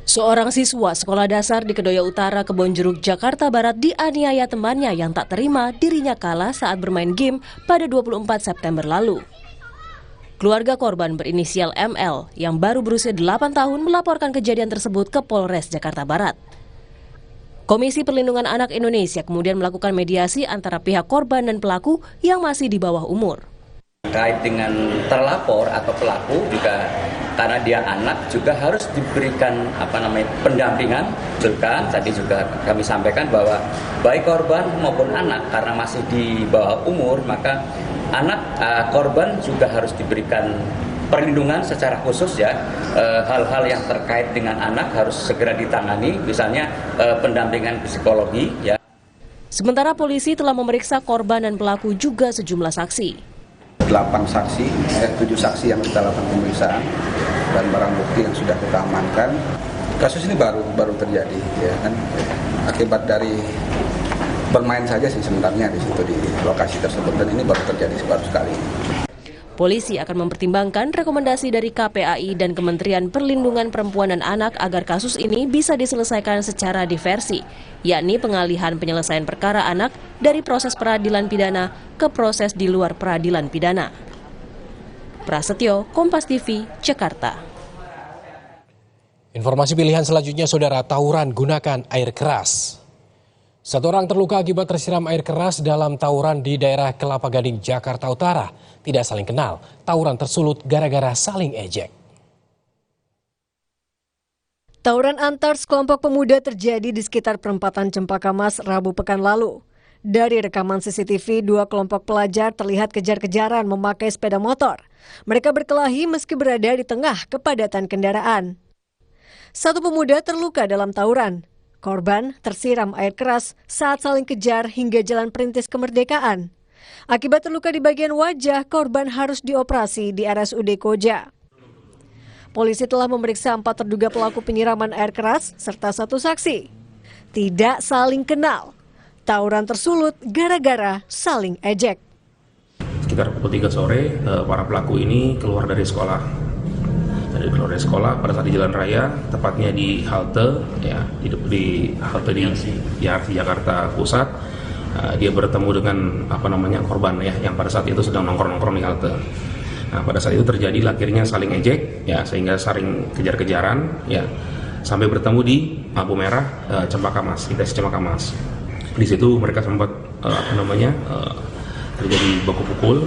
Seorang siswa sekolah dasar di Kedoya Utara, Kebonjeruk, Jakarta Barat dianiaya temannya yang tak terima dirinya kalah saat bermain game pada 24 September lalu. Keluarga korban berinisial ML yang baru berusia 8 tahun melaporkan kejadian tersebut ke Polres Jakarta Barat. Komisi Perlindungan Anak Indonesia kemudian melakukan mediasi antara pihak korban dan pelaku yang masih di bawah umur. Terkait dengan terlapor atau pelaku juga karena dia anak juga harus diberikan pendampingan. Kan tadi juga kami sampaikan bahwa baik korban maupun anak karena masih di bawah umur, maka anak korban juga harus diberikan perlindungan secara khusus ya. Hal-hal yang terkait dengan anak harus segera ditangani, misalnya pendampingan psikologi ya. Sementara polisi telah memeriksa korban dan pelaku juga sejumlah saksi. 7 saksi yang kita lakukan pemeriksaan dan barang bukti yang sudah kita amankan. Kasus ini baru terjadi ya kan, akibat dari bermain saja sih sebenarnya di situ di lokasi tersebut, dan ini baru terjadi baru sekali. Polisi akan mempertimbangkan rekomendasi dari KPAI dan Kementerian Perlindungan Perempuan dan Anak agar kasus ini bisa diselesaikan secara diversi, yakni pengalihan penyelesaian perkara anak dari proses peradilan pidana ke proses di luar peradilan pidana. Prasetyo, Kompas TV, Jakarta. Informasi pilihan selanjutnya saudara, tawuran gunakan air keras. Satu orang terluka akibat tersiram air keras dalam tawuran di daerah Kelapa Gading, Jakarta Utara. Tidak saling kenal, tawuran tersulut gara-gara saling ejek. Tawuran antar sekelompok pemuda terjadi di sekitar perempatan Cempaka Mas Rabu pekan lalu. Dari rekaman CCTV, 2 kelompok pelajar terlihat kejar-kejaran memakai sepeda motor. Mereka berkelahi meski berada di tengah kepadatan kendaraan. 1 pemuda terluka dalam tawuran. Korban tersiram air keras saat saling kejar hingga Jalan Perintis Kemerdekaan. Akibat terluka di bagian wajah, korban harus dioperasi di RSUD Koja. Polisi telah memeriksa 4 terduga pelaku penyiraman air keras serta 1 saksi. Tidak saling kenal. Tawuran tersulut gara-gara saling ejek. Sekitar pukul 3 sore, para pelaku ini keluar dari sekolah. Keluar dari sekolah pada saat di jalan raya, tepatnya di halte, ya, di halte di RC Jakarta Pusat. Dia bertemu dengan korban ya, yang pada saat itu sedang nongkrong-nongkrong di halte. Nah, pada saat itu terjadi akhirnya saling ejek, ya, sehingga saling kejar-kejaran, ya, sampai bertemu di lampu merah Cempaka Mas, di Cempaka Mas. Di situ mereka sempat terjadi baku pukul.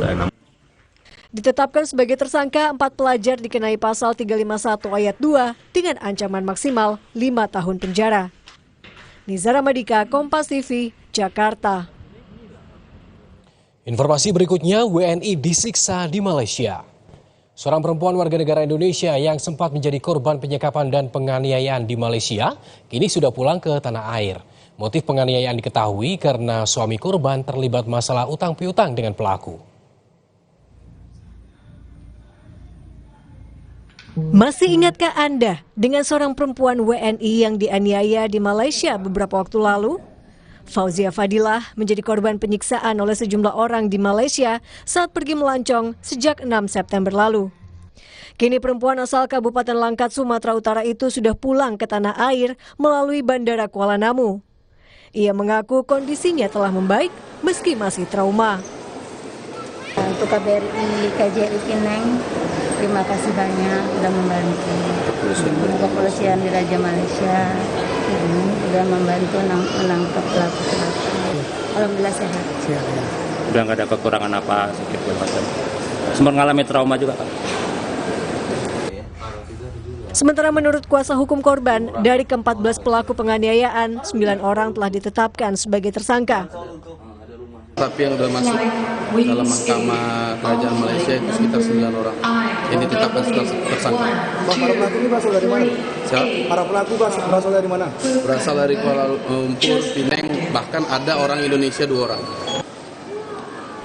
Ditetapkan sebagai tersangka, 4 pelajar dikenai pasal 351 ayat 2 dengan ancaman maksimal 5 tahun penjara. Nizara Madika, Kompas TV, Jakarta. Informasi berikutnya, WNI disiksa di Malaysia. Seorang perempuan warga negara Indonesia yang sempat menjadi korban penyekapan dan penganiayaan di Malaysia, kini sudah pulang ke tanah air. Motif penganiayaan diketahui karena suami korban terlibat masalah utang piutang dengan pelaku. Masih ingatkah Anda dengan seorang perempuan WNI yang dianiaya di Malaysia beberapa waktu lalu? Fauzia Fadilah menjadi korban penyiksaan oleh sejumlah orang di Malaysia saat pergi melancong sejak 6 September lalu. Kini perempuan asal Kabupaten Langkat, Sumatera Utara itu sudah pulang ke tanah air melalui Bandara Kuala Namu. Ia mengaku kondisinya telah membaik meski masih trauma. Untuk KBRI KJRI Penang, terima kasih banyak sudah membantu. Kepolisian di Raja Malaysia sudah membantu menangkap pelaku-pelaku. Alhamdulillah sehat. Udah nggak ada kekurangan apa sakit macam. Sempat mengalami trauma juga, Pak. Sementara menurut kuasa hukum korban, dari ke-14 pelaku penganiayaan, 9 orang telah ditetapkan sebagai tersangka. Tapi yang sudah masuk dalam mahkamah kerajaan Malaysia itu sekitar 9 orang yang ditetapkan tersangka. Para pelaku ini berasal dari mana? Siapa? Para pelaku berasal dari mana? Berasal dari Kuala Lumpur, Penang, bahkan ada orang Indonesia 2 orang.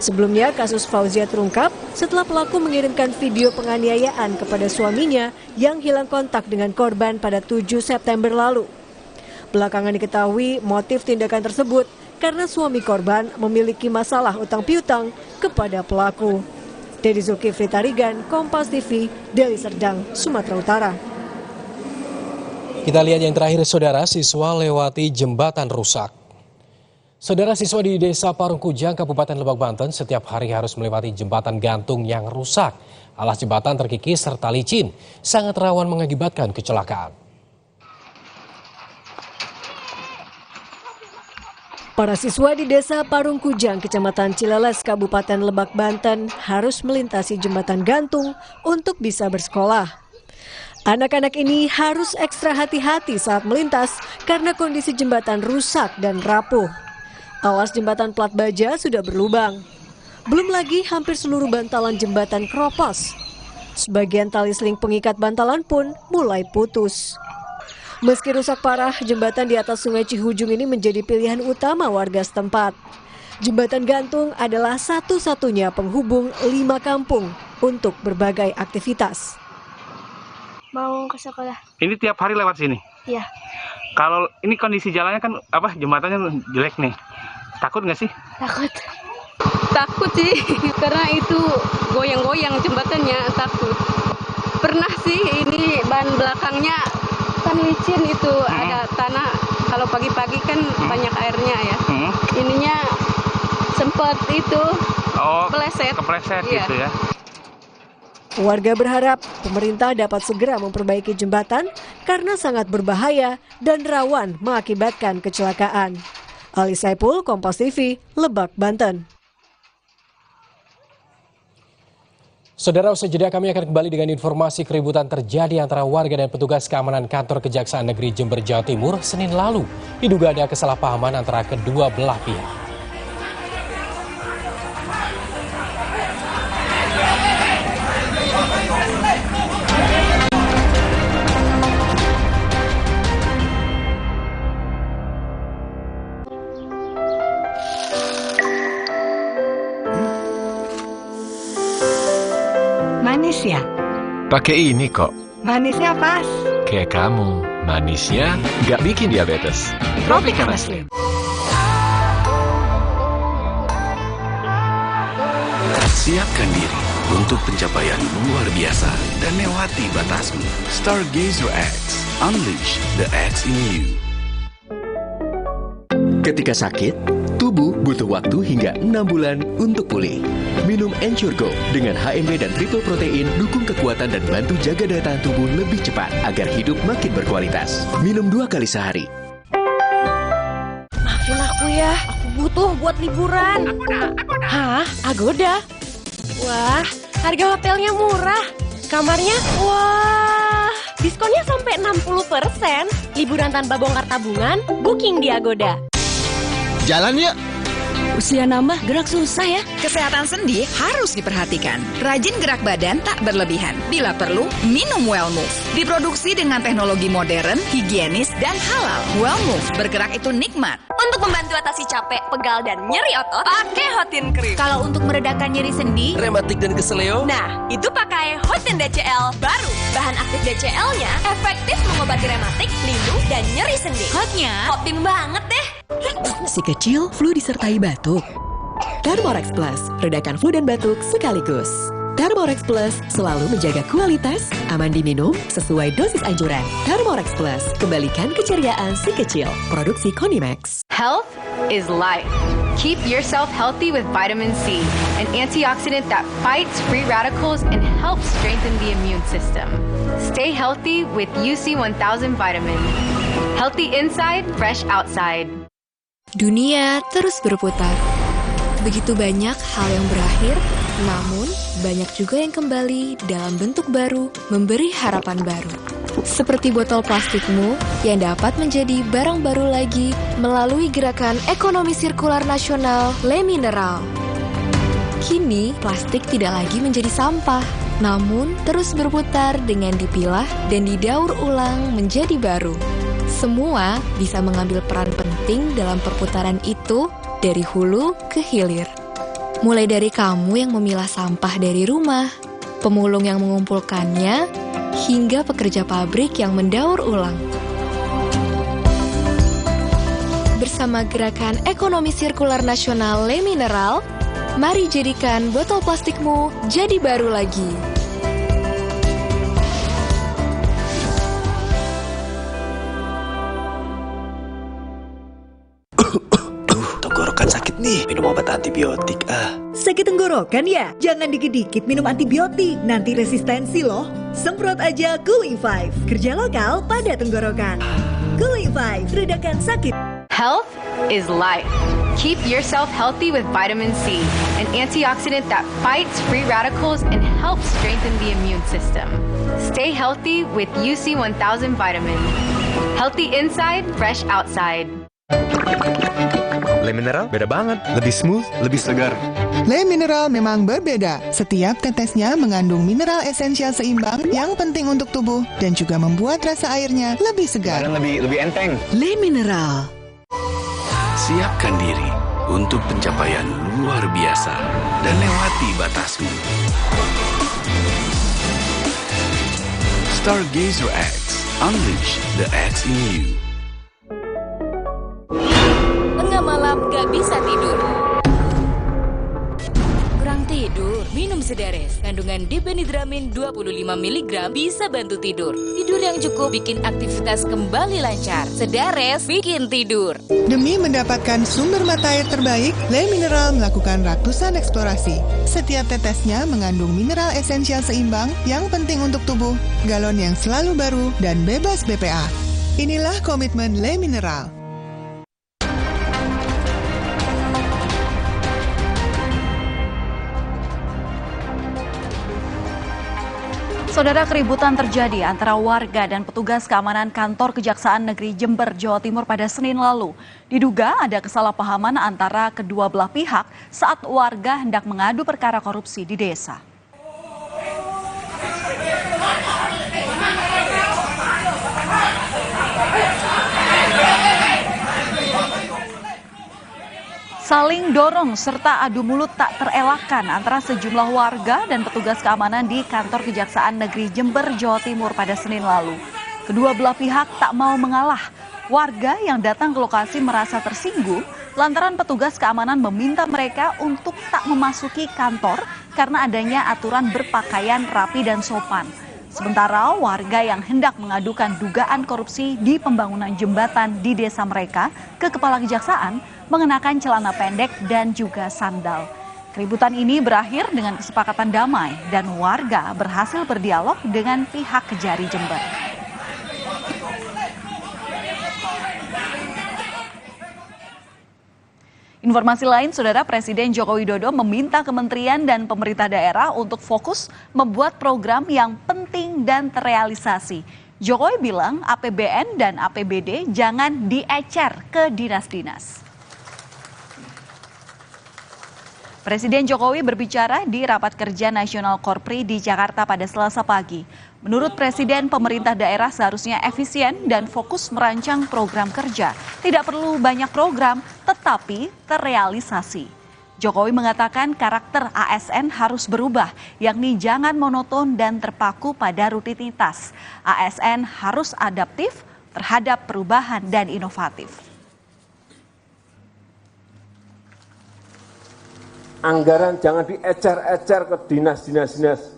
Sebelumnya, kasus Fauzia terungkap setelah pelaku mengirimkan video penganiayaan kepada suaminya yang hilang kontak dengan korban pada 7 September lalu. Belakangan diketahui motif tindakan tersebut karena suami korban memiliki masalah utang piutang kepada pelaku. Dedi Zulkifli Tarigan, Kompas TV, Deli Serdang, Sumatera Utara. Kita lihat yang terakhir, saudara, siswa lewati jembatan rusak. Saudara, siswa di Desa Parungkujang, Kabupaten Lebak, Banten setiap hari harus melewati jembatan gantung yang rusak. Alas jembatan terkikis serta licin, sangat rawan mengakibatkan kecelakaan. Para siswa di Desa Parungkujang, Kecamatan Cileles, Kabupaten Lebak, Banten harus melintasi jembatan gantung untuk bisa bersekolah. Anak-anak ini harus ekstra hati-hati saat melintas karena kondisi jembatan rusak dan rapuh. Alas jembatan plat baja sudah berlubang. Belum lagi hampir seluruh bantalan jembatan keropos. Sebagian tali seling pengikat bantalan pun mulai putus. Meski rusak parah, jembatan di atas Sungai Cihujung ini menjadi pilihan utama warga setempat. Jembatan gantung adalah satu-satunya penghubung 5 kampung untuk berbagai aktivitas. Mau ke sekolah. Ini tiap hari lewat sini? Iya. Kalau ini kondisi jalannya kan jembatannya jelek nih. Takut nggak sih? Takut. Takut sih, karena itu goyang-goyang jembatannya, takut. Pernah sih, ini ban belakangnya kan licin itu, ada tanah. Kalau pagi-pagi kan banyak airnya ya. Ininya sempat itu kepleset iya. Gitu ya. Warga berharap pemerintah dapat segera memperbaiki jembatan karena sangat berbahaya dan rawan mengakibatkan kecelakaan. Ali Saipul, Kompas TV, Lebak, Banten. Saudara, usai jeda kami akan kembali dengan informasi keributan terjadi antara warga dan petugas keamanan kantor Kejaksaan Negeri Jember, Jawa Timur, Senin lalu. Diduga ada kesalahpahaman antara kedua belah pihak. Manis ya? Pakai ini kok. Manisnya pas. Kayak kamu, manisnya nggak bikin diabetes. Tropicana Slim. Siapkan diri untuk pencapaian luar biasa dan lewati batasmu. Stargazer X, unleash the X in you. Ketika sakit, tubuh butuh waktu hingga 6 bulan untuk pulih. Minum Ensure Go dengan HMB dan triple protein dukung kekuatan dan bantu jaga daya tahan tubuh lebih cepat agar hidup makin berkualitas. Minum 2 kali sehari. Maafin aku ya, aku butuh buat liburan. Hah? Agoda? Wah, harga hotelnya murah. Kamarnya, wah, diskonnya sampai 60%. Liburan tanpa bongkar tabungan, booking di Agoda. Jalan yuk! Usia nambah, gerak susah ya. Kesehatan sendi harus diperhatikan. Rajin gerak badan tak berlebihan. Bila perlu, minum Wellmove. Diproduksi dengan teknologi modern, higienis, dan halal. Wellmove, bergerak itu nikmat. Untuk membantu atasi capek, pegal, dan nyeri otot, pakai Hotin Cream. Kalau untuk meredakan nyeri sendi, rematik dan keseleo, nah, itu pakai Hotin DCL baru. Bahan aktif DCL-nya efektif mengobati rematik, lindung, dan nyeri sendi. Hotnya, Hotin banget deh. Si kecil, flu disertai batuk. Thermorex Plus, redakan flu dan batuk sekaligus. Thermorex Plus selalu menjaga kualitas, aman diminum, sesuai dosis anjuran. Thermorex Plus, kembalikan keceriaan si kecil. Produksi Konimax. Health is life. Keep yourself healthy with vitamin C, an antioxidant that fights free radicals and helps strengthen the immune system. Stay healthy with UC 1000 vitamin. Healthy inside, fresh outside. Dunia terus berputar. Begitu banyak hal yang berakhir, namun banyak juga yang kembali dalam bentuk baru, memberi harapan baru. Seperti botol plastikmu yang dapat menjadi barang baru lagi melalui gerakan ekonomi sirkular nasional Le Mineral. Kini, plastik tidak lagi menjadi sampah, namun terus berputar dengan dipilah dan didaur ulang menjadi baru. Semua bisa mengambil peran penting dalam perputaran itu dari hulu ke hilir. Mulai dari kamu yang memilah sampah dari rumah, pemulung yang mengumpulkannya, hingga pekerja pabrik yang mendaur ulang. Bersama gerakan ekonomi sirkular nasional Le Mineral, mari jadikan botol plastikmu jadi baru lagi. Sakit nih, minum obat antibiotik Sakit tenggorokan ya? Jangan dikit-dikit minum antibiotik, nanti resistensi loh. Semprot aja Cooling 5, kerja lokal pada tenggorokan. Cooling 5, redakan sakit. Health is life. Keep yourself healthy with vitamin C, an antioxidant that fights free radicals and helps strengthen the immune system. Stay healthy with UC 1000 vitamin. Healthy inside, fresh outside. Le Mineral beda banget, lebih smooth, lebih segar. Le Mineral memang berbeda. Setiap tetesnya mengandung mineral esensial seimbang yang penting untuk tubuh dan juga membuat rasa airnya lebih segar. Dan lebih enteng. Le Mineral. Siapkan diri untuk pencapaian luar biasa dan lewati batasmu. Stargazer X, unleash the X in you. Tengah malam gak bisa tidur. Kurang tidur, minum Sedares. Kandungan dibenidramin 25 mg bisa bantu tidur. Tidur yang cukup bikin aktivitas kembali lancar. Sedares bikin tidur. Demi mendapatkan sumber mata air terbaik, Le Mineral melakukan ratusan eksplorasi. Setiap tetesnya mengandung mineral esensial seimbang yang penting untuk tubuh, galon yang selalu baru, dan bebas BPA. Inilah komitmen Le Mineral. Saudara, keributan terjadi antara warga dan petugas keamanan kantor Kejaksaan Negeri Jember, Jawa Timur pada Senin lalu. Diduga ada kesalahpahaman antara kedua belah pihak saat warga hendak mengadu perkara korupsi di desa. Saling dorong serta adu mulut tak terelakkan antara sejumlah warga dan petugas keamanan di kantor Kejaksaan Negeri Jember, Jawa Timur pada Senin lalu. Kedua belah pihak tak mau mengalah. Warga yang datang ke lokasi merasa tersinggung lantaran petugas keamanan meminta mereka untuk tak memasuki kantor karena adanya aturan berpakaian rapi dan sopan. Sementara warga yang hendak mengadukan dugaan korupsi di pembangunan jembatan di desa mereka ke kepala kejaksaan mengenakan celana pendek dan juga sandal. Keributan ini berakhir dengan kesepakatan damai dan warga berhasil berdialog dengan pihak Kejari Jember. Informasi lain, Saudara, Presiden Joko Widodo meminta kementerian dan pemerintah daerah untuk fokus membuat program yang penting dan terrealisasi. Jokowi bilang APBN dan APBD jangan diecer ke dinas-dinas. Presiden Jokowi berbicara di Rapat Kerja Nasional Korpri di Jakarta pada Selasa pagi. Menurut Presiden, pemerintah daerah seharusnya efisien dan fokus merancang program kerja. Tidak perlu banyak program, tetapi terrealisasi. Jokowi mengatakan karakter ASN harus berubah, yakni jangan monoton dan terpaku pada rutinitas. ASN harus adaptif terhadap perubahan dan inovatif. Anggaran jangan diecer-ecer ke dinas-dinas.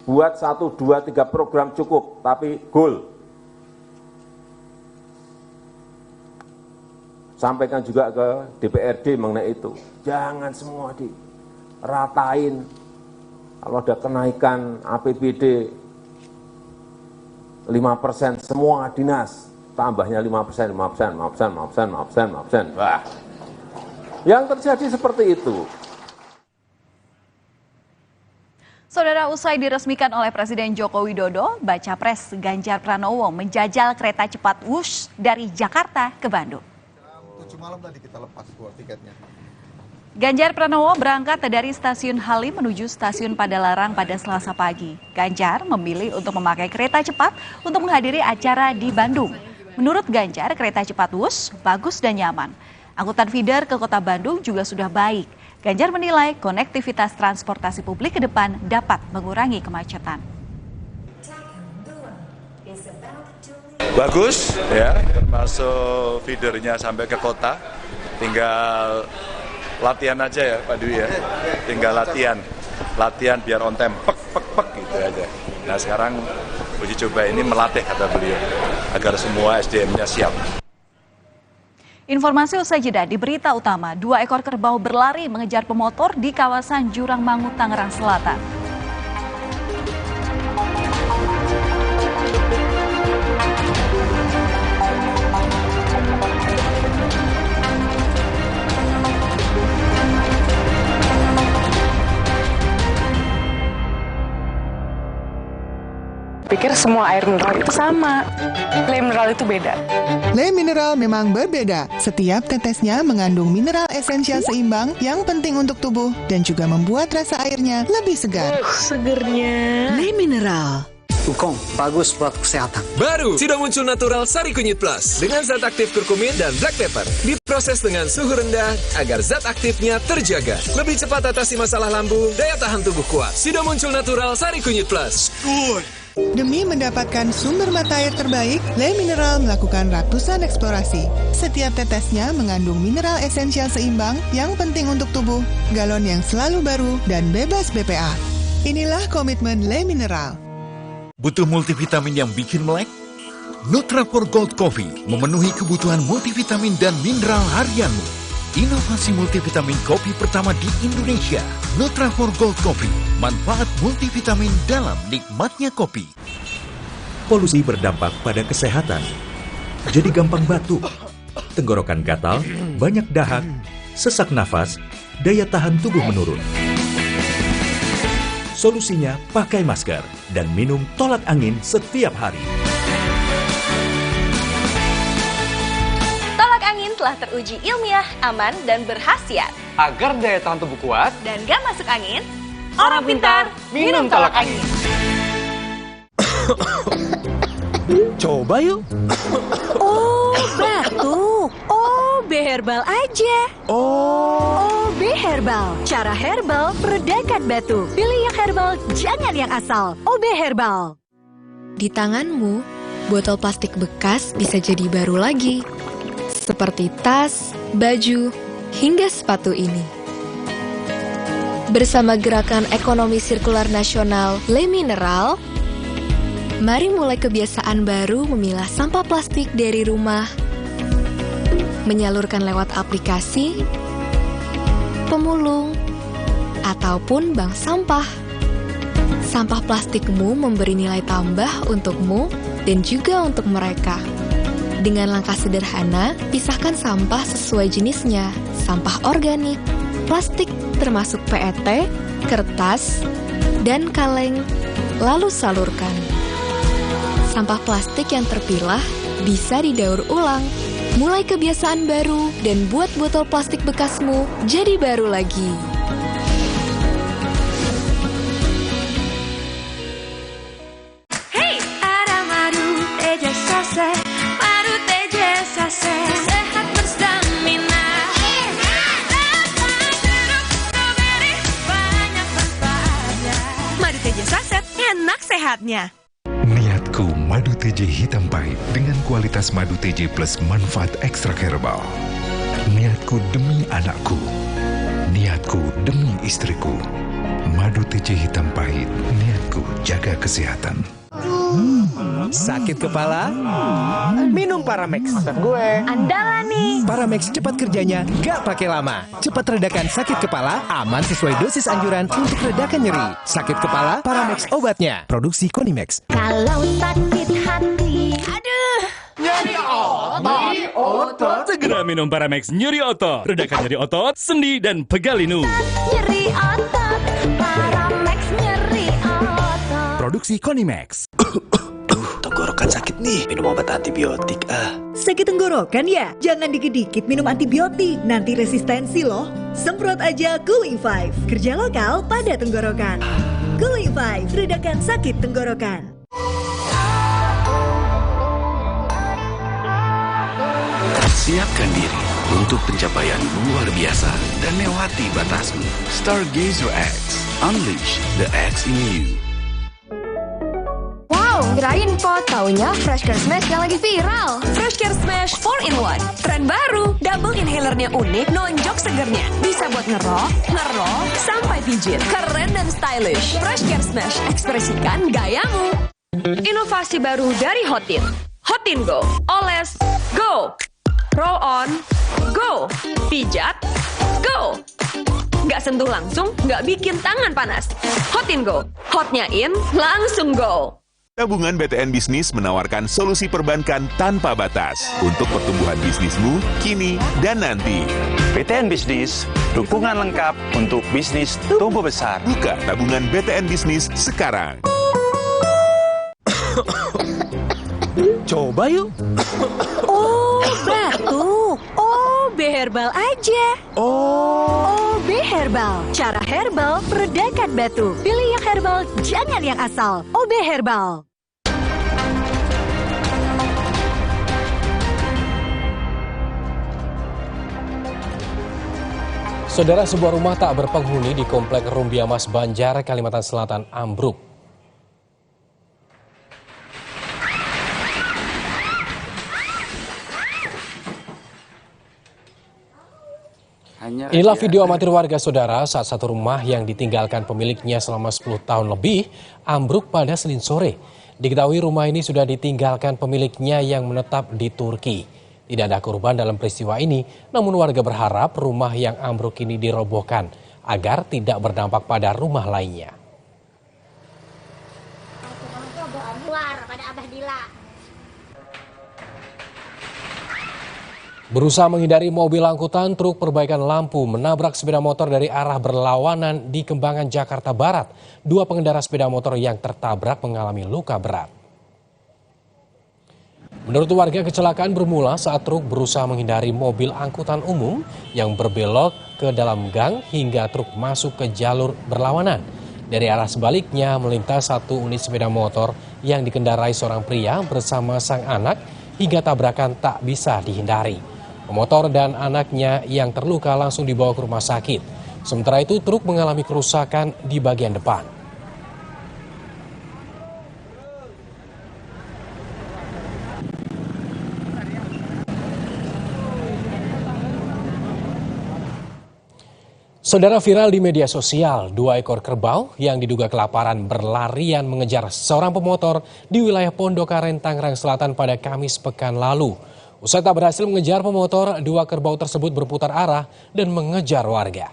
Buat 1, 2, 3 program cukup, tapi goal. Sampaikan juga ke DPRD mengenai itu. Jangan semua diratain. Kalau ada kenaikan APBD 5%, semua dinas tambahnya 5%. Wah. Yang terjadi seperti itu. Saudara, usai diresmikan oleh Presiden Joko Widodo, Baca Pres Ganjar Pranowo menjajal kereta cepat Wush dari Jakarta ke Bandung. 7 malam tadi kita lepas tiketnya. Ganjar Pranowo berangkat dari Stasiun Halim menuju Stasiun Padalarang pada Selasa pagi. Ganjar memilih untuk memakai kereta cepat untuk menghadiri acara di Bandung. Menurut Ganjar, kereta cepat Wush bagus dan nyaman. Angkutan feeder ke kota Bandung juga sudah baik. Ganjar menilai konektivitas transportasi publik ke depan dapat mengurangi kemacetan. Bagus ya, termasuk feedernya sampai ke kota. Tinggal latihan aja ya Pak Dwi ya. Tinggal latihan biar on time, pek gitu aja. Nah sekarang uji coba ini melatih kata beliau agar semua SDM-nya siap. Informasi usai jeda di berita utama, 2 ekor kerbau berlari mengejar pemotor di kawasan Jurang Mangu, Tangerang Selatan. Pikir semua air mineral itu sama. Le mineral itu beda. Le mineral memang berbeda. Setiap tetesnya mengandung mineral esensial seimbang yang penting untuk tubuh dan juga membuat rasa airnya lebih segar. Segernya. Le mineral. Wukong, bagus buat kesehatan. Baru, sudah muncul Natural Sari Kunyit Plus dengan zat aktif kurkumin dan black pepper. Diproses dengan suhu rendah agar zat aktifnya terjaga. Lebih cepat atasi masalah lambung, daya tahan tubuh kuat. Sudah muncul Natural Sari Kunyit Plus. Good. Demi mendapatkan sumber mata air terbaik, Le Mineral melakukan ratusan eksplorasi. Setiap tetesnya mengandung mineral esensial seimbang yang penting untuk tubuh, galon yang selalu baru, dan bebas BPA. Inilah komitmen Le Mineral. Butuh multivitamin yang bikin melek? Nutrafol Gold Coffee memenuhi kebutuhan multivitamin dan mineral harianmu. Inovasi multivitamin kopi pertama di Indonesia. Nutrafol Gold Coffee, manfaat multivitamin dalam nikmatnya kopi. Polusi berdampak pada kesehatan. Jadi gampang batuk, tenggorokan gatal, banyak dahak, sesak nafas, daya tahan tubuh menurun. Solusinya pakai masker dan minum tolak angin setiap hari. Tolak angin telah teruji ilmiah, aman, dan berkhasiat. Agar daya tahan tubuh kuat dan gak masuk angin, orang pintar minum tolak angin. Coba yuk. Oh, batuk. OB Herbal aja. OB Herbal. Cara herbal meredakan batuk. Pilih yang herbal, jangan yang asal. OB Herbal. Di tanganmu, botol plastik bekas bisa jadi baru lagi. Seperti tas, baju, hingga sepatu ini. Bersama Gerakan Ekonomi Sirkular Nasional Le Mineral, mari mulai kebiasaan baru memilah sampah plastik dari rumah, menyalurkan lewat aplikasi, pemulung, ataupun bank sampah. Sampah plastikmu memberi nilai tambah untukmu dan juga untuk mereka. Dengan langkah sederhana, pisahkan sampah sesuai jenisnya, sampah organik, plastik termasuk PET, kertas, dan kaleng, lalu salurkan. Sampah plastik yang terpilah bisa didaur ulang. Mulai kebiasaan baru dan buat botol plastik bekasmu jadi baru lagi. Hey, ada madu teja sase, madu teja sase, sehat berstamina. Banyak manfaatnya. Madu teja saset, enak sehatnya. Niatku madu TJ hitam pahit dengan kualitas madu TJ plus manfaat ekstrak herbal. Niatku demi anakku. Niatku demi istriku. Madu TJ hitam pahit. Niatku jaga kesehatan. Sakit kepala? Minum Paramex. Gue andalan nih. Paramex cepat kerjanya, gak pakai lama. Cepat redakan sakit kepala, aman sesuai dosis anjuran untuk redakan nyeri. Sakit kepala, Paramex obatnya. Produksi Konimex. Kalau sakit hati, aduh, nyeri otot. Segera minum Paramex nyeri otot. Redakan nyeri otot, sendi, dan pegal linu. nyeri otot, Paramex nyeri otot. Produksi Konimex. Tenggorokan sakit nih, minum obat antibiotik Sakit tenggorokan ya? Jangan dikit-dikit minum antibiotik, nanti resistensi loh. Semprot aja Cooling 5, kerja lokal pada tenggorokan. Cooling 5, redakan sakit tenggorokan. Siapkan diri untuk pencapaian luar biasa dan lewati batasmu. Stargazer X, unleash the X in you. Wow, kirain po, taunya Fresh Care Smash yang lagi viral. Fresh Care Smash 4-in-1. Tren baru, double inhalernya unik, nonjok segernya. Bisa buat ngerok, sampai pijit. Keren dan stylish. Fresh Care Smash, ekspresikan gayamu. Inovasi baru dari Hotin. Hotin Go. Oles, go. Roll on, go. Pijat, go. Nggak sentuh langsung, nggak bikin tangan panas. Hotin Go. Hotnya in, langsung go. Tabungan BTN Bisnis menawarkan solusi perbankan tanpa batas untuk pertumbuhan bisnismu kini dan nanti. BTN Bisnis, dukungan lengkap untuk bisnis tumbuh besar. Buka tabungan BTN Bisnis sekarang. Coba yuk. Oh, batuk. OB Herbal aja. OB Herbal. Cara herbal meredakan batuk. Pilih yang herbal, jangan yang asal. OB Herbal. Saudara, sebuah rumah tak berpenghuni di Komplek Rumbia Mas Banjar, Kalimantan Selatan ambruk. Inilah video amatir warga, saudara, saat satu rumah yang ditinggalkan pemiliknya selama 10 tahun lebih ambruk pada Senin sore. Diketahui rumah ini sudah ditinggalkan pemiliknya yang menetap di Turki. Tidak ada korban dalam peristiwa ini, namun warga berharap rumah yang ambruk ini dirobohkan agar tidak berdampak pada rumah lainnya. Berusaha menghindari mobil angkutan, truk perbaikan lampu menabrak sepeda motor dari arah berlawanan di Kembangan, Jakarta Barat. Dua pengendara sepeda motor yang tertabrak mengalami luka berat. Menurut warga, kecelakaan bermula saat truk berusaha menghindari mobil angkutan umum yang berbelok ke dalam gang hingga truk masuk ke jalur berlawanan. Dari arah sebaliknya melintas satu unit sepeda motor yang dikendarai seorang pria bersama sang anak hingga tabrakan tak bisa dihindari. Pemotor dan anaknya yang terluka langsung dibawa ke rumah sakit. Sementara itu truk mengalami kerusakan di bagian depan. Saudara, viral di media sosial, 2 ekor kerbau yang diduga kelaparan berlarian mengejar seorang pemotor di wilayah Pondokaren, Tangerang Selatan pada Kamis pekan lalu. Usai tak berhasil mengejar pemotor, 2 kerbau tersebut berputar arah dan mengejar warga.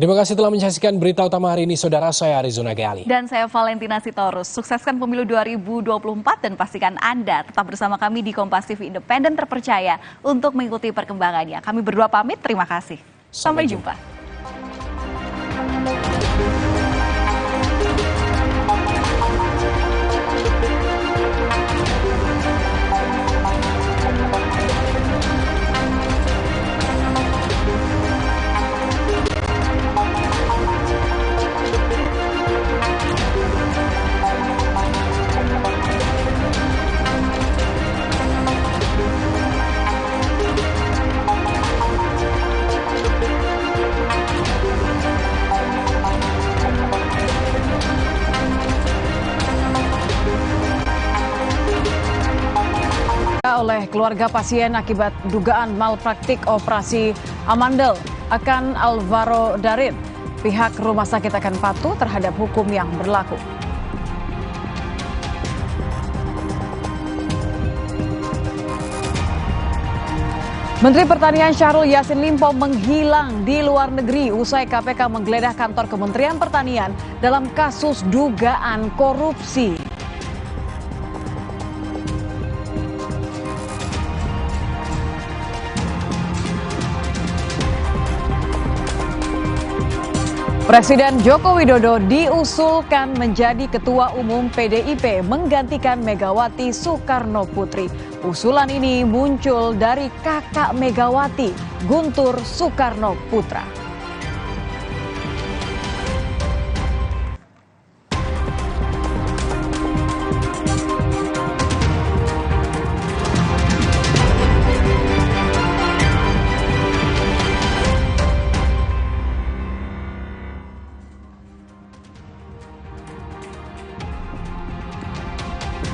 Terima kasih telah menyaksikan berita utama hari ini, saudara. Saya Arizona Gali. Dan saya Valentina Sitorus. Sukseskan pemilu 2024 dan pastikan Anda tetap bersama kami di Kompas TV Independen terpercaya untuk mengikuti perkembangannya. Kami berdua pamit, terima kasih. Sampai jumpa. Oleh keluarga pasien akibat dugaan malpraktik operasi amandel akan Alvaro Darin. Pihak rumah sakit akan patuh terhadap hukum yang berlaku. Menteri Pertanian Syahrul Yassin Limpo menghilang di luar negeri usai KPK menggeledah kantor Kementerian Pertanian dalam kasus dugaan korupsi. Presiden Joko Widodo diusulkan menjadi Ketua Umum PDIP menggantikan Megawati Soekarno Putri. Usulan ini muncul dari kakak Megawati, Guntur Soekarno Putra.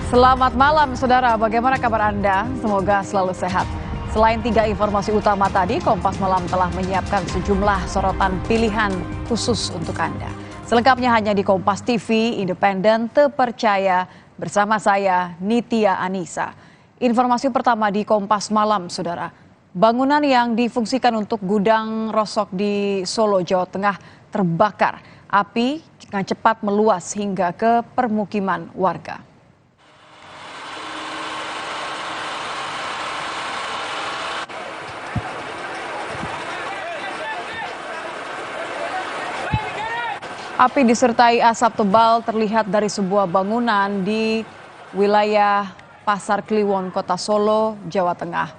Selamat malam saudara, bagaimana kabar Anda? Semoga selalu sehat. Selain 3 informasi utama tadi, Kompas Malam telah menyiapkan sejumlah sorotan pilihan khusus untuk Anda. Selengkapnya hanya di Kompas TV, Independen, terpercaya, bersama saya Nitya Anissa. Informasi pertama di Kompas Malam saudara. Bangunan yang difungsikan untuk gudang rosok di Solo, Jawa Tengah terbakar. Api dengan cepat meluas hingga ke permukiman warga. Api disertai asap tebal terlihat dari sebuah bangunan di wilayah Pasar Kliwon, Kota Solo, Jawa Tengah.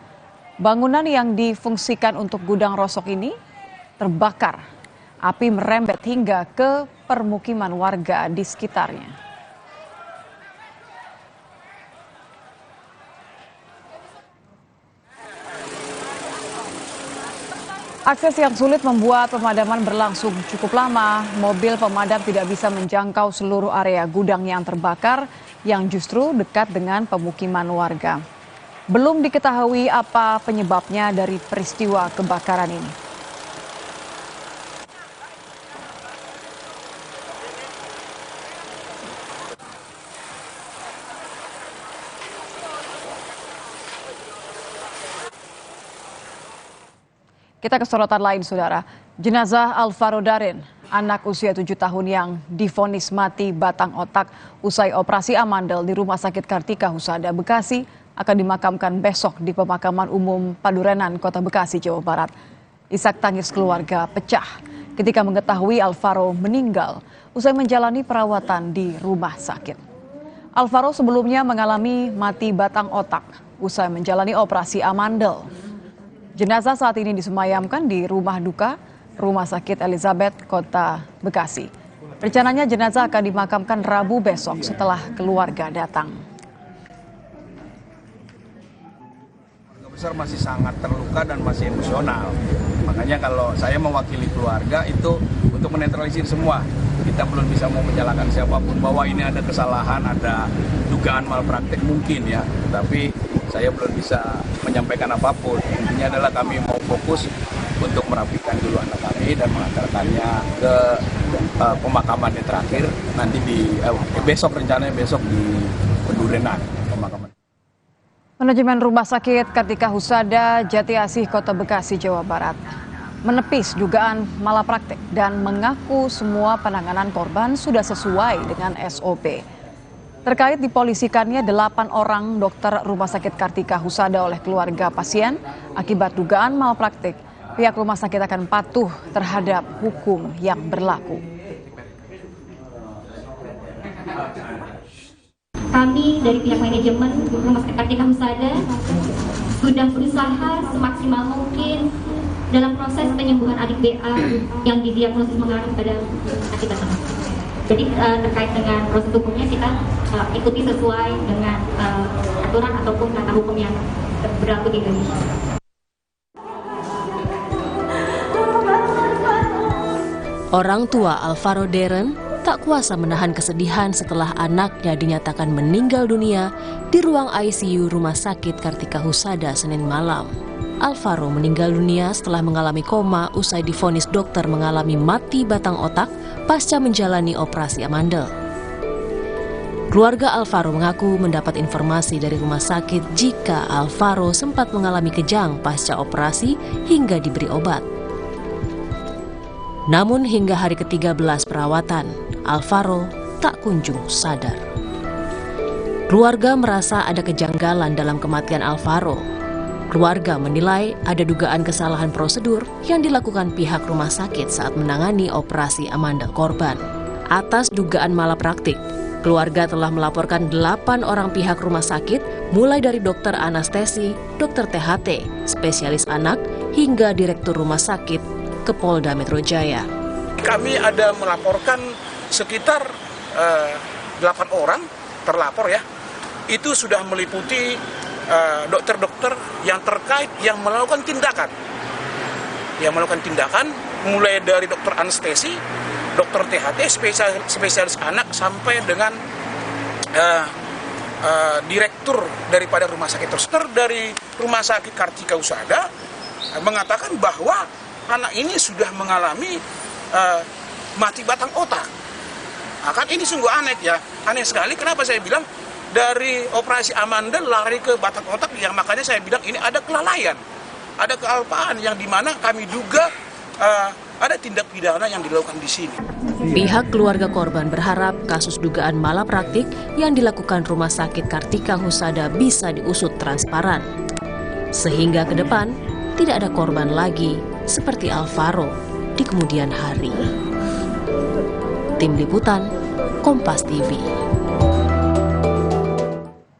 Bangunan yang difungsikan untuk gudang rosok ini terbakar. Api merembet hingga ke permukiman warga di sekitarnya. Akses yang sulit membuat pemadaman berlangsung cukup lama. Mobil pemadam tidak bisa menjangkau seluruh area gudang yang terbakar yang justru dekat dengan pemukiman warga. Belum diketahui apa penyebabnya dari peristiwa kebakaran ini. Kita ke sorotan lain, saudara. Jenazah Alvaro Darin, anak usia 7 tahun yang divonis mati batang otak usai operasi amandel di Rumah Sakit Kartika Husada, Bekasi, akan dimakamkan besok di Pemakaman Umum Padurenan, Kota Bekasi, Jawa Barat. Isak tangis keluarga pecah ketika mengetahui Alvaro meninggal usai menjalani perawatan di rumah sakit. Alvaro sebelumnya mengalami mati batang otak usai menjalani operasi amandel. Jenazah saat ini disemayamkan di rumah duka Rumah Sakit Elizabeth, Kota Bekasi. Rencananya jenazah akan dimakamkan Rabu besok setelah keluarga datang. Keluarga besar masih sangat terluka dan masih emosional. Makanya kalau saya mewakili keluarga itu untuk menetralisir semua. Kita belum bisa mau menyalahkan siapapun bahwa ini ada kesalahan, ada dugaan malpraktik mungkin ya. Tapi saya belum bisa menyampaikan apapun. Intinya adalah kami mau fokus untuk merapikan dulu anak kami dan mengantarkannya ke pemakamannya terakhir nanti besok, rencananya besok di Padurenan pemakaman. Manajemen Rumah Sakit Kartika Husada, Jati Asih, Kota Bekasi, Jawa Barat menepis dugaan malapraktik dan mengaku semua penanganan korban sudah sesuai dengan SOP. Terkait dipolisikannya 8 orang dokter Rumah Sakit Kartika Husada oleh keluarga pasien akibat dugaan malpraktik, pihak rumah sakit akan patuh terhadap hukum yang berlaku. Kami dari pihak manajemen Rumah Sakit Kartika Husada sudah berusaha semaksimal mungkin dalam proses penyembuhan adik BA yang didiagnosis mengalami pada penyakit batang. Jadi terkait dengan proses hukumnya kita ikuti sesuai dengan aturan ataupun kata hukum yang berlaku di Indonesia. Orang tua Alvaro Darin tak kuasa menahan kesedihan setelah anaknya dinyatakan meninggal dunia di ruang ICU Rumah Sakit Kartika Husada Senin malam. Alvaro meninggal dunia setelah mengalami koma usai divonis dokter mengalami mati batang otak pasca menjalani operasi amandel. Keluarga Alvaro mengaku mendapat informasi dari rumah sakit jika Alvaro sempat mengalami kejang pasca operasi hingga diberi obat. Namun hingga hari ke-13 perawatan, Alvaro tak kunjung sadar. Keluarga merasa ada kejanggalan dalam kematian Alvaro. Keluarga menilai ada dugaan kesalahan prosedur yang dilakukan pihak rumah sakit saat menangani operasi amandel korban. Atas dugaan malapraktik, keluarga telah melaporkan 8 orang pihak rumah sakit, mulai dari dokter anestesi, dokter THT, spesialis anak, hingga direktur rumah sakit ke Polda Metro Jaya. Kami ada melaporkan sekitar 8 orang terlapor ya. Itu sudah meliputi dokter-dokter yang terkait yang melakukan tindakan. Yang melakukan tindakan mulai dari dokter anestesi, dokter THT, spesialis anak sampai dengan direktur daripada rumah sakit tersebut dari Rumah Sakit Kartika Husada mengatakan bahwa anak ini sudah mengalami mati batang otak. Nah, kan ini sungguh aneh ya, aneh sekali. Kenapa saya bilang dari operasi amandel lari ke batang otak, yang makanya saya bilang ini ada kelalaian, ada kealpaan yang dimana kami duga ada tindak pidana yang dilakukan di sini. Pihak keluarga korban berharap kasus dugaan malapraktik yang dilakukan Rumah Sakit Kartika Husada bisa diusut transparan, sehingga ke depan tidak ada korban lagi seperti Alvaro di kemudian hari. Tim Liputan, Kompas TV.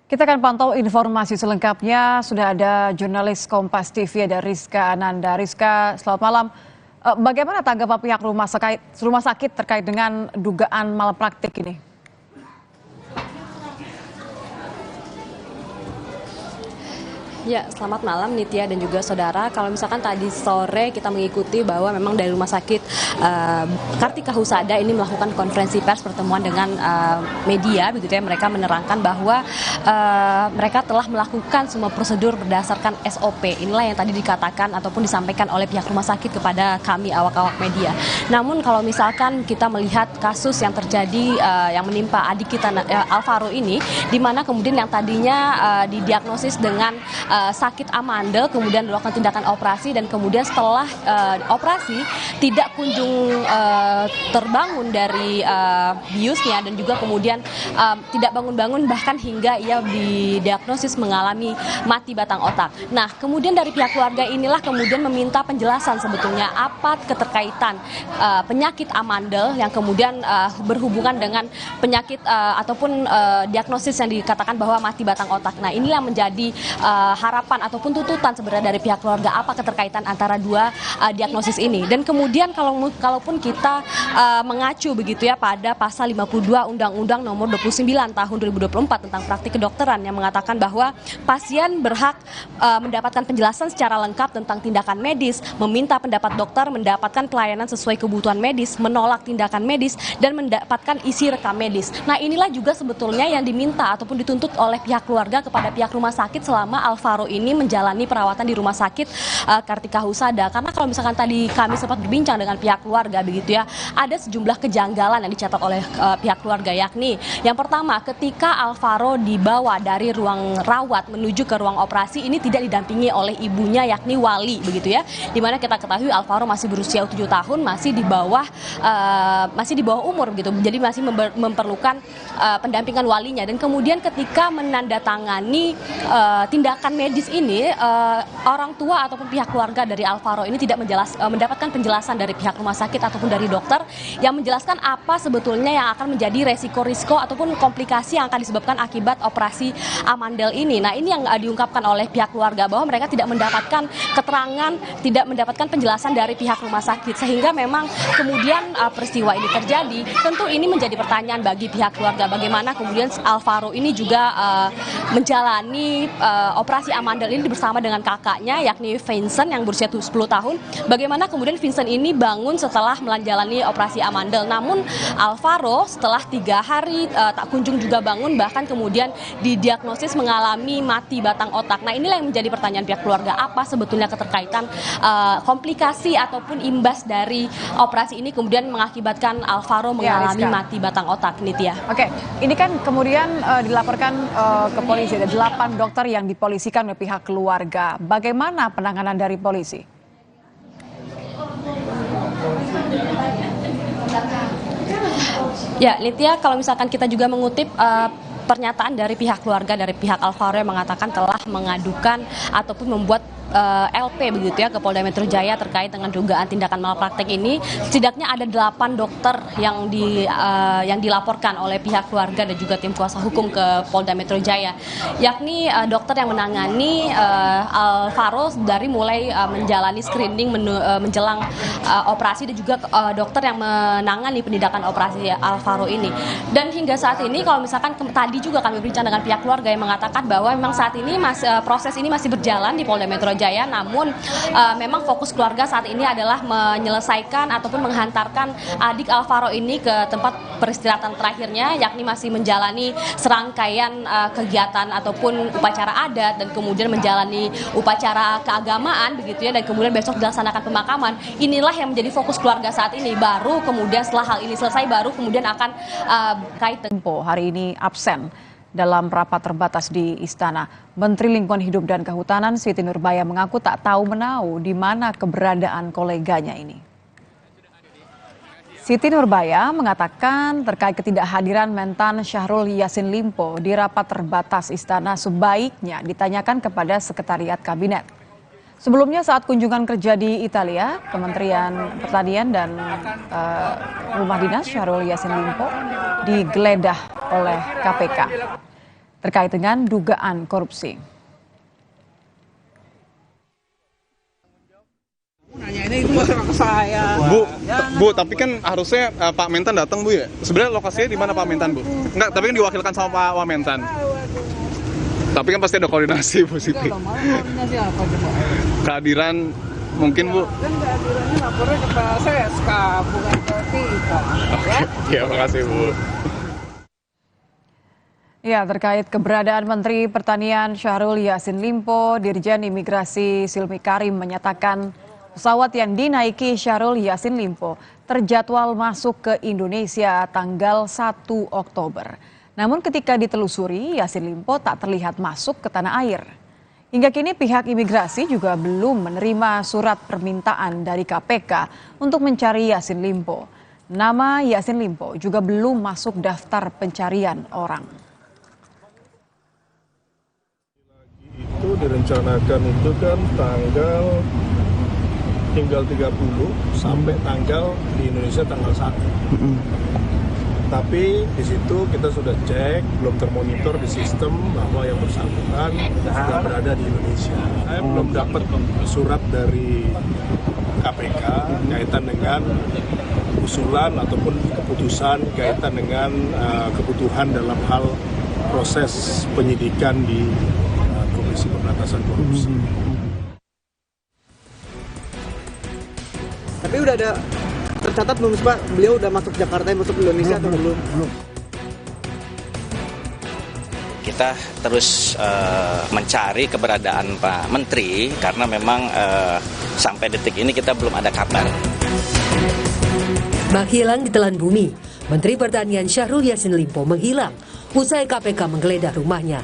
Kita akan pantau informasi selengkapnya. Sudah ada jurnalis Kompas TV, ada Rizka Ananda. Rizka, selamat malam. Bagaimana tanggapan pihak rumah sakit terkait dengan dugaan malpraktik ini? Ya, selamat malam Nitya dan juga saudara. Kalau misalkan tadi sore kita mengikuti bahwa memang dari Rumah Sakit Kartika Husada ini melakukan konferensi pers pertemuan dengan media, begitu ya. Mereka menerangkan bahwa mereka telah melakukan semua prosedur berdasarkan SOP. Inilah yang tadi dikatakan ataupun disampaikan oleh pihak rumah sakit kepada kami awak-awak media. Namun kalau misalkan kita melihat kasus yang terjadi yang menimpa adik kita Alvaro ini, di mana kemudian yang tadinya didiagnosis dengan sakit amandel, kemudian melakukan tindakan operasi, dan kemudian setelah operasi tidak kunjung terbangun dari biusnya, dan juga kemudian tidak bangun-bangun, bahkan hingga ia didiagnosis mengalami mati batang otak. Nah, kemudian dari pihak keluarga inilah kemudian meminta penjelasan sebetulnya apa keterkaitan penyakit amandel yang kemudian berhubungan dengan penyakit ataupun diagnosis yang dikatakan bahwa mati batang otak. Nah, inilah menjadi harapan ataupun tuntutan sebenarnya dari pihak keluarga, apa keterkaitan antara dua diagnosis ini. Dan kemudian kalaupun kita mengacu begitu ya pada pasal 52 Undang-Undang Nomor 29 Tahun 2024 tentang praktik kedokteran yang mengatakan bahwa pasien berhak mendapatkan penjelasan secara lengkap tentang tindakan medis, meminta pendapat dokter, mendapatkan pelayanan sesuai kebutuhan medis, menolak tindakan medis, dan mendapatkan isi rekam medis. Nah, inilah juga sebetulnya yang diminta ataupun dituntut oleh pihak keluarga kepada pihak rumah sakit selama Alvaro ini menjalani perawatan di Rumah Sakit Kartika Husada. Karena kalau misalkan tadi kami sempat berbincang dengan pihak keluarga begitu ya, ada sejumlah kejanggalan yang dicatat oleh pihak keluarga, yakni yang pertama, ketika Alvaro dibawa dari ruang rawat menuju ke ruang operasi, ini tidak didampingi oleh ibunya yakni Wali begitu ya, dimana kita ketahui Alvaro masih berusia 7 tahun, masih di bawah umur begitu, jadi masih memerlukan pendampingan walinya. Dan kemudian ketika menandatangani tindakan medis ini, orang tua ataupun pihak keluarga dari Alvaro ini tidak mendapatkan penjelasan dari pihak rumah sakit ataupun dari dokter yang menjelaskan apa sebetulnya yang akan menjadi resiko-risiko ataupun komplikasi yang akan disebabkan akibat operasi amandel ini. Nah, ini yang diungkapkan oleh pihak keluarga, bahwa mereka tidak mendapatkan keterangan, tidak mendapatkan penjelasan dari pihak rumah sakit, sehingga memang kemudian peristiwa ini terjadi. Tentu ini menjadi pertanyaan bagi pihak keluarga, bagaimana kemudian Alvaro ini juga menjalani operasi amandel ini bersama dengan kakaknya yakni Vincent yang berusia 10 tahun. Bagaimana kemudian Vincent ini bangun setelah menjalani operasi amandel, namun Alvaro setelah 3 hari tak kunjung juga bangun, bahkan kemudian didiagnosis mengalami mati batang otak. Nah, inilah yang menjadi pertanyaan pihak keluarga, apa sebetulnya keterkaitan komplikasi ataupun imbas dari operasi ini kemudian mengakibatkan Alvaro mengalami mati batang otak, Nitya. Oke, ini kan kemudian dilaporkan ke polisi, ada 8 dokter yang dipolisikan oleh pihak keluarga. Bagaimana penanganan dari polisi? Ya, Nitya, kalau misalkan kita juga mengutip pernyataan dari pihak keluarga, dari pihak Alvaro yang mengatakan telah mengadukan ataupun membuat LP begitu ya ke Polda Metro Jaya terkait dengan dugaan tindakan malpraktek ini. Setidaknya ada 8 dokter yang dilaporkan oleh pihak keluarga dan juga tim kuasa hukum ke Polda Metro Jaya, yakni dokter yang menangani Alvaro dari mulai menjalani screening menjelang operasi, dan juga dokter yang menangani penindakan operasi Alvaro ini. Dan hingga saat ini kalau misalkan tadi juga kami berbincang dengan pihak keluarga yang mengatakan bahwa memang saat ini proses ini masih berjalan di Polda Metro Jaya, namun memang fokus keluarga saat ini adalah menyelesaikan ataupun menghantarkan adik Alvaro ini ke tempat peristirahatan terakhirnya, yakni masih menjalani serangkaian kegiatan ataupun upacara adat, dan kemudian menjalani upacara keagamaan begitu ya, dan kemudian besok dilaksanakan pemakaman. Inilah yang menjadi fokus keluarga saat ini. Baru kemudian setelah hal ini selesai, baru kemudian akan kait Tempo hari ini absen dalam rapat terbatas di Istana. Menteri Lingkungan Hidup dan Kehutanan Siti Nurbaya mengaku tak tahu menau di mana keberadaan koleganya ini. Siti Nurbaya mengatakan terkait ketidakhadiran Mentan Syahrul Yassin Limpo di rapat terbatas Istana sebaiknya ditanyakan kepada Sekretariat Kabinet. Sebelumnya saat kunjungan kerja di Italia, Kementerian Pertanian dan Rumah Dinas Syahrul Yassin Limpo digeledah oleh KPK terkait dengan dugaan korupsi. Bu, tapi kan harusnya Pak Mentan datang, Bu ya. Sebenarnya lokasinya di mana Pak Mentan, Bu? Enggak, tapi kan diwakilkan sama Pak Wamentan. Tapi kan pasti ada koordinasi, Bu Siti. Koordinasi apa coba? Kehadiran mungkin, Bu. Kan kehadirannya lapornya ke PSSK, bukan ke kita. Ya? Ya, makasih, Bu. Ya, terkait keberadaan Menteri Pertanian Syahrul Yassin Limpo, Dirjen Imigrasi Silmi Karim menyatakan pesawat yang dinaiki Syahrul Yassin Limpo terjadwal masuk ke Indonesia tanggal 1 Oktober. Namun ketika ditelusuri, Yassin Limpo tak terlihat masuk ke tanah air. Hingga kini pihak imigrasi juga belum menerima surat permintaan dari KPK untuk mencari Yassin Limpo. Nama Yassin Limpo juga belum masuk daftar pencarian orang. Itu direncanakan itu kan tinggal 30 sampai tanggal di Indonesia tanggal 1. Tapi di situ kita sudah cek, belum termonitor di sistem bahwa yang bersangkutan sudah berada di Indonesia. Saya belum dapat surat dari KPK kaitan dengan usulan ataupun keputusan kaitan dengan kebutuhan dalam hal proses penyidikan di Komisi Pemberantasan Korupsi. Tapi udah ada tercatat belum sih Pak, beliau udah masuk Jakarta, masuk Indonesia atau belum? Kita terus mencari keberadaan Pak Menteri karena memang sampai detik ini kita belum ada kabar. Menghilang ditelan bumi, Menteri Pertanian Syahrul Yassin Limpo menghilang usai KPK menggeledah rumahnya.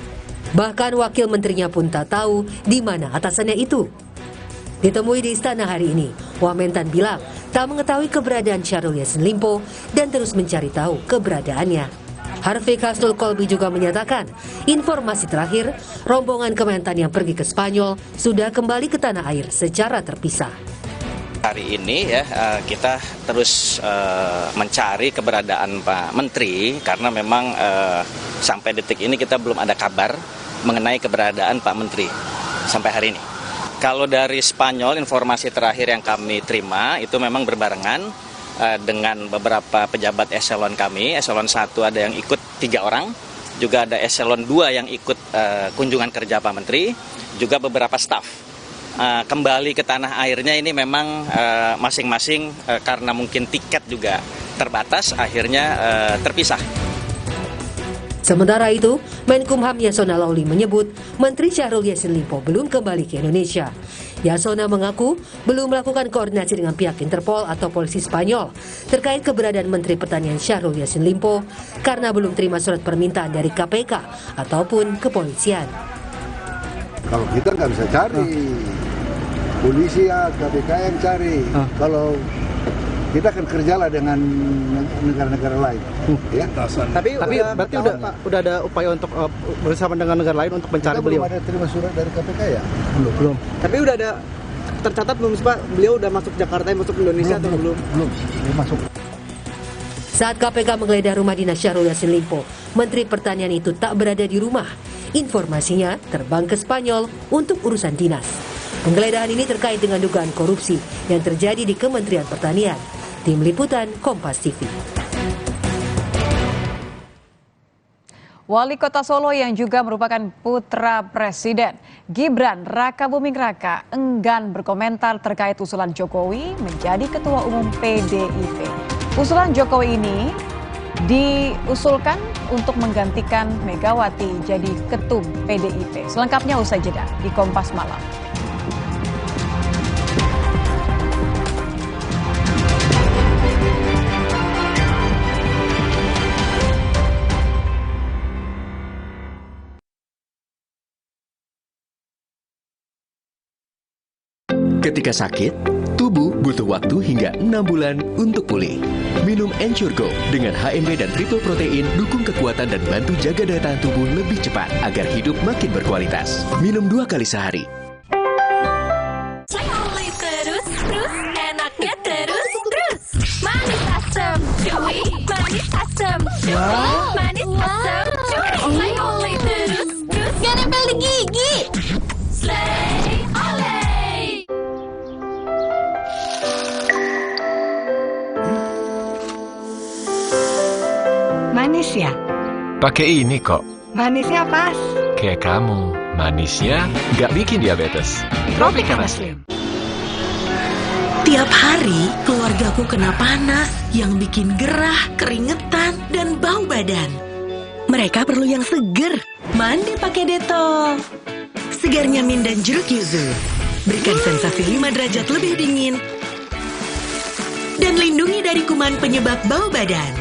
Bahkan wakil menterinya pun tak tahu di mana atasannya itu. Ditemui di istana hari ini, Wamentan bilang tak mengetahui keberadaan Syahrul Yassin Limpo dan terus mencari tahu keberadaannya. Harvey Kastul Kolbi juga menyatakan, informasi terakhir, rombongan Kementan yang pergi ke Spanyol sudah kembali ke tanah air secara terpisah. Hari ini ya kita terus mencari keberadaan Pak Menteri karena memang sampai detik ini kita belum ada kabar mengenai keberadaan Pak Menteri sampai hari ini. Kalau dari Spanyol, informasi terakhir yang kami terima itu memang berbarengan dengan beberapa pejabat eselon kami. Eselon 1 ada yang ikut 3 orang, juga ada eselon 2 yang ikut kunjungan kerja Pak Menteri, juga beberapa staf. Kembali ke tanah airnya ini memang masing-masing karena mungkin tiket juga terbatas, akhirnya terpisah. Sementara itu, Menkumham Yasona Lawli menyebut Menteri Syahrul Yassin Limpo belum kembali ke Indonesia. Yasona mengaku belum melakukan koordinasi dengan pihak Interpol atau polisi Spanyol terkait keberadaan Menteri Pertanian Syahrul Yassin Limpo karena belum terima surat permintaan dari KPK ataupun kepolisian. Kalau kita nggak bisa cari, polisi ya KPK yang cari. Kalau kita akan kerjalah dengan negara-negara lain. Ya. Tapi berarti udah ada upaya untuk bersama dengan negara lain untuk mencari beliau. Belum ada terima surat dari KPK ya? Belum. Tapi udah ada tercatat belum Pak, beliau udah masuk Jakarta, masuk Indonesia atau belum? Belum masuk. Saat KPK menggeledah rumah dinas Syahrul Yassin Limpo, Menteri Pertanian itu tak berada di rumah. Informasinya terbang ke Spanyol untuk urusan dinas. Penggeledahan ini terkait dengan dugaan korupsi yang terjadi di Kementerian Pertanian. Tim Liputan Kompas TV. Wali Kota Solo yang juga merupakan putra Presiden, Gibran Rakabuming Raka, enggan berkomentar terkait usulan Jokowi menjadi Ketua Umum PDIP. Usulan Jokowi ini diusulkan untuk menggantikan Megawati jadi Ketum PDIP. Selengkapnya usai jeda di Kompas Malam. Ketika sakit, tubuh butuh waktu hingga 6 bulan untuk pulih. Minum Ensure Go dengan HMB dan triple protein dukung kekuatan dan bantu jaga daya tahan tubuh lebih cepat agar hidup makin berkualitas. Minum 2 kali sehari. Terus, enaknya terus. Manis asam, chewy, manis asam, chewy, manis asam, chewy. Saya oleh terus. Gak nempel di gigi. Slay, oleh. Manis ya? Pakai ini kok. Manisnya pas. kayak kamu. Manisnya nggak bikin diabetes. Tropicana Slim. Tiap hari keluargaku kena panas yang bikin gerah, keringetan, dan bau badan. Mereka perlu yang seger. Mandi pakai Dettol. Segarnya mint dan jeruk yuzu. Berikan sensasi 5 derajat lebih dingin. Dan lindungi dari kuman penyebab bau badan.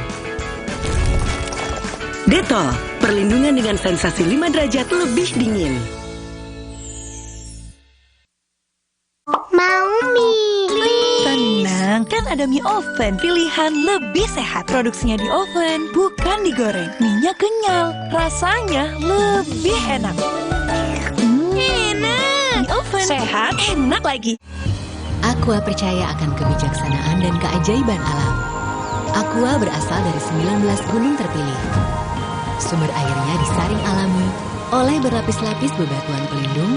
Dettol, perlindungan dengan sensasi 5 derajat lebih dingin. Mau mie. Tenang, kan ada mie oven. Pilihan lebih sehat. Produksinya di oven, bukan digoreng. Mie-nya kenyal, rasanya lebih enak. Enak. Mie oven, sehat, enak lagi. Aqua percaya akan kebijaksanaan dan keajaiban alam. Aqua berasal dari 19 gunung terpilih. Sumber airnya disaring alami oleh berlapis-lapis bebatuan pelindung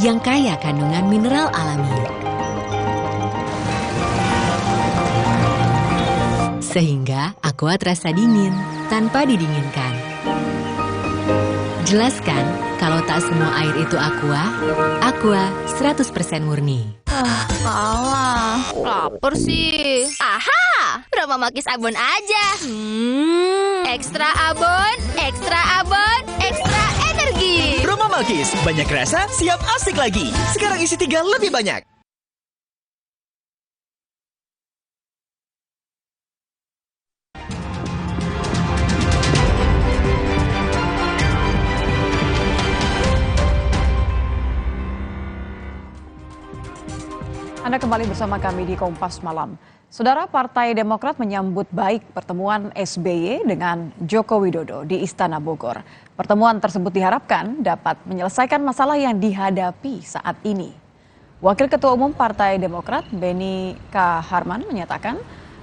yang kaya kandungan mineral alami. Sehingga Aqua terasa dingin tanpa didinginkan. Jelaskan kalau tak semua air itu Aqua 100% murni. Alah, lapar sih. Aha, Roma Makis Abon aja. Ekstra abon, ekstra abon, ekstra energi. Roma Makis, banyak rasa, siap asik lagi. Sekarang isi 3 lebih banyak. Anda kembali bersama kami di Kompas Malam. Saudara, Partai Demokrat menyambut baik pertemuan SBY dengan Joko Widodo di Istana Bogor. Pertemuan tersebut diharapkan dapat menyelesaikan masalah yang dihadapi saat ini. Wakil Ketua Umum Partai Demokrat, Beni K. Harman, menyatakan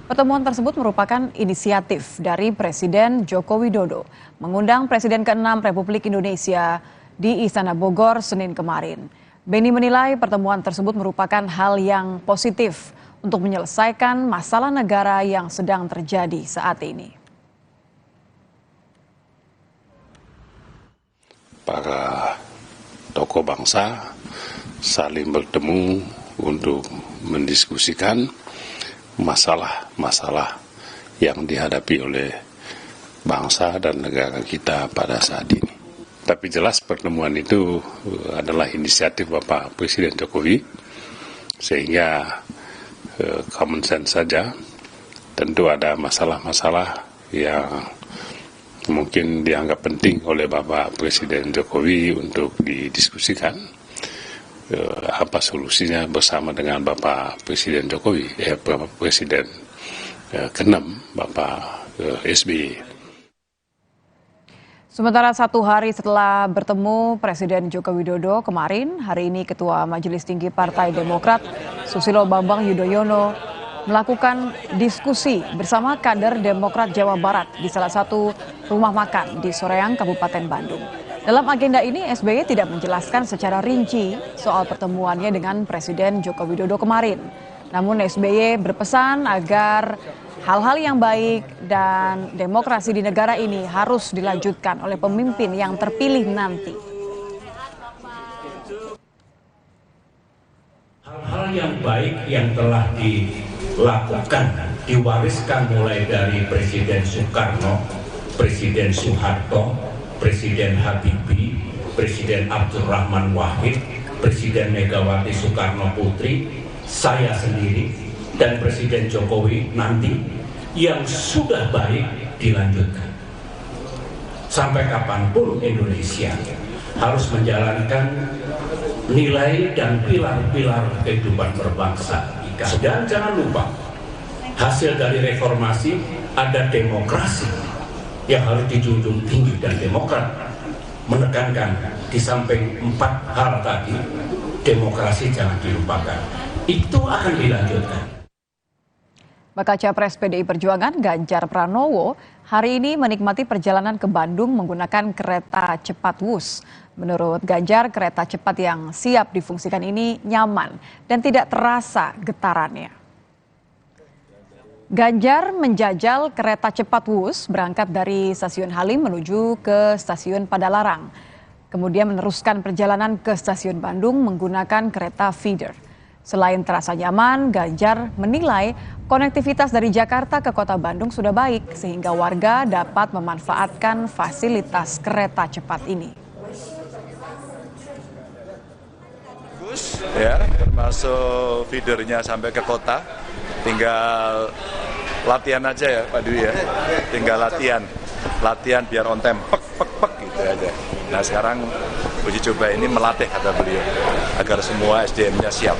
pertemuan tersebut merupakan inisiatif dari Presiden Joko Widodo mengundang Presiden ke-6 Republik Indonesia di Istana Bogor Senin kemarin. Beni menilai pertemuan tersebut merupakan hal yang positif untuk menyelesaikan masalah negara yang sedang terjadi saat ini. Para tokoh bangsa saling bertemu untuk mendiskusikan masalah-masalah yang dihadapi oleh bangsa dan negara kita pada saat ini. Tapi jelas pertemuan itu adalah inisiatif Bapak Presiden Jokowi, sehingga common sense saja. Tentu ada masalah-masalah yang mungkin dianggap penting oleh Bapak Presiden Jokowi untuk didiskusikan. Apa solusinya bersama dengan Bapak Presiden Jokowi, Bapak Presiden ke-6, Bapak SBY. Sementara 1 hari setelah bertemu Presiden Joko Widodo kemarin, hari ini Ketua Majelis Tinggi Partai Demokrat Susilo Bambang Yudhoyono melakukan diskusi bersama kader Demokrat Jawa Barat di salah satu rumah makan di Soreang, Kabupaten Bandung. Dalam agenda ini, SBY tidak menjelaskan secara rinci soal pertemuannya dengan Presiden Joko Widodo kemarin. Namun SBY berpesan agar hal-hal yang baik dan demokrasi di negara ini harus dilanjutkan oleh pemimpin yang terpilih nanti. Hal-hal yang baik yang telah dilakukan, diwariskan mulai dari Presiden Soekarno, Presiden Soeharto, Presiden Habibie, Presiden Abdurrahman Wahid, Presiden Megawati Soekarno Putri, saya sendiri, dan Presiden Jokowi nanti yang sudah baik dilanjutkan. Sampai kapanpun Indonesia harus menjalankan nilai dan pilar-pilar kehidupan berbangsa. Dan jangan lupa, hasil dari reformasi ada demokrasi yang harus dijunjung tinggi, dan Demokrat menekankan di samping 4 hal tadi, demokrasi jangan dilupakan. Itu akan dilanjutkan. Bakal Capres PDI Perjuangan Ganjar Pranowo hari ini menikmati perjalanan ke Bandung menggunakan kereta cepat Wus. Menurut Ganjar, kereta cepat yang siap difungsikan ini nyaman dan tidak terasa getarannya. Ganjar menjajal kereta cepat Wus berangkat dari Stasiun Halim menuju ke Stasiun Padalarang. kemudian meneruskan perjalanan ke stasiun Bandung menggunakan kereta feeder. Selain terasa nyaman, Ganjar menilai konektivitas dari Jakarta ke kota Bandung sudah baik sehingga warga dapat memanfaatkan fasilitas kereta cepat ini. Bagus ya, termasuk feedernya sampai ke kota, tinggal latihan aja ya Pak Dwi ya, tinggal latihan biar on time, pek gitu aja. Nah sekarang uji coba ini melatih kata beliau agar semua SDM-nya siap.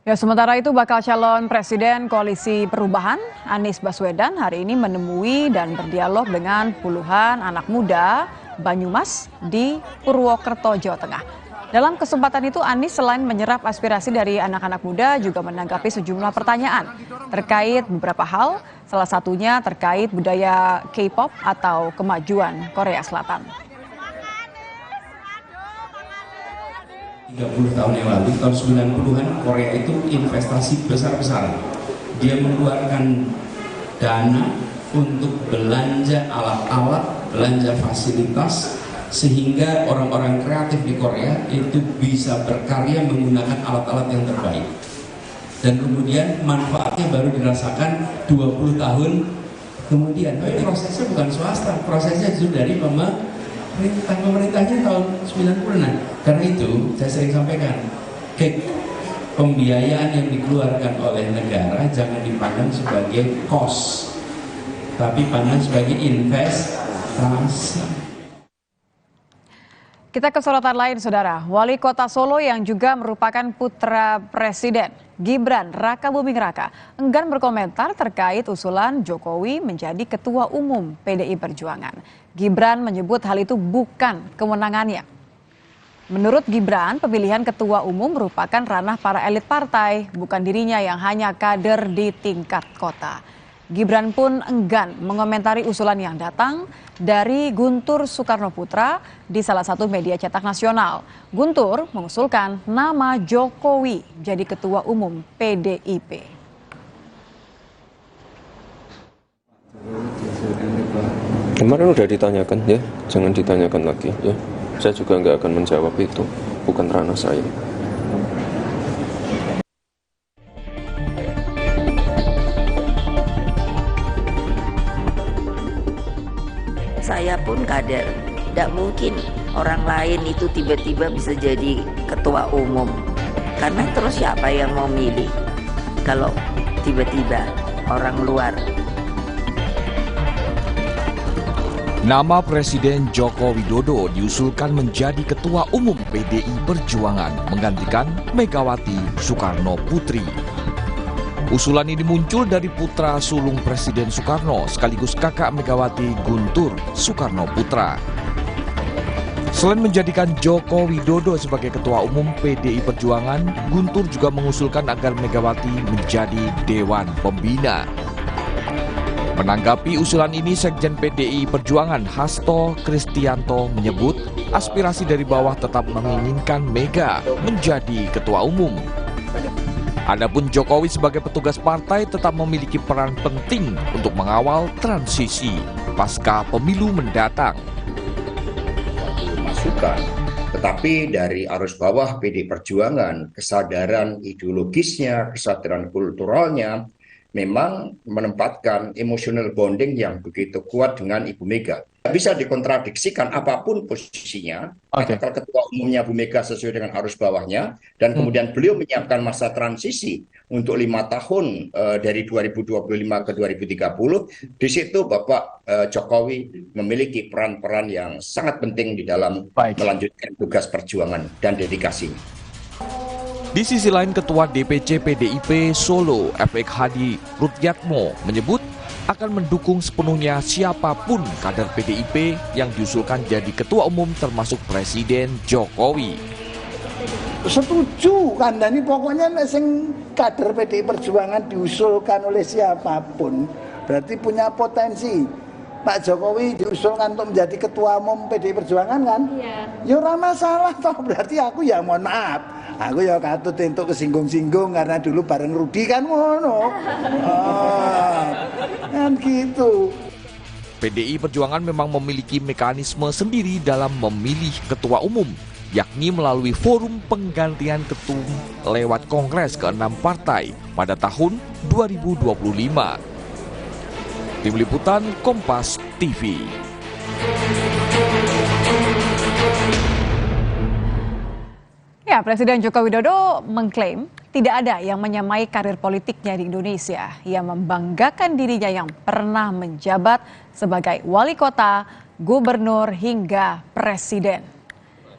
Ya, sementara itu bakal calon Presiden Koalisi Perubahan Anies Baswedan hari ini menemui dan berdialog dengan puluhan anak muda Banyumas di Purwokerto, Jawa Tengah. Dalam kesempatan itu Anies selain menyerap aspirasi dari anak-anak muda juga menanggapi sejumlah pertanyaan terkait beberapa hal, salah satunya terkait budaya K-pop atau kemajuan Korea Selatan. 30 tahun yang lalu, tahun 90-an, Korea itu investasi besar-besaran. Dia mengeluarkan dana untuk belanja alat-alat, belanja fasilitas, sehingga orang-orang kreatif di Korea itu bisa berkarya menggunakan alat-alat yang terbaik. Dan kemudian manfaatnya baru dirasakan 20 tahun kemudian. Tapi prosesnya bukan swasta, prosesnya itu dari pemerintahnya tahun 90-an. Karena itu saya sering sampaikan, pembiayaan yang dikeluarkan oleh negara jangan dipandang sebagai cost, tapi pandang sebagai investasi. Kita ke sorotan lain, Saudara. Wali Kota Solo yang juga merupakan putra Presiden, Gibran Rakabuming Raka, enggan berkomentar terkait usulan Jokowi menjadi Ketua Umum PDI Perjuangan. Gibran menyebut hal itu bukan kewenangannya. Menurut Gibran, pemilihan Ketua Umum merupakan ranah para elit partai, bukan dirinya yang hanya kader di tingkat kota. Gibran pun enggan mengomentari usulan yang datang dari Guntur Soekarnoputra di salah satu media cetak nasional. Guntur mengusulkan nama Jokowi jadi Ketua Umum PDIP. Kemarin udah ditanyakan ya, jangan ditanyakan lagi ya. Saya juga nggak akan menjawab itu, bukan ranah saya. Saya pun kader, tidak mungkin orang lain itu tiba-tiba bisa jadi ketua umum. Karena terus siapa yang mau milih kalau tiba-tiba orang luar. Nama Presiden Joko Widodo diusulkan menjadi Ketua Umum PDI Perjuangan menggantikan Megawati Soekarno Putri. Usulan ini muncul dari putra sulung Presiden Soekarno sekaligus kakak Megawati, Guntur Soekarno Putra. Selain menjadikan Joko Widodo sebagai Ketua Umum PDI Perjuangan, Guntur juga mengusulkan agar Megawati menjadi Dewan Pembina. Menanggapi usulan ini, Sekjen PDI Perjuangan Hasto Kristianto menyebut aspirasi dari bawah tetap menginginkan Mega menjadi Ketua Umum. Adapun Jokowi sebagai petugas partai tetap memiliki peran penting untuk mengawal transisi pasca pemilu mendatang. Masukan, tetapi dari arus bawah PDI Perjuangan, kesadaran ideologisnya, kesadaran kulturalnya, memang menempatkan emotional bonding yang begitu kuat dengan Ibu Mega. Bisa dikontradiksikan apapun posisinya, kalau ketua umumnya Bu Mega sesuai dengan arus bawahnya, dan kemudian beliau menyiapkan masa transisi untuk 5 tahun dari 2025 ke 2030, di situ Bapak Jokowi memiliki peran-peran yang sangat penting di dalam melanjutkan tugas perjuangan dan dedikasinya. Di sisi lain, Ketua DPC PDIP Solo, F.X. Hadi Rutyatmo, menyebut akan mendukung sepenuhnya siapapun kader PDIP yang diusulkan jadi Ketua Umum termasuk Presiden Jokowi. Setuju kan, ini pokoknya sing kader PDI Perjuangan diusulkan oleh siapapun berarti punya potensi. Pak Jokowi diusulkan untuk menjadi Ketua Umum PDI Perjuangan kan? Iya. Ya ora masalah toh, berarti aku ya mohon maaf. Aku ya katut untuk kesinggung-singgung karena dulu bareng Rudi kan ngono. Kan gitu. PDI Perjuangan memang memiliki mekanisme sendiri dalam memilih ketua umum, yakni melalui forum penggantian ketum lewat Kongres ke-6 partai pada tahun 2025. Tim Liputan Kompas TV. Ya, Presiden Joko Widodo mengklaim tidak ada yang menyamai karir politiknya di Indonesia. Ia membanggakan dirinya yang pernah menjabat sebagai wali kota, gubernur, hingga presiden.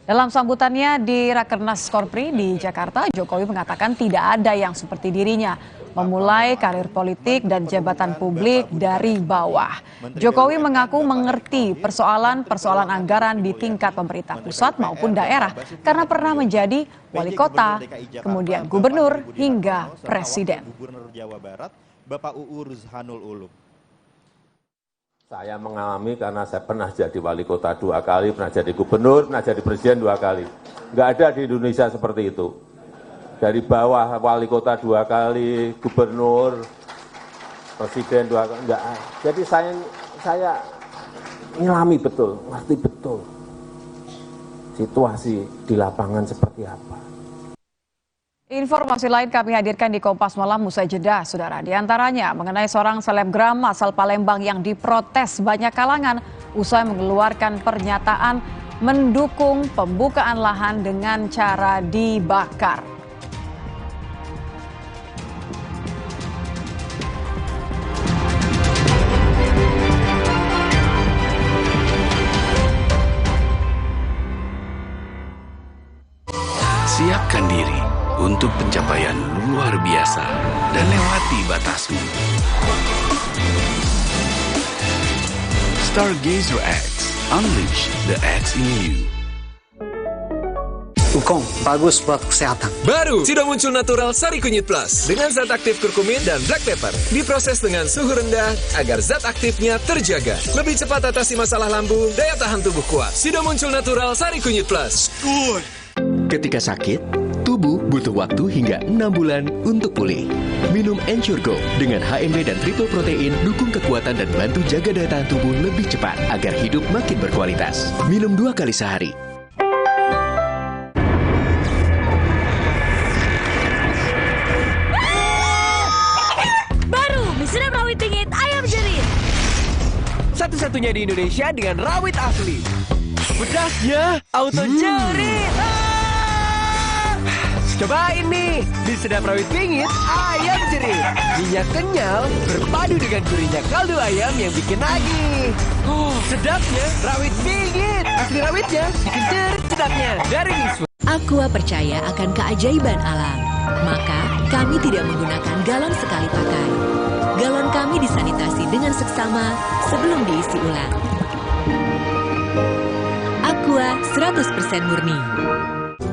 Dalam sambutannya di Rakernas Korpri di Jakarta, Jokowi mengatakan tidak ada yang seperti dirinya, memulai karir politik dan jabatan publik dari bawah. Jokowi mengaku mengerti persoalan anggaran di tingkat pemerintah pusat maupun daerah karena pernah menjadi wali kota, kemudian gubernur hingga presiden. Gubernur Jawa Barat, Bapak UU Ruzhanul Ulum. Saya mengalami karena saya pernah jadi wali kota 2 kali, pernah jadi gubernur, pernah jadi presiden 2 kali. Nggak ada di Indonesia seperti itu. Dari bawah wali kota 2 kali, gubernur, presiden 2 kali, enggak. Jadi saya nyelami betul, ngerti betul situasi di lapangan seperti apa. Informasi lain kami hadirkan di Kompas Malam usai jeda, saudara. Di antaranya mengenai seorang selebgram asal Palembang yang diprotes banyak kalangan usai mengeluarkan pernyataan mendukung pembukaan lahan dengan cara dibakar. Siapkan diri untuk pencapaian luar biasa dan lewati batasmu. Stargazer X, unleash the X in you. Wukong, bagus buat kesehatan. Baru, sudah muncul Natural Sari Kunyit Plus dengan zat aktif kurkumin dan black pepper. Diproses dengan suhu rendah agar zat aktifnya terjaga. Lebih cepat atasi masalah lambung, daya tahan tubuh kuat. Sudah muncul Natural Sari Kunyit Plus. Good. Ketika sakit, tubuh butuh waktu hingga 6 bulan untuk pulih. Minum Ensure Go dengan HMB dan triple protein dukung kekuatan dan bantu jaga daya tahan tubuh lebih cepat agar hidup makin berkualitas. Minum 2 kali sehari. Baru, mie sedap rawit pingit ayam jerit. Satu-satunya di Indonesia dengan rawit asli. Pedasnya auto jerit. Cobain nih, di sedap rawit pingit ayam jerit. Minyak kenyal berpadu dengan gurihnya kaldu ayam yang bikin nagih. Sedapnya rawit pingit. Asli rawitnya bikin jerit sedapnya dari Wiswa. Aqua percaya akan keajaiban alam. Maka kami tidak menggunakan galon sekali pakai. Galon kami disanitasi dengan seksama sebelum diisi ulang. Aqua 100% murni.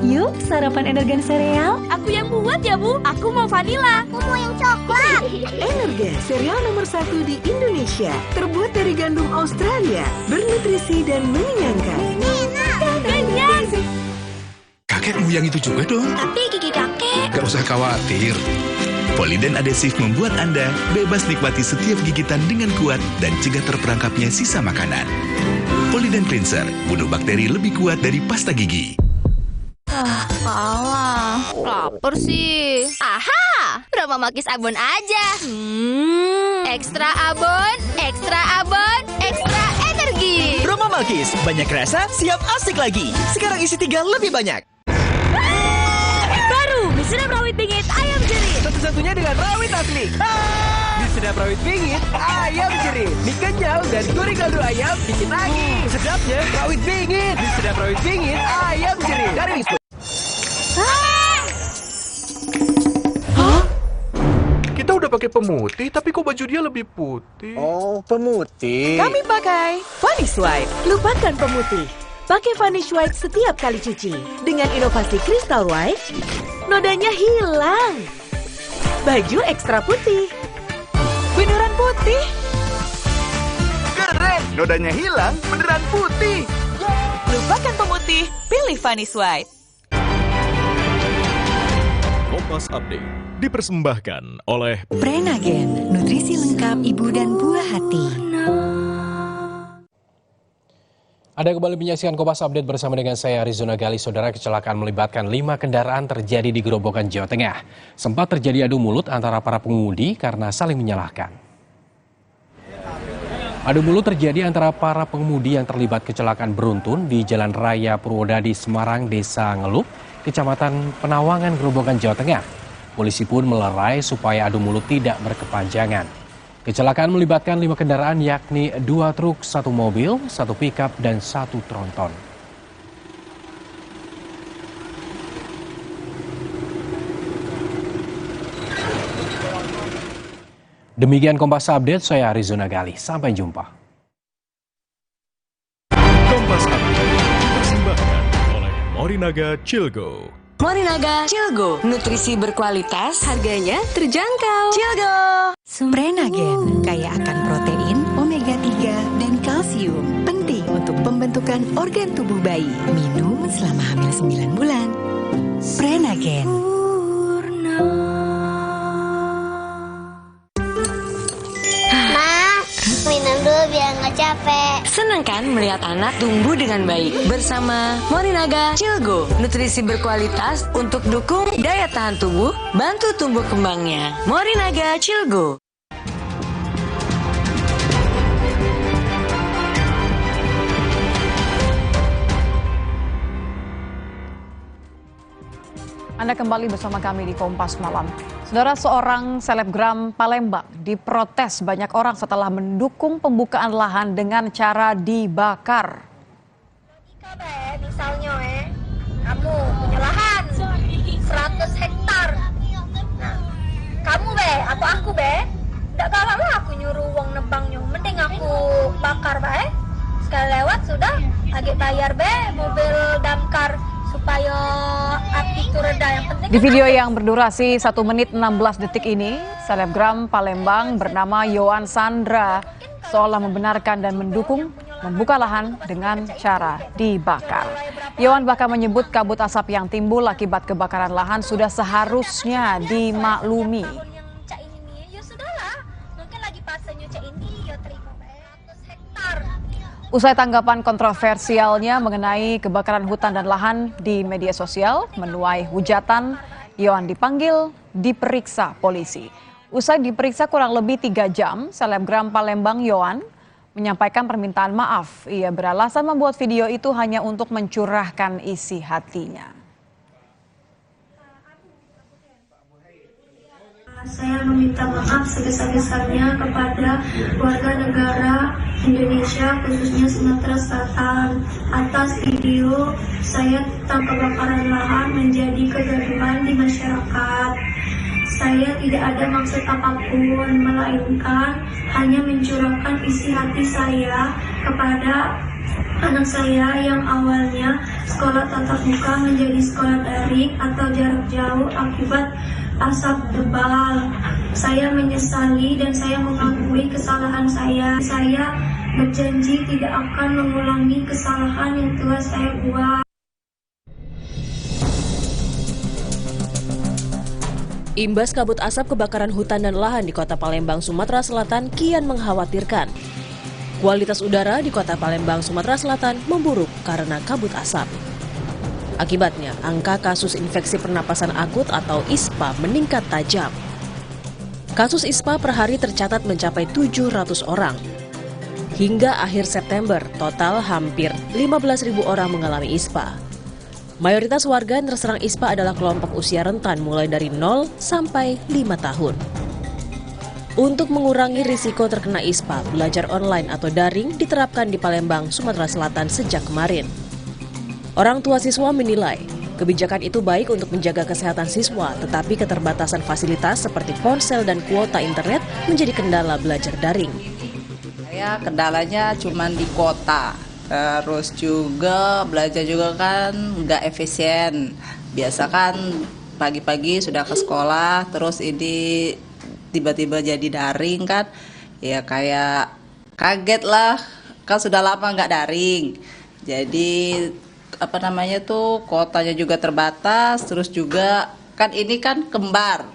Yuk, sarapan Energen sereal. Aku yang buat ya, Bu. Aku mau vanila. Aku mau yang coklat. Energen, sereal nomor 1 di Indonesia. Terbuat dari gandum Australia, bernutrisi dan mengenyangkan. Kenyang. Kakekmu yang itu juga dong. Tapi gigi kakek. Gak usah khawatir. Poliden adhesif membuat Anda bebas nikmati setiap gigitan dengan kuat dan cegah terperangkapnya sisa makanan. Poliden Cleanser, bunuh bakteri lebih kuat dari pasta gigi. Kalah. Lapar sih. Aha, Roma Makis Abon aja. Ekstra abon, ekstra abon, ekstra energi. Roma Makis, banyak rasa, siap asik lagi. Sekarang isi 3 lebih banyak. Baru, mie sedap rawit pingit ayam jerit. Satu-satunya dengan rawit asli. Mie sedap rawit pingit ayam jerit. Mie kenyal dan gurih kaldu ayam bikin nagih. Sedapnya rawit pingit. Mie sedap rawit pingit ayam jerit dari Wiswa. Kita udah pakai pemutih, tapi kok baju dia lebih putih? Oh, pemutih. Kami pakai Vanish White. Lupakan pemutih. Pakai Vanish White setiap kali cuci. Dengan inovasi Crystal White, nodanya hilang. Baju ekstra putih. Beneran putih. Keren, nodanya hilang, beneran putih. Lupakan pemutih, pilih Vanish White. Kompas Update dipersembahkan oleh Prenagen, nutrisi lengkap ibu dan buah hati. Anda kembali menyaksikan Kompas Update bersama dengan saya Arizona Gali. Saudara, kecelakaan melibatkan 5 kendaraan terjadi di Gerobokan, Jawa Tengah. Sempat terjadi adu mulut antara para pengemudi karena saling menyalahkan. Adu mulut terjadi antara para pengemudi yang terlibat kecelakaan beruntun di Jalan Raya Purwodadi, Semarang, Desa Ngelup, Kecamatan Penawangan, Gerobokan, Jawa Tengah. Polisi pun melerai supaya adu mulut tidak berkepanjangan. Kecelakaan melibatkan 5 kendaraan yakni 2 truk, 1 mobil, 1 pickup, dan 1 tronton. Demikian Kompas Update, saya Arizona Gali. Sampai jumpa. Kompas Update dipersembahkan oleh Morinaga Cilgo. Morinaga Cilgo, nutrisi berkualitas, harganya terjangkau. Cilgo. Prenagen, kaya akan protein, omega 3, dan kalsium. Penting untuk pembentukan organ tubuh bayi. Minum selama hamil 9 bulan. Prenagen. Minum dulu biar nggak capek. Senang kan melihat anak tumbuh dengan baik bersama Morinaga Cilgo, nutrisi berkualitas untuk dukung daya tahan tubuh, bantu tumbuh kembangnya. Morinaga Cilgo. Anda kembali bersama kami di Kompas Malam. Saudara, seorang selebgram Palembang diprotes banyak orang setelah mendukung pembukaan lahan dengan cara dibakar. Misalnya kamu punya lahan 100 hektar. Nah, kamu atau aku nggak galak lah aku nyuruh uang nebangnya. Mending aku bakar sekali lewat sudah agak bayar mobil damkar supaya api itu reda. Yang penting di video yang berdurasi 1 menit 16 detik ini, selebgram Palembang bernama Yohan Sandra seolah membenarkan dan mendukung membuka lahan dengan cara dibakar. Yohan bahkan menyebut kabut asap yang timbul akibat kebakaran lahan sudah seharusnya dimaklumi. Ya sudahlah, mungkin lagi fase nyuci ini ya terima 100 hektar. Usai tanggapan kontroversialnya mengenai kebakaran hutan dan lahan di media sosial menuai hujatan, Yohan dipanggil diperiksa polisi. Usai diperiksa kurang lebih 3 jam, selebgram Palembang Yohan menyampaikan permintaan maaf. Ia beralasan membuat video itu hanya untuk mencurahkan isi hatinya. Saya meminta maaf sebesar-besarnya kepada warga negara Indonesia, khususnya Sumatera Selatan, atas video saya tentang kebakaran lahan menjadi kegaduhan di masyarakat. Saya tidak ada maksud apapun, melainkan hanya mencurahkan isi hati saya kepada anak saya yang awalnya sekolah tatap muka menjadi sekolah daring atau jarak jauh akibat asap tebal. Saya menyesali dan saya mengakui kesalahan saya. Saya berjanji tidak akan mengulangi kesalahan yang telah saya buat. Imbas kabut asap kebakaran hutan dan lahan di Kota Palembang, Sumatera Selatan kian mengkhawatirkan. Kualitas udara di Kota Palembang, Sumatera Selatan memburuk karena kabut asap. Akibatnya, angka kasus infeksi pernapasan akut atau ISPA meningkat tajam. Kasus ISPA per hari tercatat mencapai 700 orang. Hingga akhir September, total hampir 15.000 orang mengalami ISPA. Mayoritas warga yang terserang ISPA adalah kelompok usia rentan mulai dari 0 sampai 5 tahun. Untuk mengurangi risiko terkena ISPA, belajar online atau daring diterapkan di Palembang, Sumatera Selatan sejak kemarin. Orang tua siswa menilai, kebijakan itu baik untuk menjaga kesehatan siswa, tetapi keterbatasan fasilitas seperti ponsel dan kuota internet menjadi kendala belajar daring. Kendalanya cuma di kuota, terus juga belajar juga kan nggak efisien. Biasa kan pagi-pagi sudah ke sekolah, terus ini tiba-tiba jadi daring kan, ya kayak kaget lah, kan sudah lama nggak daring. Jadi kuotanya juga terbatas, terus juga kan ini kan kembar,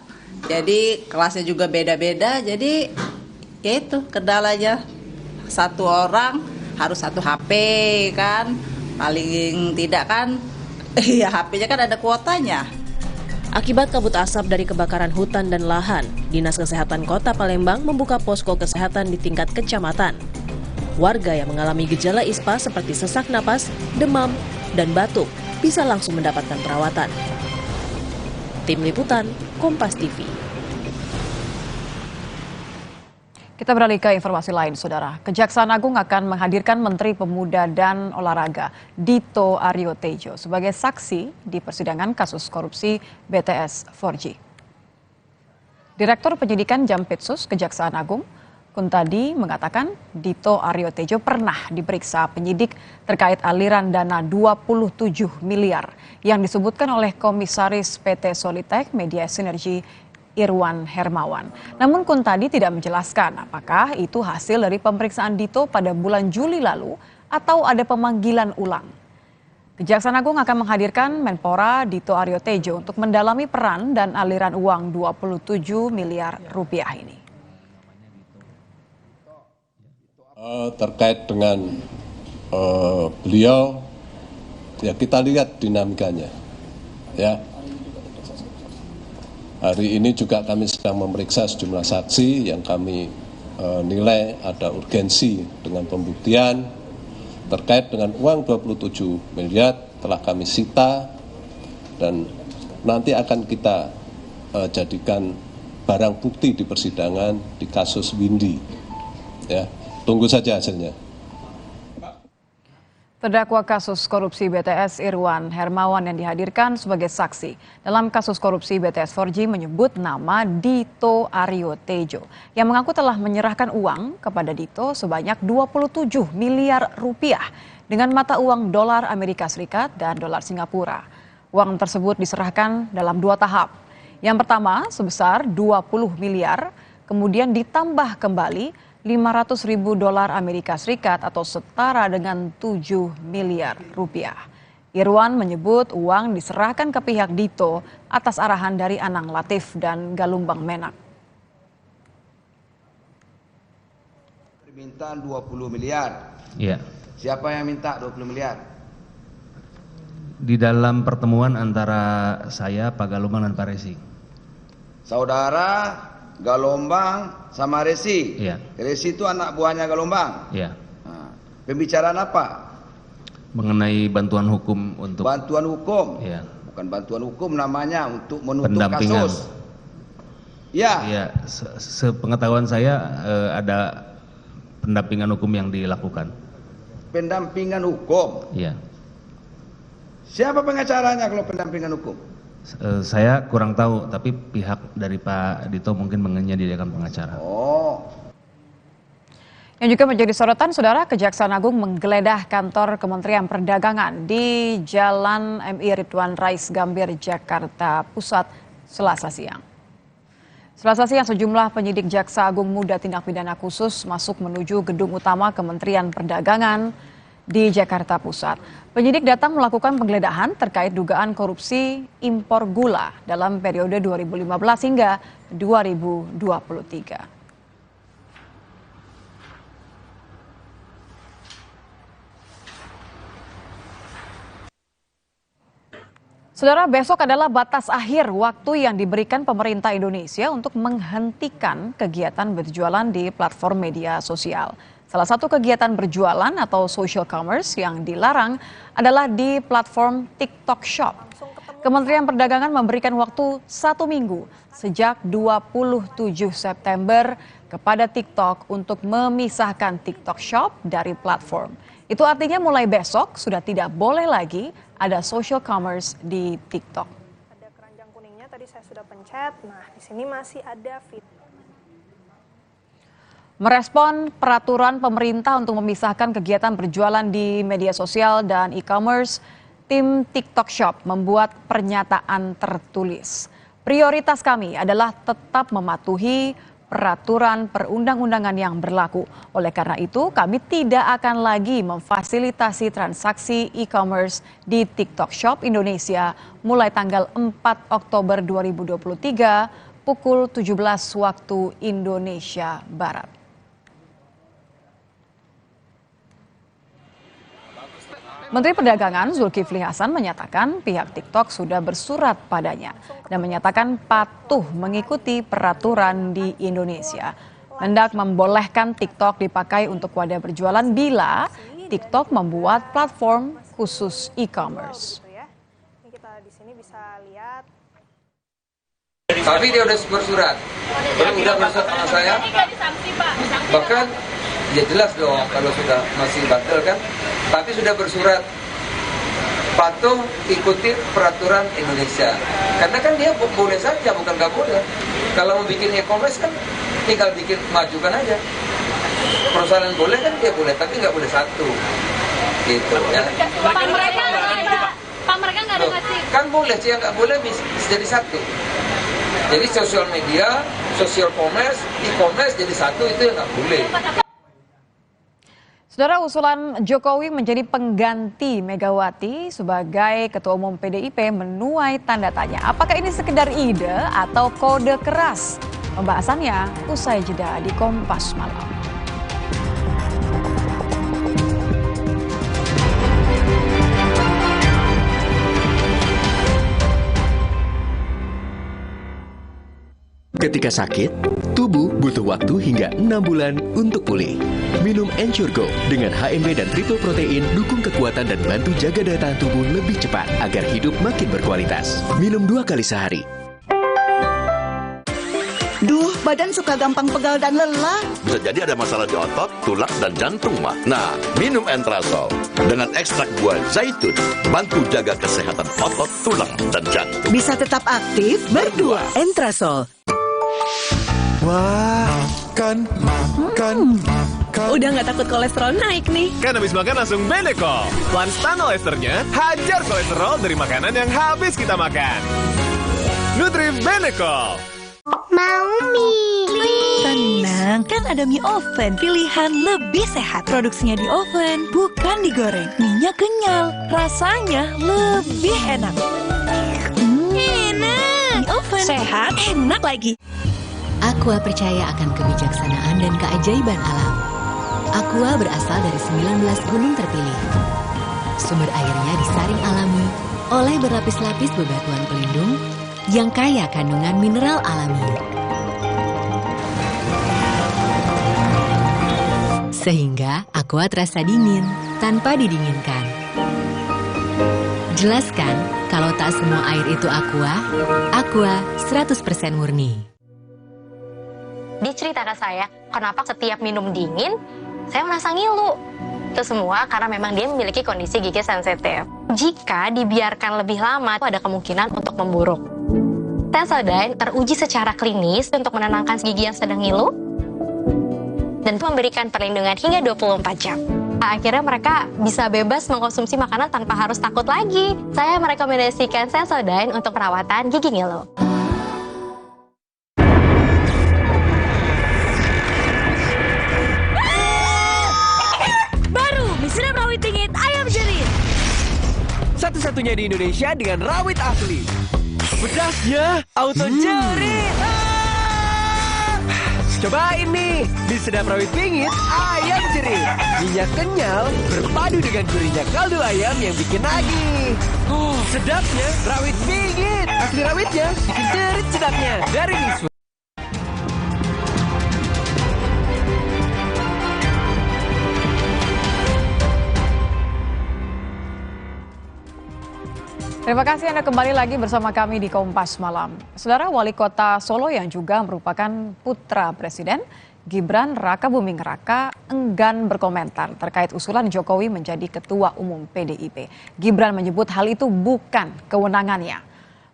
jadi kelasnya juga beda-beda, jadi ya itu kendalanya, satu orang harus satu HP kan, paling tidak kan, ya HP-nya kan ada kuotanya. Akibat kabut asap dari kebakaran hutan dan lahan, Dinas Kesehatan Kota Palembang membuka posko kesehatan di tingkat kecamatan. Warga yang mengalami gejala ISPA seperti sesak napas, demam, dan batuk bisa langsung mendapatkan perawatan. Tim Liputan, Kompas TV. Kita beralih ke informasi lain, Saudara. Kejaksaan Agung akan menghadirkan Menteri Pemuda dan Olahraga Dito Aryo Tejo sebagai saksi di persidangan kasus korupsi BTS 4G. Direktur Penyidikan Jampitsus Kejaksaan Agung, Kuntadi, mengatakan Dito Aryo Tejo pernah diperiksa penyidik terkait aliran dana 27 miliar yang disebutkan oleh Komisaris PT Solitek Media Sinergi Irwan Hermawan. Namun Kuntadi tidak menjelaskan apakah itu hasil dari pemeriksaan Dito pada bulan Juli lalu atau ada pemanggilan ulang. Kejaksaan Agung akan menghadirkan Menpora Dito Aryo Tejo untuk mendalami peran dan aliran uang 27 miliar rupiah ini. Terkait dengan beliau, ya kita lihat dinamikanya, ya. Hari ini juga kami sedang memeriksa sejumlah saksi yang kami nilai ada urgensi dengan pembuktian terkait dengan uang 27 miliar telah kami sita dan nanti akan kita jadikan barang bukti di persidangan di kasus Windy. Ya, tunggu saja hasilnya. Terdakwa kasus korupsi BTS Irwan Hermawan yang dihadirkan sebagai saksi dalam kasus korupsi BTS 4G menyebut nama Dito Aryo Tejo yang mengaku telah menyerahkan uang kepada Dito sebanyak 27 miliar rupiah dengan mata uang dolar Amerika Serikat dan dolar Singapura. Uang tersebut diserahkan dalam 2 tahap. Yang pertama sebesar 20 miliar, kemudian ditambah kembali 500.000 dolar Amerika Serikat atau setara dengan 7 miliar rupiah. Irwan menyebut uang diserahkan ke pihak Dito atas arahan dari Anang Latif dan Galumbang Menak. Permintaan 20 miliar. Iya. Siapa yang minta 20 miliar? Di dalam pertemuan antara saya, Pak Galumbang dan Pak Resi. Saudara Galombang sama Resi. Iya. Resi itu anak buahnya Galombang. Iya. Nah, pembicaraan apa? Mengenai bantuan hukum untuk. Bantuan hukum. Iya. Bukan bantuan hukum namanya untuk menutup pendampingan. kasus. Ya. Iya. Sepengetahuan saya ada pendampingan hukum yang dilakukan. Pendampingan hukum. Iya. Siapa pengacaranya kalau pendampingan hukum? Saya kurang tahu, tapi pihak dari Pak Dito mungkin menyediakan pengacara. Oh. Yang juga menjadi sorotan, Saudara, Kejaksaan Agung menggeledah kantor Kementerian Perdagangan di Jalan MI Ridwan Rais Gambir, Jakarta Pusat, Selasa siang. Selasa siang sejumlah penyidik Jaksa Agung Muda Tindak Pidana Khusus masuk menuju gedung utama Kementerian Perdagangan di Jakarta Pusat. Penyidik datang melakukan penggeledahan terkait dugaan korupsi impor gula dalam periode 2015 hingga 2023. Saudara, besok adalah batas akhir waktu yang diberikan pemerintah Indonesia untuk menghentikan kegiatan berjualan di platform media sosial. Salah satu kegiatan berjualan atau social commerce yang dilarang adalah di platform TikTok Shop. Kementerian Perdagangan memberikan waktu 1 minggu sejak 27 September kepada TikTok untuk memisahkan TikTok Shop dari platform. Itu artinya mulai besok sudah tidak boleh lagi ada social commerce di TikTok. Ada keranjang kuningnya tadi saya sudah pencet. Nah, di sini masih ada fitur. Merespon peraturan pemerintah untuk memisahkan kegiatan berjualan di media sosial dan e-commerce, tim TikTok Shop membuat pernyataan tertulis. Prioritas kami adalah tetap mematuhi peraturan perundang-undangan yang berlaku. Oleh karena itu, kami tidak akan lagi memfasilitasi transaksi e-commerce di TikTok Shop Indonesia mulai tanggal 4 Oktober 2023 pukul 17 waktu Indonesia Barat. Menteri Perdagangan Zulkifli Hasan menyatakan pihak TikTok sudah bersurat padanya dan menyatakan patuh mengikuti peraturan di Indonesia. Mendak membolehkan TikTok dipakai untuk wadah berjualan bila TikTok membuat platform khusus e-commerce. Kita di sini bisa lihat. Tapi dia udah bersurat. Udah bersurat sama saya. Bahkan ya jelas dong kalau sudah masih batal kan. Tapi sudah bersurat patuh ikuti peraturan Indonesia. Karena kan dia boleh saja, bukan nggak boleh. Kalau mau bikin e-commerce kan tinggal bikin majukan aja. Perusahaan boleh kan dia boleh, tapi nggak boleh satu. Gitu ya. Pak mereka nggak ada ngasih. Kan boleh sih, yang nggak boleh bisa jadi satu. Jadi sosial media, sosial commerce, e-commerce jadi satu itu yang nggak boleh. Saudara, usulan Jokowi menjadi pengganti Megawati sebagai Ketua Umum PDIP menuai tanda tanya. Apakah ini sekedar ide atau kode keras? Pembahasannya usai jeda di Kompas Malam. Ketika sakit, tubuh butuh waktu hingga 6 bulan untuk pulih. Minum Ensure Go dengan HMB dan triple protein dukung kekuatan dan bantu jaga daya tahan tubuh lebih cepat agar hidup makin berkualitas. Minum 2 kali sehari. Duh, badan suka gampang pegal dan lelah. Bisa jadi ada masalah di otot, tulang, dan jantung, mah. Nah, minum Entrasol dengan ekstrak buah zaitun, bantu jaga kesehatan otot, tulang, dan jantung. Bisa tetap aktif berdua. Entrasol. Makan. Udah nggak takut kolesterol naik nih. Kan habis makan langsung Benecol. One Stanol Esternya hajar kolesterol dari makanan yang habis kita makan. Nutrif Benecol. Mau mie. Tenang, kan ada mie oven. Pilihan lebih sehat. Produksinya di oven, bukan digoreng. Mie-nya kenyal, rasanya lebih enak. Enak. Mie oven, sehat, enak lagi. Aqua percaya akan kebijaksanaan dan keajaiban alam. Aqua berasal dari 19 gunung terpilih. Sumber airnya disaring alami oleh berlapis-lapis bebatuan pelindung yang kaya kandungan mineral alami. Sehingga Aqua terasa dingin tanpa didinginkan. Jelaskan kalau tak semua air itu Aqua 100% murni. Diceritakan saya, kenapa setiap minum dingin, saya merasa ngilu. Itu semua karena memang dia memiliki kondisi gigi sensitif. Jika dibiarkan lebih lama, ada kemungkinan untuk memburuk. Sensodyne teruji secara klinis untuk menenangkan gigi yang sedang ngilu dan memberikan perlindungan hingga 24 jam. Akhirnya mereka bisa bebas mengkonsumsi makanan tanpa harus takut lagi. Saya merekomendasikan Sensodyne untuk perawatan gigi ngilu. Sedap rawit pingit ayam jerit. Satu-satunya di Indonesia dengan rawit asli. Pedasnya auto jerit. Cobain nih, di sedap rawit pingit ayam jerit. Minyak kenyal berpadu dengan gurihnya kaldu ayam yang bikin nagih. Sedapnya rawit pingit. Asli rawitnya bikin jerit sedapnya dari Niswa. Terima kasih Anda kembali lagi bersama kami di Kompas Malam. Saudara, Wali Kota Solo yang juga merupakan putra Presiden, Gibran Rakabuming Raka, enggan berkomentar terkait usulan Jokowi menjadi Ketua Umum PDIP. Gibran menyebut hal itu bukan kewenangannya.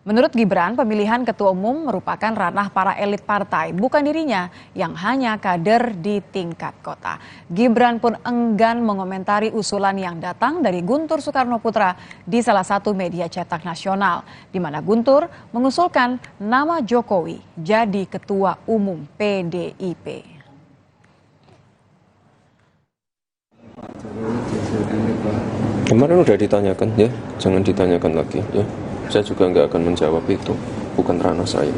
Menurut Gibran, pemilihan Ketua Umum merupakan ranah para elit partai, bukan dirinya yang hanya kader di tingkat kota. Gibran pun enggan mengomentari usulan yang datang dari Guntur Soekarnoputra di salah satu media cetak nasional, di mana Guntur mengusulkan nama Jokowi jadi Ketua Umum PDIP. Kemarin udah ditanyakan ya, jangan ditanyakan lagi ya. Saya juga nggak akan menjawab itu, bukan ranah saya.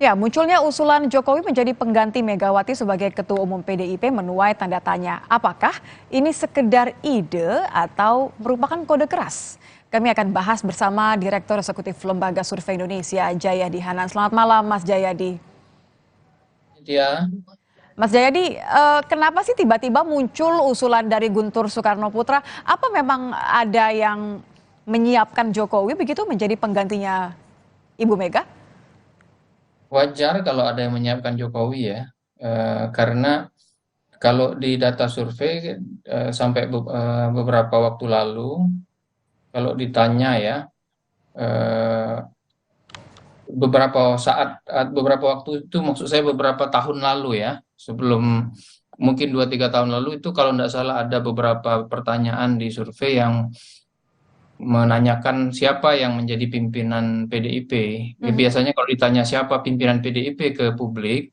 Ya, munculnya usulan Jokowi menjadi pengganti Megawati sebagai Ketua Umum PDIP menuai tanda tanya. Apakah ini sekedar ide atau merupakan kode keras? Kami akan bahas bersama Direktur Eksekutif Lembaga Survei Indonesia, Jayadi Hanan. Selamat malam, Mas Jayadi. Ya. Mas Jayadi, kenapa sih tiba-tiba muncul usulan dari Guntur Soekarno Putra? Apa memang ada yang menyiapkan Jokowi begitu menjadi penggantinya Ibu Mega? Wajar kalau ada yang menyiapkan Jokowi ya, karena kalau di data survei sampai beberapa waktu lalu, kalau ditanya ya, beberapa waktu itu maksud saya beberapa tahun lalu ya, sebelum mungkin 2-3 tahun lalu itu kalau tidak salah ada beberapa pertanyaan di survei yang menanyakan siapa yang menjadi pimpinan PDIP. Ya, biasanya kalau ditanya siapa pimpinan PDIP ke publik,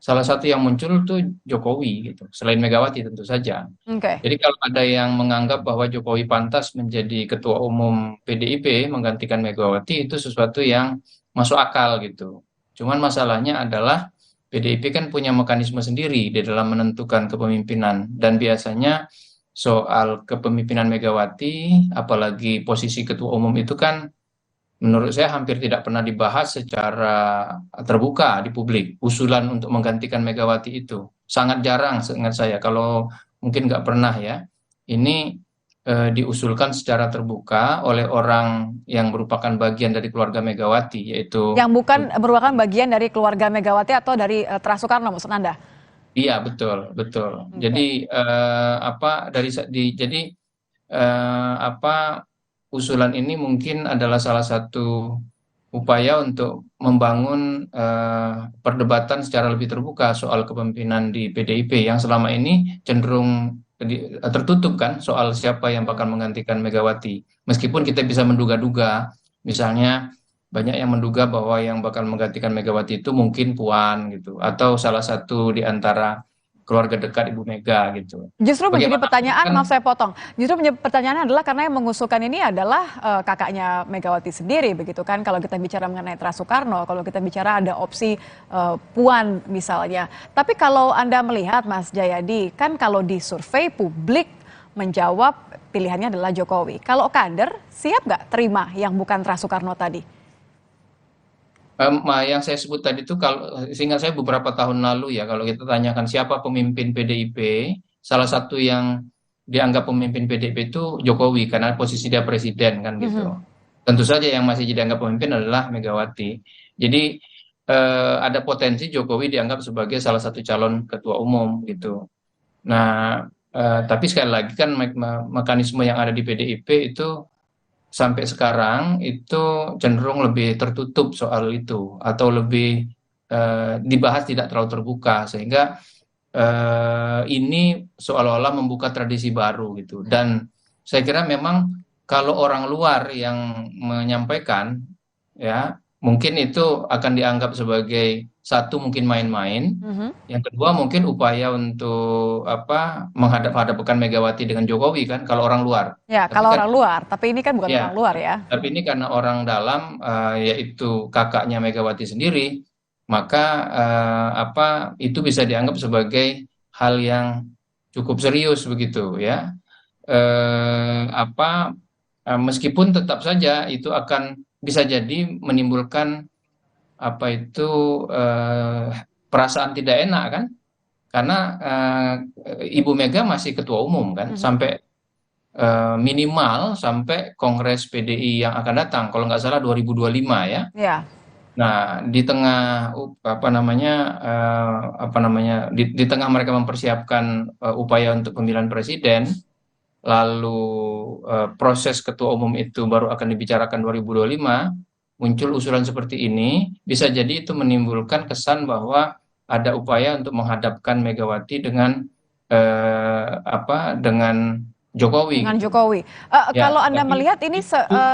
salah satu yang muncul tuh Jokowi gitu, selain Megawati tentu saja. Jadi kalau ada yang menganggap bahwa Jokowi pantas menjadi ketua umum PDIP menggantikan Megawati, itu sesuatu yang masuk akal gitu. Cuman masalahnya adalah PDIP kan punya mekanisme sendiri di dalam menentukan kepemimpinan, dan biasanya soal kepemimpinan Megawati, apalagi posisi ketua umum itu kan menurut saya hampir tidak pernah dibahas secara terbuka di publik. Usulan untuk menggantikan Megawati itu sangat jarang seingat saya, kalau mungkin nggak pernah ya. Ini diusulkan secara terbuka oleh orang yang merupakan bagian dari keluarga Megawati, yaitu yang bukan merupakan bagian dari keluarga Megawati atau dari Teras Soekarno maksud Anda? Iya, betul. Jadi usulan ini mungkin adalah salah satu upaya untuk membangun perdebatan secara lebih terbuka soal kepemimpinan di PDIP yang selama ini cenderung tertutup kan soal siapa yang bakal menggantikan Megawati. Meskipun kita bisa menduga-duga, misalnya banyak yang menduga bahwa yang bakal menggantikan Megawati itu mungkin Puan gitu, atau salah satu di antara keluarga dekat Ibu Mega gitu. Justru menjadi pertanyaan, maaf saya potong, justru menjadi pertanyaannya adalah karena yang mengusulkan ini adalah kakaknya Megawati sendiri begitu kan, kalau kita bicara mengenai Teras Soekarno, kalau kita bicara ada opsi Puan misalnya. Tapi kalau Anda melihat Mas Jayadi, kan kalau di survei publik menjawab pilihannya adalah Jokowi. Kalau kader siap nggak terima yang bukan Teras Soekarno tadi? Yang saya sebut tadi itu kalau seingat saya beberapa tahun lalu ya, kalau kita tanyakan siapa pemimpin PDIP, salah satu yang dianggap pemimpin PDIP itu Jokowi karena posisi dia presiden kan gitu. Tentu saja yang masih dianggap pemimpin adalah Megawati. Jadi ada potensi Jokowi dianggap sebagai salah satu calon ketua umum gitu. Nah, tapi sekali lagi kan mekanisme yang ada di PDIP itu sampai sekarang itu cenderung lebih tertutup soal itu, atau lebih dibahas tidak terlalu terbuka, sehingga ini seolah-olah membuka tradisi baru gitu. Dan saya kira memang kalau orang luar yang menyampaikan ya mungkin itu akan dianggap sebagai satu mungkin main-main, yang kedua mungkin upaya untuk menghadap-hadapkan Megawati dengan Jokowi kan kalau orang luar. Ya, tapi kalau orang luar, tapi ini kan bukan ya, orang luar ya. Tapi ini karena orang dalam, yaitu kakaknya Megawati sendiri, maka itu bisa dianggap sebagai hal yang cukup serius begitu ya. Meskipun tetap saja itu akan bisa jadi menimbulkan perasaan tidak enak kan, karena Ibu Mega masih ketua umum kan sampai minimal sampai Kongres PDI yang akan datang kalau nggak salah 2025 ya. Nah, di tengah di tengah mereka mempersiapkan upaya untuk pemilihan presiden, lalu proses ketua umum itu baru akan dibicarakan 2025, muncul usulan seperti ini, bisa jadi itu menimbulkan kesan bahwa ada upaya untuk menghadapkan Megawati dengan Jokowi. Dengan Jokowi. Kalau Anda melihat ini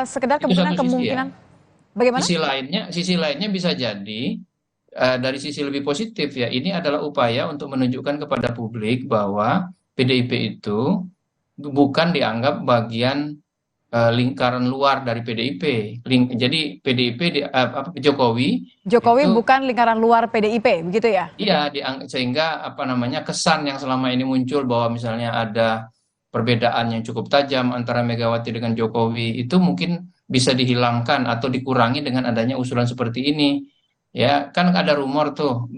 sekedar kemungkinan, bagaimana? Sisi lainnya bisa jadi dari sisi lebih positif ya, ini adalah upaya untuk menunjukkan kepada publik bahwa PDIP itu bukan dianggap bagian lingkaran luar dari PDIP. Jadi PDIP Jokowi itu, bukan lingkaran luar PDIP, begitu ya? Iya, sehingga kesan yang selama ini muncul bahwa misalnya ada perbedaan yang cukup tajam antara Megawati dengan Jokowi itu mungkin bisa dihilangkan atau dikurangi dengan adanya usulan seperti ini. Ya, kan ada rumor tuh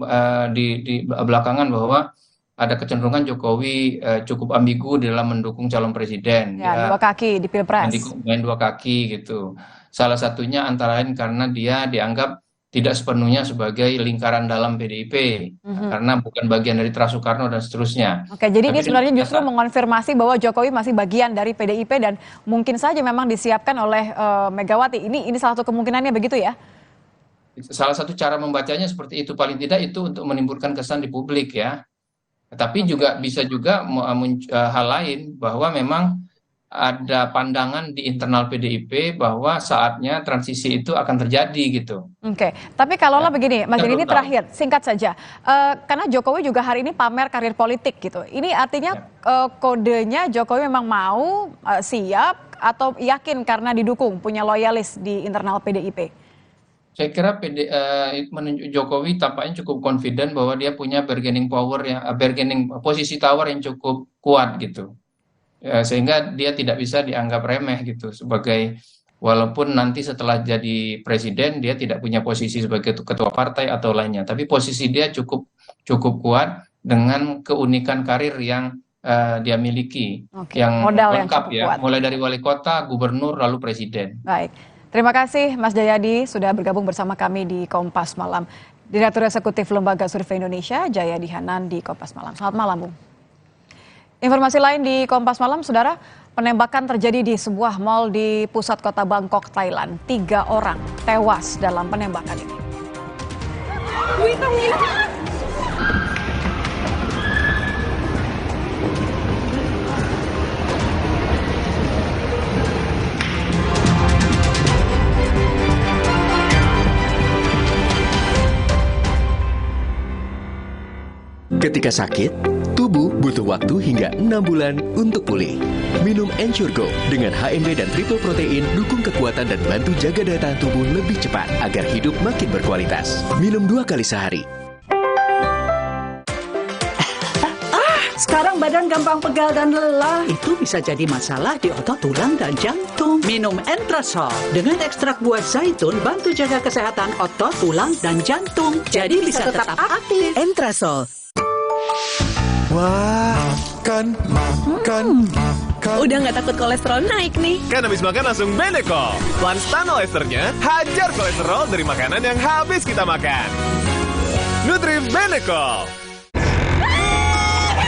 di belakangan bahwa ada kecenderungan Jokowi cukup ambigu dalam mendukung calon presiden. Ya, dua kaki di Pilpres. Main dua kaki gitu. Salah satunya antara lain karena dia dianggap tidak sepenuhnya sebagai lingkaran dalam PDIP, karena bukan bagian dari Teras Soekarno dan seterusnya. Oke, jadi ini sebenarnya justru mengonfirmasi bahwa Jokowi masih bagian dari PDIP dan mungkin saja memang disiapkan oleh Megawati. Ini salah satu kemungkinannya begitu ya? Salah satu cara membacanya seperti itu, paling tidak itu untuk menimbulkan kesan di publik ya. Tapi juga bisa juga hal lain bahwa memang ada pandangan di internal PDIP bahwa saatnya transisi itu akan terjadi gitu. Oke, tapi kalaulah begini, Mas Jadi ini terakhir, singkat saja. Karena Jokowi juga hari ini pamer karir politik gitu. Ini artinya kodenya Jokowi memang mau, siap, atau yakin karena didukung, punya loyalis di internal PDIP? Saya kira Jokowi tampaknya cukup confident bahwa dia punya bargaining power, posisi tawar yang cukup kuat gitu. Ya, sehingga dia tidak bisa dianggap remeh gitu sebagai, walaupun nanti setelah jadi presiden dia tidak punya posisi sebagai ketua partai atau lainnya, tapi posisi dia cukup kuat dengan keunikan karir yang dia miliki, yang lengkap ya, mulai dari wali kota, gubernur, lalu presiden. Baik, terima kasih Mas Jayadi sudah bergabung bersama kami di Kompas Malam. Direktur Eksekutif Lembaga Survei Indonesia, Jayadi Hanan di Kompas Malam. Selamat malam, Bung. Informasi lain di Kompas Malam, Saudara, penembakan terjadi di sebuah mal di pusat kota Bangkok, Thailand. 3 orang tewas dalam penembakan ini. Ketika sakit, tubuh butuh waktu hingga 6 bulan untuk pulih. Minum Ensure Go dengan HMB dan triple protein dukung kekuatan dan bantu jaga daya tahan tubuh lebih cepat agar hidup makin berkualitas. Minum 2 kali sehari. Sekarang badan gampang pegal dan lelah. Itu bisa jadi masalah di otot, tulang, dan jantung. Minum Entrasol dengan ekstrak buah zaitun bantu jaga kesehatan otot, tulang, dan jantung. Jadi bisa tetap aktif. Entrasol. Wah, makan. Udah nggak takut kolesterol naik nih. Kan habis makan langsung Beneko. Lanstan Esternya hajar kolesterol dari makanan yang habis kita makan. Nutrif Beneko.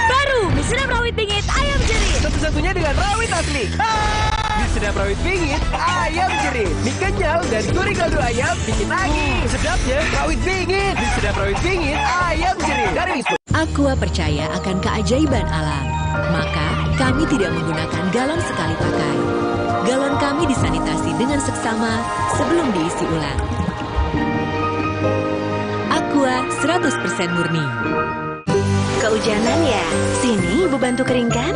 Baru mie sedap rawit bingit ayam jerih. Satu-satunya dengan rawit asli. Mie sedap rawit bingit ayam jerih. Mie kenyal dan gurih kaldu ayam bikin nagih. Sedapnya rawit bingit. Mie sedap rawit bingit ayam jerih dari Wisma. Aqua percaya akan keajaiban alam. Maka kami tidak menggunakan galon sekali pakai. Galon kami disanitasi dengan seksama sebelum diisi ulang. Aqua 100% murni. Kehujanan ya? Sini ibu bantu keringkan.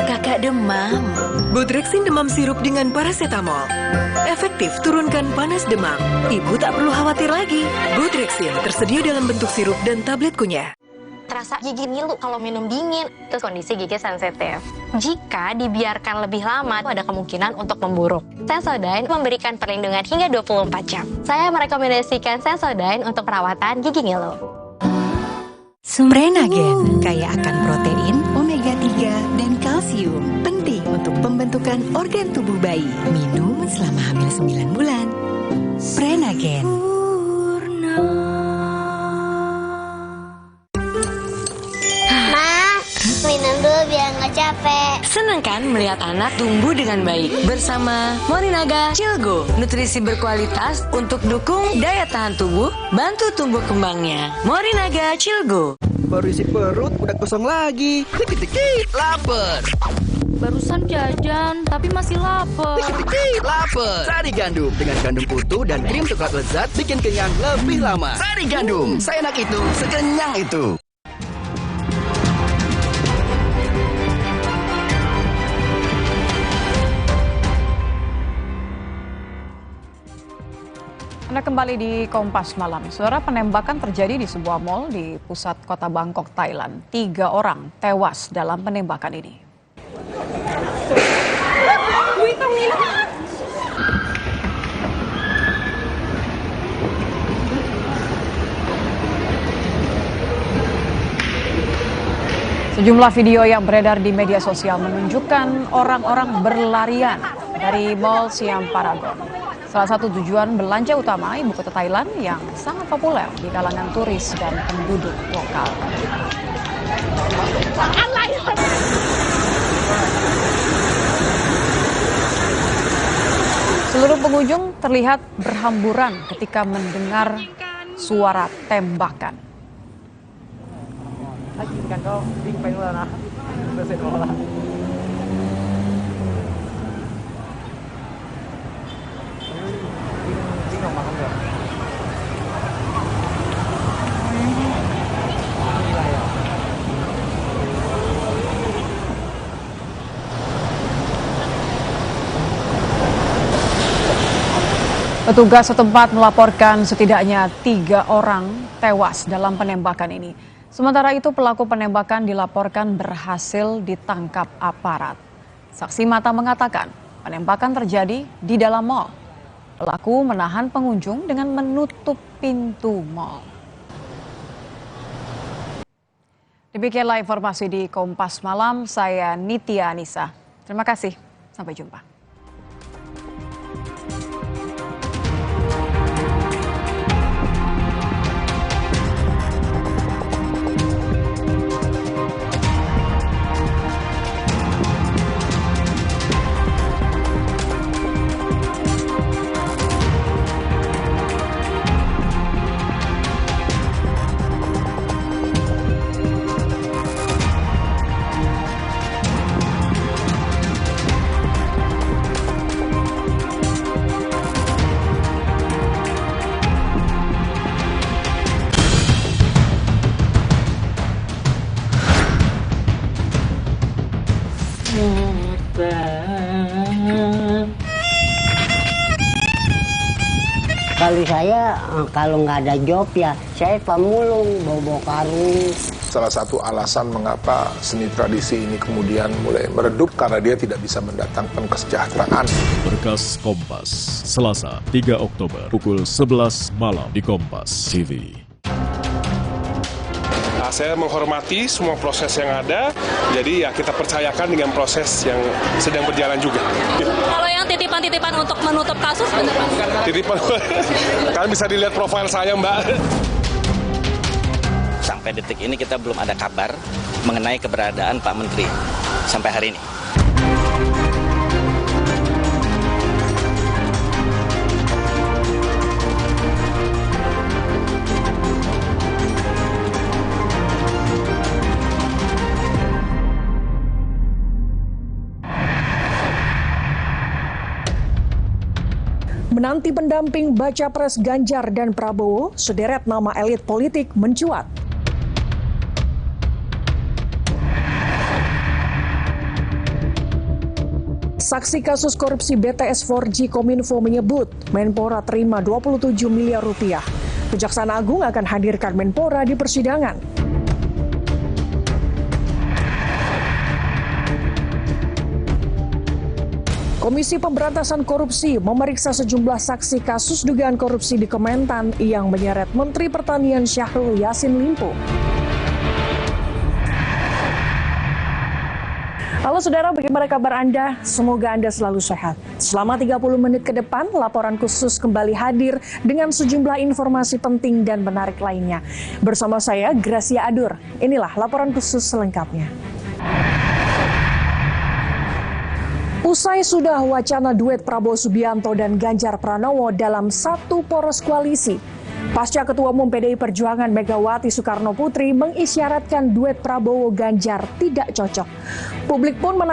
Kakak demam. Bodrexin demam sirup dengan paracetamol. Efektif turunkan panas demam. Ibu tak perlu khawatir lagi. Bodrexin tersedia dalam bentuk sirup dan tablet kunyah. Terasa gigi ngilu kalau minum dingin. Terus kondisi gigi sensitif. Jika dibiarkan lebih lama, ada kemungkinan untuk memburuk. Sensodyne memberikan perlindungan hingga 24 jam. Saya merekomendasikan Sensodyne untuk perawatan gigi ngilu. Prenagen kaya akan protein, omega 3, dan kalsium. Penting untuk pembentukan organ tubuh bayi. Minum selama hamil 9 bulan. Prenagen. Minum dulu biar nggak capek. Senang kan melihat anak tumbuh dengan baik bersama Morinaga Chilgo, nutrisi berkualitas untuk dukung daya tahan tubuh, bantu tumbuh kembangnya. Morinaga Chilgo. Baru isi perut udah kosong lagi. Dikit-dikit lapar. Barusan jajan tapi masih lapar. Dikit-dikit lapar. Sari gandum dengan gandum utuh dan krim coklat lezat bikin kenyang lebih lama. Sari gandum, seenak itu, sekenyang itu. Anda kembali di Kompas Malam. Saudara, penembakan terjadi di sebuah mal di pusat kota Bangkok, Thailand. 3 orang tewas dalam penembakan ini. Sejumlah video yang beredar di media sosial menunjukkan orang-orang berlarian dari Mall Siam Paragon. Salah satu tujuan belanja utama ibu kota Thailand yang sangat populer di kalangan turis dan penduduk lokal. Seluruh pengunjung terlihat berhamburan ketika mendengar suara tembakan. Petugas setempat melaporkan setidaknya 3 orang tewas dalam penembakan ini. Sementara itu pelaku penembakan dilaporkan berhasil ditangkap aparat. Saksi mata mengatakan penembakan terjadi di dalam mal. Pelaku menahan pengunjung dengan menutup pintu mal. Demikianlah informasi di Kompas Malam, saya Nitya Anissa. Terima kasih, sampai jumpa. Kalau saya, kalau nggak ada job ya, saya pemulung, bawa karung. Salah satu alasan mengapa seni tradisi ini kemudian mulai meredup karena dia tidak bisa mendatangkan kesejahteraan. Berkas Kompas, Selasa 3 Oktober, pukul 11 malam di Kompas TV. Saya menghormati semua proses yang ada, jadi ya kita percayakan dengan proses yang sedang berjalan juga. Kalau yang titipan-titipan untuk menutup kasus, benar Pak? Titipan, kalian bisa dilihat profil saya, Mbak. Sampai detik ini kita belum ada kabar mengenai keberadaan Pak Menteri sampai hari ini. Menanti pendamping baca pres Ganjar dan Prabowo, sederet nama elit politik mencuat. Saksi kasus korupsi BTS 4G Kominfo menyebut Menpora terima 27 miliar rupiah. Kejaksaan Agung akan hadirkan Menpora di persidangan. Komisi Pemberantasan Korupsi memeriksa sejumlah saksi kasus dugaan korupsi di Kementan yang menyeret Menteri Pertanian Syahrul Yassin Limpo. Halo saudara, bagaimana kabar Anda? Semoga Anda selalu sehat. Selama 30 menit ke depan, laporan khusus kembali hadir dengan sejumlah informasi penting dan menarik lainnya. Bersama saya, Gracia Adur. Inilah laporan khusus selengkapnya. Usai sudah wacana duet Prabowo Subianto dan Ganjar Pranowo dalam satu poros koalisi, pasca Ketua Umum PDI Perjuangan Megawati Soekarno Putri mengisyaratkan duet Prabowo Ganjar tidak cocok. Publik pun